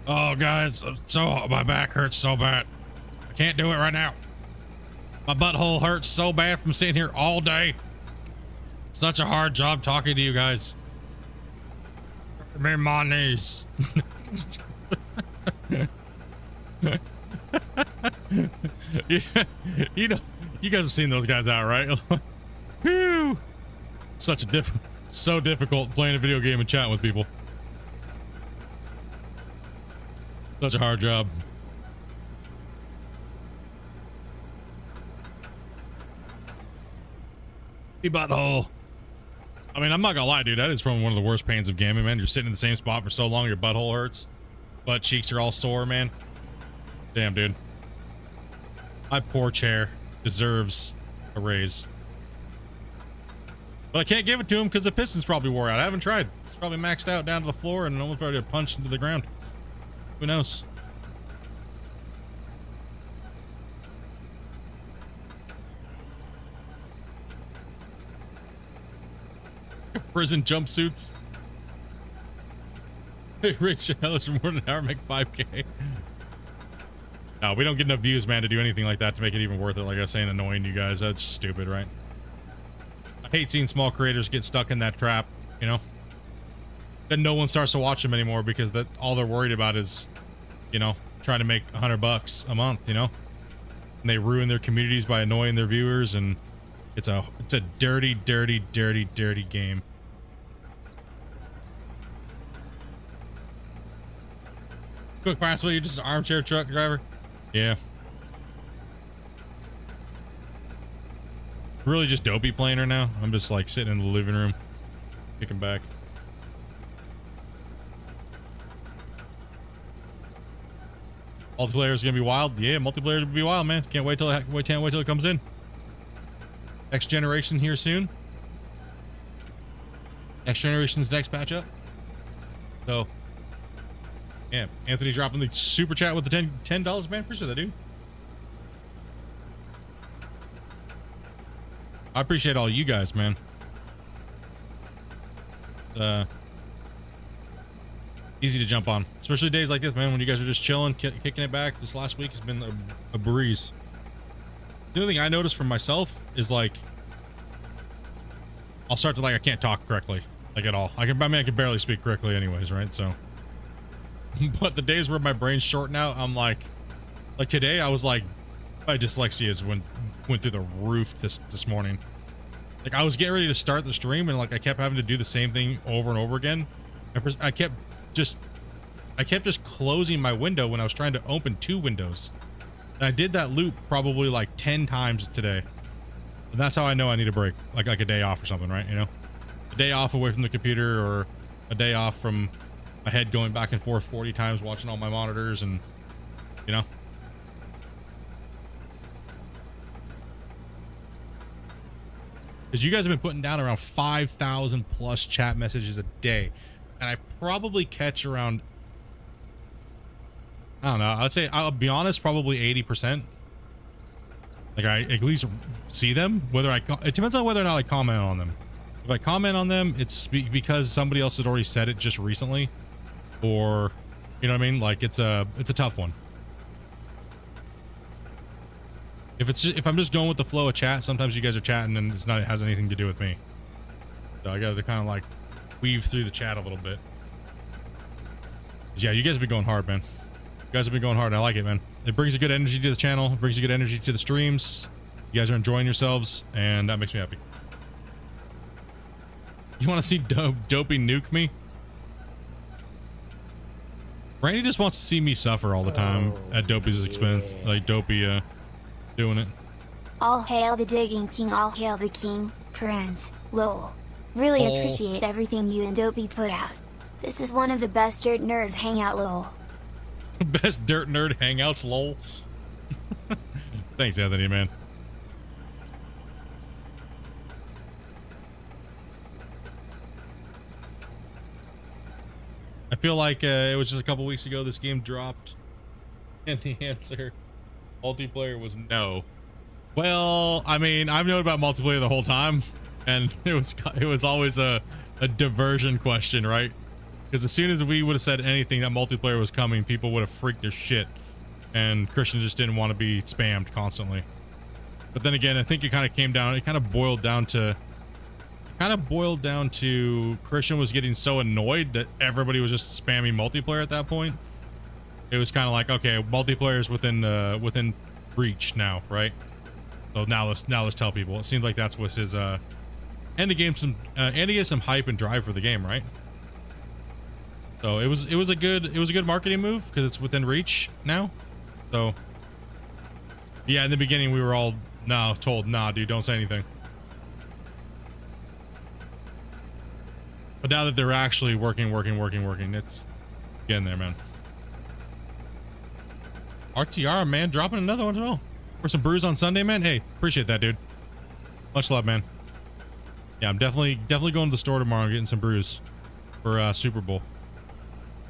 Oh, guys, my back hurts so bad. I can't do it right now. My butthole hurts so bad from sitting here all day. Such a hard job talking to you guys. Me and my knees. you know, you guys have seen those guys out, right? Whew. So difficult playing a video game and chatting with people. Such a hard job. Butthole. I mean, I'm not gonna lie, dude. That is probably one of the worst pains of gaming, man. You're sitting in the same spot for so long, your butthole hurts. Butt cheeks are all sore, man. Damn, dude. My poor chair deserves a raise. But I can't give it to him because the piston's probably wore out. I haven't tried. It's probably maxed out down to the floor and almost probably punched into the ground. Who knows? Prison jumpsuits. Hey, Rich, for more than an hour, make 5K. No, we don't get enough views, man, to do anything like that to make it even worth it. Like I was saying, annoying you guys. That's just stupid, right? I hate seeing small creators get stuck in that trap, you know? Then no one starts to watch them anymore because all they're worried about is, you know, trying to make $100 a month, you know? And they ruin their communities by annoying their viewers, and it's a dirty, dirty, dirty, dirty game. Quick password, you're just an armchair truck driver? Yeah. Really just dopey playing her now. I'm just like sitting in the living room, kicking back. Multiplayer is gonna be wild. Yeah, multiplayer will be wild, man. Can't wait till it comes in. Next generation here soon. Next generation's next patch up. So, yeah, Anthony dropping the super chat with the $10, man. Appreciate that, dude. I appreciate all you guys, man. Easy to jump on, especially days like this, man, when you guys are just chilling, kicking it back. This last week has been a breeze. The only thing I noticed from myself is like, I'll start to I can't talk correctly, like at all. I can barely speak correctly anyways, right? So, but the days where my brain's shorting out, I'm like today, I was like, my dyslexia went through the roof this morning. Like I was getting ready to start the stream and like I kept having to do the same thing over and over again. I kept just closing my window when I was trying to open two windows. And I did that loop probably like 10 times today. And that's how I know I need a break, like a day off or something, right? You know, a day off away from the computer, or a day off from my head going back and forth 40 times watching all my monitors, and you know. Because you guys have been putting down around 5,000 plus chat messages a day. And I probably catch around, I don't know, I'd say, I'll be honest, probably 80%. Like I at least see them, it depends on whether or not I comment on them. If I comment on them, it's because somebody else had already said it just recently, or, you know what I mean? Like it's a tough one. If I'm just going with the flow of chat, sometimes you guys are chatting and it has anything to do with me. So I gotta kind of like weave through the chat a little bit. But yeah, you guys have been going hard, man. You guys have been going hard. I like it, man. It brings a good energy to the channel. It brings a good energy to the streams. You guys are enjoying yourselves, and that makes me happy. You want to see Dopey nuke me? Randy just wants to see me suffer all the time at Dopey's expense. Like Dopey doing it. All hail the digging king, all hail the king, parents, lol. Really appreciate everything you and Dopey put out. This is one of the best dirt nerds hangout, lol. Best dirt nerd hangouts, lol. Thanks, Anthony, man. I feel like it was just a couple weeks ago this game dropped. And the answer, multiplayer, was no. Well, I mean, I've known about multiplayer the whole time, and it was always a diversion question, right? Because as soon as we would have said anything that multiplayer was coming, people would have freaked their shit, and Christian just didn't want to be spammed constantly. But then again, I think it kind of came down, it kind of boiled down to Christian was getting so annoyed that everybody was just spamming multiplayer at that point. It was kind of like, okay, multiplayer is within reach now, right? So now let's tell people. It seems like that's what his and to get some hype and drive for the game, right? So it was a good marketing move because it's within reach now. So yeah, in the beginning we were all told, nah, dude, don't say anything. But now that they're actually working, it's getting there, man. RTR, man, dropping another one as well. For some brews on Sunday, man. Hey, appreciate that, dude. Much love, man. Yeah, I'm definitely going to the store tomorrow and getting some brews for Super Bowl.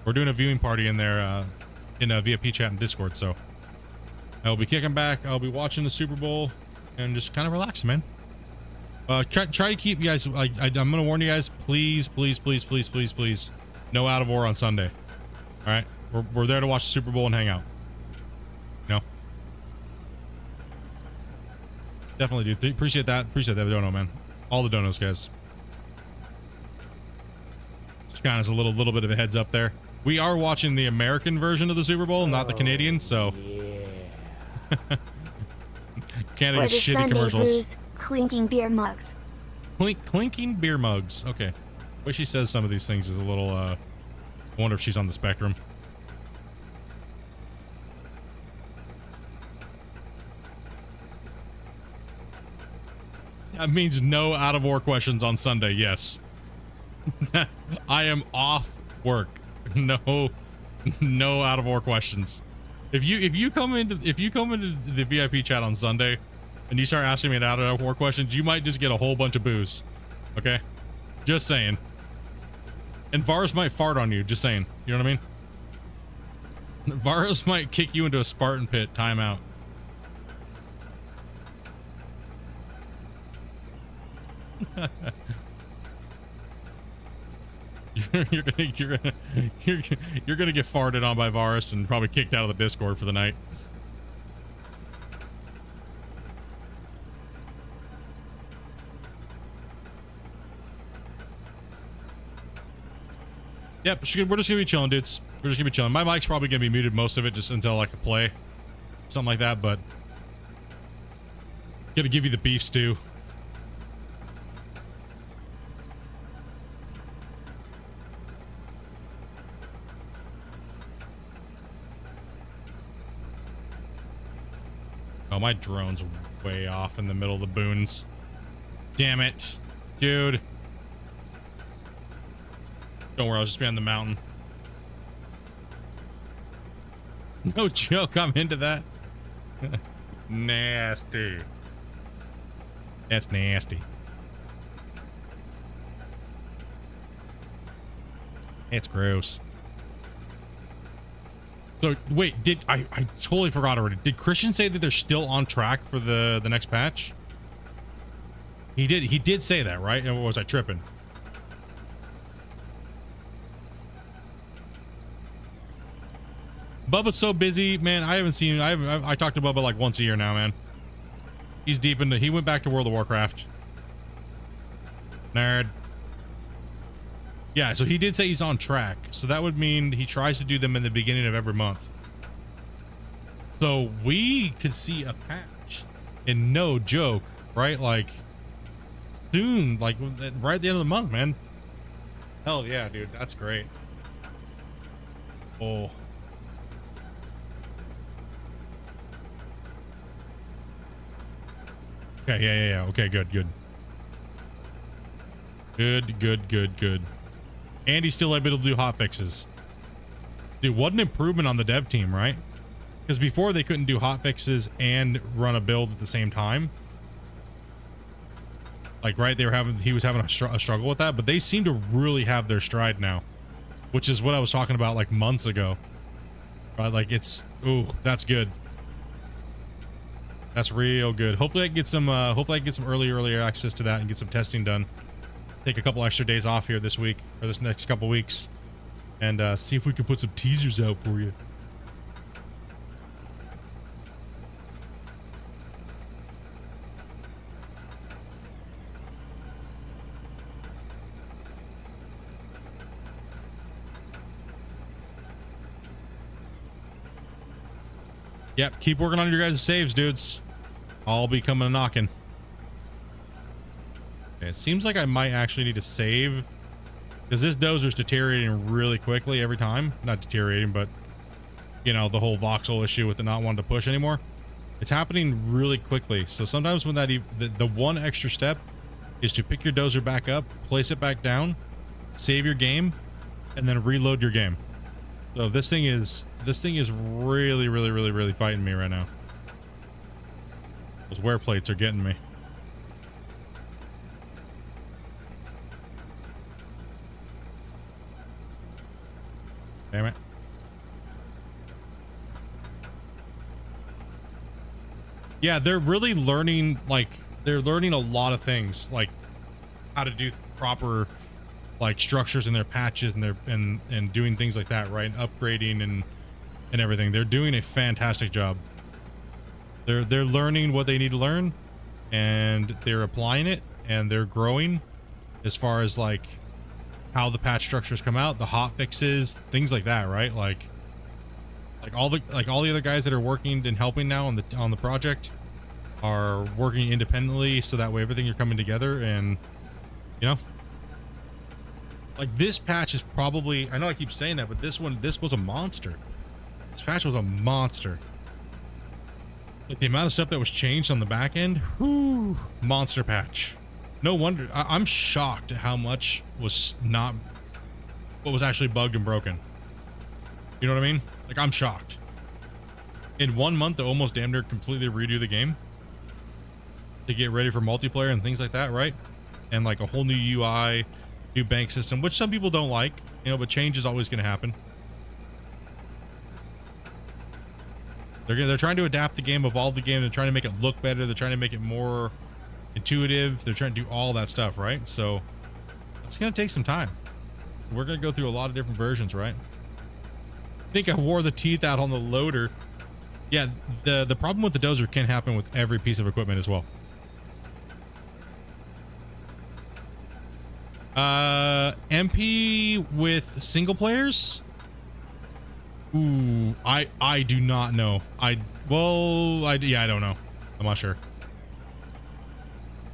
We're doing a viewing party in there in a VIP chat and Discord, so I'll be kicking back. I'll be watching the Super Bowl and just kind of relaxing, man. Try to keep you guys. I'm gonna warn you guys. Please, no out of war on Sunday. All right, we're there to watch the Super Bowl and hang out. No. Definitely, dude. Appreciate that. Appreciate that dono, man. All the donos, guys. Just kind of as a little bit of a heads up there. We are watching the American version of the Super Bowl, not the Canadian. So. Yeah. Canada's shitty Sunday commercials. Brews, clinking beer mugs. Clinking beer mugs. Okay. The way she says some of these things is a little. I wonder if she's on the spectrum. That means no out of war questions on Sunday. Yes. I am off work. No out of war questions. If you come into the VIP chat on Sunday and you start asking me out of war questions, you might just get a whole bunch of booze. Okay? Just saying. And Varus might fart on you. Just saying. You know what I mean? Varus might kick you into a Spartan pit. Timeout. you're gonna get farted on by Varus and probably kicked out of the Discord for the night. Yep, we're just gonna be chilling, dudes. We're just gonna be chilling. My mic's probably gonna be muted most of it just until I can play something like that, but gonna give you the beef stew. Oh, my drone's way off in the middle of the boons. Damn it, dude. Don't worry, I'll just be on the mountain. No joke, I'm into that. Nasty. That's nasty. It's gross. So wait, I totally forgot already. Did Christian say that they're still on track for the next patch? He did say that, right? Or was I tripping? Bubba's so busy, man. I haven't seen. I talk to Bubba like once a year now, man. He's deep into. He went back to World of Warcraft. Nerd. Yeah, so he did say he's on track. So that would mean he tries to do them in the beginning of every month. So we could see a patch, and no joke, right? Like soon, like right at the end of the month, man. Hell yeah, dude. That's great. Oh. Okay, yeah. Okay, good. Good. Andy's still able to do hot fixes. Dude, what an improvement on the dev team, right? Because before they couldn't do hot fixes and run a build at the same time. Like, right, he was having a struggle with that, but they seem to really have their stride now, which is what I was talking about like months ago. But like it's, ooh, that's good. That's real good. Hopefully I can get some earlier access to that and get some testing done. Take a couple extra days off here this week or this next couple weeks and see if we can put some teasers out for you. Yep, keep working on your guys' saves, dudes. I'll be coming and knocking. Okay, it seems like I might actually need to save because this dozer's deteriorating really quickly every time. Not deteriorating, but you know, the whole voxel issue with it not wanting to push anymore. It's happening really quickly. So sometimes when that the one extra step is to pick your dozer back up, place it back down, save your game, and then reload your game. So this thing is really fighting me right now. Those wear plates are getting me. Damn it. Yeah, they're really learning, like, they're learning a lot of things, like how to do proper like structures in their patches and their and doing things like that, right? Upgrading and everything. They're doing a fantastic job. They're learning what they need to learn and they're applying it and they're growing as far as like how the patch structures come out, the hot fixes, things like that, right? Like all the other guys that are working and helping now on the project are working independently, so that way everything are coming together. And you know, like this patch is probably, I know I keep saying that, but this was a monster. This patch was a monster. Like the amount of stuff that was changed on the back end, whew, monster patch. No wonder. I'm shocked at how much was not what was actually bugged and broken. You know what I mean? Like, I'm shocked. In 1 month, they almost damn near completely redo the game to get ready for multiplayer and things like that, right? And like a whole new UI, new bank system, which some people don't like, you know, but change is always going to happen. They're trying to adapt the game, evolve the game. They're trying to make it look better. They're trying to make it more intuitive. They're trying to do all that stuff, right? So it's going to take some time. We're going to go through a lot of different versions, right? I think I wore the teeth out on the loader. Yeah, the problem with the dozer can happen with every piece of equipment as well. MP with single players? Ooh, I do not know. Yeah, I don't know. I'm not sure.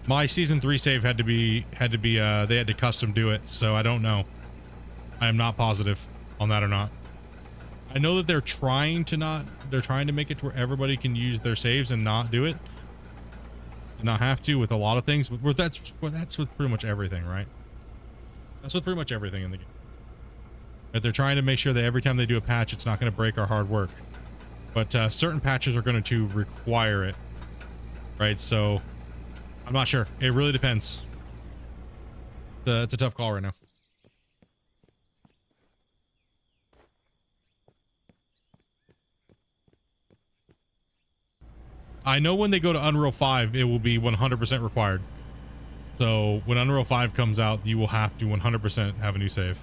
My season 3 save had to be they had to custom do it, so I don't know. I am not positive on that or not. I know that they're trying to make it to where everybody can use their saves and not do it. Not have to with a lot of things, but that's with pretty much everything, right? That's with pretty much everything in the game. That they're trying to make sure that every time they do a patch, it's not going to break our hard work. But certain patches are going to require it, right? So I'm not sure. It really depends. It's a tough call right now. I know when they go to Unreal 5, it will be 100% required. So when Unreal 5 comes out, you will have to 100% have a new save.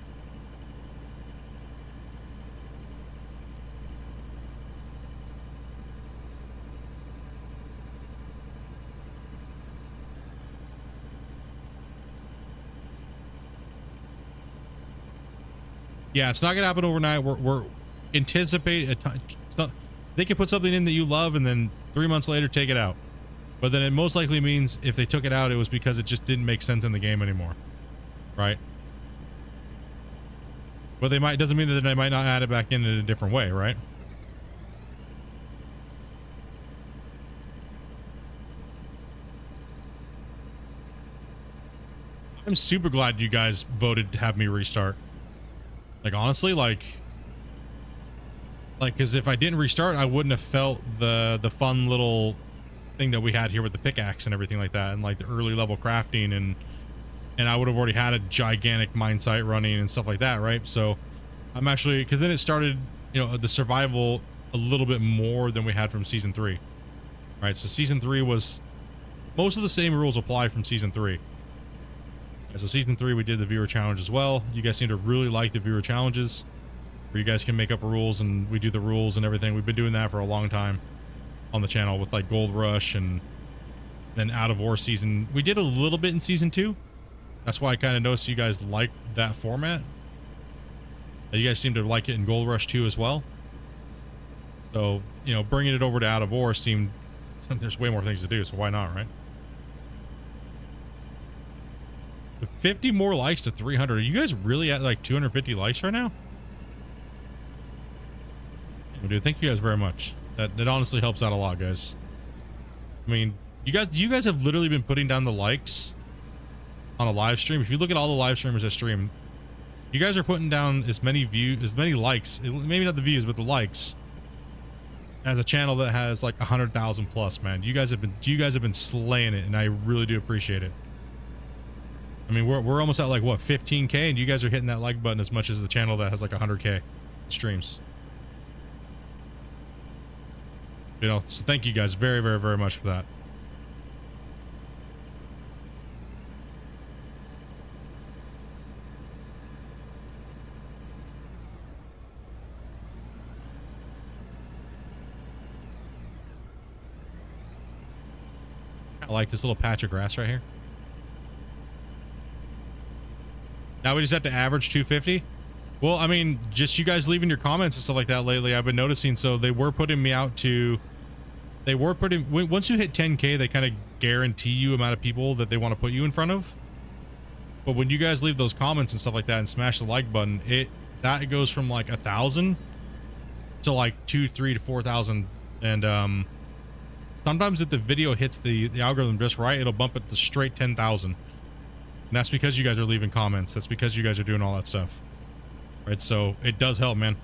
Yeah, it's not gonna happen overnight. We're anticipate a time. They can put something in that you love and then 3 months later take it out. But then it most likely means if they took it out, it was because it just didn't make sense in the game anymore. Right? But doesn't mean that they might not add it back in a different way, right? I'm super glad you guys voted to have me restart. Like, honestly, like, because if I didn't restart, I wouldn't have felt the fun little thing that we had here with the pickaxe and everything like that, and like the early level crafting, and I would have already had a gigantic mine site running and stuff like that, right? So I'm actually, because then it started you know, the survival a little bit more than we had from season 3. Right, so season 3 was most of the same rules apply from season 3. Right, so season 3 we did the viewer challenge as well. You guys seem to really like the viewer challenges, where you guys can make up rules and we do the rules and everything. We've been doing that for a long time on the channel with like Gold Rush and then Out of War season. We did a little bit in season 2. That's why I kind of noticed you guys like that format. You guys seem to like it in Gold Rush 2 as well. So, you know, bringing it over to Out of War seemed, there's way more things to do, so why not, right? 50 more likes to 300. Are you guys really at like 250 likes right now? Dude, thank you guys very much. That honestly helps out a lot, guys. I mean, you guys have literally been putting down the likes on a live stream. If you look at all the live streamers that stream, you guys are putting down as many likes, maybe not the views, but the likes, as a channel that has like 100,000 plus, man. You guys have been slaying it, and I really do appreciate it. I mean, we're almost at like what, 15K, and you guys are hitting that like button as much as the channel that has like 100K streams. You know, so thank you guys very, very, very much for that. I like this little patch of grass right here. Now we just have to average 250. Well, I mean, just you guys leaving your comments and stuff like that lately, I've been noticing. So they were putting me out to, once you hit 10K, they kind of guarantee you amount of people that they want to put you in front of. But when you guys leave those comments and stuff like that and smash the like button, that goes from like 1,000 to like 2,000, 3,000 to 4,000. And sometimes if the video hits the algorithm just right, it'll bump it to straight 10,000. And that's because you guys are leaving comments. That's because you guys are doing all that stuff. Right? So it does help, man.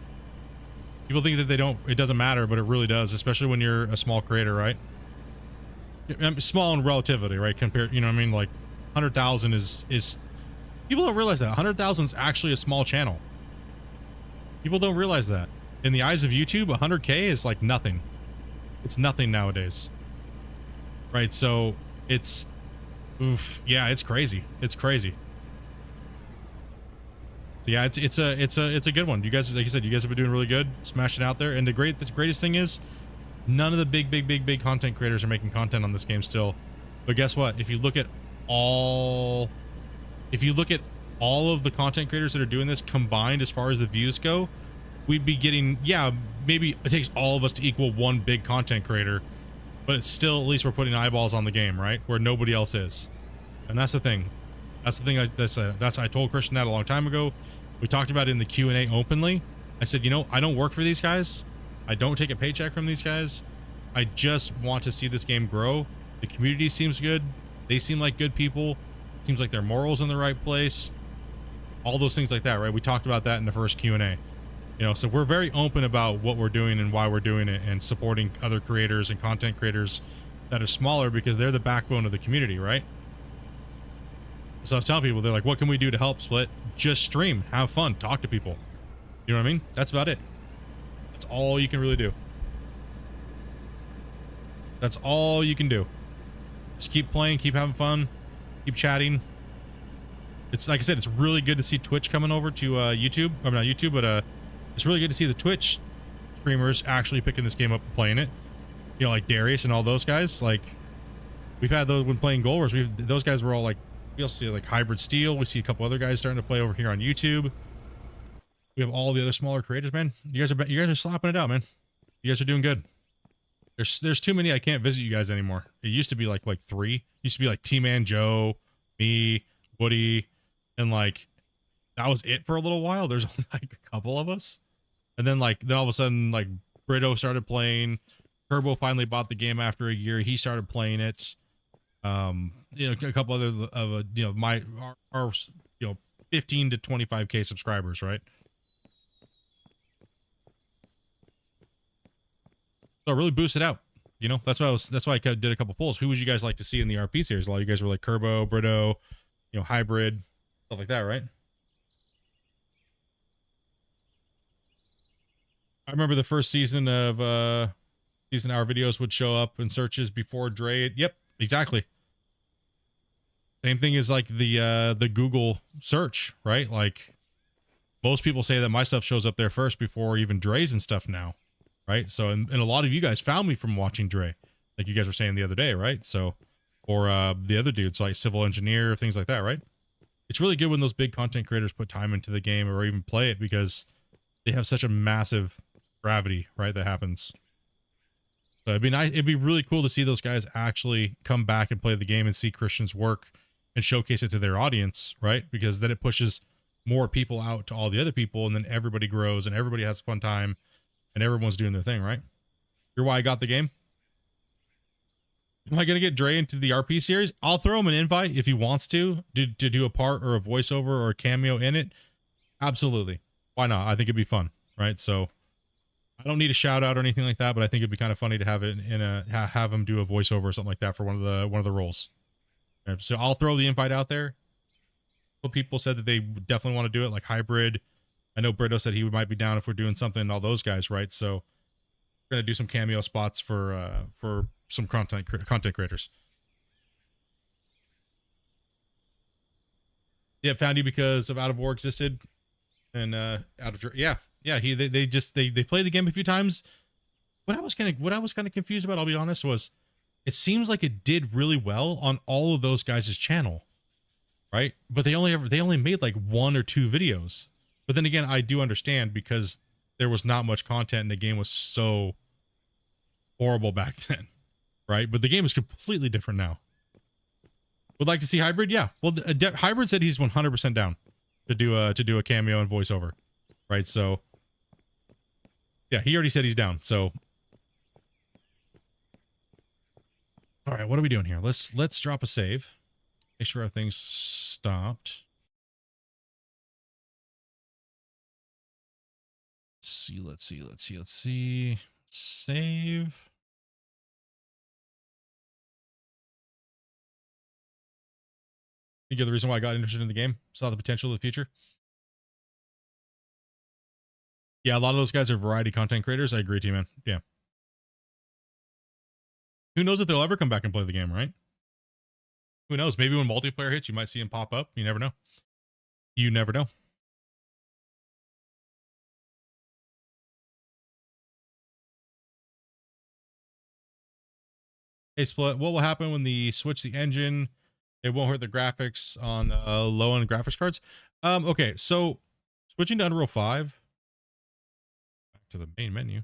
People think that it doesn't matter, but it really does, especially when you're a small creator, right? Small in relativity, right? Compared, you know what I mean? Like 100,000 is people don't realize that 100,000 is actually a small channel. People don't realize that. In the eyes of YouTube, 100K is like nothing. It's nothing nowadays. Right? So it's, oof, yeah, it's crazy. It's crazy. So yeah, it's a good one. You guys, like I said, you guys have been doing really good, smashing out there. And the greatest thing is, none of the big content creators are making content on this game still. But guess what? If you look at all of the content creators that are doing this combined, as far as the views go, we'd be getting, yeah, maybe it takes all of us to equal one big content creator, but it's still, at least we're putting eyeballs on the game, right? Where nobody else is. And that's the thing. That's the thing I told Christian that a long time ago. We talked about it in the Q&A openly. I said, you know, I don't work for these guys. I don't take a paycheck from these guys. I just want to see this game grow. The community seems good. They seem like good people. Seems like their morals in the right place. All those things like that, right? We talked about that in the first Q&A. You know, so we're very open about what we're doing and why we're doing it, and supporting other creators and content creators that are smaller, because they're the backbone of the community, right? So I was telling people, they're like, what can we do to help Split? Just stream, have fun, talk to people. You know what I mean? That's about it. That's all you can really do. That's all you can do. Just keep playing, keep having fun, keep chatting. It's like I said, it's really good to see Twitch coming over to YouTube. I mean, not YouTube, but it's really good to see the Twitch streamers actually picking this game up and playing it. You know, like Darius and all those guys. Like, we've had those when playing Gold Rush. Those guys were all like, we also see like Hybrid Steel. We see a couple other guys starting to play over here on YouTube. We have all the other smaller creators, man. You guys are slapping it out, man. You guys are doing good. There's too many I can't visit you guys anymore. It used to be like 3. It used to be like T-Man Joe, me, Woody, and like that was it for a little while. There's only like a couple of us. And then all of a sudden, like Brito started playing. Turbo finally bought the game after a year. He started playing it. You know, a couple other of you know, our you know, 15 to 25K subscribers, right? So really boost it out. You know, that's why I did a couple polls. Who would you guys like to see in the RP series? A lot of you guys were like Kerbo, Brito, you know, Hybrid, stuff like that, right? I remember the first season of season our videos would show up in searches before Dre. Yep, exactly. Same thing as like the Google search, right? Like most people say that my stuff shows up there first before even Dre's and stuff now, right? So and a lot of you guys found me from watching Dre, like you guys were saying the other day, right? So or the other dudes like civil engineer, things like that, right? It's really good when those big content creators put time into the game or even play it because they have such a massive gravity, right? That happens. So it'd be nice. It'd be really cool to see those guys actually come back and play the game and see Christian's work and showcase it to their audience, right? Because then it pushes more people out to all the other people, and then everybody grows and everybody has a fun time and everyone's doing their thing, right? You're why I got the game. Am I going to get Dre into the RP series? I'll throw him an invite if he wants to do a part or a voiceover or a cameo in it. Absolutely. Why not? I think it'd be fun, right? So I don't need a shout out or anything like that, but I think it'd be kind of funny to have it in a have him do a voiceover or something like that for one of the roles. So I'll throw the invite out there. People said that they definitely want to do it, like Hybrid. I know Brito said he might be down if we're doing something. All those guys, right? So we're gonna do some cameo spots for some content creators. Yeah, found you because of Out of War existed, and Out of yeah. They played the game a few times. What I was kind of confused about, I'll be honest, was it seems like it did really well on all of those guys' channel, right? But they only made like 1 or 2 videos. But then again, I do understand because there was not much content and the game was so horrible back then, right? But the game is completely different now. Would like to see Hybrid? Yeah. Well, Hybrid said he's 100% down to do a cameo and voiceover, right? So yeah, he already said he's down. So all right, what are we doing here? Let's drop a save. Make sure everything's stopped. Let's see. Save. Think of the reason why I got interested in the game. Saw the potential of the future. Yeah, a lot of those guys are variety content creators. I agree, T-Man. Yeah. Who knows if they'll ever come back and play the game, right? Who knows? Maybe when multiplayer hits, you might see him pop up. You never know. You never know. Hey, Split, what will happen when they switch the engine? It won't hurt the graphics on low-end graphics cards. Okay, so switching to Unreal 5, back to the main menu,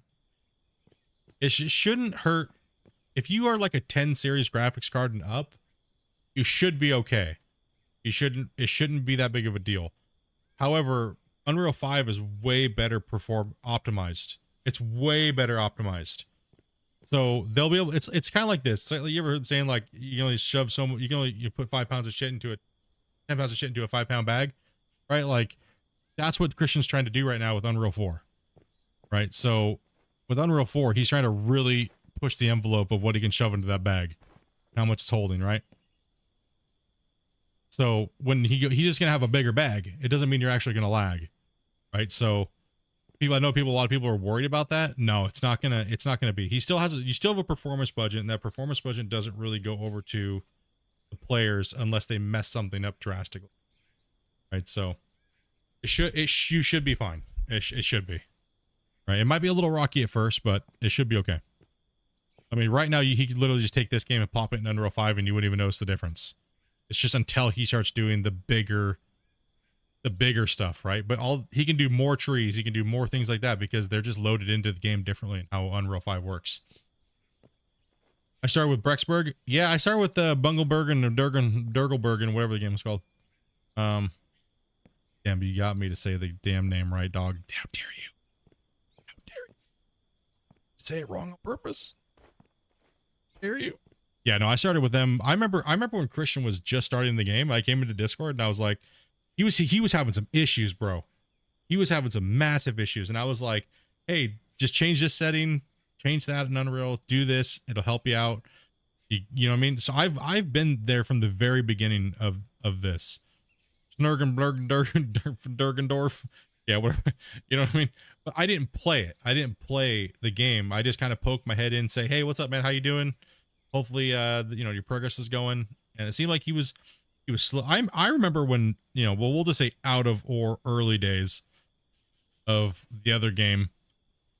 it shouldn't hurt. If you are like a 10 series graphics card and up, you should be okay. It shouldn't be that big of a deal. However, Unreal 5 is way better optimized. It's way better optimized. So they'll be able, it's kind of like this. It's like, you ever heard saying like you can only shove you put 5 pounds of shit into 10 pounds of shit into a 5-pound bag, right? Like that's what Christian's trying to do right now with Unreal 4, right? So with Unreal 4, he's trying to really push the envelope of what he can shove into that bag, how much it's holding, right? So when he's just gonna have a bigger bag, it doesn't mean you're actually gonna lag, right? So a lot of people are worried about that. No, it's not gonna be. You still have a performance budget, and that performance budget doesn't really go over to the players unless they mess something up drastically, right? So you should be fine. It should be, right? It might be a little rocky at first, but it should be okay. I mean, right now he could literally just take this game and pop it in Unreal 5, and you wouldn't even notice the difference. It's just until he starts doing the bigger stuff, right? But he can do more trees, he can do more things like that because they're just loaded into the game differently in how Unreal 5 works. I started with Brexburg. Yeah, I started with Bungelberg and Durgelberg and whatever the game was called. Damn, you got me to say the damn name right, dog. How dare you? How dare you? Say it wrong on purpose. How dare you? Yeah, no, I started with them. I remember when Christian was just starting the game. I came into Discord and I was like, he was having some issues, bro. He was having some massive issues, and I was like, hey, just change this setting, change that in Unreal, do this, it'll help you out. You know what I mean? So I've been there from the very beginning of this. Snurgenbergendorf. Yeah, whatever. You know what I mean? But I didn't play it. I didn't play the game. I just kind of poked my head in, say, "Hey, what's up, man? How you doing? Hopefully, you know, your progress is going." And it seemed like he was slow. I remember when, you know, well, we'll just say out of or early days of the other game.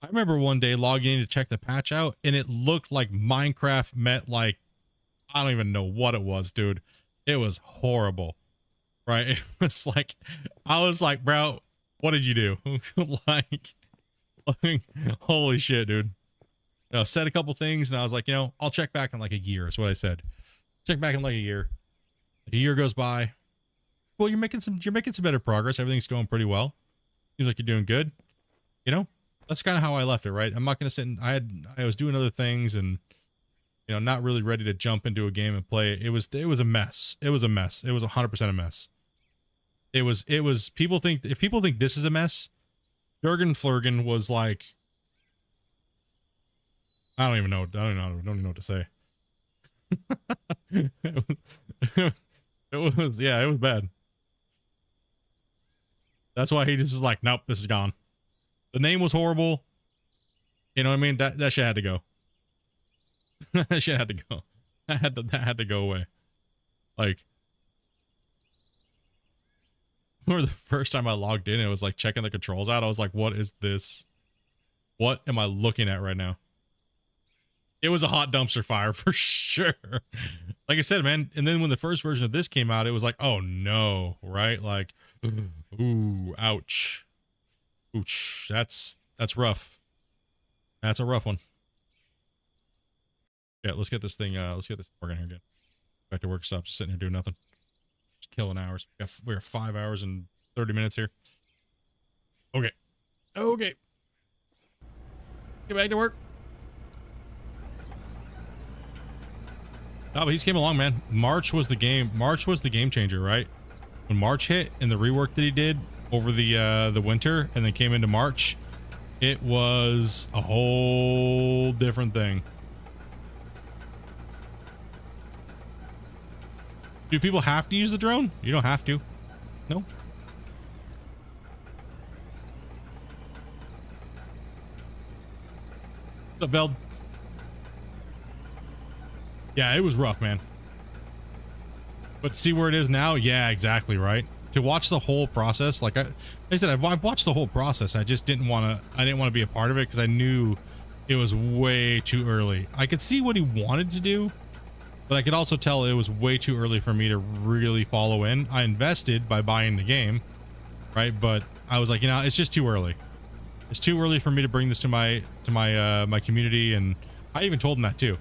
I remember one day logging in to check the patch out, and it looked like Minecraft met like, I don't even know what it was, dude. It was horrible, right? It was like, I was like, bro, what did you do? like, holy shit, dude. You know, said a couple things, and I was like, you know, I'll check back in like a year, is what I said. Check back in like a year. A year goes by. Well, you're making some better progress. Everything's going pretty well. Seems like you're doing good. You know, that's kind of how I left it, right? I'm not gonna sit and I was doing other things and, you know, not really ready to jump into a game and play it. It was a mess. It was a mess. It was 100% a mess. It was if people think this is a mess, Jurgen Flurgen was like, I don't even know what to say. It was yeah, it was bad. That's why he just was like, nope, this is gone. The name was horrible. You know what I mean? That shit had to go. That shit had to go. That had to go away. Like, I remember the first time I logged in, it was like checking the controls out. I was like, what is this? What am I looking at right now? It was a hot dumpster fire for sure. Like I said, man. And then when the first version of this came out, it was like, oh no, right? Like, ooh, ouch. Ouch. That's rough. That's a rough one. Yeah, let's get this thing, let's get this working here again. Back to work, stop just sitting here doing nothing. Just killing hours. We're 5 hours and 30 minutes here. Okay. Okay. Get back to work. No, but he's came along, man. March was the game changer, right? When March hit and the rework that he did over the winter and then came into March, it was a whole different thing. Do people have to use the drone? You don't have to. No. What's up, Veld? Yeah, it was rough, man. But to see where it is now, yeah, exactly, right? To watch the whole process, like I said, I've watched the whole process. I just didn't want to be a part of it because I knew it was way too early. I could see what he wanted to do, but I could also tell it was way too early for me to really follow in. I invested by buying the game, right? But I was like, you know, it's just too early. It's too early for me to bring this to my community, and I even told him that too.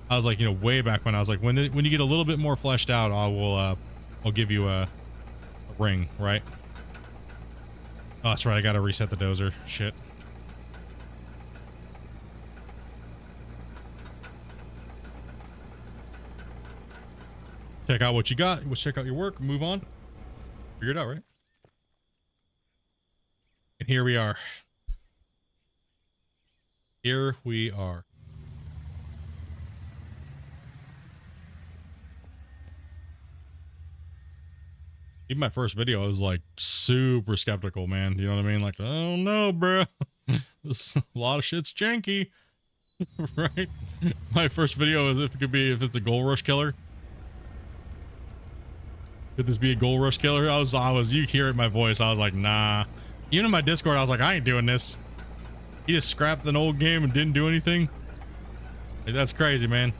I was like, you know, way back when I was like, when you get a little bit more fleshed out, I'll give you a ring, right? Oh, that's right. I gotta reset the dozer. Shit. Check out what you got. Let's check out your work. Move on. Figure it out, right? And here we are. Here we are. Even my first video, I was like super skeptical, man. You know what I mean? Like, I don't know, bro. A lot of shit's janky, right? My first video is if it's a gold rush killer. Could this be a gold rush killer? I was. You hear it in my voice. I was like, nah. Even in my Discord, I was like, I ain't doing this. He just scrapped an old game and didn't do anything. Like, that's crazy, man.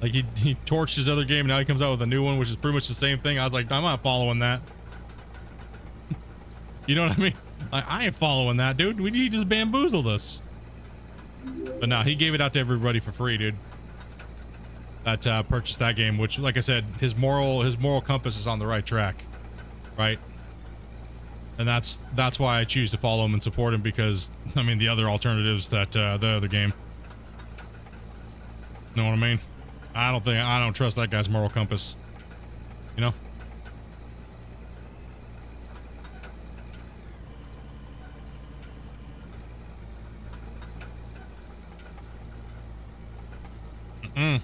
Like he torched his other game and now he comes out with a new one, which is pretty much the same thing. I was like, I'm not following that. You know what I mean? Like, I ain't following that, dude. He just bamboozled us. But no, he gave it out to everybody for free, dude. That purchased that game, which, like I said, his moral compass is on the right track, right? And that's why I choose to follow him and support him, because I mean the other alternatives that the other game. Know what I mean? I don't trust that guy's moral compass. You know? Mm-mm.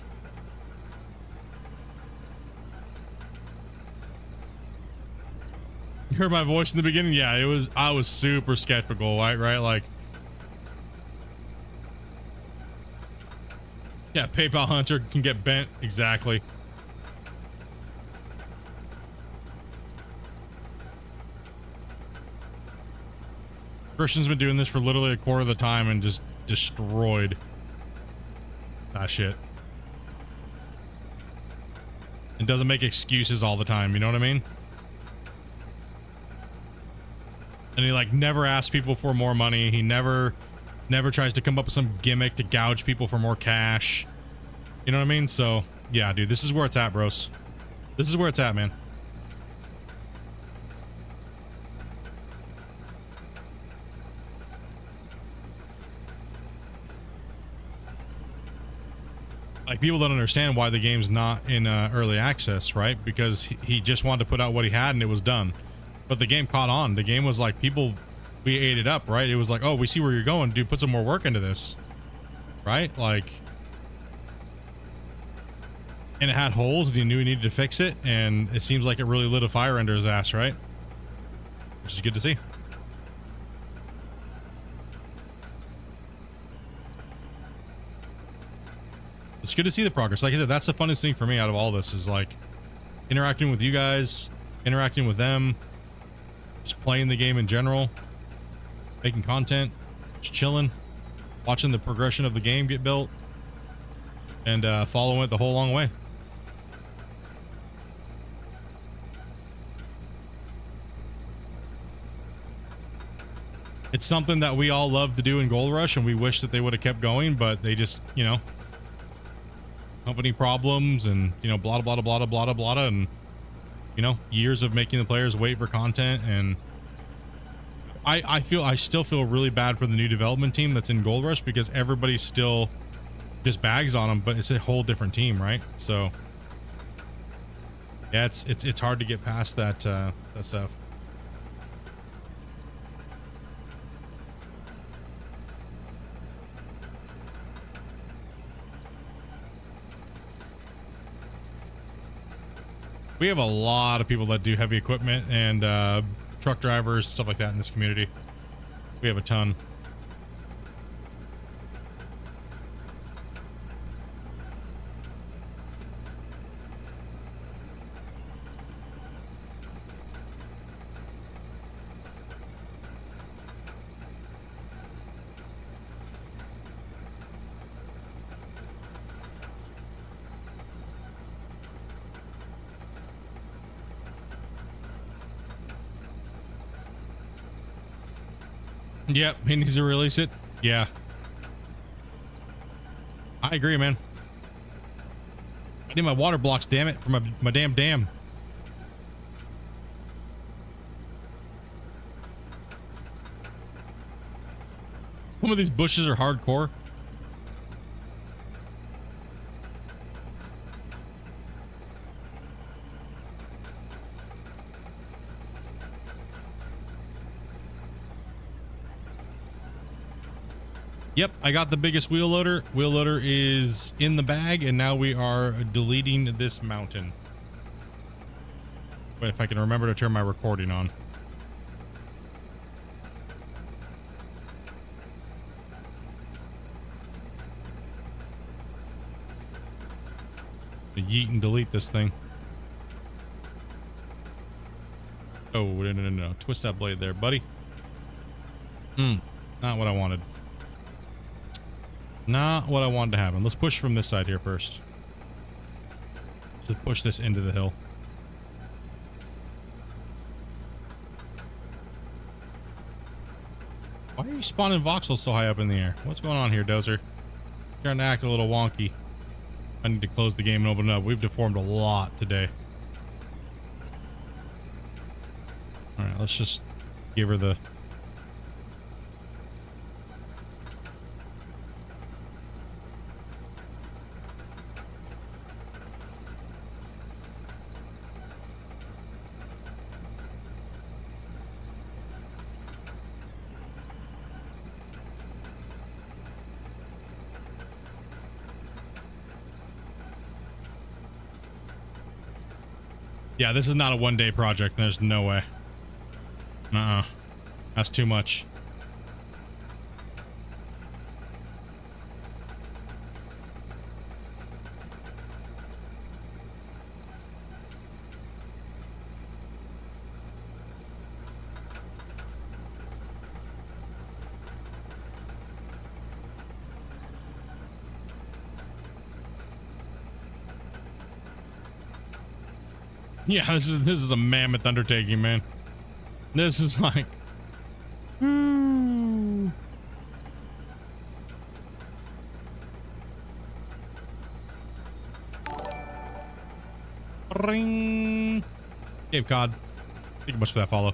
You heard my voice in the beginning? Yeah, I was super skeptical, right? Like, yeah, PayPal Hunter can get bent. Exactly. Christian's been doing this for literally a quarter of the time and just destroyed that shit. And doesn't make excuses all the time, you know what I mean? And he like never asks people for more money. He never tries to come up with some gimmick to gouge people for more cash. You know what I mean? So yeah, dude, this is where it's at, bros. This is where it's at, man. Like, people don't understand why the game's not in early access, right? Because he just wanted to put out what he had and it was done. But the game caught on. The game was like, we ate it up, right? It was like, oh, we see where you're going, dude, put some more work into this, right? Like, and it had holes and he knew he needed to fix it, and it seems like it really lit a fire under his ass, right? Which is good to see. It's good to see the progress. Like I said, that's the funnest thing for me out of all this, is like interacting with you guys, interacting with them, just playing the game in general, making content, just chilling, watching the progression of the game get built, and following it the whole long way. It's something that we all love to do in Gold Rush, and we wish that they would have kept going, but they just, you know, company problems and, you know, blah blah blah blah blah blah blah, and, you know, years of making the players wait for content. And I still feel really bad for the new development team that's in Gold Rush, because everybody still just bags on them, but it's a whole different team, right? So yeah, it's hard to get past that that stuff. We have a lot of people that do heavy equipment and truck drivers, stuff like that in this community. We have a ton. Yep, he needs to release it. Yeah. I agree, man. I need my water blocks, damn it, for my damn dam. Some of these bushes are hardcore. Yep, I got the biggest wheel loader. Wheel loader is in the bag, and now we are deleting this mountain. But if I can remember to turn my recording on. Yeet and delete this thing. Oh, no. Twist that blade there, buddy. Not what I wanted. Not what I wanted to happen. Let's push from this side here first. Just push this into the hill. Why are you spawning voxels so high up in the air? What's going on here, Dozer? Starting to act a little wonky. I need to close the game and open it up. We've deformed a lot today. Alright, let's just give her the... Yeah, this is not a one-day project. There's no way. That's too much. Yeah, this is a mammoth undertaking, man. This is like, ring. Cape Cod. Thank you much for that follow.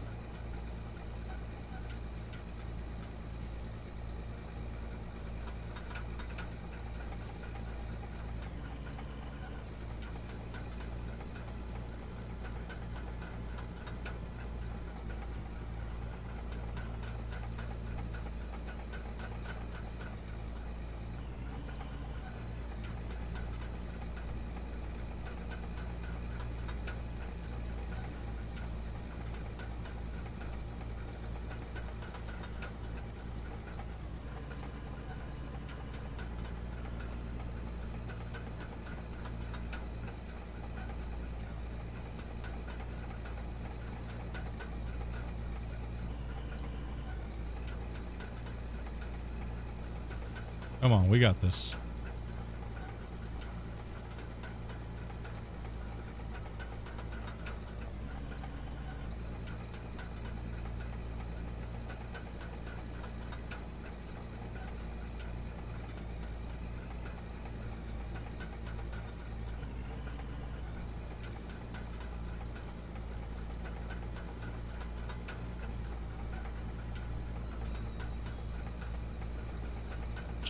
Come on, we got this.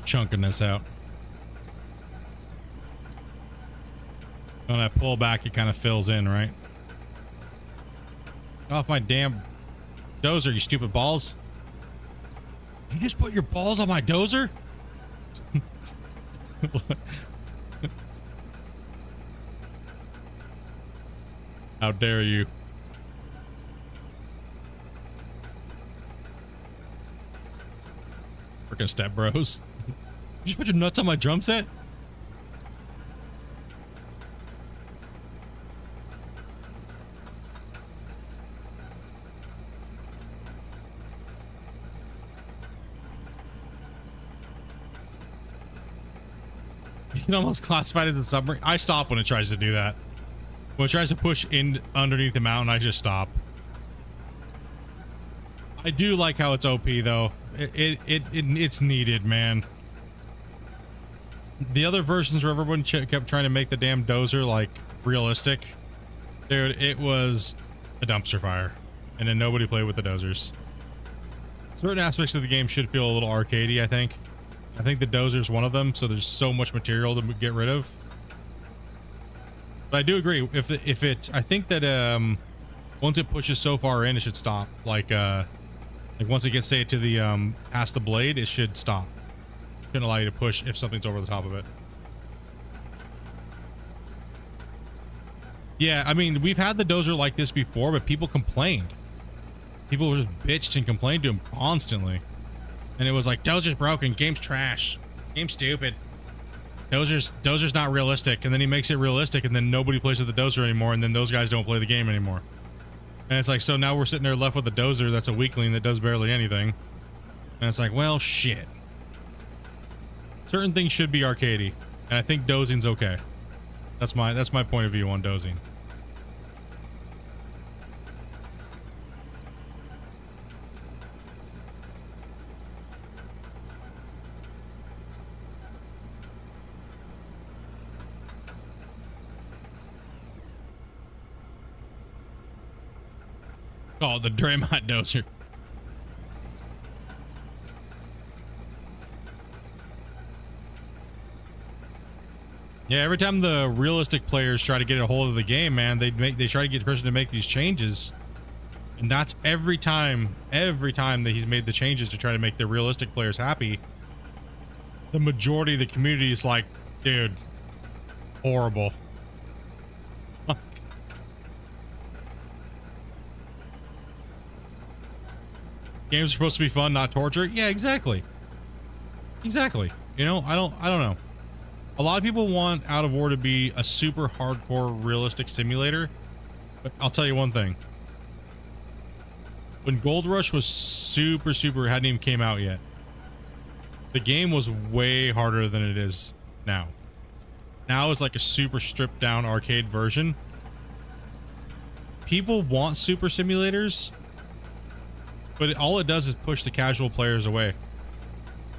Chunking this out. When I pull back, it kind of fills in, right? Get off my damn dozer, you stupid balls. Did you just put your balls on my dozer? How dare you? Freaking step bros. You just put your nuts on my drum set? You can almost classify it as a submarine. I stop when it tries to do that. When it tries to push in underneath the mountain, I just stop. I do like how it's OP though. It's needed, man. The other versions where everyone kept trying to make the damn dozer like realistic, dude, it was a dumpster fire, and then nobody played with the dozers. Certain aspects of the game should feel a little arcadey. I think the dozer's one of them, so there's so much material to get rid of. But I do agree, I think that once it pushes so far in, it should stop. Like once it gets, say, to the past the blade, it should stop. Shouldn't allow you to push if something's over the top of it. Yeah, I mean, we've had the dozer like this before, but people complained. People just bitched and complained to him constantly. And it was like, dozer's broken, game's trash, game's stupid. Dozer's not realistic. And then he makes it realistic, and then nobody plays with the dozer anymore, and then those guys don't play the game anymore. And it's like, so now we're sitting there left with a dozer that's a weakling that does barely anything. And it's like, well, shit. Certain things should be arcadey, and I think dozing's okay. That's my point of view on dozing. Oh, the Draymond dozer. Yeah, every time the realistic players try to get a hold of the game, man, they try to get the person to make these changes, and that's every time that he's made the changes to try to make the realistic players happy. The majority of the community is like, dude, horrible. Games are supposed to be fun, not torture. Yeah, exactly. Exactly. You know, I don't know. A lot of people want Out of War to be a super hardcore realistic simulator, but I'll tell you one thing. When Gold Rush was super hadn't even came out yet, the game was way harder than it is now. Now it's like a super stripped down arcade version. People want super simulators, but all it does is push the casual players away,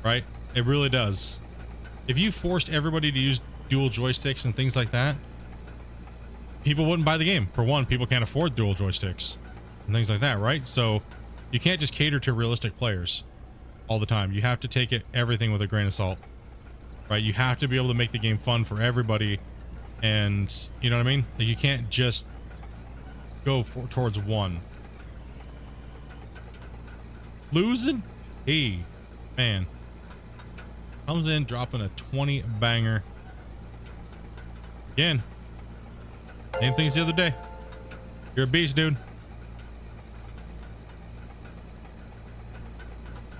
right? It really does. If you forced everybody to use dual joysticks and things like that, people wouldn't buy the game. For one, people can't afford dual joysticks and things like that, right? So you can't just cater to realistic players all the time. You have to take everything with a grain of salt, right? You have to be able to make the game fun for everybody, and you know what I mean? Like, you can't just go towards one. Losing? Hey, man. Comes in dropping a 20 banger. Again. Same things the other day. You're a beast, dude.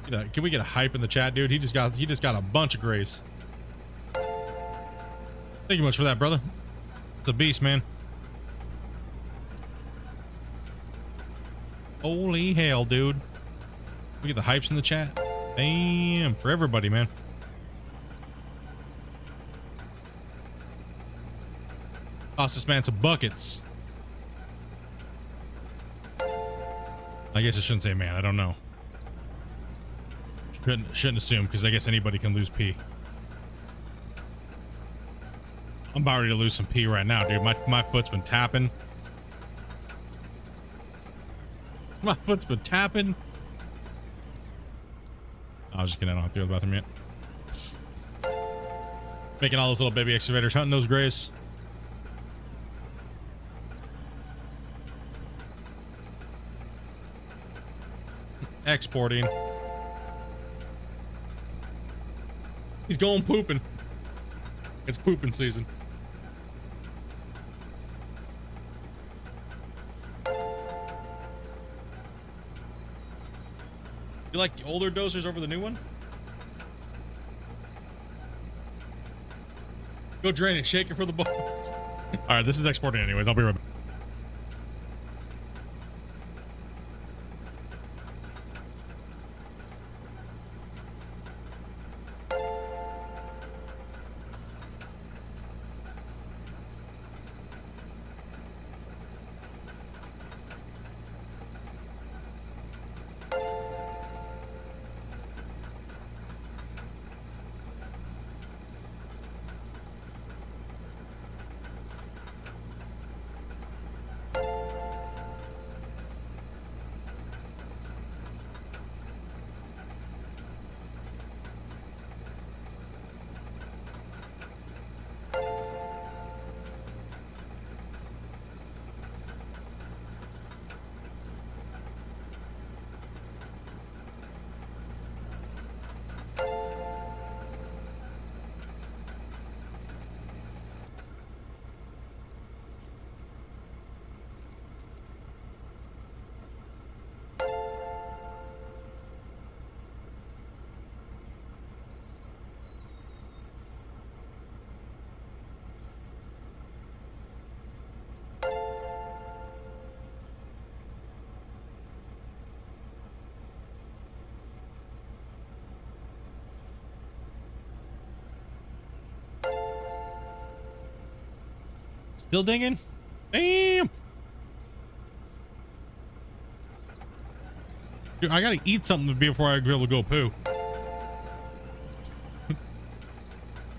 Can we get a hype in the chat, dude? He just got a bunch of grace. Thank you much for that, brother. It's a beast, man. Holy hell, dude. We get the hypes in the chat. Damn, for everybody, man. Cost this man some buckets. I guess I shouldn't say man. I don't know. Shouldn't assume, because I guess anybody can lose P. I'm about ready to lose some P right now, dude. My foot's been tapping. My foot's been tapping. I was just kidding. I don't have to go to the bathroom yet. Making all those little baby excavators, hunting those grays. Exporting. He's going pooping. It's pooping season. You like the older dozers over the new one? Go drain it, shake it for the balls. All right, this is exporting anyways. I'll be right back. Still dinging? Damn! Dude, I gotta eat something before I be able to go poo.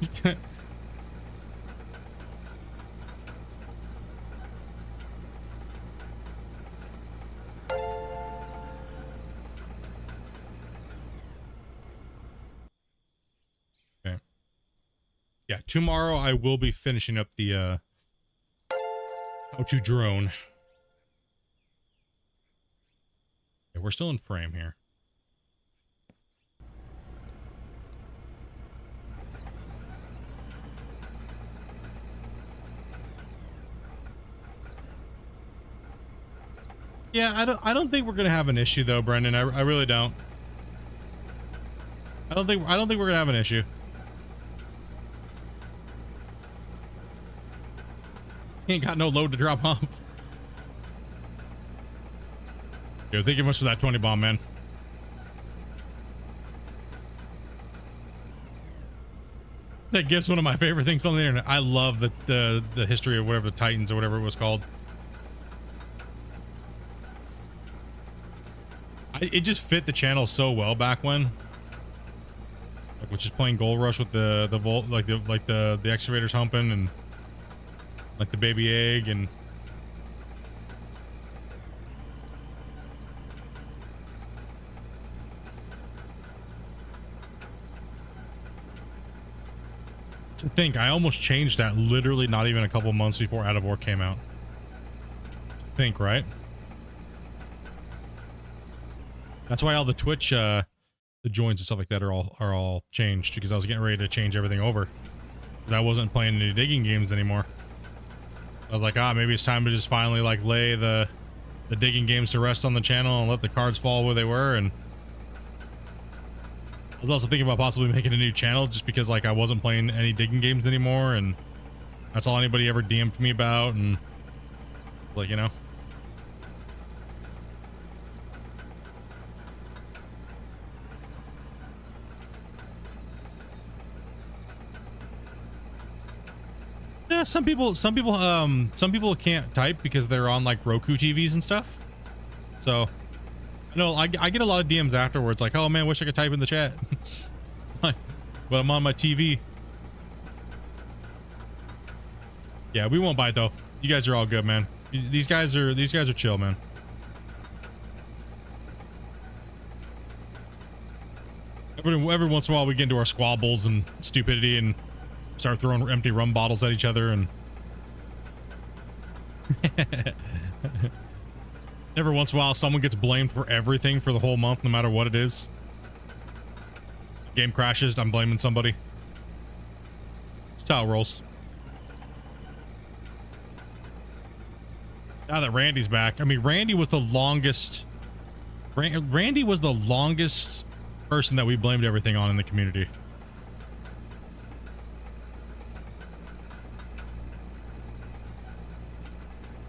Okay. Yeah, tomorrow I will be finishing up the how to drone. Okay, we're still in frame here. Yeah, I don't think we're gonna have an issue though, Brendan. I really don't. I don't think we're gonna have an issue. Ain't got no load to drop off. Yo, thank you much for that 20 bomb, man. That gift's one of my favorite things on the internet. I love the history of whatever the Titans or whatever it was called. It just fit the channel so well back when. Like, which is playing Gold Rush with the Volt, like the excavators humping and like the baby egg and. To think, I almost changed that literally not even a couple months before Out of War came out. Think, right? That's why all the Twitch, the joins and stuff like that are all changed, because I was getting ready to change everything over. Because I wasn't playing any digging games anymore. I was like, maybe it's time to just finally like lay the digging games to rest on the channel and let the cards fall where they were. And I was also thinking about possibly making a new channel just because like I wasn't playing any digging games anymore, and that's all anybody ever DM'd me about, and like, you know. Yeah, some people can't type because they're on like Roku TVs and stuff. So no, I get a lot of DMs afterwards like, oh man, wish I could type in the chat. But I'm on my TV. Yeah, we won't bite though. You guys are all good, man. These guys are chill, man. Every once in a while we get into our squabbles and stupidity and start throwing empty rum bottles at each other, and every once in a while someone gets blamed for everything for the whole month, no matter what it is. Game crashes, I'm blaming somebody. That's how it rolls. Now that Randy's back, I mean, Randy was the longest person that we blamed everything on in the community.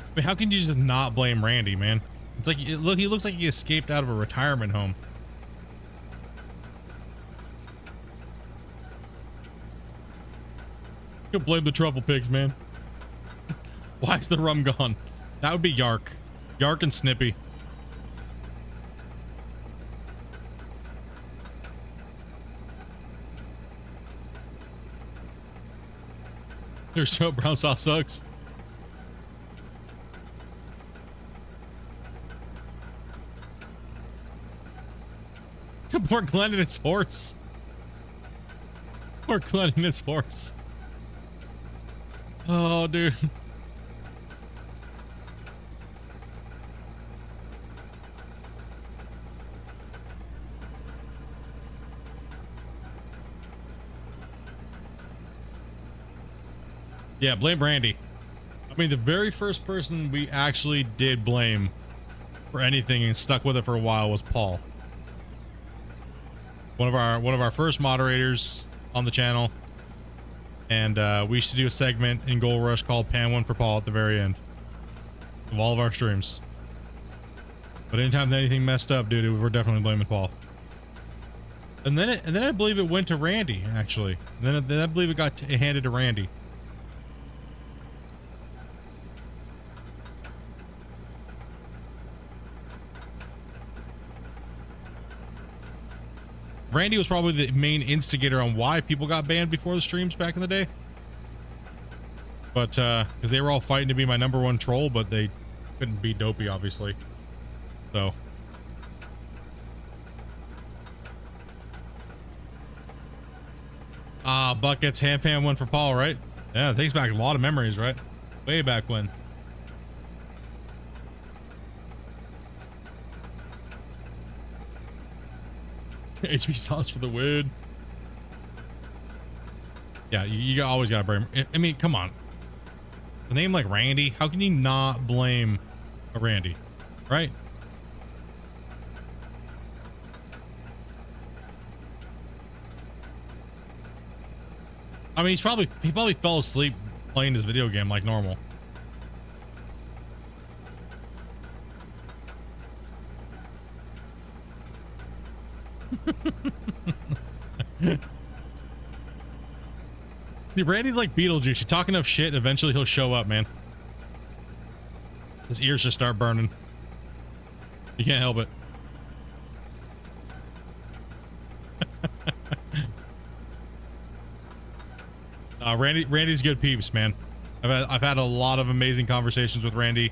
I mean, how can you just not blame Randy, man? It's like, look, he looks like he escaped out of a retirement home. You can blame the truffle pigs, man. Why is the rum gone? That would be Yark. Yark and Snippy. There's Joe Brown sauce sucks. Poor Glenn and his horse. Poor Glenn and his horse. Oh, dude. Yeah, blame Randy. I mean, the very first person we actually did blame for anything and stuck with it for a while was Paul. One of our first moderators on the channel, and we used to do a segment in Gold Rush called Pan One for Paul at the very end of all of our streams. But anytime that anything messed up, dude, we're definitely blaming Paul. And then I believe it went to Randy, actually. And then I believe it got handed to Randy. Randy was probably the main instigator on why people got banned before the streams back in the day. But, because they were all fighting to be my #1 troll, but they couldn't beat Dopey, obviously. So. Buck gets ham one for Paul, right? Yeah, it takes back a lot of memories, right? Way back when. HB sauce for the win. Yeah, you always gotta blame. I mean, come on. A name like Randy, how can you not blame a Randy? right? I mean, he probably fell asleep playing his video game like normal. See, Randy's like Beetlejuice. You talk enough shit, eventually he'll show up, man. His ears just start burning. You can't help it. Randy's good peeps, man. I've had a lot of amazing conversations with Randy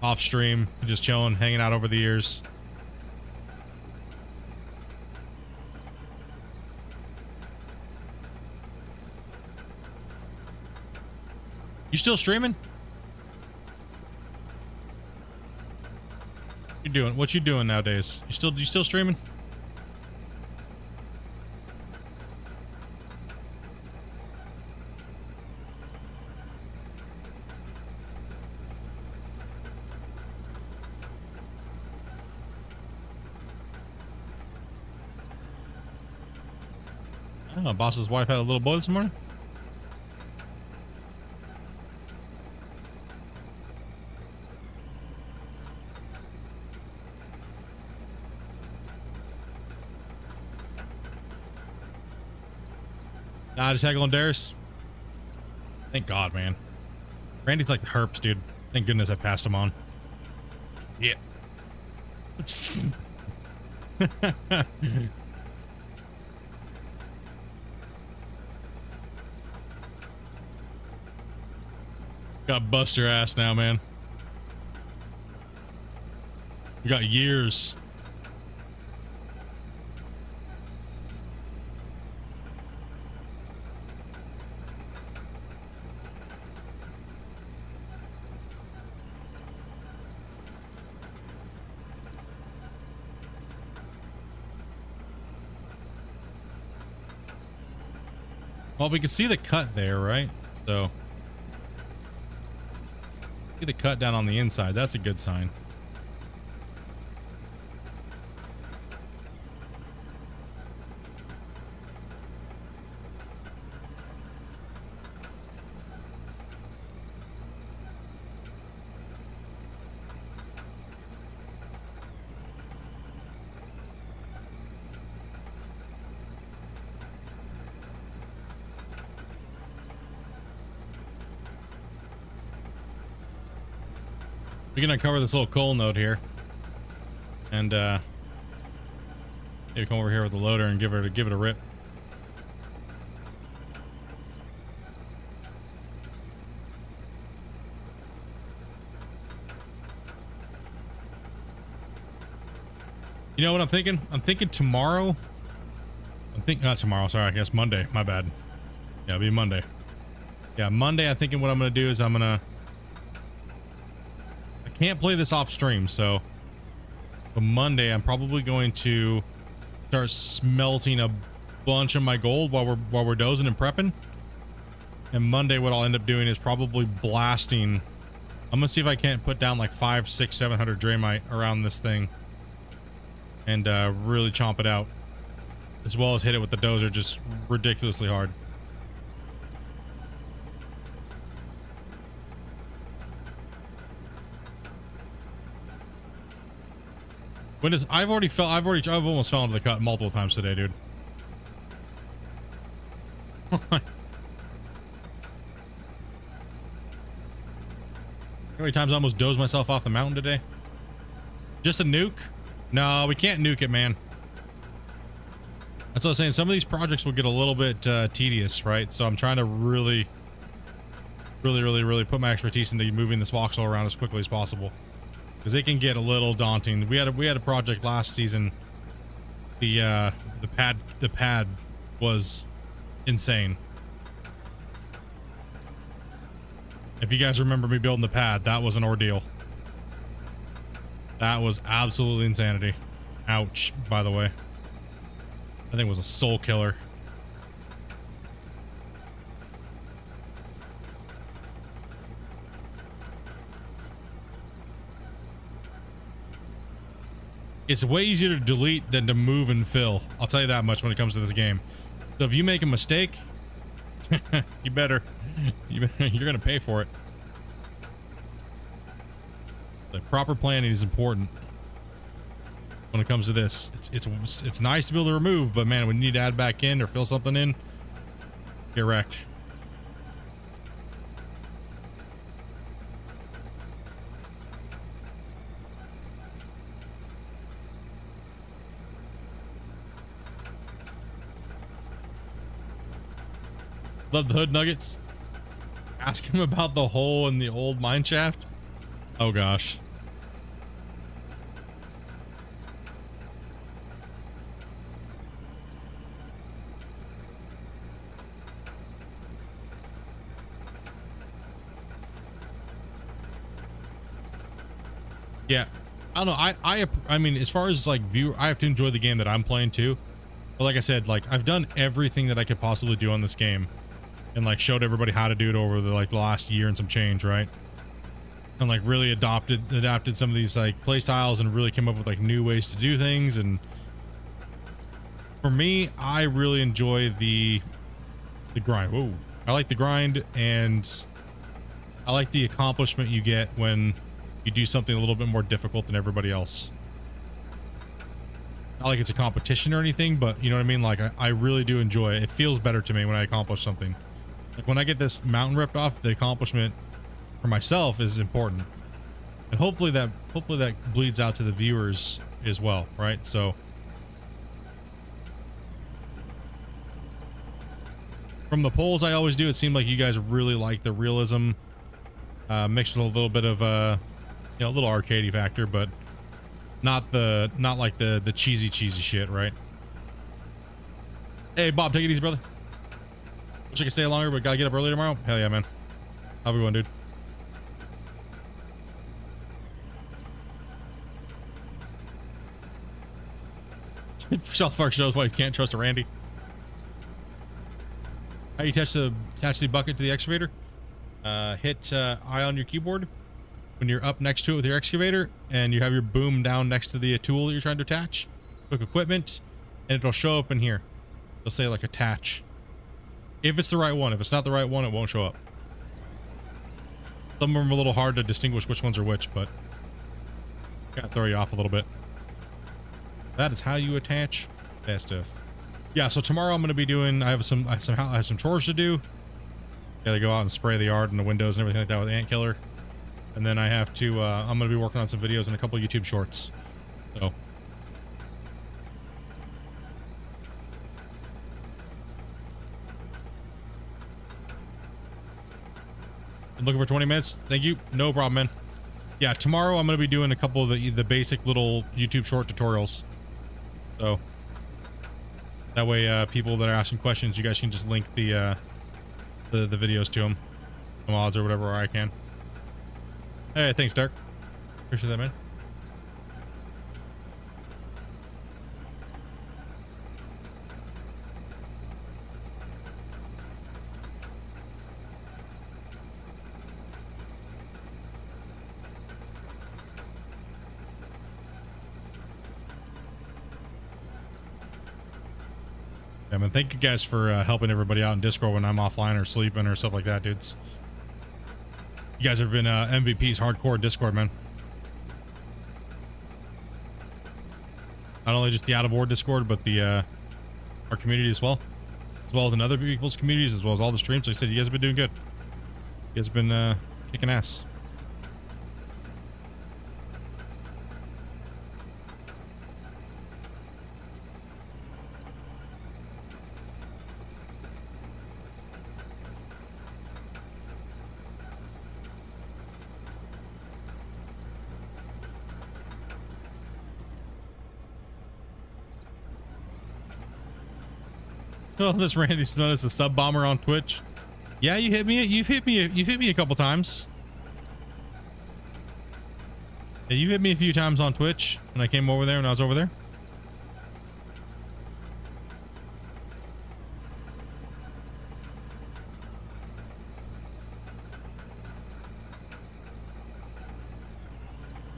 off stream, just chilling, hanging out over the years. You still streaming? What you doing nowadays? You still streaming? I don't know, boss's wife had a little boy this morning. Nah, just heckling Darius. Thank God, man. Randy's like the herps, dude. Thank goodness I passed him on. Yeah. Got bust your ass now, man. We got years. Well, we can see the cut there, right? So, see the cut down on the inside. That's a good sign. We can uncover this little coal node here, and maybe come over here with the loader and give it a rip. You know what I'm thinking? I'm thinking tomorrow. Not tomorrow. Sorry, I guess Monday. My bad. Yeah, it'll be Monday. Yeah, Monday. I'm thinking what I'm gonna do is can't play this off stream, so Monday I'm probably going to start smelting a bunch of my gold while we're dozing and prepping. And Monday what I'll end up doing is probably blasting. I'm gonna see if I can't put down like 500, 600, 700 Draymite around this thing and really chomp it out, as well as hit it with the dozer just ridiculously hard. I've almost fell into the cut multiple times today, dude. How many times I almost dozed myself off the mountain today? Just a nuke? No, we can't nuke it, man. That's what I was saying. Some of these projects will get a little bit tedious, right? So I'm trying to really put my expertise into moving this voxel around as quickly as possible, because it can get a little daunting. We had a project last season. The pad was insane. If you guys remember me building the pad, that was an ordeal. That was absolutely insanity. Ouch, by the way. I think it was a soul killer. It's way easier to delete than to move and fill. I'll tell you that much when it comes to this game. So if you make a mistake, you're gonna pay for it. The proper planning is important when it comes to this. It's nice to be able to remove, but man, when you need to add back in or fill something in, get wrecked. Love the hood nuggets. Ask him about the hole in the old mine shaft. Oh gosh. Yeah, I don't know. I mean, as far as like viewer, I have to enjoy the game that I'm playing too. But like I said, like I've done everything that I could possibly do on this game, and like showed everybody how to do it over the last year and some change, right? And like really adapted some of these like play styles and really came up with like new ways to do things. And for me, I really enjoy the grind. Whoa, I like the grind, and I like the accomplishment you get when you do something a little bit more difficult than everybody else. Not like it's a competition or anything, but you know what I mean? Like I really do enjoy it. It feels better to me when I accomplish something. Like when I get this mountain ripped off, the accomplishment for myself is important. And hopefully that bleeds out to the viewers as well, right? So from the polls I always do, it seemed like you guys really like the realism mixed with a little bit of you know, a little arcadey factor, but not like the cheesy shit, right? Hey Bob, take it easy, brother. Wish I could stay longer, but gotta get up early tomorrow. Hell yeah, man. How we going, dude? South Park shows why you can't trust a Randy. How you attach the bucket to the excavator? Hit I on your keyboard when you're up next to it with your excavator, and you have your boom down next to the tool that you're trying to attach. Click equipment, and it'll show up in here. It'll say like attach. If it's the right one. If it's not the right one, it won't show up. Some of them are a little hard to distinguish which ones are which, but gotta throw you off a little bit. That is how you attach that stuff. Yeah, so tomorrow I'm gonna be doing. I have some chores to do. Gotta go out and spray the yard and the windows and everything like that with ant killer. And then I have to, I'm going to be working on some videos and a couple of YouTube shorts. So. Looking for 20 minutes? Thank you. No problem, man. Yeah, tomorrow I'm going to be doing a couple of the basic little YouTube short tutorials. So. That way, people that are asking questions, you guys can just link the videos to them. The mods or whatever I can. Hey, thanks, Dark. Appreciate that, man. Yeah, man, thank you guys for helping everybody out in Discord when I'm offline or sleeping or stuff like that, dudes. You guys have been MVPs hardcore Discord, man. Not only just the out of board Discord, but the our community as well as in other people's communities, as well as all the streams. Like I said, you guys have been doing good. You guys have been kicking ass. Oh, this Randy's known as the sub bomber on Twitch. Yeah, you hit me. You've hit me a couple times. Yeah, you hit me a few times on Twitch when I came over there when I was over there.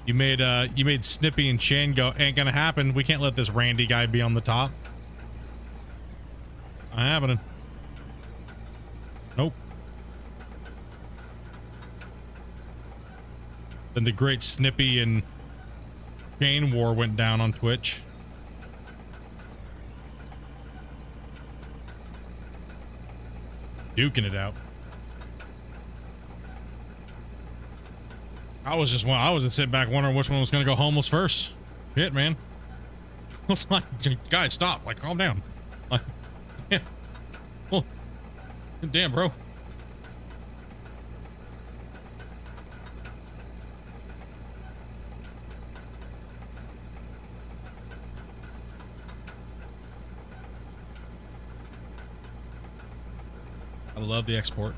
You made Snippy and Shane go, ain't gonna happen. We can't let this Randy guy be on the top. Not happening. Nope. Then the great Snippy and Shane war went down on Twitch. Duking it out. I was just sitting back wondering which one was gonna go homeless first. Shit, man. I was like, guys, stop. Like, calm down. Like, yeah. Oh, damn, bro. I love the export.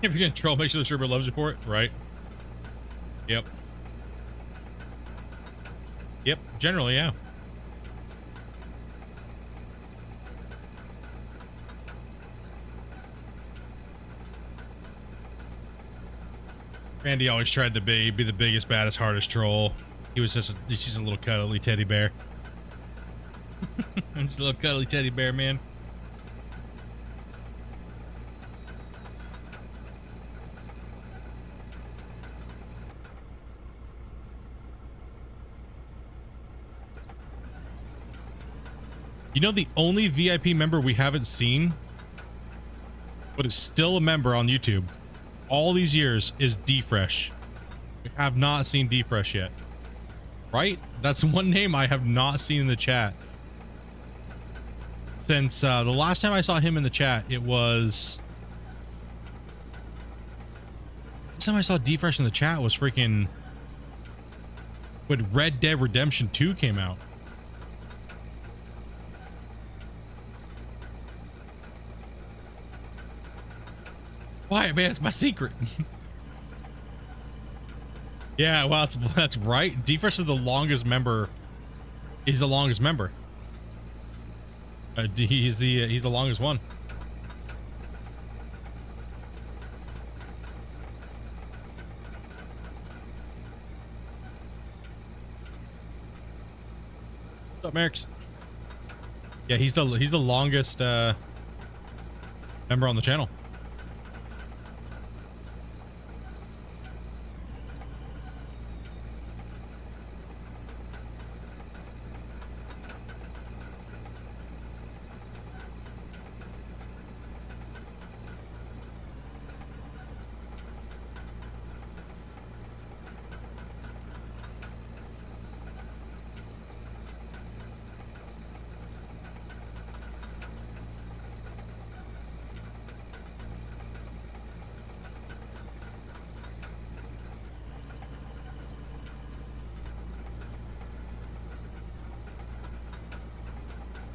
If you're gonna troll, make sure the server loves you for it, right? Yep. Yep, generally, yeah. Randy always tried to be the biggest, baddest, hardest troll. He was just he's just a little cuddly teddy bear. I'm just a little cuddly teddy bear, man. You know, the only VIP member we haven't seen, but is still a member on YouTube all these years, is D-Fresh. We have not seen D-Fresh yet. Right? That's one name I have not seen in the chat. Since the last time I saw him in the chat, it was... Last time I saw D-Fresh in the chat was freaking... when Red Dead Redemption 2 came out. Why, man? It's my secret. Yeah, well, that's right. D-Fresh is the longest member. He's the longest member. He's the longest one. What's up, Merrick's? Yeah, he's the longest member on the channel.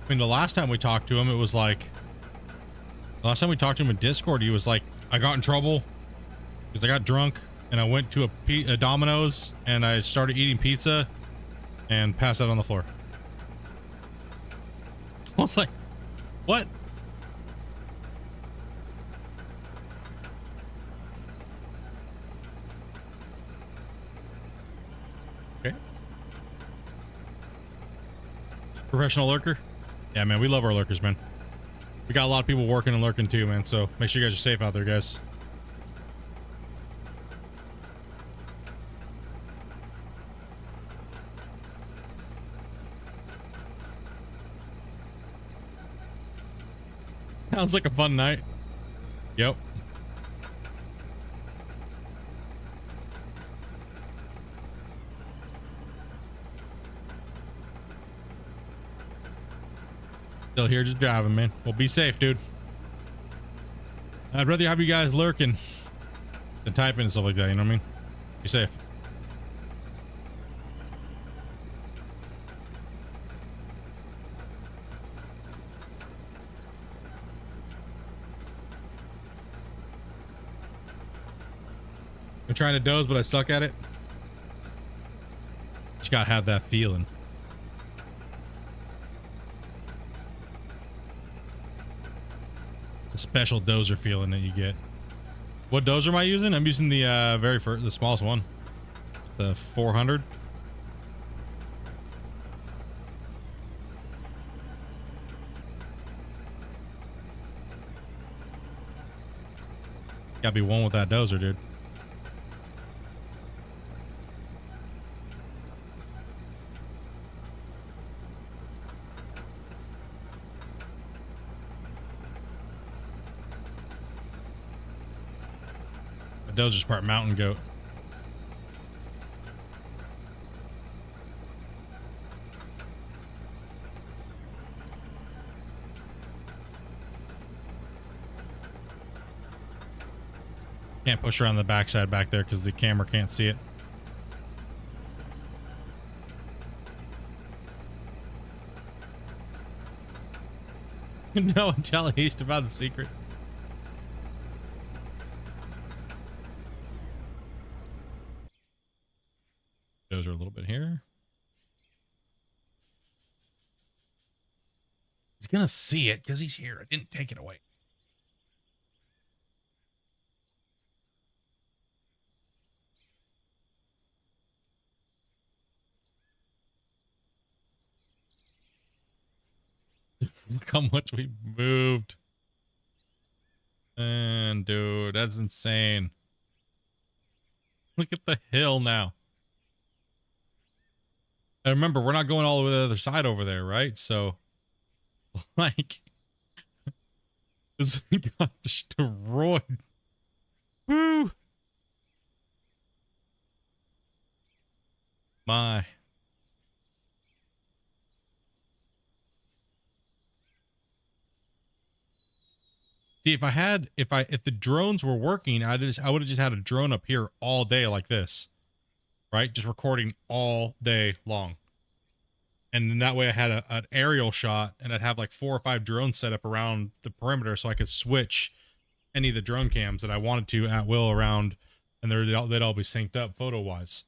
I mean, the last time we talked to him, it was like... The last time we talked to him in Discord, he was like, I got in trouble because I got drunk and I went to a Domino's and I started eating pizza and passed out on the floor. I was like, what? Okay. Professional lurker? Yeah, man, we love our lurkers, man. We got a lot of people working and lurking too, man, so make sure you guys are safe out there, guys. Sounds like a fun night. Yep. Still here just driving, man. Well, be safe, dude. I'd rather have you guys lurking than typing and stuff like that, you know what I mean? Be safe. I'm trying to doze, but I suck at it. Just gotta have that feeling. It's a special dozer feeling that you get. What dozer am I using? I'm using the the smallest one, the 400. Gotta be one with that dozer, dude. The dozer's part mountain goat. Can't push around the backside back there because the camera can't see it. No one tell East about the secret. Those are a little bit here. He's gonna see it because he's here. I didn't take it away. Look how much we moved. And dude, that's insane. Look at the hill now. And remember, we're not going all the way to the other side over there, right? So, like, this thing got destroyed. Woo! My. See, if the drones were working, I would have just had a drone up here all day like this, right? Just recording all day long. And then that way I had an aerial shot and I'd have like 4 or 5 drones set up around the perimeter so I could switch any of the drone cams that I wanted to at will around, and they'd all be synced up photo wise.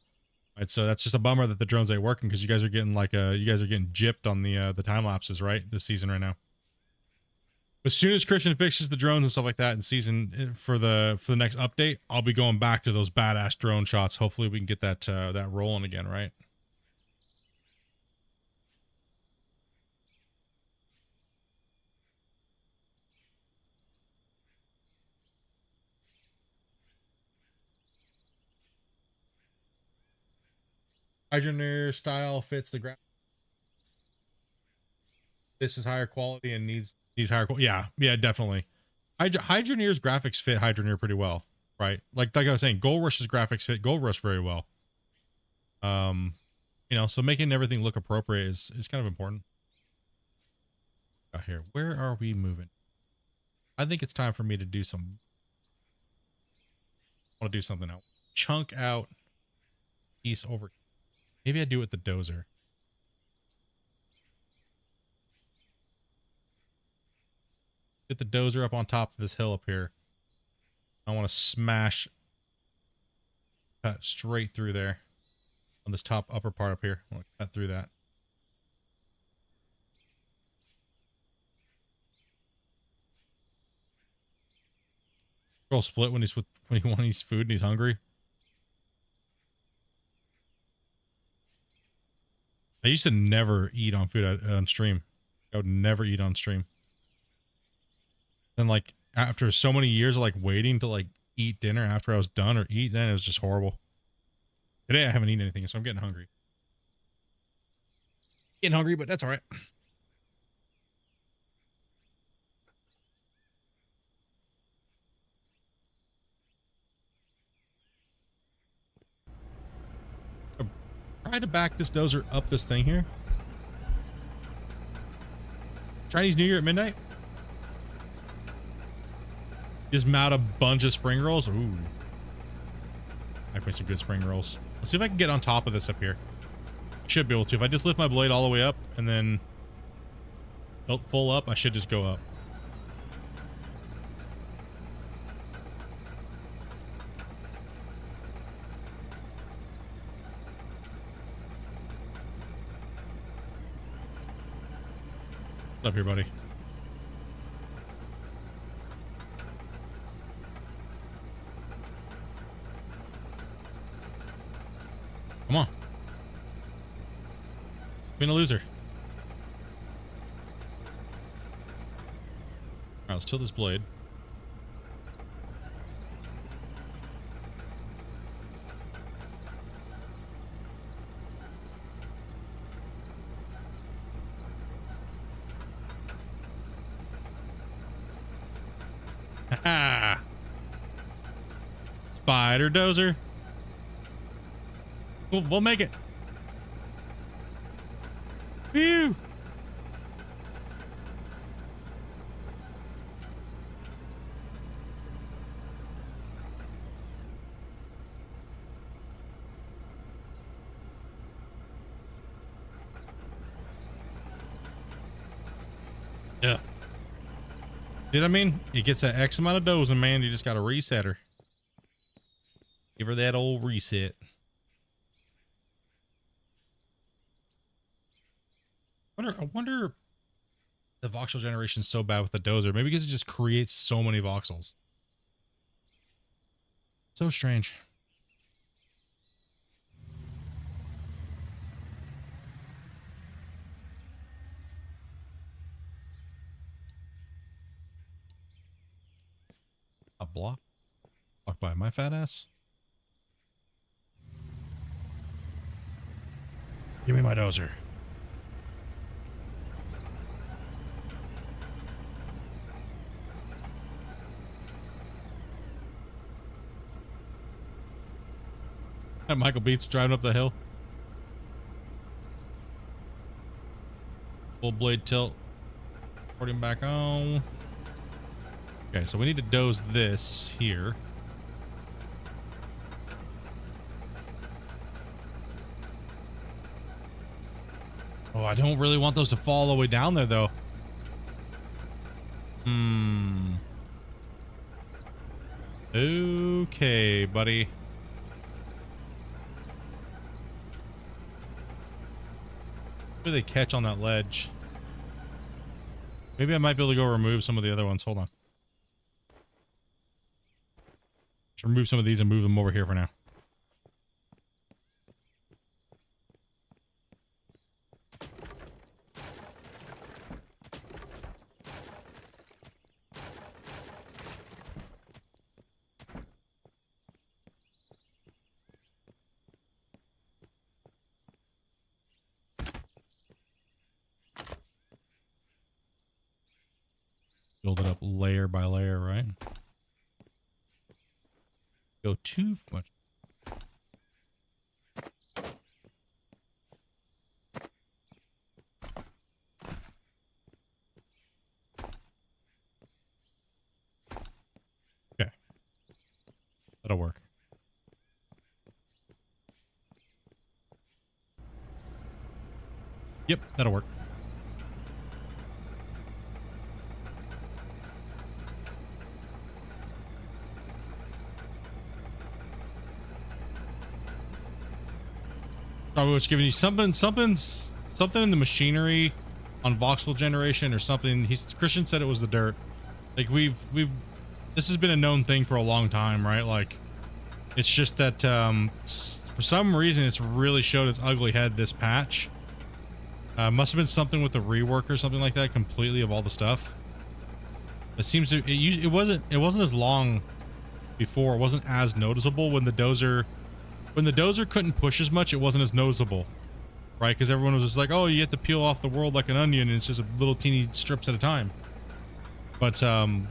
Right. So that's just a bummer that the drones ain't working because you guys are getting gypped on the time lapses, right? This season right now. As soon as Christian fixes the drones and stuff like that in season for the next update, I'll be going back to those badass drone shots. Hopefully we can get that rolling again, right? Hydroneer style fits the graph. This is higher quality and needs higher quality. Yeah, definitely. Hydroneer's graphics fit Hydroneer pretty well, right? Like I was saying, Gold Rush's graphics fit Gold Rush very well. You know, so making everything look appropriate is kind of important. Out here, where are we moving? I think it's time for me to do some. I want to do something out. Chunk out piece over. Maybe I do it with the dozer. Get the dozer up on top of this hill up here. I want to smash, cut straight through there on this top upper part up here. I want to cut through that. Girl split when he wants food and he's hungry. I used to never eat on food on stream. I would never eat on stream. Then like after so many years of like waiting to like eat dinner after I was done or eat, then it was just horrible. Today I haven't eaten anything, so I'm getting hungry. Getting hungry, but that's all right. Try to back this dozer up this thing here. Chinese New Year at midnight. Just mount a bunch of spring rolls. Ooh. I can make some good spring rolls. Let's see if I can get on top of this up here. Should be able to. If I just lift my blade all the way up and then full up, I should just go up. What's up here, buddy? Come on. Being a loser. Alright, let's tilt this blade. Ha! Spider dozer. We'll make it. Phew. Yeah. See what I mean? It gets that X amount of dozing, man. You just got to reset her. Give her that old reset. I wonder the voxel generation is so bad with the dozer. Maybe because it just creates so many voxels. So strange. A block? Blocked by my fat ass? Give me my dozer. Michael Beats driving up the hill. Full blade tilt. Put him back on. Okay, so we need to doze this here. Oh, I don't really want those to fall all the way down there, though. Okay, buddy. Where do they catch on that ledge? Maybe I might be able to go remove some of the other ones. Hold on. Just remove some of these and move them over here for now. Build it up layer by layer, right? Go too much. Okay. That'll work. Yep, that'll work. Probably what's giving you something in the machinery on voxel generation or something. Christian said it was the dirt. Like this has been a known thing for a long time, right? Like it's just that for some reason it's really showed its ugly head this patch. Must have been something with the rework or something like that completely of all the stuff. It seems to it wasn't as long before. It wasn't as noticeable when the dozer couldn't push as much. It wasn't as noticeable, right? Because everyone was just like, oh, you have to peel off the world like an onion and it's just little teeny strips at a time. But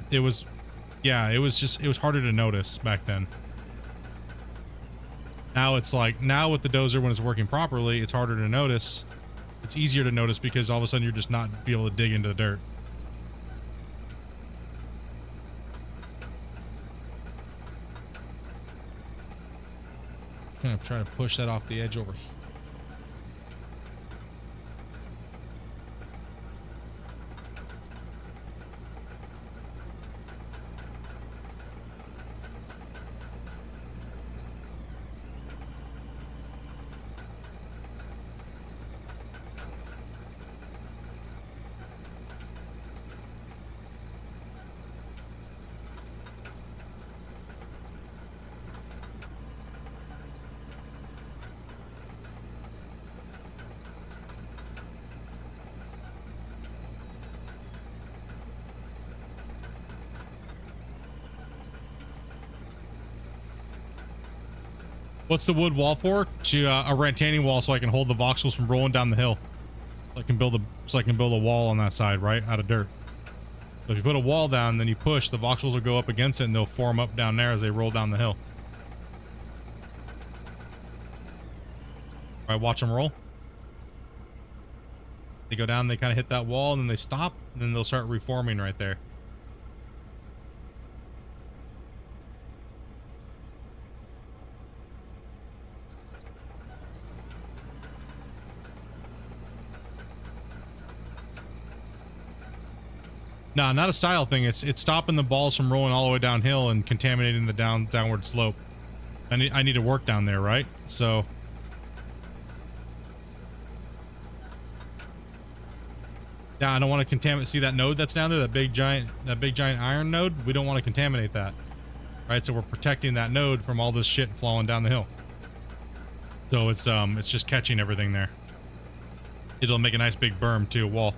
it was harder to notice back then. Now it's like, now with the dozer, when it's working properly, it's harder to notice. It's easier to notice because all of a sudden you're just not be able to dig into the dirt. I'm trying to push that off the edge over here. What's the wood wall for? To a retaining wall, so I can hold the voxels from rolling down the hill. So I can build a wall on that side, right, out of dirt. So if you put a wall down, then you push, the voxels will go up against it, and they'll form up down there as they roll down the hill. All right, watch them roll. They go down, they kind of hit that wall, and then they stop, and then they'll start reforming right there. Nah, not a style thing. It's stopping the balls from rolling all the way downhill and contaminating the downward slope. I need to work down there, right? So yeah, I don't want to contaminate. See that node that's down there, that big giant iron node? We don't want to contaminate that. Right? So we're protecting that node from all this shit flowing down the hill. So it's just catching everything there. It'll make a nice big berm too, wall.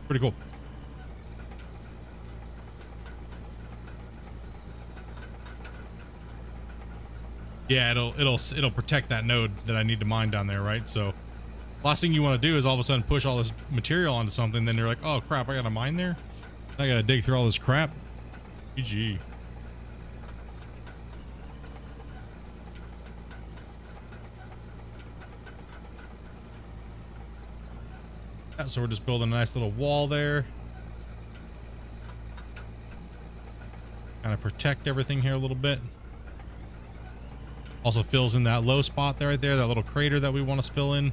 Pretty cool. Yeah, it'll protect that node that I need to mine down there, right? So last thing you want to do is all of a sudden push all this material onto something, then you're like, oh crap, I gotta mine there? I gotta dig through all this crap. GG. Yeah, so we're just building a nice little wall there. Kind of protect everything here a little bit. Also fills in that low spot there, right there, that little crater that we want to fill in.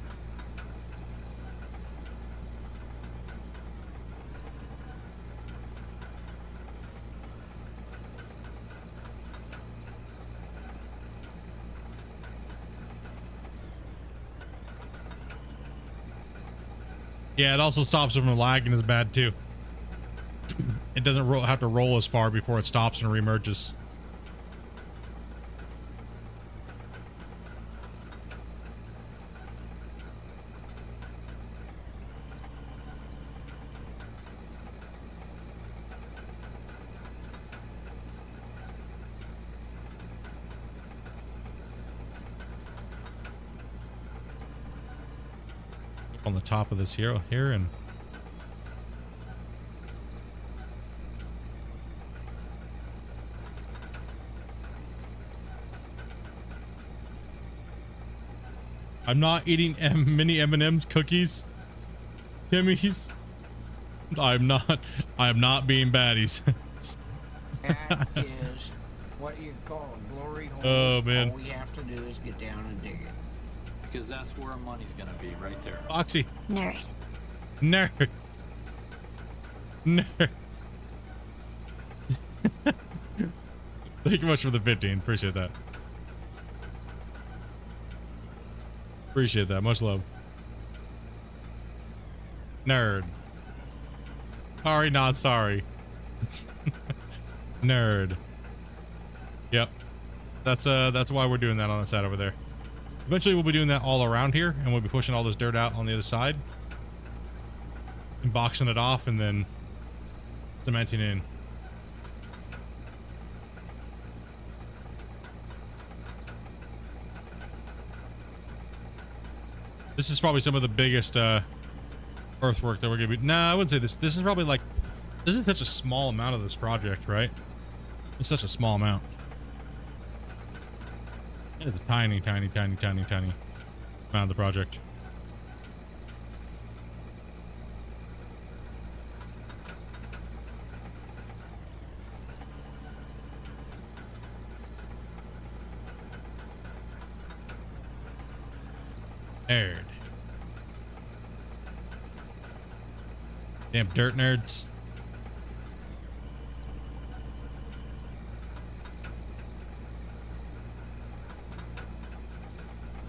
Yeah, it also stops it from lagging is bad too. It doesn't have to roll as far before it stops and reemerges. On the top of this here and I'm not eating mini M&M's cookies, Timmy's. I am not being baddies. That is what you call a glory hole. Oh man. All we have to do is get down and dig it. Because that's where our money's gonna be, right there. Foxy. Nerd. Nerd. Nerd. Thank you much for the 15. Appreciate that. Appreciate that. Much love. Nerd. Sorry, not sorry. Nerd. Yep. That's why we're doing that on the side over there. Eventually we'll be doing that all around here, and we'll be pushing all this dirt out on the other side and boxing it off and then cementing in. This is probably some of the biggest earthwork that we're gonna be. Nah, I wouldn't say this. This is probably like, this is such a small amount of this project, right? It's such a small amount. It's a tiny, tiny, tiny, tiny, tiny amount of the project. Nerd. Damn dirt nerds.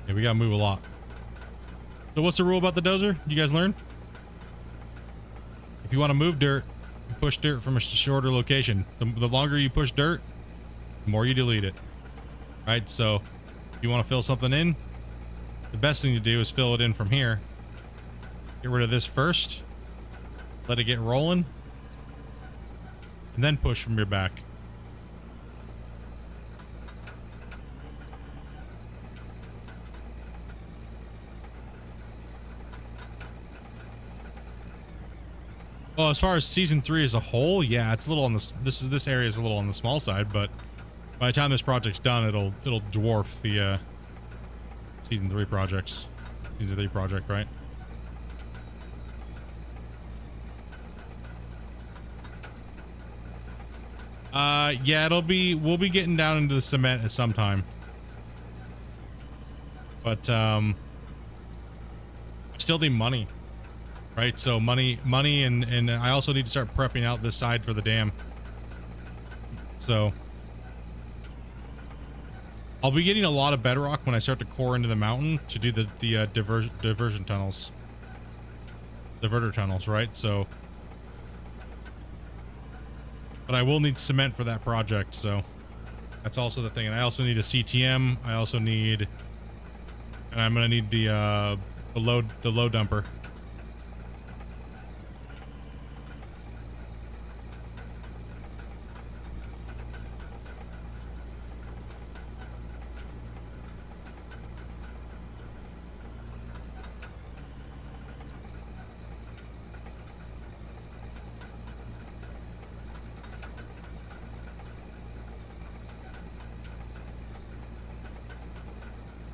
Yeah, we gotta move a lot. So what's the rule about the dozer? You guys learn? If you want to move dirt, you push dirt from a shorter location. The longer you push dirt, the more you delete it. Right? So if you want to fill something in, the best thing to do is fill it in from here. Get rid of this first. Let it get rolling. And then push from your back. Well, as far as season 3 as a whole, yeah, it's a little on the this area is a little on the small side, but by the time this project's done, it'll dwarf the season 3 project, right? Yeah, we'll be getting down into the cement at some time. But I still need money. Right, so money, and I also need to start prepping out this side for the dam. So I'll be getting a lot of bedrock when I start to core into the mountain to do the diversion tunnels, diverter tunnels, right? So, but I will need cement for that project, so that's also the thing. And I also need a CTM. I also need, and I'm gonna need the load dumper.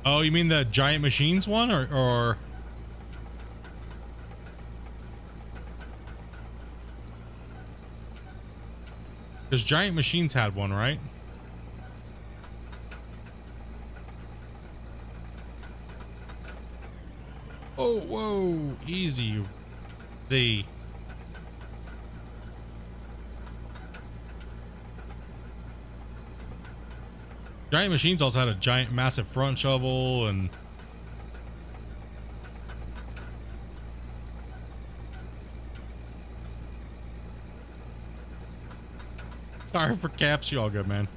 Oh, you mean the giant machines one, or because giant machines had one, right? Oh, whoa, easy, Z. Giant machines also had a giant, massive front shovel, and sorry for caps, you all good, man.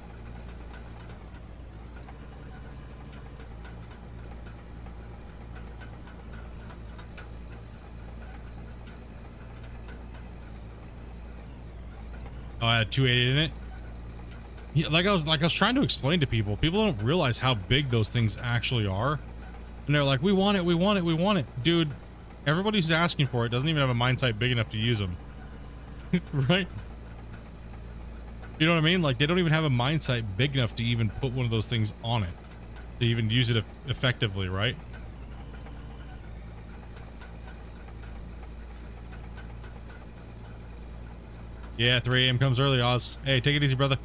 Oh, I had 280 in it. Yeah, like I was trying to explain to people. People don't realize how big those things actually are, and they're like, "We want it, we want it, we want it." Dude, everybody who's asking for it doesn't even have a mine site big enough to use them, right? You know what I mean? Like, they don't even have a mine site big enough to even put one of those things on it, to even use it effectively, right? Yeah, 3 a.m. comes early, Oz. Hey, take it easy, brother.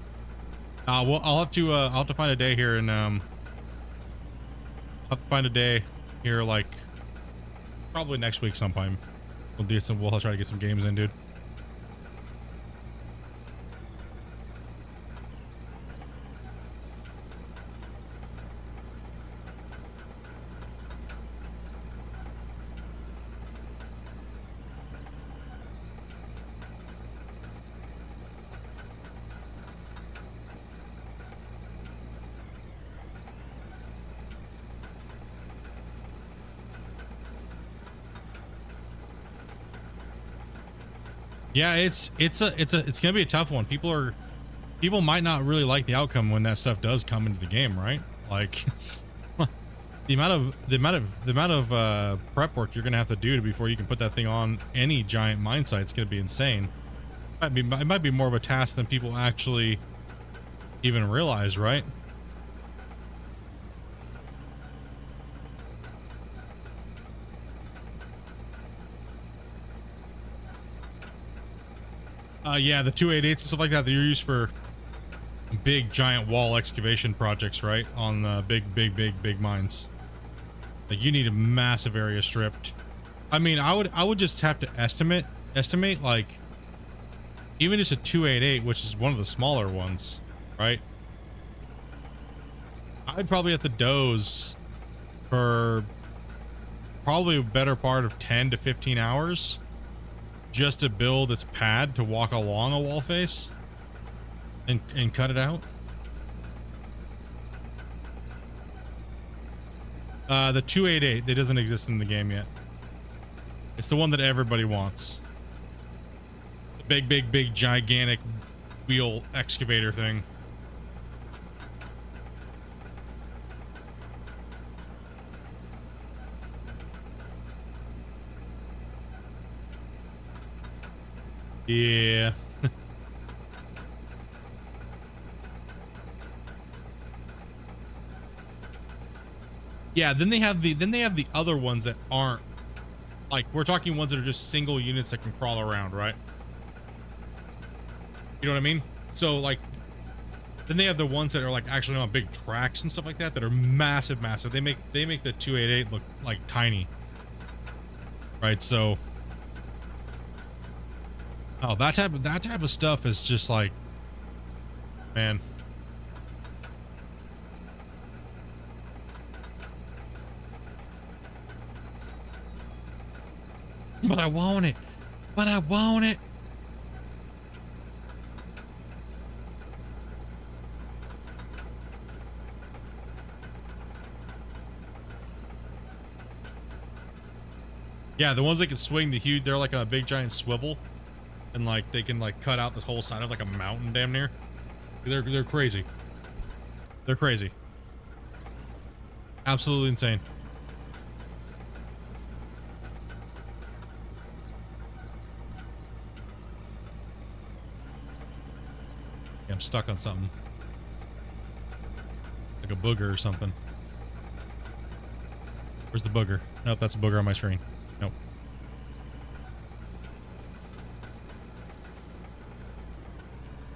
Well, I'll have to find a day here, and I'll have to find a day here, like probably next week sometime. We'll try to get some games in, dude. Yeah, it's gonna be a tough one. People might not really like the outcome when that stuff does come into the game, right? Like the amount of prep work you're gonna have to do before you can put that thing on any giant mine site. It's gonna be insane. It might be more of a task than people actually even realize, right? Yeah, the 288s and stuff like that you're used for big giant wall excavation projects, right? On the big mines. Like, you need a massive area stripped. I mean, I would just have to estimate like even just a 288, which is one of the smaller ones, right? I'd probably have to doze for probably a better part of 10 to 15 hours just to build its pad to walk along a wall face and cut it out. The 288, that doesn't exist in the game yet. It's the one that everybody wants. The big gigantic wheel excavator thing. Yeah. Yeah, then they have the other ones that aren't, like, we're talking ones that are just single units that can crawl around, right? You know what I mean? So like, then they have the ones that are like actually on big tracks and stuff like that are massive. They make the 288 look like tiny. Right? So oh, that type of stuff is just like, man. But I want it. But I want it. Yeah, the ones that can swing the huge, they're like on a big giant swivel, and like they can like cut out this whole side of like a mountain damn near. They're crazy. They're crazy. Absolutely insane. Yeah, I'm stuck on something. Like a booger or something. Where's the booger? Nope, that's a booger on my screen. Nope.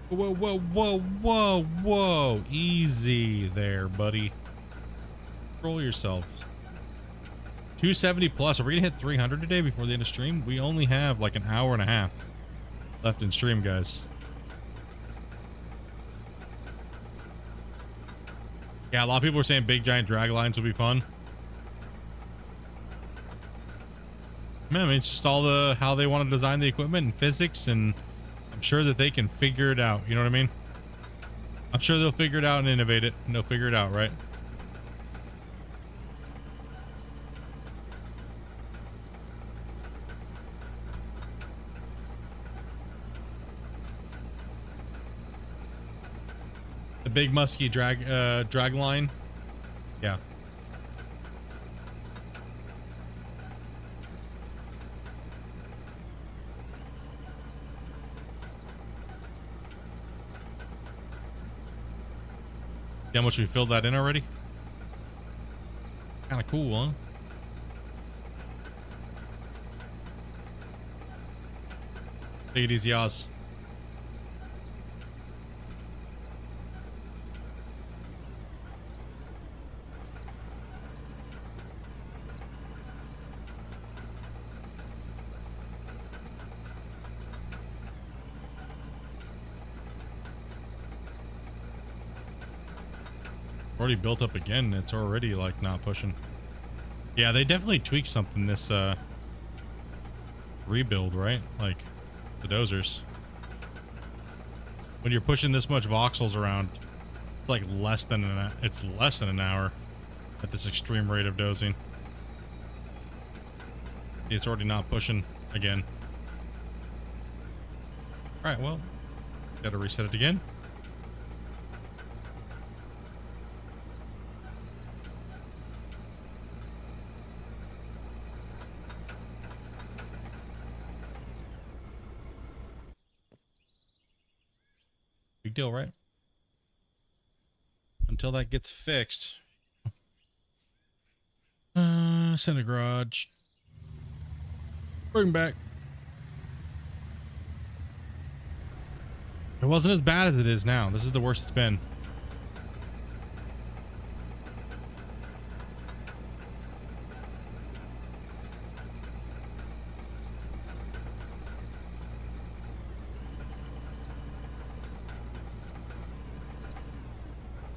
Whoa, whoa, whoa, whoa, whoa. Easy there, buddy. Control yourself. 270 plus. Are we gonna hit 300 today before the end of stream? We only have like an hour and a half left in stream, guys. Yeah, a lot of people are saying big giant drag lines will be fun. Man, I mean, it's just all the how they want to design the equipment and physics, and I'm sure that they can figure it out. You know what I mean? I'm sure they'll figure it out and innovate it, and they'll figure it out, right? The big musky drag line. Yeah. See how much we filled that in already? Kind of cool, huh? Take it easy, Oz. Already built up again. It's already like not pushing. Yeah, they definitely tweaked something this rebuild, right? Like the dozers. When you're pushing this much voxels around, it's like less than an hour at this extreme rate of dozing. It's already not pushing again. All right, well, gotta reset it again. Big deal, right? Until that gets fixed. Center garage. Bring back. It wasn't as bad as it is now. This is the worst it's been.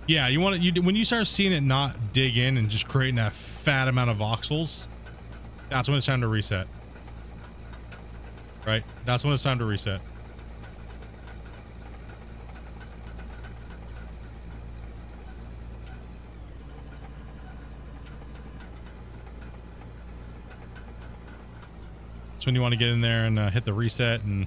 Yeah, you want it. When you start seeing it not dig in and just creating that fat amount of voxels, that's when it's time to reset. Right? That's when it's time to reset. That's when you want to get in there and hit the reset and.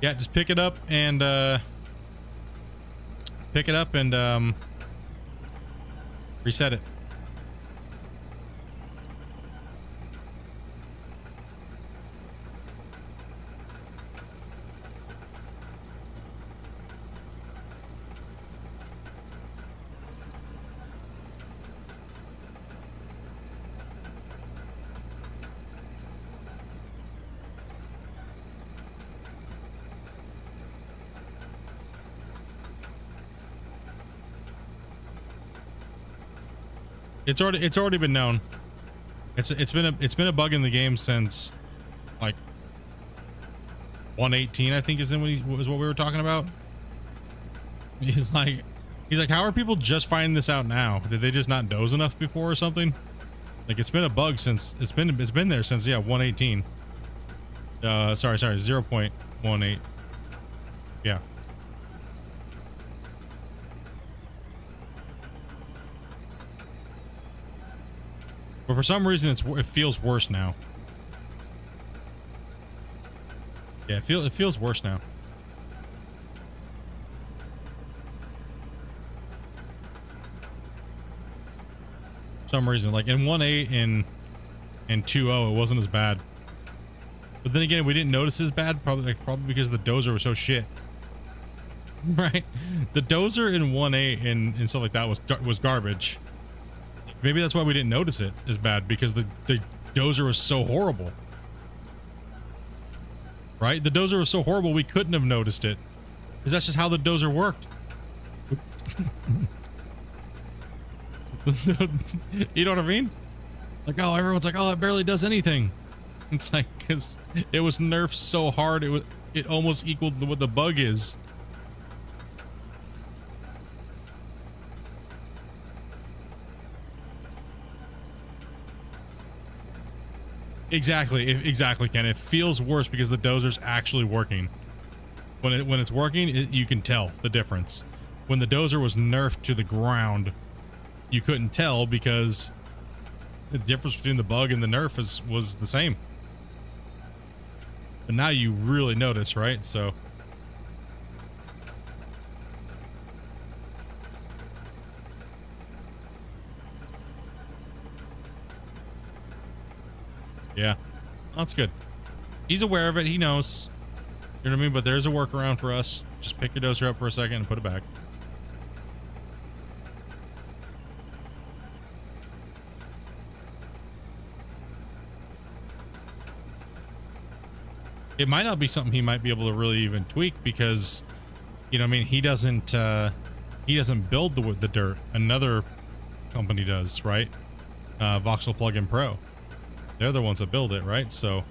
Yeah, just pick it up and reset it. It's already been known. It's been a bug in the game since like 118, I think is what we were talking about. He's like, how are people just finding this out now? Did they just not doze enough before or something? Like, it's been a bug since it's been there since 118. Sorry, 0.18. Yeah. But for some reason, it feels worse now. Yeah, it feels worse now. For some reason, like in 1.8 and 2.0, it wasn't as bad. But then again, we didn't notice as bad, probably because the dozer was so shit. Right? The dozer in 1.8 and stuff like that was garbage. Maybe that's why we didn't notice it as bad, because the dozer was so horrible. Right? The dozer was so horrible we couldn't have noticed it. Because that's just how the dozer worked. You know what I mean? Like, oh, everyone's like, oh, it barely does anything. It's like, because it was nerfed so hard, it almost equaled what the bug is. Exactly, Ken. It feels worse because the dozer's actually working. When it's working, you can tell the difference. When the dozer was nerfed to the ground, you couldn't tell because the difference between the bug and the nerf was the same. But now you really notice, right? So yeah, that's good. He's aware of it. He knows. You know what I mean? But there's a workaround for us. Just pick your dozer up for a second and put it back. It might not be something he might be able to really even tweak because, you know what I mean, he doesn't build the dirt. Another company does, right? Voxel Plugin Pro. They're the ones that build it, right? So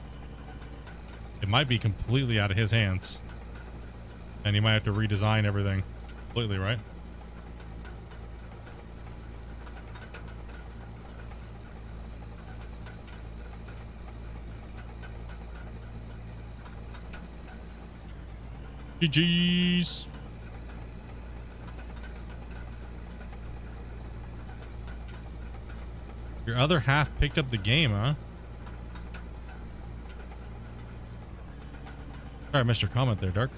it might be completely out of his hands. And he might have to redesign everything completely, right? GG's. Your other half picked up the game, huh? Sorry, Mr. Comment there, Dark.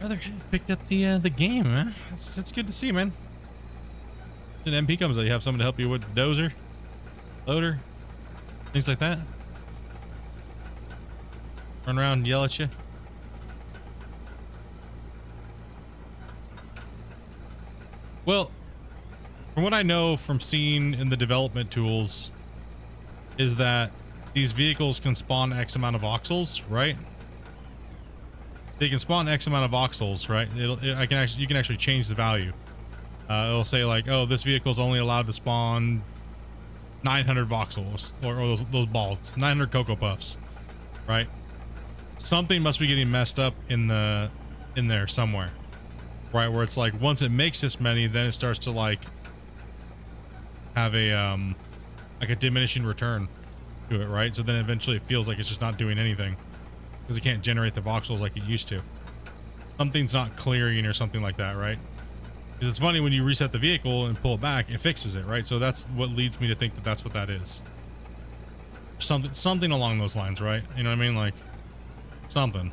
Other half picked up the game, man. That's good to see, man. An MP comes out, you have someone to help you with the dozer, loader, things like that. Run around and yell at you. Well, from what I know from seeing in the development tools is that these vehicles can spawn X amount of voxels, right? They can spawn X amount of voxels, right? You can actually change the value. It'll say like, oh, this vehicle is only allowed to spawn 900 voxels or those balls, 900 Cocoa Puffs, right? Something must be getting messed up in there somewhere. Right, where it's like once it makes this many, then it starts to like have a like a diminishing return to it, right? So then eventually it feels like it's just not doing anything because it can't generate the voxels like it used to. Something's not clearing or something like that, right? Because it's funny when you reset the vehicle and pull it back, it fixes it, right? So that's what leads me to think that that's what that is. Something along those lines, right? You know what I mean? Like something.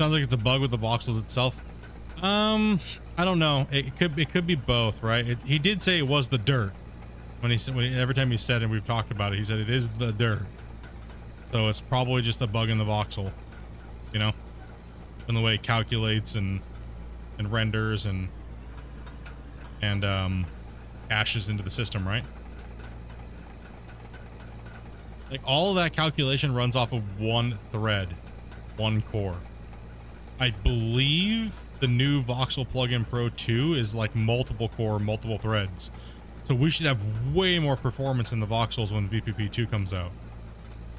Sounds like it's a bug with the voxels itself. I don't know. It could be both, right? He did say it was the dirt when every time he said it, we've talked about it. He said it is the dirt, so it's probably just a bug in the voxel, you know, in the way it calculates and renders and caches into the system, right? Like all of that calculation runs off of one thread, one core. I believe the new Voxel Plugin Pro 2 is like multiple core, multiple threads. So we should have way more performance in the voxels when VPP 2 comes out,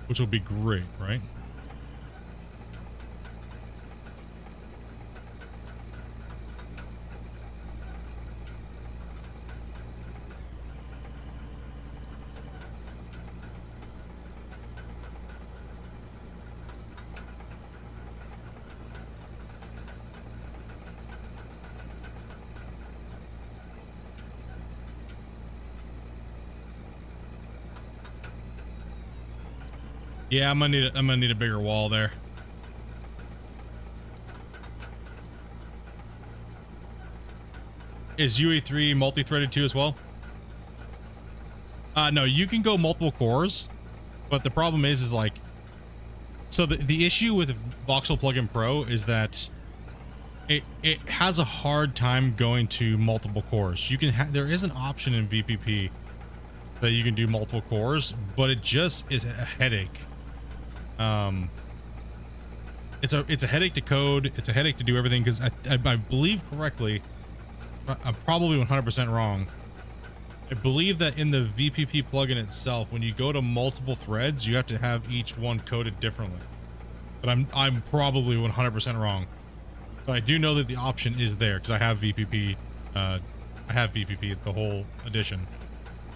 which will be great, right? Yeah, I'm gonna need a bigger wall there. Is UE3 multi-threaded too as well? No, you can go multiple cores, but the problem is like, so the issue with Voxel Plugin Pro is that it has a hard time going to multiple cores. You can there is an option in VPP that you can do multiple cores, but it just is a headache. It's a headache to code. It's a headache to do everything, because I believe correctly, I'm probably 100% wrong. I believe that in the VPP plugin itself, when you go to multiple threads, you have to have each one coded differently. But I'm probably 100% wrong. But I do know that the option is there, because I have VPP. I have VPP the whole edition,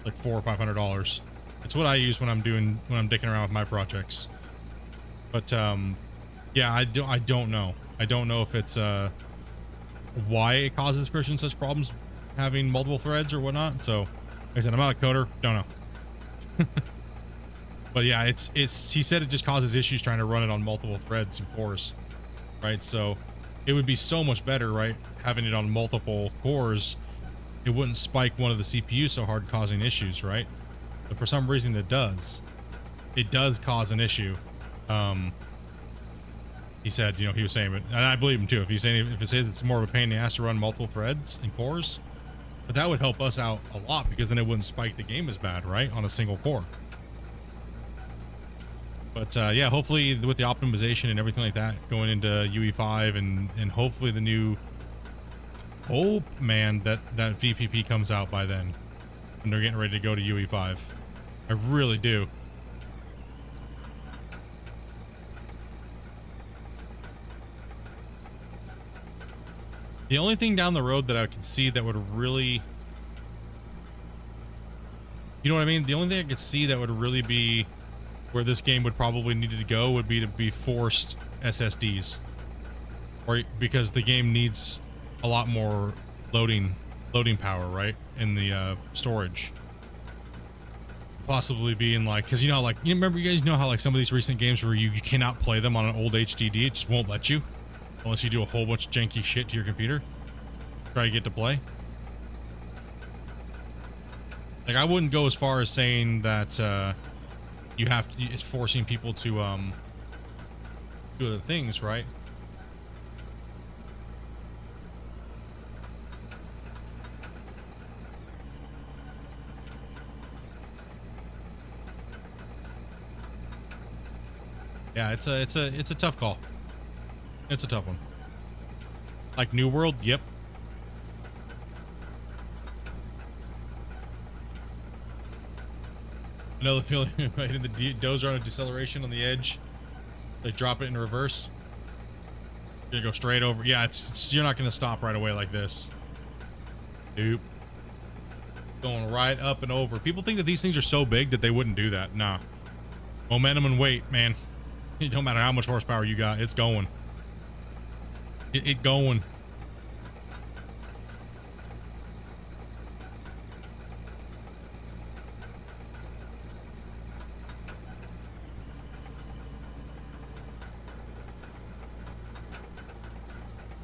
like $400 or $500. It's what I use when I'm dicking around with my projects. But yeah, I don't know. I don't know if it's why it causes Christian such problems having multiple threads or whatnot. So like I said, I'm not a coder, don't know. But yeah, it's he said it just causes issues trying to run it on multiple threads and cores, right? So it would be so much better, right, having it on multiple cores. It wouldn't spike one of the CPUs so hard, causing issues, right? But for some reason it does cause an issue. He said, you know, he was saying it, and I believe him too. If it says it's more of a pain in the ass to run multiple threads and cores, but that would help us out a lot, because then it wouldn't spike the game as bad, right, on a single core. But yeah, hopefully with the optimization and everything like that going into UE5 and hopefully the new, hope, man, that VPP comes out by then when they're getting ready to go to UE5. I really do. The only thing down the road that I could see that would really, you know what I mean? The only thing I could see that would really be where this game would probably need to go would be to be forced SSDs, or because the game needs a lot more loading power, right, in the storage. Possibly being like, because you know, like, you remember, you guys know how like some of these recent games where you cannot play them on an old HDD, it just won't let you unless you do a whole bunch of janky shit to your computer, try to get to play. Like, I wouldn't go as far as saying that you have to, it's forcing people to do other things, right? Yeah, it's a tough call. It's a tough one. Like New World, yep. I know the feeling right in the dozer on a deceleration on the edge. They drop it in reverse. You're gonna go straight over. Yeah, it's you're not gonna stop right away like this. Nope. Going right up and over. People think that these things are so big that they wouldn't do that. Nah. Momentum and weight, man. It don't matter how much horsepower you got, it's going. It going.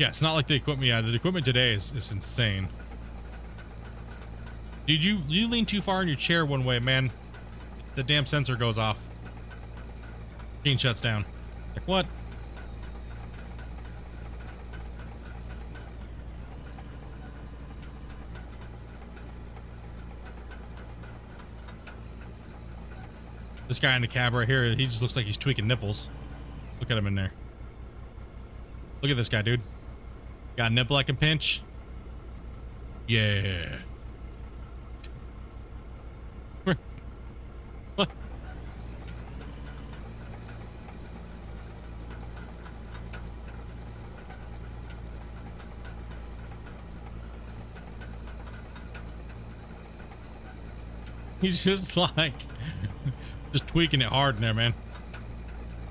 Yeah, it's not like the equipment. Yeah, the equipment today is insane. Dude, you lean too far in your chair one way, man. The damn sensor goes off. Machine shuts down. Like, what? This guy in the cab right here, he just looks like he's tweaking nipples. Look at him in there. Look at this guy, dude. Got a nipple I can pinch? Yeah. What? He's just like just tweaking it hard in there, man.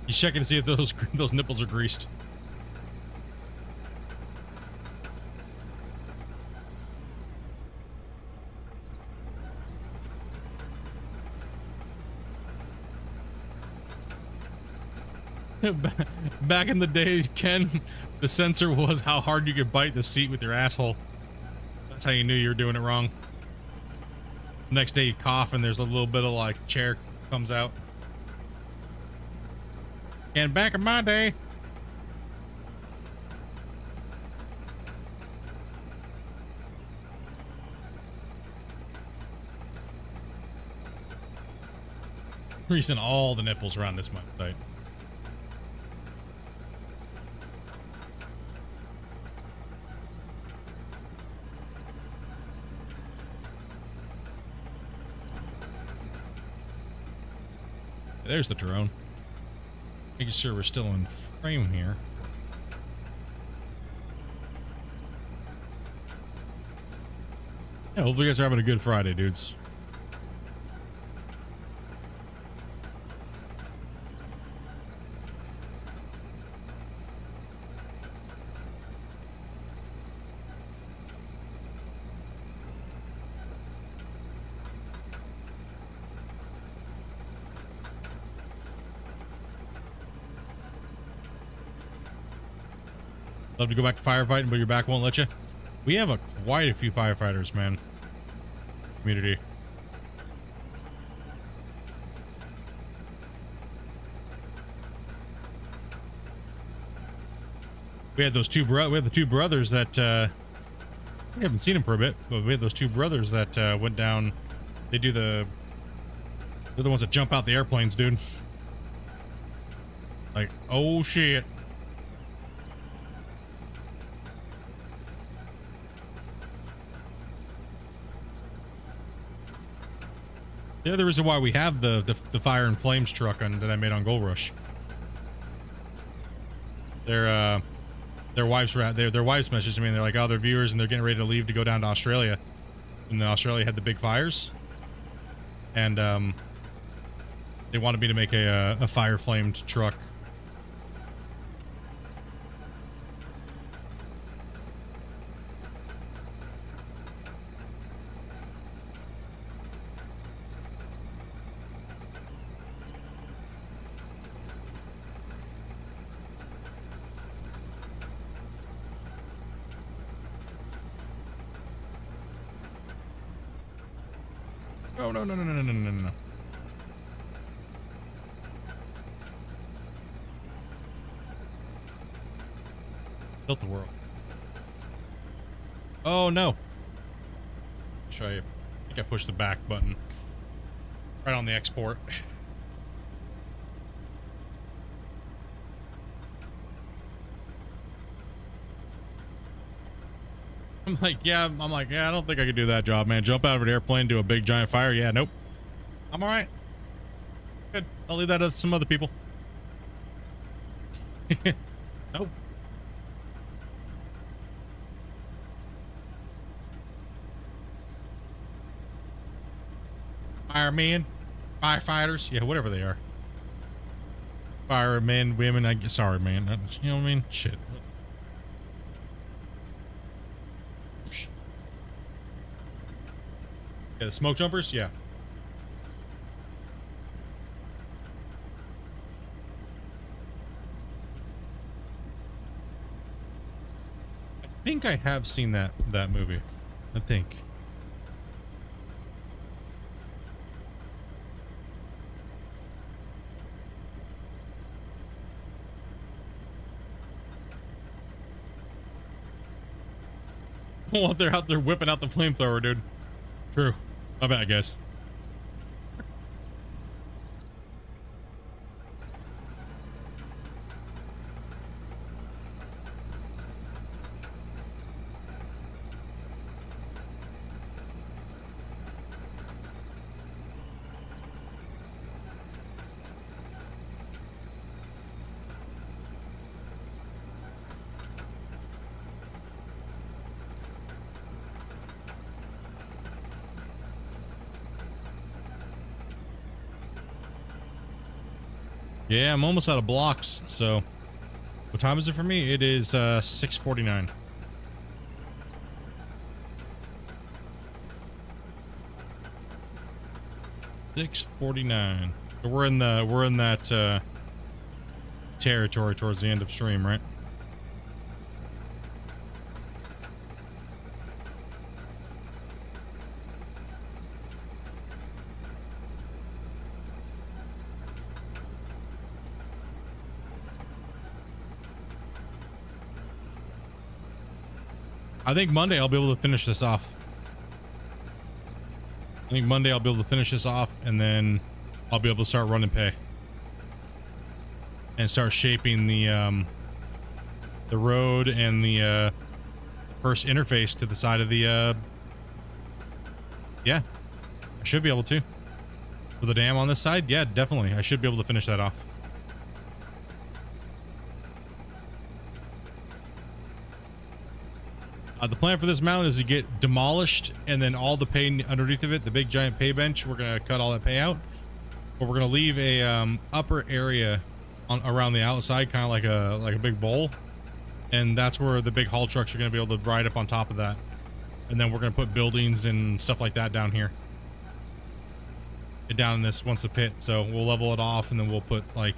He's checking to see if those nipples are greased. Back in the day, Ken, the sensor was how hard you could bite the seat with your asshole. That's how you knew you were doing it wrong. Next day you cough and there's a little bit of like chair comes out. And back in my day, greasing all the nipples around this much tight. There's the drone. Making sure we're still in frame here. Yeah, hope you guys are having a good Friday, dudes. Love to go back to firefighting, but your back won't let you. We have quite a few firefighters, man. Community. We had the two brothers that we haven't seen them for a bit, but we had those two brothers that went down. They're the ones that jump out the airplanes, dude. Like, oh shit. The other reason why we have the fire and flames truck that I made on Gold Rush. Their wives were out there. Their wives messaged me and they're like, oh, they're viewers and they're getting ready to leave to go down to Australia. And then Australia had the big fires, and they wanted me to make a fire flamed truck. Oh, no. Built the world. Oh, no. Show you. I think I pushed the back button. Right on the export. I'm like, yeah, I don't think I could do that job, man. Jump out of an airplane, do a big giant fire. Yeah, nope. I'm all right. Good. I'll leave that to some other people. Nope. Firemen, firefighters, yeah, whatever they are. Firemen, women, sorry, man. You know what I mean? Shit. Yeah, the smoke jumpers, yeah. think I have seen that movie. I think. While they're out there whipping out the flamethrower, dude. True. My bad, guys. Yeah, I'm almost out of blocks, so what time is it for me? It is 6:49. $6:49. So we're in that territory towards the end of stream, right? I think Monday I'll be able to finish this off. I think Monday I'll be able to finish this off, and then I'll be able to start running pay and start shaping the road and the first interface to the side of the yeah, I should be able to. For the dam on this side, yeah, definitely. I should be able to finish that off. The plan for this mountain is to get demolished, and then all the pay underneath of it, the big giant pay bench, we're gonna cut all that pay out. But we're gonna leave a upper area on around the outside, kind of like a big bowl, and that's where the big haul trucks are gonna be able to ride up on top of that. And then we're gonna put buildings and stuff like that down here, down in this once the pit. So we'll level it off, and then we'll put like,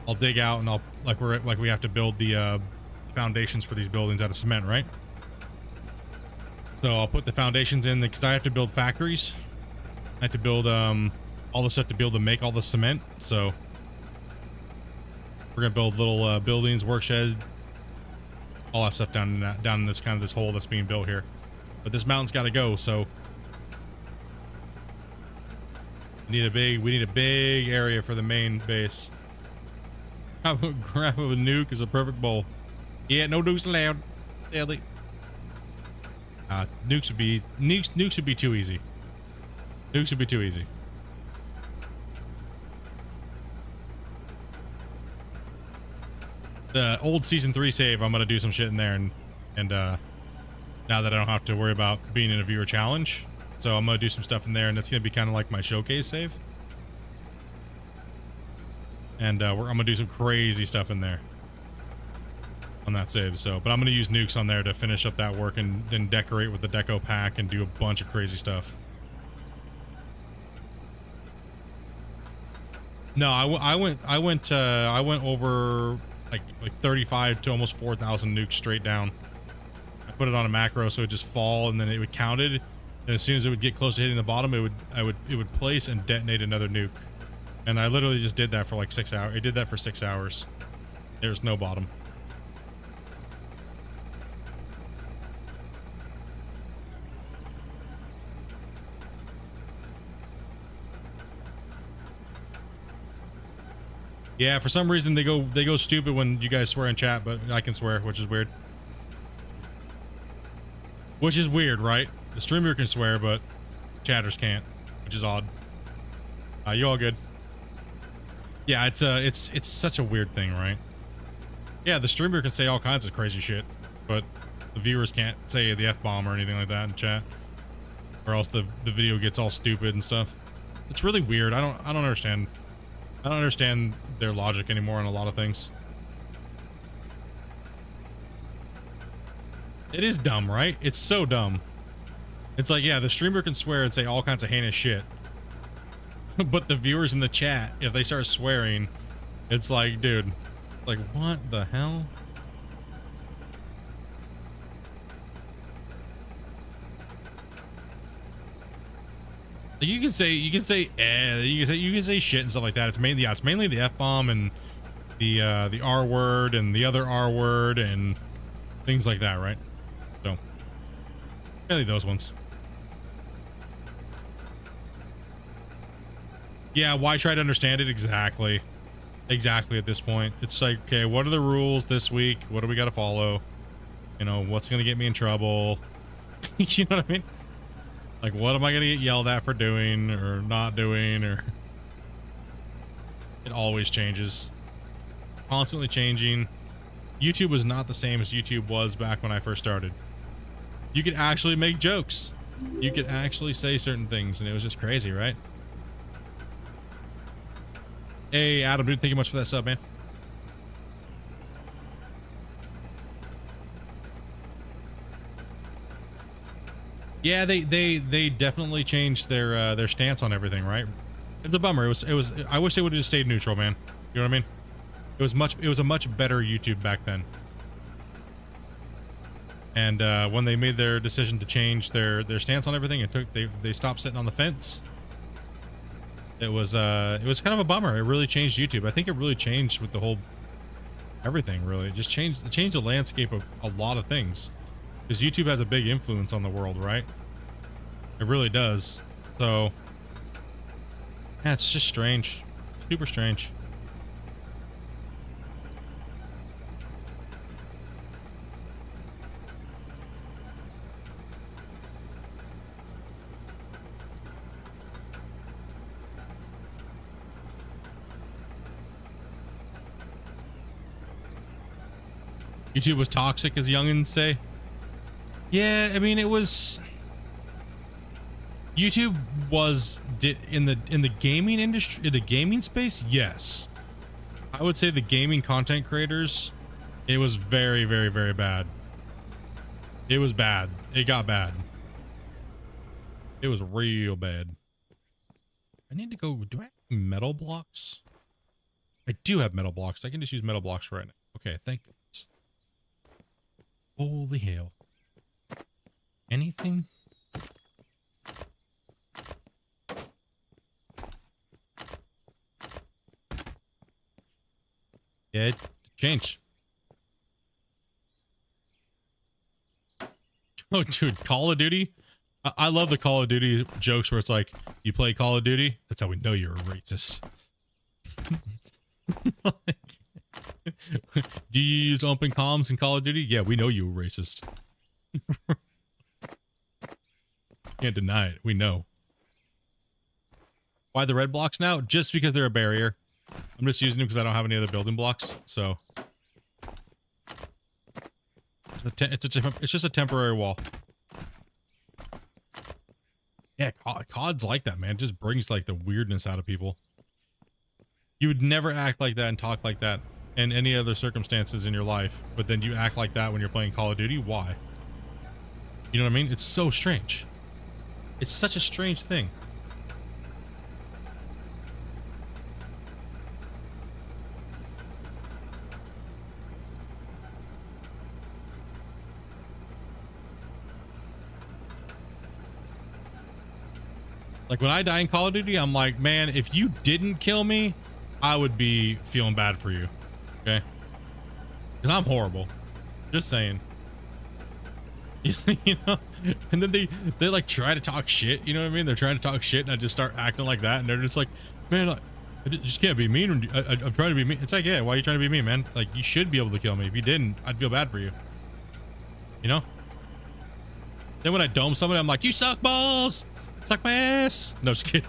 I'll dig out, and I'll we have to build the foundations for these buildings out of cement, right? So I'll put the foundations in because I have to build factories. I have to build all the stuff to be able to make all the cement. So we're gonna build little buildings, work shed, all that stuff down in this kind of this hole that's being built here. But this mountain's got to go. So we need a big area for the main base. Grab of a nuke is a perfect bowl. Yeah, no nukes allowed. Sadly. Nukes would be too easy. Nukes would be too easy. The old season 3 save, I'm gonna do some shit in there, and now that I don't have to worry about being in a viewer challenge, so I'm gonna do some stuff in there, and it's gonna be kind of like my showcase save. And I'm gonna do some crazy stuff in there on that save. So, but I'm gonna use nukes on there to finish up that work and then decorate with the deco pack and do a bunch of crazy stuff. No, I went over like 35 to almost 4,000 nukes straight down. I put it on a macro so it would just fall, and then it would count it, and as soon as it would get close to hitting the bottom, it would place and detonate another nuke. And I literally just did that for like 6 hours. It did that for 6 hours. There's no bottom. Yeah, for some reason they go stupid when you guys swear in chat, but I can swear, which is weird. Which is weird, right? The streamer can swear, but chatters can't, which is odd. You all good? Yeah, it's such a weird thing, right? Yeah, the streamer can say all kinds of crazy shit, but the viewers can't say the F-bomb or anything like that in chat, or else the video gets all stupid and stuff. It's really weird. I don't understand. I don't understand their logic anymore on a lot of things. It is dumb, right? It's so dumb. It's like, yeah, the streamer can swear and say all kinds of heinous shit. But the viewers in the chat, if they start swearing, it's like, dude, like, what the hell? Like you can say you can say shit and stuff like that. It's mainly the F-bomb and the R word and the other R word and things like that, right? So mainly those ones. Yeah, why try to understand it? Exactly at this point. It's like, okay, what are the rules this week? What do we got to follow? You know, what's gonna get me in trouble? You know what I mean? Like, what am I gonna get yelled at for doing or not doing? Or it always changes, constantly changing. YouTube was not the same as YouTube was back when I first started. You could actually make jokes. You could actually say certain things, and it was just crazy, right? Hey, Adam, dude, thank you much for that sub, man. Yeah, they definitely changed their stance on everything, right? It's a bummer. It was. I wish they would have just stayed neutral, man. You know what I mean? It was a much better YouTube back then. And when they made their decision to change their stance on everything, they stopped sitting on the fence. It was kind of a bummer. It really changed YouTube. I think it really changed with the whole everything. Really, it just changed the landscape of a lot of things. Because YouTube has a big influence on the world, right? It really does. So, yeah, it's just strange. Super strange. YouTube was toxic, as youngins say. Yeah, I mean, it was. YouTube was in the gaming industry, in the gaming space. Yes, I would say the gaming content creators. It was very, very, very bad. It was bad. It got bad. It was real bad. I need to go. Do I have metal blocks? I do have metal blocks. I can just use metal blocks right now. Okay, thank you. Holy hell. Anything? Yeah, it changed. Oh, dude, Call of Duty? I love the Call of Duty jokes where it's like, you play Call of Duty? That's how we know you're a racist. Do you use open comms in Call of Duty? Yeah, we know you're a racist. Can't deny it. We know. Why the red blocks now? Just because they're a barrier. I'm just using them because I don't have any other building blocks. So it's just a temporary wall. Yeah, COD's like that, man. It just brings like the weirdness out of people. You would never act like that and talk like that in any other circumstances in your life, but then you act like that when you're playing Call of Duty. Why? You know what I mean? It's so strange. It's such a strange thing. Like when I die in Call of Duty, I'm like, man, if you didn't kill me, I would be feeling bad for you. Okay? Because I'm horrible. Just saying. You know? And then they like try to talk shit. You know what I mean? They're trying to talk shit and I just start acting like that. And they're just like, man, I just can't be mean. I'm trying to be mean. It's like, yeah, why are you trying to be mean, man? Like, you should be able to kill me. If you didn't, I'd feel bad for you. You know? Then when I dome somebody, I'm like, you suck balls! Suck my ass! No, just kidding.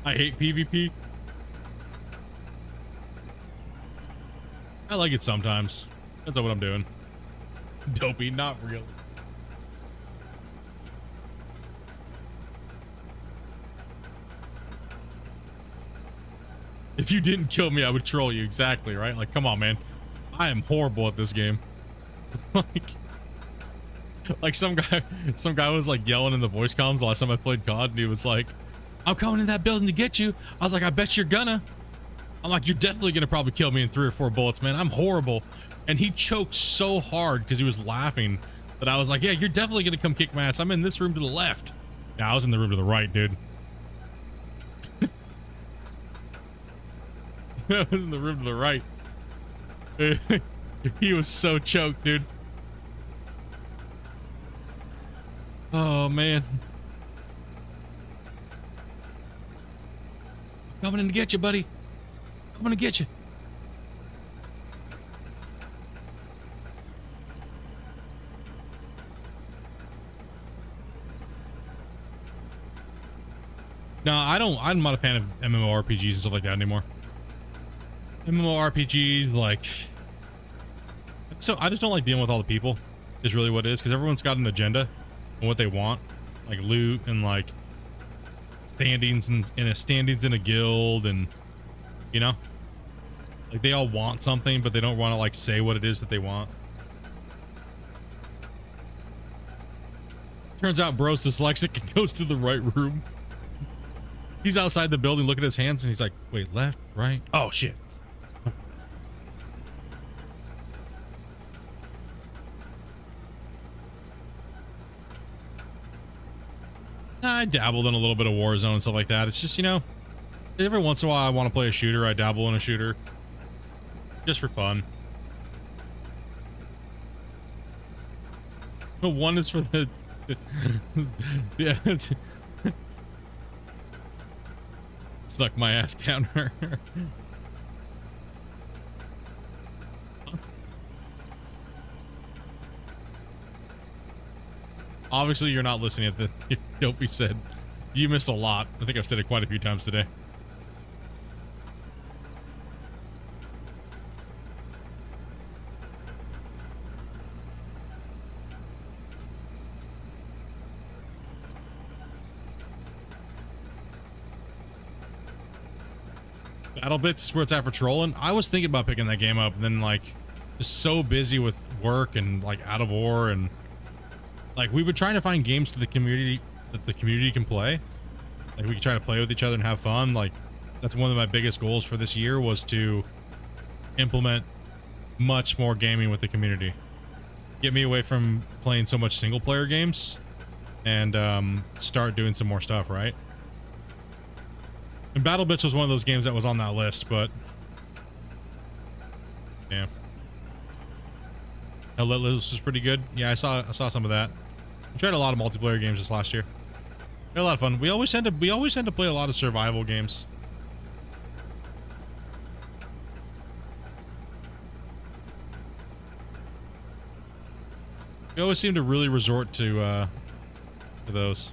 I hate PvP. I like it sometimes. That's not what I'm doing. Dopey, not real. If you didn't kill me, I would troll you. Exactly, right? Like, come on, man. I am horrible at this game. like some guy was like yelling in the voice comms the last time I played COD, and he was like, I'm coming in that building to get you. I was like, I bet you're gonna. I'm like, you're definitely gonna probably kill me in 3 or 4 bullets, man. I'm horrible. And he choked so hard because he was laughing that I was like, yeah, you're definitely gonna come kick my ass. I'm in this room to the left. Yeah, I was in the room to the right, dude. I was in the room to the right. He was so choked, dude. Oh, man. Coming in to get you, buddy. Coming to get you. No, I'm not a fan of MMORPGs and stuff like that anymore. MMORPGs, like, so I just don't like dealing with all the people is really what it is, because everyone's got an agenda and what they want, like loot and like standings and standings in a guild, and you know, like they all want something, but they don't want to like say what it is that they want. Turns out bro's dyslexic and goes to the right room. He's outside the building looking at his hands and he's like, wait, left, right? Oh shit. I dabbled in a little bit of Warzone and stuff like that. It's just, you know, every once in a while I want to play a shooter. I dabble in a shooter just for fun. But one is for the yeah. Suck my ass counter. Obviously, you're not listening at the Dopey said. You missed a lot. I think I've said it quite a few times today. Battle Bits is where it's at for trolling. I was thinking about picking that game up, and then like just so busy with work and like out of war, and like we were trying to find games to the community that the community can play. Like we can try to play with each other and have fun. Like that's one of my biggest goals for this year, was to implement much more gaming with the community. Get me away from playing so much single player games and start doing some more stuff, right? And Battle Bits was one of those games that was on that list, but yeah. Hellitless was pretty good. Yeah, I saw some of that. We tried a lot of multiplayer games this last year. We had a lot of fun. We always tend to play a lot of survival games. We always seem to really resort to those.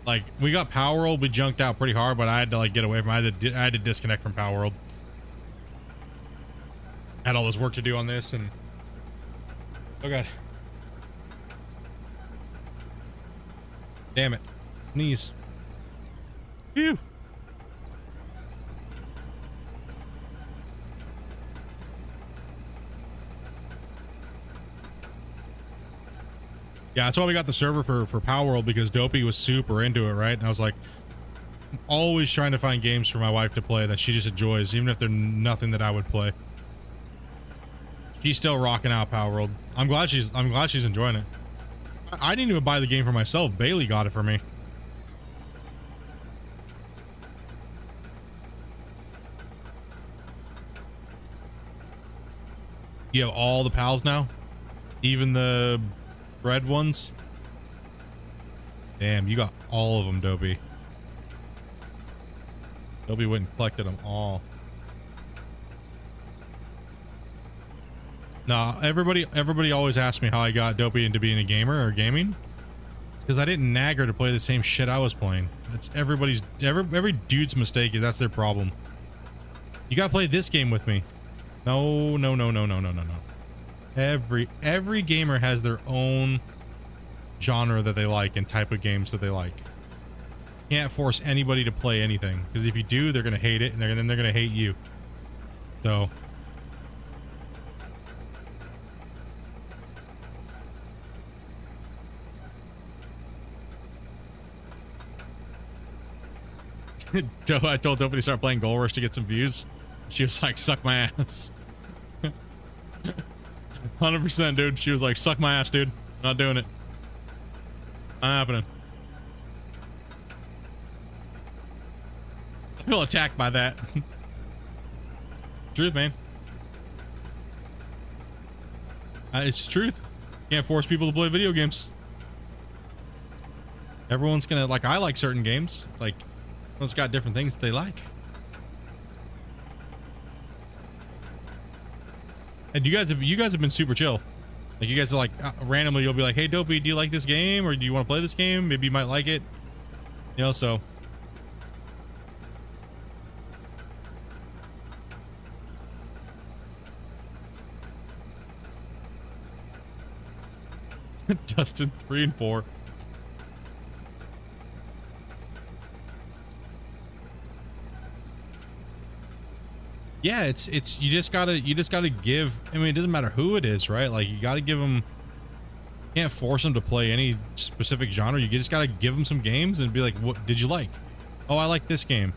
Like we got Power World, we junked out pretty hard, but I had to like get away from it. I had to disconnect from Power World. Had all this work to do on this, and oh god, damn it, sneeze. Phew. Yeah, that's why we got the server for Power World, because Dopey was super into it, right? And I was like, I'm always trying to find games for my wife to play that she just enjoys, even if they're nothing that I would play. She's still rocking out Power World. I'm glad she's enjoying it. I didn't even buy the game for myself. Bailey got it for me. You have all the pals now? Even the red ones? Damn, you got all of them, Dopey. Dopey went and collected them all. Nah, everybody always asks me how I got Dopey into being a gamer or gaming. It's because I didn't nag her to play the same shit I was playing. That's every dude's mistake. That's their problem. You gotta play this game with me. No, no, no, no, no, no, no, no. Every gamer has their own genre that they like and type of games that they like. Can't force anybody to play anything, because if you do, they're gonna hate it, and then they're gonna hate you. So I told Dopey to start playing Gold Rush to get some views. She was like, suck my ass. 100%, dude. She was like, suck my ass, dude. Not doing it. Not happening. I feel attacked by that. Truth, man. It's truth. Can't force people to play video games. Everyone's gonna, like, I like certain games. Like, everyone's got different things that they like. And you guys have been super chill. Like, you guys are like, randomly you'll be like, hey Dopey, do you like this game, or do you want to play this game? Maybe you might like it, you know. So Dustin 3 and 4. Yeah, it's you just gotta give. I mean, it doesn't matter who it is, right? Like, you gotta give them. Can't force them to play any specific genre. You just gotta give them some games and be like, what did you like? Oh, I like this game.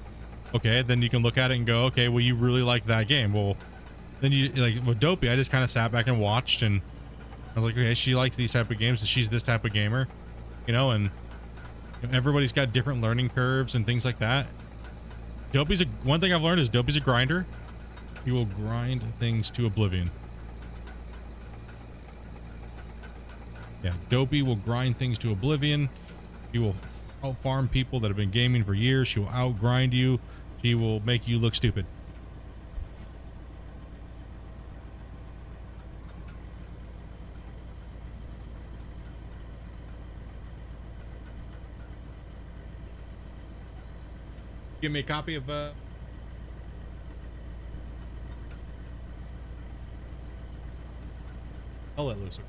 Okay, then you can look at it and go, okay, well, you really like that game. Well, then you, like with Dopey, I just kind of sat back and watched, and I was like, okay, she likes these type of games, and she's this type of gamer, you know. And everybody's got different learning curves and things like that. Dopey's one thing I've learned is Dopey's a grinder. He will grind things to oblivion. Yeah, Dopey will grind things to oblivion. He will out-farm people that have been gaming for years. She will out-grind you. She will make you look stupid. Give me a copy of I'll let loose.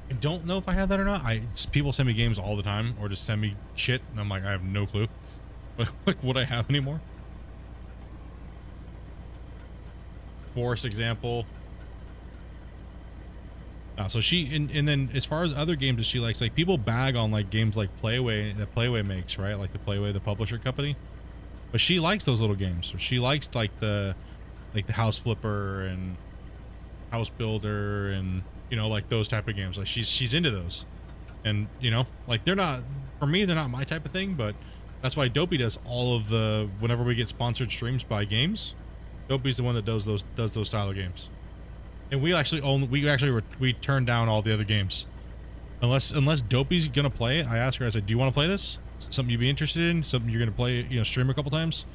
I don't know if I have that or not. People send me games all the time, or just send me shit, and I'm like, I have no clue. Like, would I have anymore? Forest example. So she and then as far as other games that she likes, like, people bag on like games like Playway that Playway makes, right? Like the Playway, the publisher company. But she likes those little games. She likes like the House Flipper and House Builder, and you know, like those type of games. Like she's into those, and you know, like they're not, for me, they're not my type of thing. But that's why Dopey does all of the, whenever we get sponsored streams by games, Dopey's the one that does those style of games. And we turn down all the other games unless Dopey's gonna play it. I ask her, I said, do you want to play this? Something you'd be interested in? Something you're gonna play, you know, stream a couple times?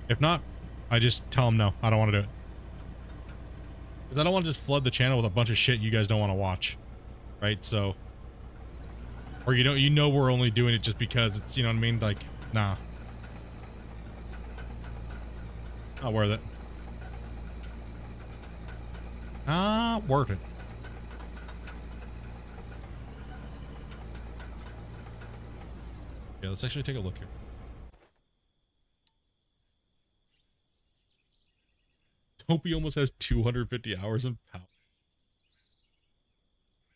If not, I just tell them no, I don't want to do it. Because I don't want to just flood the channel with a bunch of shit you guys don't want to watch, right? So, or you know we're only doing it just because it's, you know what I mean? Like, nah, not worth it. Not worth it. Yeah, let's actually take a look here. Dopey almost has 250 hours in power.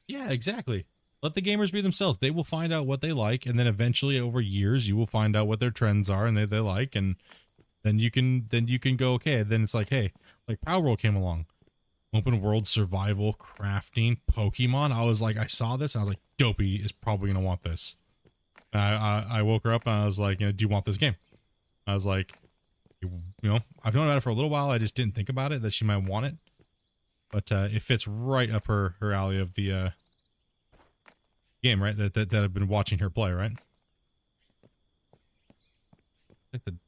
Yeah, exactly. Let the gamers be themselves. They will find out what they like, and then eventually over years you will find out what their trends are and they like, and then you can go, okay, then it's like, hey, like Power World came along. Open world survival, crafting, Pokemon. I was like, I saw this and I was like, Dopey is probably gonna want this. I woke her up and I was like, you know, do you want this game? I was like, you know, I've known about it for a little while. I just didn't think about it that she might want it, but it fits right up her alley of the game, right? That I've been watching her play, right?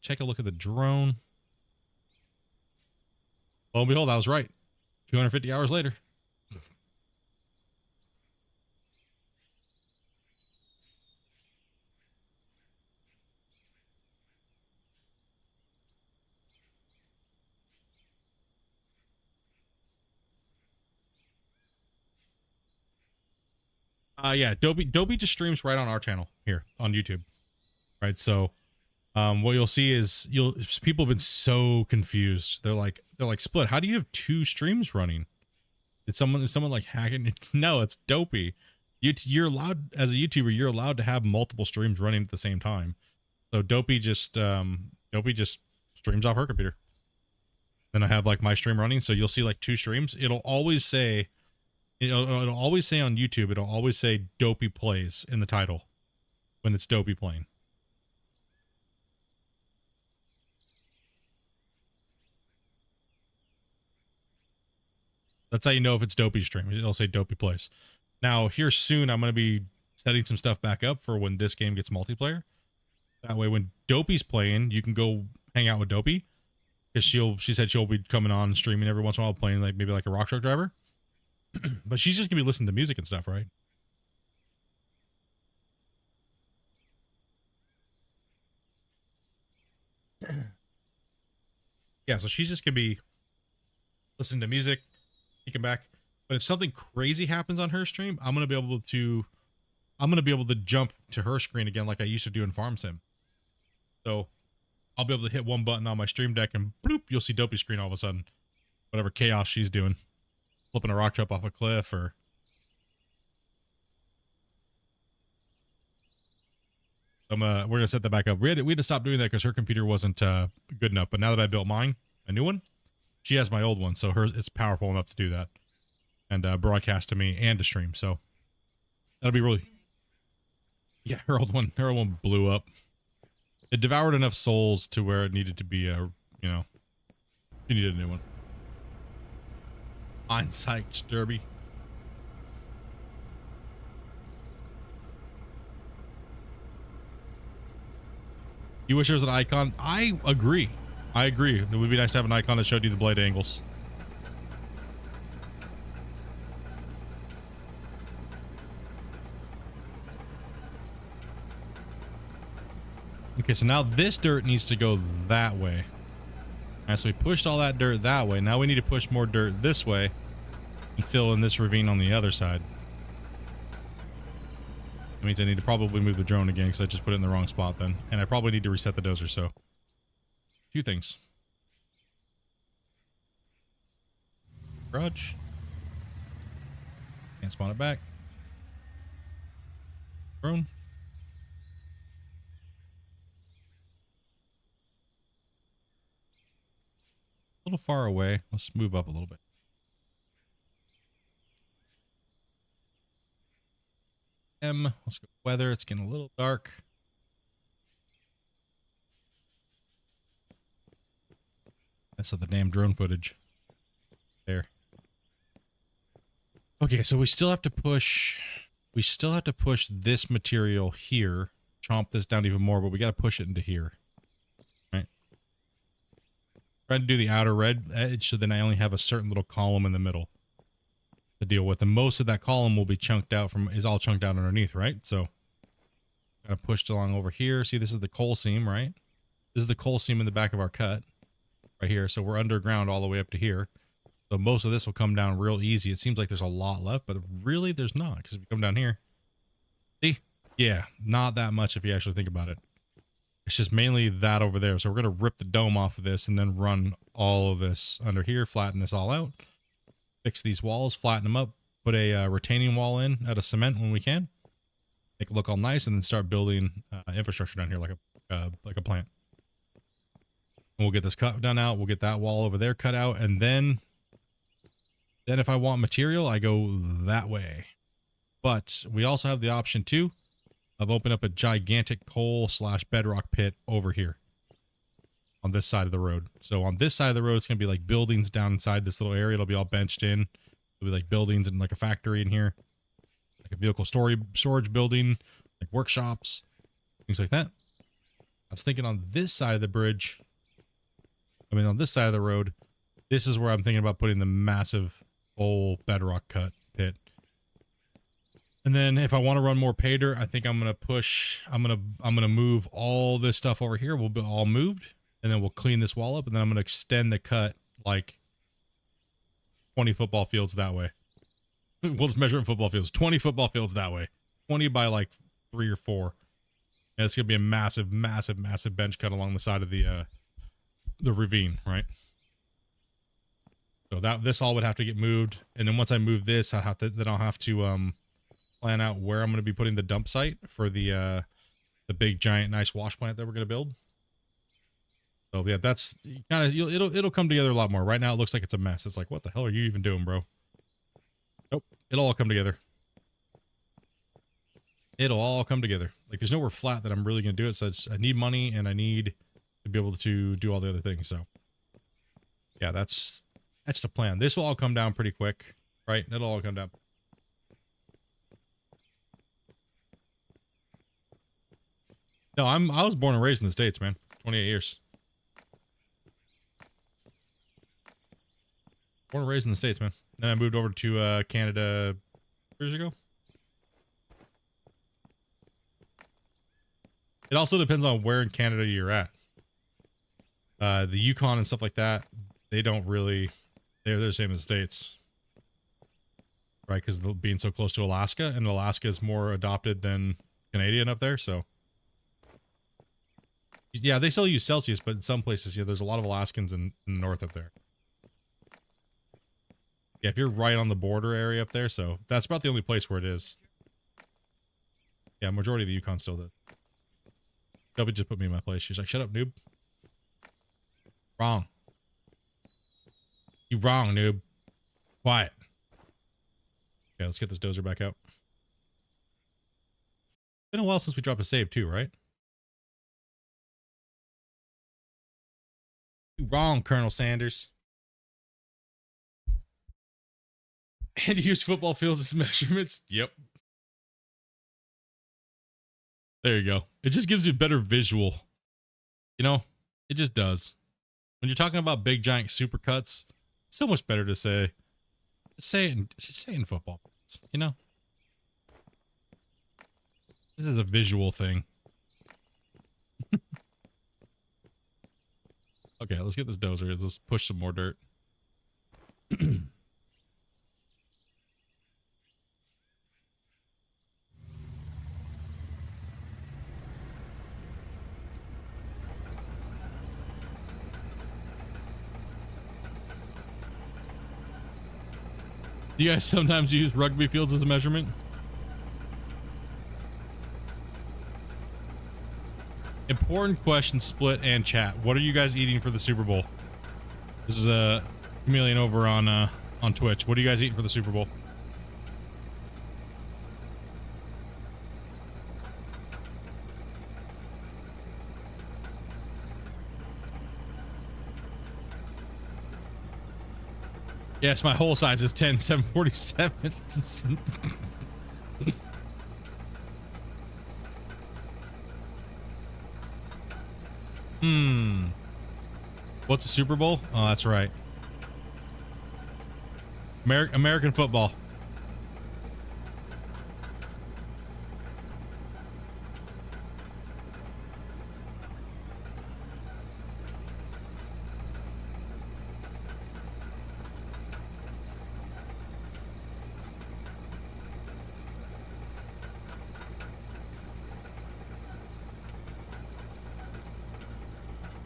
Check a look at the drone. Lo and behold, I was right. 250 hours later. Yeah, Dopey just streams right on our channel here on YouTube. Right, so what you'll see is people have been so confused. They're like Split, how do you have 2 streams running? Is someone like hacking? No, it's Dopey. You're allowed, as a YouTuber, you're allowed to have multiple streams running at the same time. So Dopey just streams off her computer. Then I have like my stream running, so you'll see like 2 streams. It'll always say on YouTube, it'll always say Dopey plays in the title when it's Dopey playing. That's how you know if it's Dopey stream. It'll say Dopey plays. Now, here soon, I'm going to be setting some stuff back up for when this game gets multiplayer. That way, when Dopey's playing, you can go hang out with Dopey. Because she said she'll be coming on streaming every once in a while, playing like maybe like a rock truck driver. But she's just going to be listening to music and stuff, right? Yeah, so she's just going to be listening to music, kicking back. But if something crazy happens on her stream, I'm gonna be able to jump to her screen again like I used to do in Farm Sim. So I'll be able to hit one button on my stream deck and bloop, you'll see Dopey's screen all of a sudden. Whatever chaos she's doing. Flipping a rock truck off a cliff or we're gonna set that back up. We had to stop doing that because her computer wasn't good enough. But now that I built mine, a new one, she has my old one, so it's powerful enough to do that. And broadcast to me and to stream, so that'll be really. Yeah, her old one blew up. It devoured enough souls to where it needed to be you know, you needed a new one. Hindsight, Derby. You wish there was an icon? I agree. It would be nice to have an icon that showed you the blade angles. Okay, so now this dirt needs to go that way. Alright, so we pushed all that dirt that way. Now we need to push more dirt this way and fill in this ravine on the other side. That means I need to probably move the drone again because I just put it in the wrong spot then. And I probably need to reset the dozer, so. A few things. Grudge. Can't spawn it back. Drone. A little far away. Let's move up a little bit. Let's go weather. It's getting a little dark. That's the damn drone footage. There. Okay, so we still have to push. We still have to push this material here. Chomp this down even more, but we got to push it into here. Try to do the outer red edge so then I only have a certain little column in the middle to deal with, and most of that column will be chunked out is all chunked out underneath, right? So kind of pushed along over here. See, this is the coal seam, right? This is the coal seam in the back of our cut right here. So we're underground all the way up to here. So most of this will come down real easy. It seems like there's a lot left, but really there's not, because if you come down here, see, yeah, not that much if you actually think about it. It's just mainly that over there. So we're going to rip the dome off of this and then run all of this under here, flatten this all out, fix these walls, flatten them up, put a retaining wall in out of cement when we can, make it look all nice, and then start building infrastructure down here like a plant. And we'll get this cut done out. We'll get that wall over there cut out. And then if I want material, I go that way. But we also have the option too of opening up a gigantic coal / bedrock pit over here on this side of the road. So on this side of the road, it's going to be like buildings down inside this little area. It'll be all benched in. It'll be like buildings and like a factory in here, like a vehicle storage building, like workshops, things like that. I was thinking on this side of the bridge, on this side of the road, this is where I'm thinking about putting the massive coal bedrock cut pit. And then if I want to run more pay dirt, I think I'm going to push, I'm going to move all this stuff over here. We'll be all moved, and then we'll clean this wall up, and then I'm going to extend the cut like 20 football fields that way. We'll just measure in football fields. 20 football fields that way. 20 by like 3 or 4. And it's gonna be a massive, massive, massive bench cut along the side of the ravine, right? So this all would have to get moved, and then once I move this, I'll have to plan out where I'm gonna be putting the dump site for the big giant nice wash plant that we're gonna build. So yeah, that's kind of it'll come together a lot more. Right now it looks like it's a mess. It's like, what the hell are you even doing, bro? Nope, it'll all come together. It'll all come together. Like there's nowhere flat that I'm really gonna do it. So I need money and I need to be able to do all the other things. So yeah, that's the plan. This will all come down pretty quick, right? It'll all come down. No, I was born and raised in the States, man. 28 years. Born and raised in the States, man. Then I moved over to Canada 2 years ago. It also depends on where in Canada you're at. The Yukon and stuff like that, they don't really, they're the same as the States. Right, because being so close to Alaska, and Alaska is more adopted than Canadian up there, so. Yeah, they still use Celsius, but in some places, yeah, there's a lot of Alaskans in the north up there. Yeah, if you're right on the border area up there, so that's about the only place where it is. Yeah, majority of the Yukon still does. Shelby just put me in my place. She's like, shut up, noob. Wrong. You wrong, noob. Quiet. Okay, let's get this dozer back out. Been a while since we dropped a save too, right? You wrong, Colonel Sanders. And use football fields as measurements. Yep. There you go. It just gives you a better visual. You know, it just does. When you're talking about big giant supercuts, it's so much better to say it in football. You know, this is a visual thing. Okay, let's get this dozer. Let's push some more dirt. Do you guys sometimes use rugby fields as a measurement? Important question, Split and chat. What are you guys eating for the Super Bowl? This is a chameleon over on Twitch. What are you guys eating for the Super Bowl? Yes, my whole size is 10 747s. What's a Super Bowl? Oh, that's right. American football.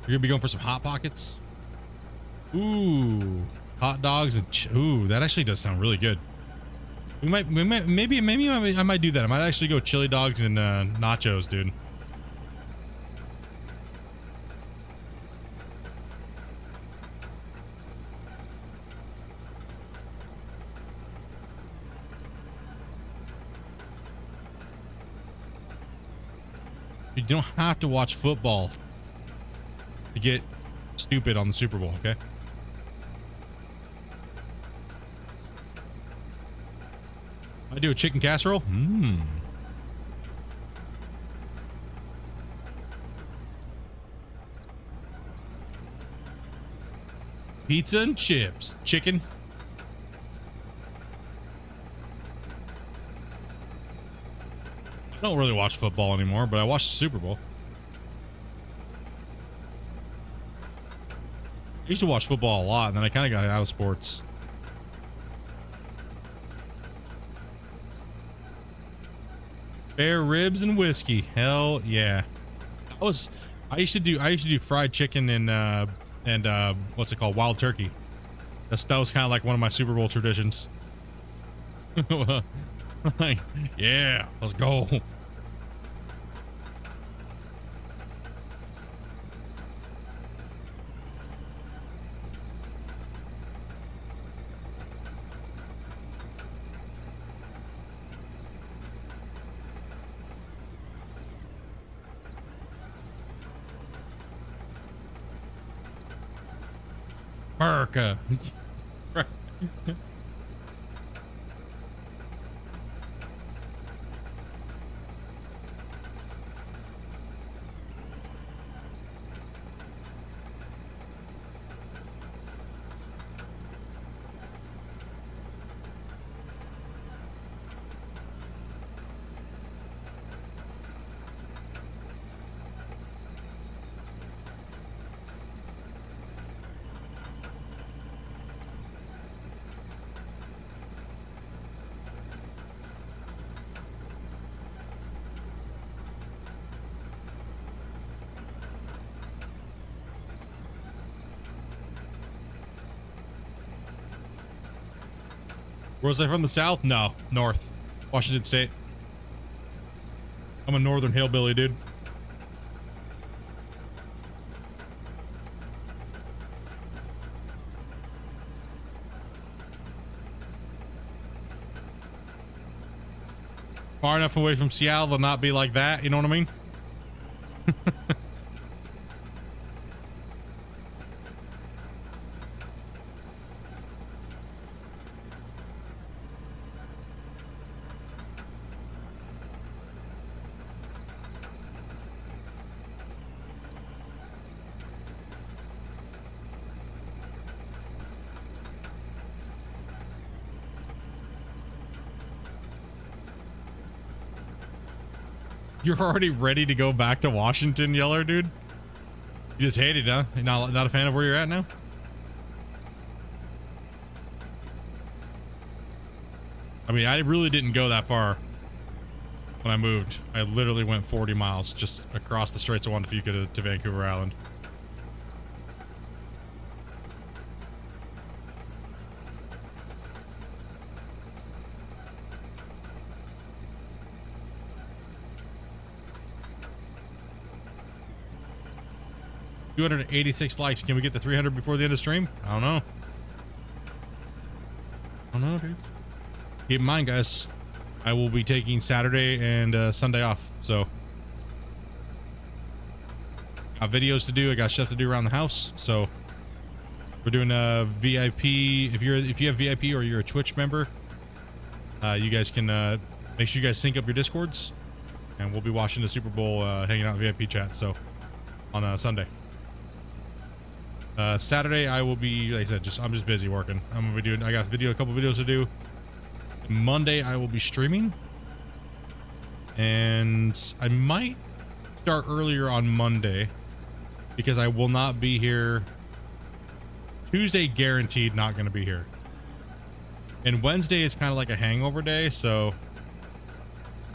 You're gonna be going for some Hot Pockets? Ooh, hot dogs and ooh, that actually does sound really good. Maybe I might do that. I might actually go chili dogs and nachos, dude. You don't have to watch football to get stupid on the Super Bowl, okay? I do a chicken casserole? Pizza and chips. Chicken. I don't really watch football anymore, but I watch the Super Bowl. I used to watch football a lot, and then I kind of got out of sports. Spare ribs and whiskey. Hell yeah. I used to do fried chicken and what's it called? Wild turkey. That was kind of like one of my Super Bowl traditions. Like, yeah, let's go. America. Was I from the South? No, North. Washington State. I'm a northern hillbilly, dude. Far enough away from Seattle to not be like that, you know what I mean? You're already ready to go back to Washington, Yeller, dude? You just hate it, huh? You're not a fan of where you're at now? I mean, I really didn't go that far when I moved. I literally went 40 miles just across the Straits of Juan de Fuca to Vancouver Island. $286 likes. Can we get the 300 before the end of stream? I don't know. I don't know, dude. Keep in mind, guys, I will be taking Saturday and Sunday off, so got videos to do. I got stuff to do around the house, so we're doing a VIP. If you have VIP or you're a Twitch member, you guys can make sure you guys sync up your Discords, and we'll be watching the Super Bowl, hanging out in VIP chat. So on Sunday. Saturday I will be, like I said, I'm just busy working. I'm gonna be doing, I got a couple videos to do. Monday I will be streaming, and I might start earlier on Monday because I will not be here. Tuesday guaranteed not going to be here, and Wednesday is kind of like a hangover day, so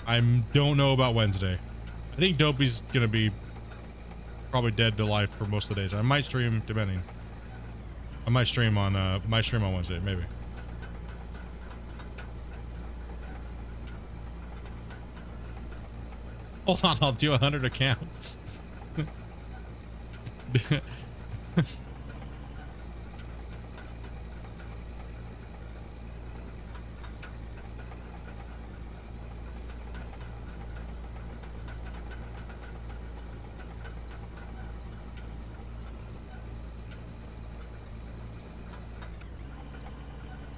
I don't know about Wednesday. I think Dopey's going to be probably dead to life for most of the days. I might stream, depending. I might stream on Wednesday, maybe. Hold on, I'll do 100 accounts.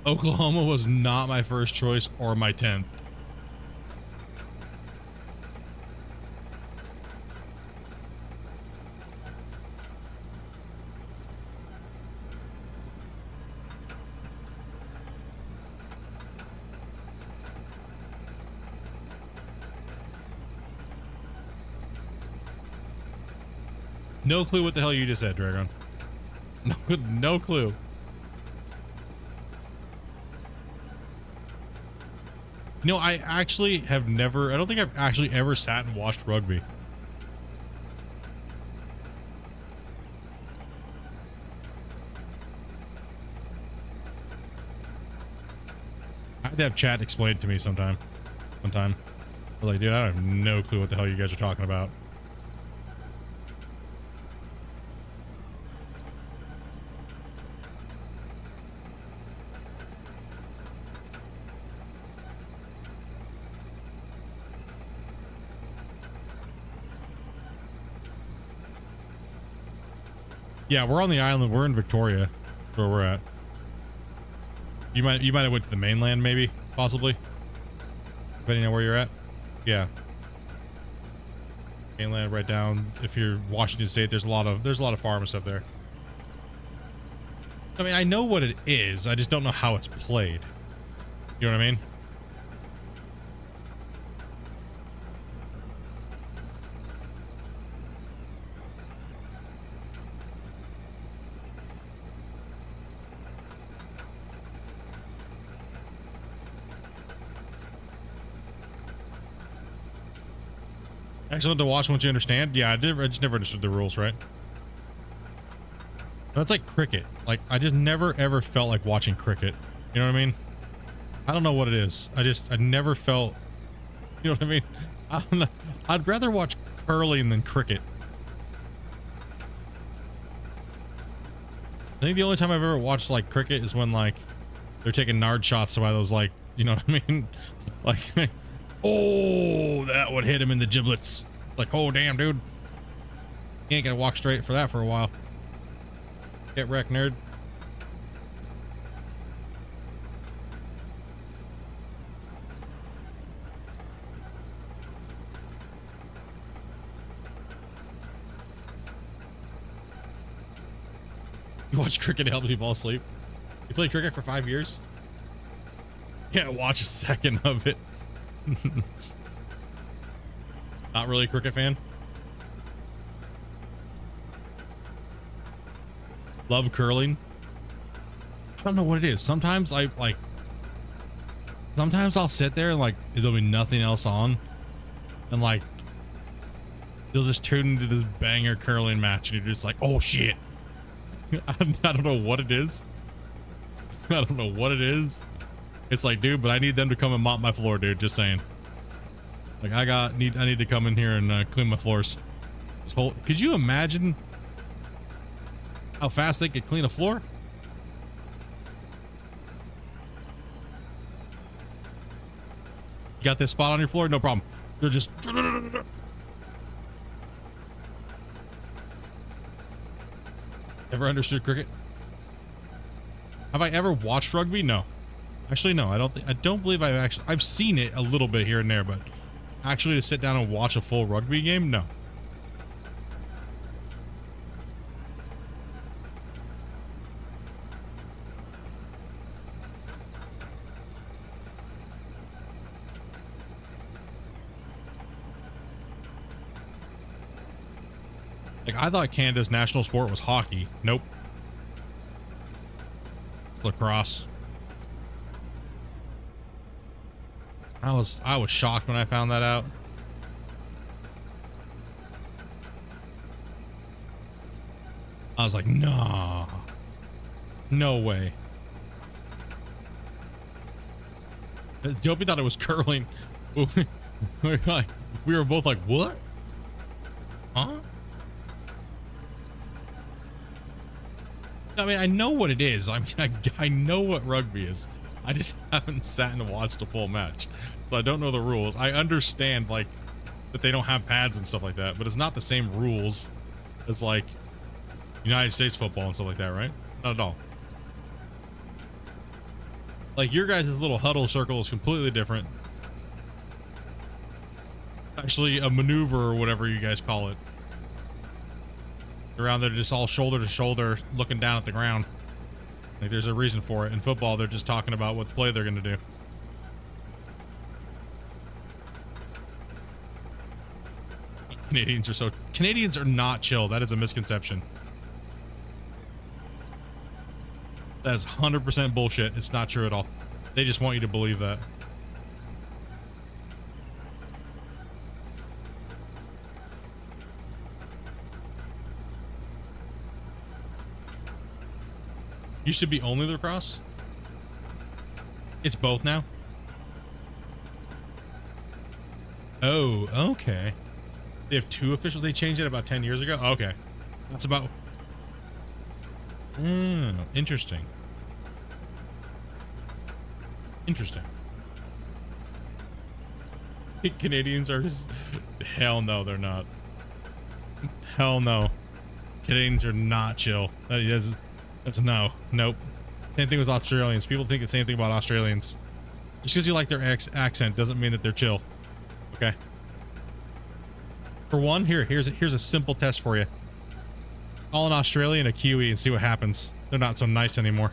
Oklahoma was not my first choice or my 10th. No clue what the hell you just said, Dragon. No clue. You know, I actually have never, I don't think I've actually ever sat and watched rugby. I had to have chat explain it to me sometime. One time. I was like, dude, I have no clue what the hell you guys are talking about. Yeah, we're on the island. We're in Victoria, where we're at. You might have went to the mainland, maybe, possibly, depending on where you're at. Yeah, mainland, right down. If you're Washington State, there's a lot of farm stuff there. I mean, I know what it is. I just don't know how it's played. You know what I mean? Excellent to watch once you understand. Yeah, I just never understood the rules, right? That's like cricket. Like, I just never ever felt like watching cricket. You know what I mean? I don't know what it is. I never felt, you know what I mean? I don't know. I'd rather watch curling than cricket. I think the only time I've ever watched like cricket is when like they're taking nard shots to one of those, like, you know what I mean? Like, oh, that would hit him in the giblets. Like, oh, damn, dude. You ain't gonna walk straight for that for a while. Get wrecked, nerd. You watch cricket to help you fall asleep? You played cricket for 5 years? Can't watch a second of it. Not really a cricket fan. Love curling. I don't know what it is. Sometimes sometimes I'll sit there and like there'll be nothing else on, and like they'll just tune into this banger curling match, and you're just like, oh shit. I don't know what it is. I don't know what it is. It's like, dude, but I need them to come and mop my floor, dude. Just saying. Like, I need to come in here and clean my floors. Could you imagine how fast they could clean a floor? You got this spot on your floor? No problem. They're just... Ever understood cricket? Have I ever watched rugby? No. Actually, no. I don't believe I've seen it a little bit here and there, but actually to sit down and watch a full rugby game, no. Like, I thought Canada's national sport was hockey. Nope. It's lacrosse. I was shocked when I found that out. I was like, nah. No way. Dopey thought it was curling. We were both like, what? Huh? I mean, I know what it is. I mean, I know what rugby is. I just haven't sat and watched a full match. So I don't know the rules. I understand, like, that they don't have pads and stuff like that, but it's not the same rules as, like, United States football and stuff like that, right? Not at all. Like, your guys' little huddle circle is completely different. Actually, a maneuver or whatever you guys call it. Around there just all shoulder to shoulder looking down at the ground. Like, there's a reason for it. In football, they're just talking about what play they're going to do. Canadians are not chill. That is a misconception. That is 100% bullshit. It's not true at all. They just want you to believe that. Used to be only lacrosse. It's both now. Oh, okay. They have two official. They changed it about 10 years ago. Okay, that's about. Interesting. Interesting. Canadians are just. Hell no, they're not. Hell no. Canadians are not chill. That's no. Nope. Same thing with Australians. People think the same thing about Australians. Just because you like their accent doesn't mean that they're chill. Okay. For one, here's a simple test for you. Call an Australian a Kiwi and see what happens. They're not so nice anymore.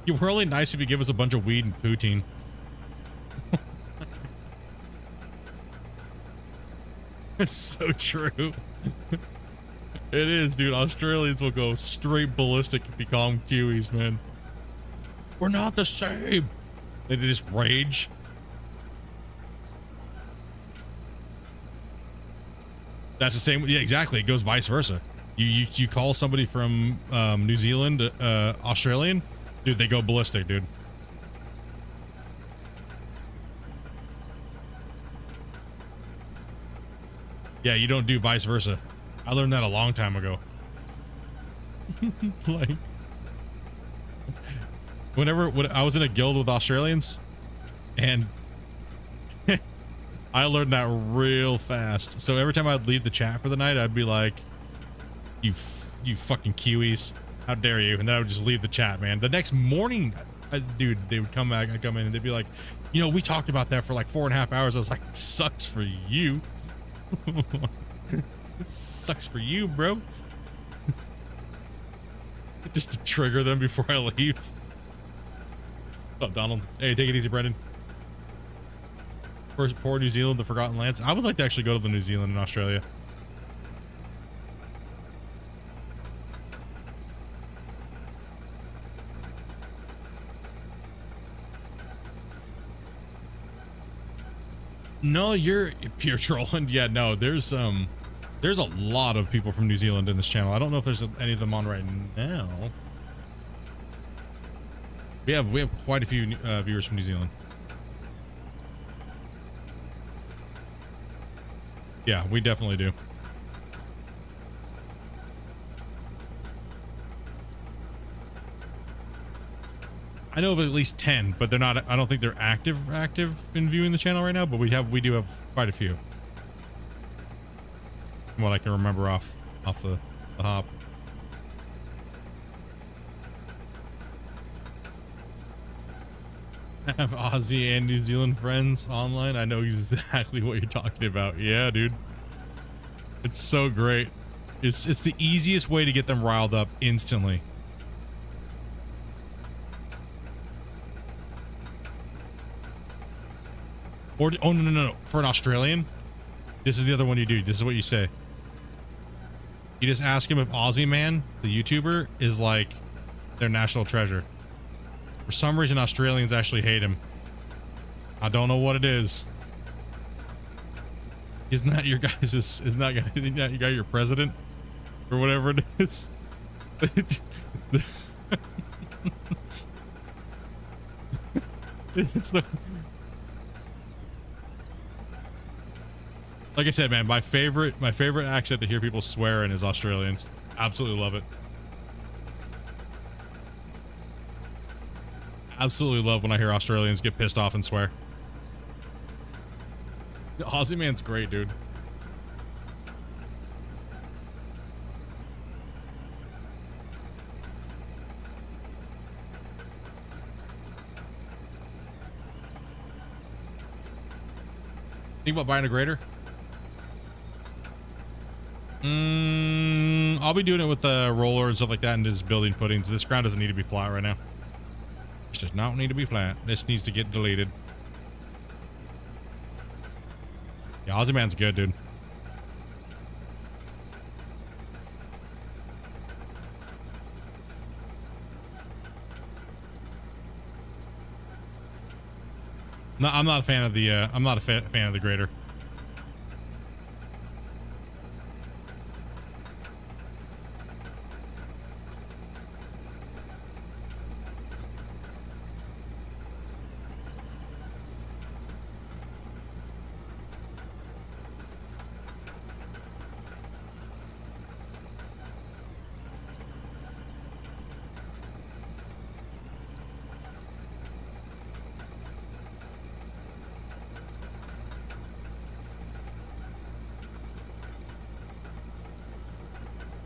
You're really nice if you give us a bunch of weed and poutine. It's so true. It is, dude. Australians will go straight ballistic if you call them Kiwis, man. We're not the same. They just rage. That's the same. Yeah, exactly. It goes vice versa. You call somebody from New Zealand Australian, dude, they go ballistic, dude. Yeah, you don't do vice versa. I learned that a long time ago. Like, when I was in a guild with Australians, and I learned that real fast. So every time I'd leave the chat for the night, I'd be like, you fucking Kiwis, how dare you? And then I would just leave the chat, man. The next morning, dude, they would come back. I'd come in and they'd be like, you know, we talked about that for like 4.5 hours. I was like, it sucks for you. It sucks for you, bro. Just to trigger them before I leave. What's up, Donald? Hey, take it easy, Brendan. First, poor New Zealand, the Forgotten Lands. I would like to actually go to the New Zealand and Australia. No, you're pure trolling. Yeah, no, there's a lot of people from New Zealand in this channel. I don't know if there's any of them on right now. We have quite a few viewers from New Zealand. Yeah, we definitely do. I know of at least 10, but they're not. I don't think they're active in viewing the channel right now. But we do have quite a few. From what I can remember off the hop. I have Aussie and New Zealand friends online. I know exactly what you're talking about. Yeah, dude. It's so great. It's the easiest way to get them riled up instantly. Or, oh, no. For an Australian, this is the other one you do. This is what you say. You just ask him if Aussie Man, the YouTuber, is like their national treasure. For some reason, Australians actually hate him. I don't know what it is. Isn't that your guys', isn't that you got your president? Or whatever it is? It's the... Like I said, man, my favorite accent to hear people swear in is Australians. Absolutely love it. Absolutely love when I hear Australians get pissed off and swear. The Aussie Man's great, dude. Think about buying a grader? I'll be doing it with the roller and stuff like that and just building footings. This ground doesn't need to be flat right now. This does not need to be flat. This needs to get deleted. Yeah, Aussie Man's good, dude. No, I'm not a fan of the. I'm not a fan of the grader.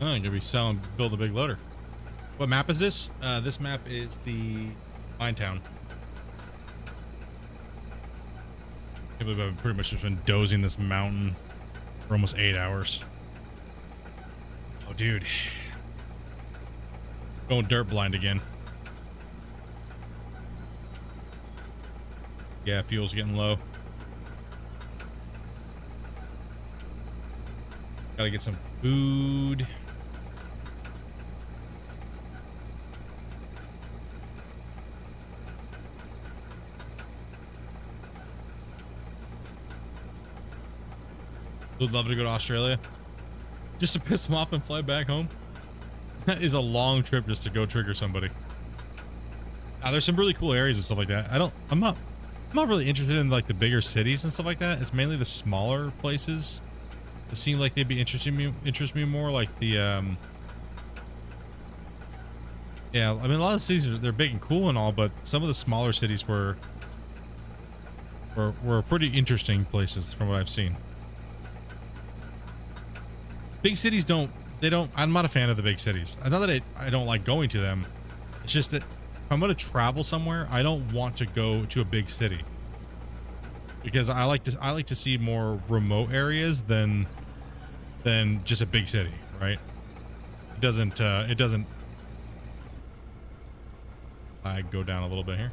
Oh, you're gonna be selling, build a big loader. What map is this? This map is the Mine Town. I believe I've pretty much just been dozing this mountain for almost 8 hours. Oh, dude. Going dirt blind again. Yeah, fuel's getting low. Gotta get some food. Would love to go to Australia just to piss them off and fly back home. That is a long trip just to go trigger somebody. There's some really cool areas and stuff like that. I'm not really interested in like the bigger cities and stuff like that. It's mainly the smaller places that seem like they'd be interest me more, like the yeah, I mean, a lot of cities they're big and cool and all, but some of the smaller cities were pretty interesting places from what I've seen. Big cities I'm not a fan of the big cities. Not that I don't like going to them. It's just that if I'm going to travel somewhere, I don't want to go to a big city. Because I like to see more remote areas than just a big city, right? It doesn't I go down a little bit here.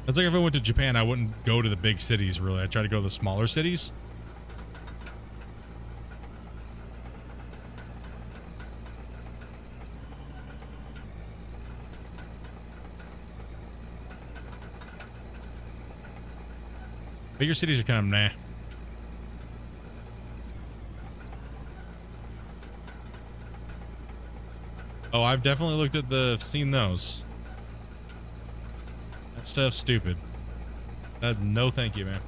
It's like if I went to Japan, I wouldn't go to the big cities, really. I'd try to go to the smaller cities. Bigger cities are kind of nah. Oh, I've definitely looked at seen those. That stuff's stupid. No thank you, man.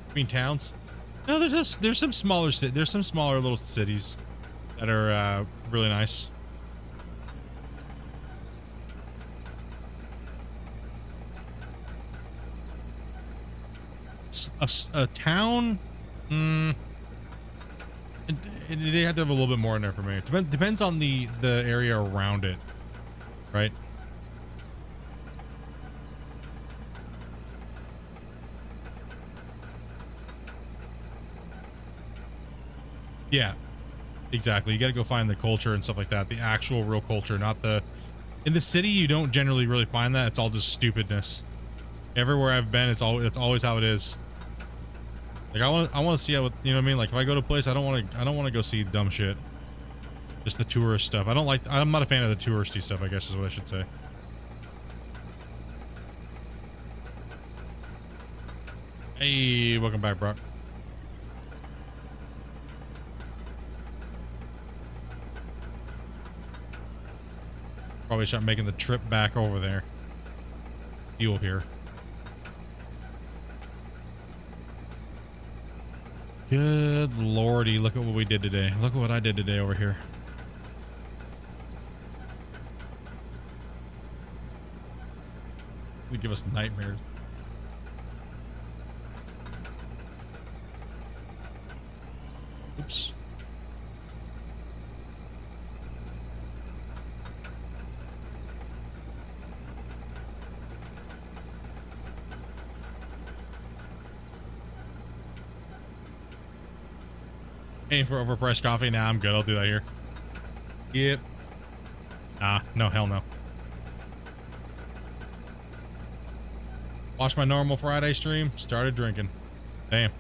Between towns? No, there's some smaller little cities that are really nice. A town? They had to have a little bit more in there for me. Depends on the area around it, right? Yeah, exactly. You got to go find the culture and stuff like that. The actual real culture, not the... In the city, you don't generally really find that. It's all just stupidness. Everywhere I've been, it's always how it is. Like I want to see how, you know what I mean? Like if I go to a place, I don't want to go see dumb shit. Just the tourist stuff. I'm not a fan of the touristy stuff, I guess is what I should say. Hey, welcome back, Brock. Probably start making the trip back over there. Fuel here. Good lordy, look at what we did today. Look at what I did today over here. They give us nightmares. Oops. Paying for overpriced coffee? Nah, I'm good. I'll do that here. Yep. Nah, no, hell no. Watch my normal Friday stream. Started drinking. Damn.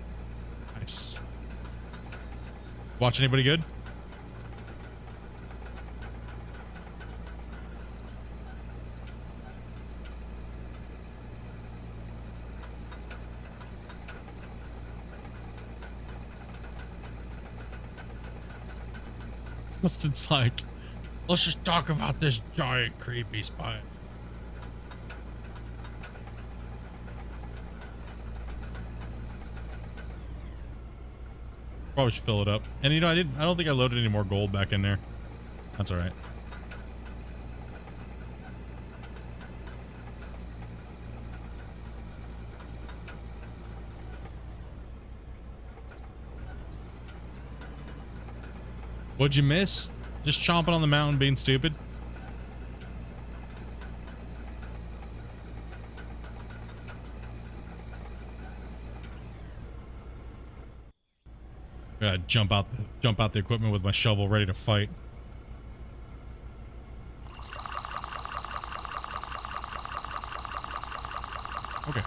Watch anybody good? It's like, let's just talk about this giant creepy spider. Probably should fill it up. And you know, I don't think I loaded any more gold back in there. That's all right. What'd you miss? Just chomping on the mountain being stupid? Gotta jump out the equipment with my shovel ready to fight. Okay.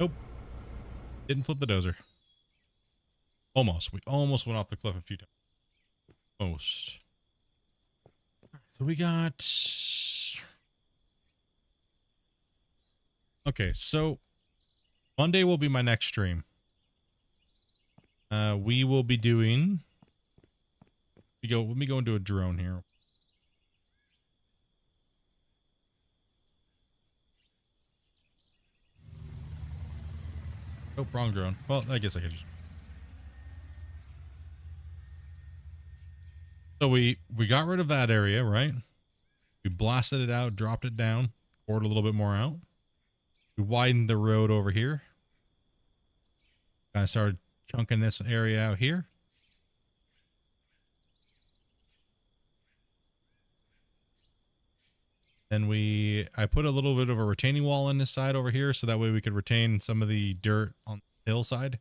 Nope. Didn't flip the dozer. Almost. We almost went off the cliff a few times. Almost. So we got... Okay, so Monday will be my next stream. We will be doing... Let me go into a drone here. Oh, wrong drone. Well, I guess I could just... So we got rid of that area, right? We blasted it out, dropped it down, poured a little bit more out. We widened the road over here. Kind of started chunking this area out here. Then I put a little bit of a retaining wall on this side over here, so that way we could retain some of the dirt on the hillside.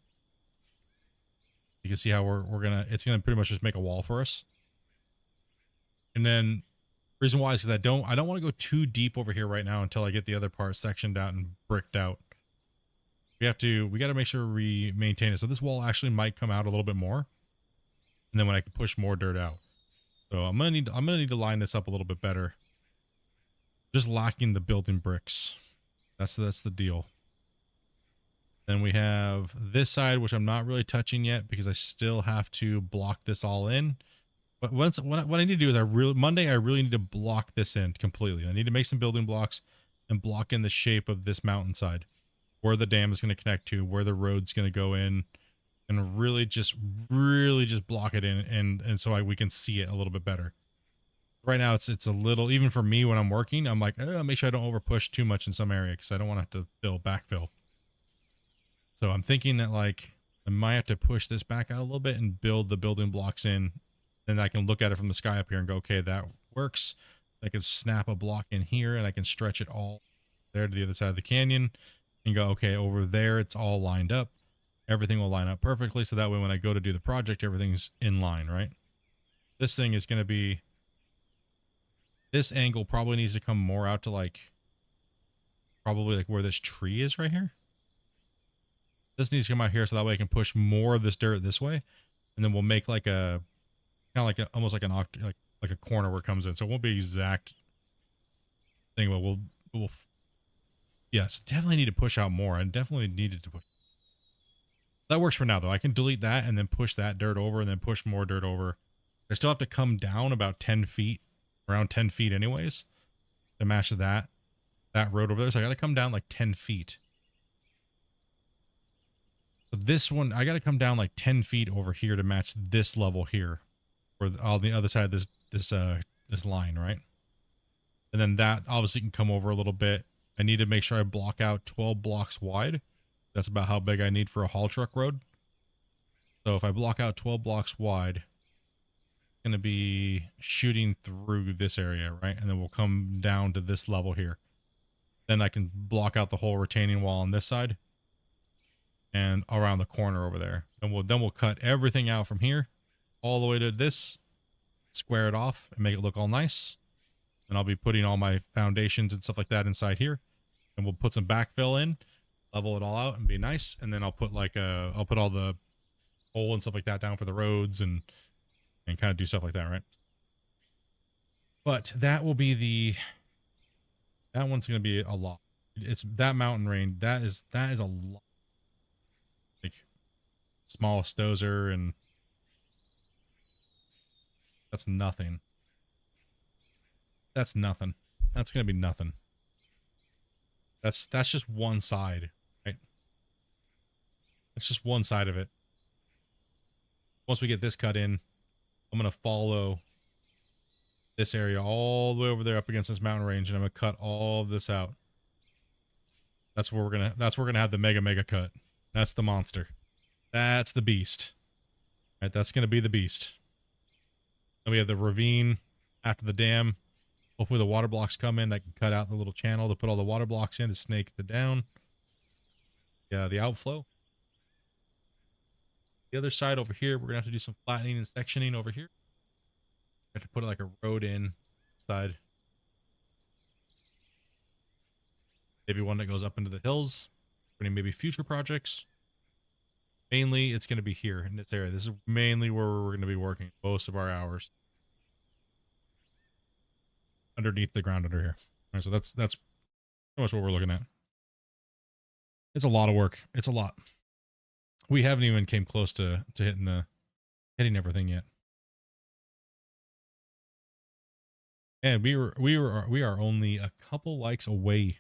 You can see how it's gonna pretty much just make a wall for us. And then reason why is because I don't want to go too deep over here right now until I get the other part sectioned out and bricked out. We got to make sure we maintain it. So this wall actually might come out a little bit more. And then when I can push more dirt out. So I'm gonna need to line this up a little bit better. Just lacking the building bricks. That's the deal. Then we have this side, which I'm not really touching yet because I still have to block this all in. But what I need to do is Monday I really need to block this in completely. I need to make some building blocks and block in the shape of this mountainside, where the dam is going to connect to, where the road's going to go in, and really just block it in, and so we can see it a little bit better. Right now it's a little, even for me when I'm working, I'm like, make sure I don't over push too much in some area because I don't want to have to backfill. So I'm thinking that like I might have to push this back out a little bit and build the building blocks in. Then I can look at it from the sky up here and go, okay, that works. I can snap a block in here and I can stretch it all there to the other side of the canyon and go, okay, over there, it's all lined up. Everything will line up perfectly. So that way, when I go to do the project, everything's in line, right? This thing is going to be, this angle probably needs to come more out to like, probably like where this tree is right here. This needs to come out here so that way I can push more of this dirt this way. And then we'll make like a, kind of like almost like like a corner where it comes in, so it won't be exact thing, but we'll yes, definitely need to push out more. I definitely needed to push. That works for now though. I can delete that and then push that dirt over and then push more dirt over. I still have to come down about 10 feet, around 10 feet anyways, to match that road over there. So I got to come down like 10 feet. So this one, I got to come down like 10 feet over here to match this level here. Or on the other side of this line, right? And then that obviously can come over a little bit. I need to make sure I block out 12 blocks wide. That's about how big I need for a haul truck road. So if I block out 12 blocks wide, it's going to be shooting through this area, right? And then we'll come down to this level here. Then I can block out the whole retaining wall on this side and around the corner over there. And we'll cut everything out from here all the way to this square it off and make it look all nice. And I'll be putting all my foundations and stuff like that inside here. And we'll put some backfill in, level it all out and be nice. And then I'll put like I'll put all the hole and stuff like that down for the roads and kind of do stuff like that, right? But that will be that one's going to be a lot. It's that mountain range. That is a lot. Like small stozer, and that's nothing. That's nothing. That's going to be nothing. That's just one side, right? That's just one side of it. Once we get this cut in, I'm going to follow this area all the way over there up against this mountain range, and I'm going to cut all of this out. That's where we're going to have the mega cut. That's the monster. That's the beast. All right, that's going to be the beast. Then we have the ravine after the dam. Hopefully the water blocks come in. I can cut out the little channel to put all the water blocks in to snake the down. Yeah, the outflow. The other side over here, we're going to have to do some flattening and sectioning over here. I have to put like a road in side. Maybe one that goes up into the hills. For maybe future projects. Mainly, it's going to be here in this area. This is mainly where we're going to be working most of our hours. Underneath the ground under here. All right, so that's pretty much what we're looking at. It's a lot of work. It's a lot. We haven't even came close to hitting everything yet. And we are only a couple likes away.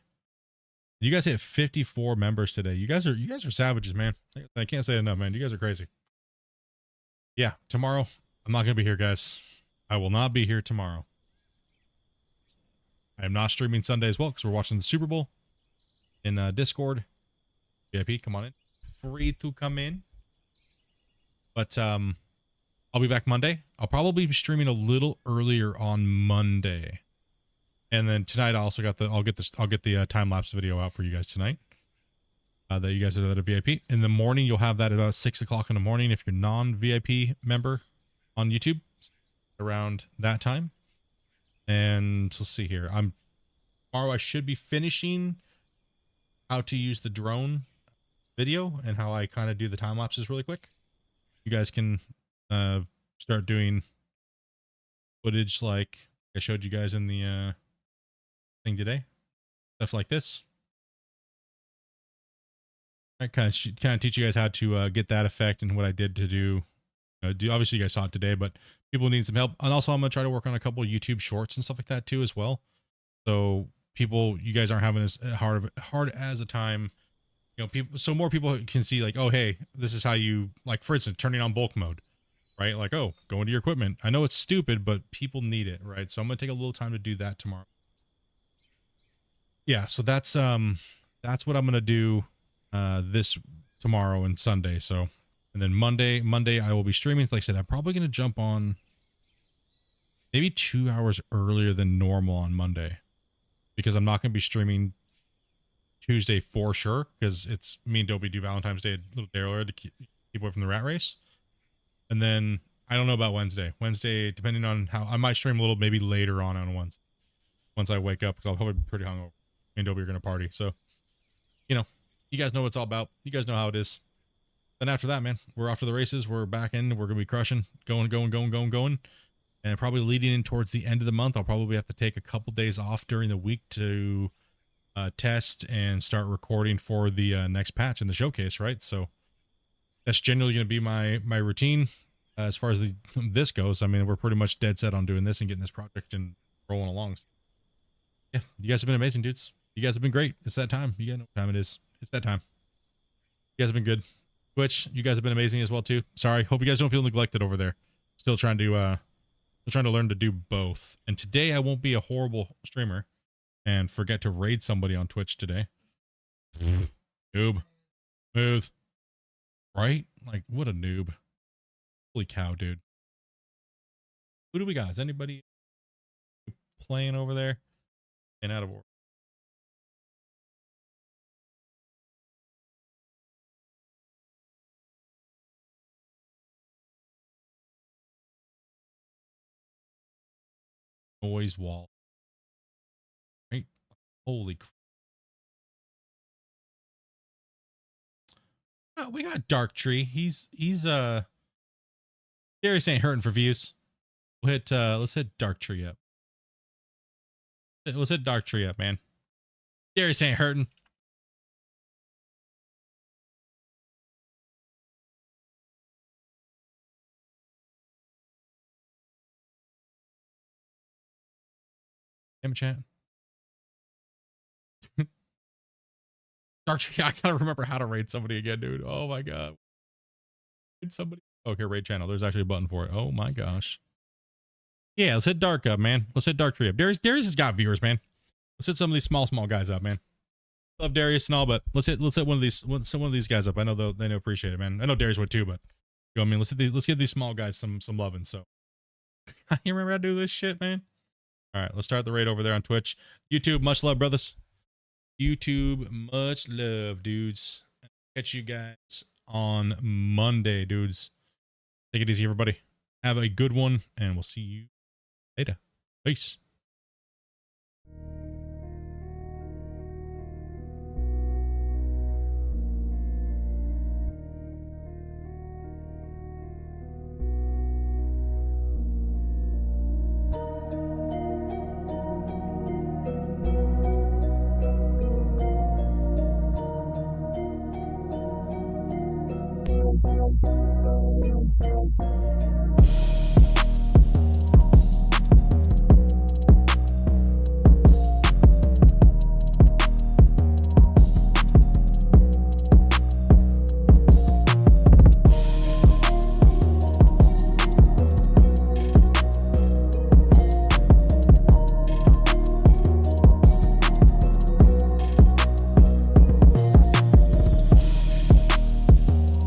You guys hit 54 members today. You guys are savages, man. I can't say enough, man. You guys are crazy. Yeah, tomorrow I'm not gonna be here, guys. I will not be here tomorrow. I am not streaming Sunday as well because we're watching the Super Bowl in Discord. VIP, come on in. Free to come in. But I'll be back Monday. I'll probably be streaming a little earlier on Monday. And then tonight I also got I'll get the time lapse video out for you guys tonight. That you guys are at a VIP. In the morning you'll have that at about 6 o'clock in the morning if you're non-VIP member on YouTube around that time. And let's see here. Tomorrow I should be finishing how to use the drone video and how I kind of do the time lapses really quick. You guys can start doing footage like I showed you guys in the thing today. Stuff like this. I kind of teach you guys how to get that effect and what I did to do. Obviously you guys saw it today, but people need some help. And also I'm going to try to work on a couple of YouTube shorts and stuff like that too as well. So you guys aren't having as hard as a time, so more people can see like, oh, hey, this is how you, like, for instance, turning on bulk mode, right? Like, oh, go into your equipment. I know it's stupid, but people need it, right? So I'm going to take a little time to do that tomorrow. Yeah. So that's what I'm going to do, this tomorrow and Sunday. So, and then Monday I will be streaming. Like I said, I'm probably going to jump on maybe 2 hours earlier than normal on Monday because I'm not going to be streaming Tuesday for sure because it's me and Dopey do Valentine's Day a little day earlier to keep away from the rat race. And then I don't know about Wednesday. Wednesday, depending on how I might stream a little maybe later on once I wake up because I'll probably be pretty hungover. Me and Dopey are going to party. So, you guys know what it's all about. You guys know how it is. Then after that, man, we're off to the races. We're back in. We're going to be crushing, going. And probably leading in towards the end of the month, I'll probably have to take a couple days off during the week to test and start recording for the next patch in the showcase, right? So that's generally going to be my routine as far as this goes. I mean, we're pretty much dead set on doing this and getting this project and rolling along. Yeah, you guys have been amazing, dudes. You guys have been great. It's that time. You guys know what time it is. It's that time. You guys have been good. Twitch, you guys have been amazing as well too. Sorry, hope you guys don't feel neglected over there. Still trying to learn to do both. And today I won't be a horrible streamer and forget to raid somebody on Twitch today. Noob. Smooth. Right? Like, what a noob. Holy cow, dude. Who do we got? Is anybody playing over there? And out of order. noise wall. Right? Holy crap. Oh, we got Dark Tree. He's Darius ain't hurting for views. We'll hit let's hit Dark Tree up. Let's hit Dark Tree up, man. Darius ain't hurting. Damn it, chat. Dark Tree, I gotta remember how to raid somebody again, dude. Oh my god. Raid somebody. Okay, raid channel. There's actually a button for it. Oh my gosh. Yeah, let's hit Dark up, man. Let's hit Dark Tree up. Darius has got viewers, man. Let's hit some of these small guys up, man. Love Darius and all, but let's hit one of these guys up. I know they appreciate it, man. I know Darius would too, but you know what I mean. Let's give these small guys some loving. So you remember how to do this shit, man? All right, let's start the raid over there on Twitch. YouTube, much love, brothers. YouTube, much love, dudes. Catch you guys on Monday, dudes. Take it easy, everybody. Have a good one, and we'll see you later. Peace.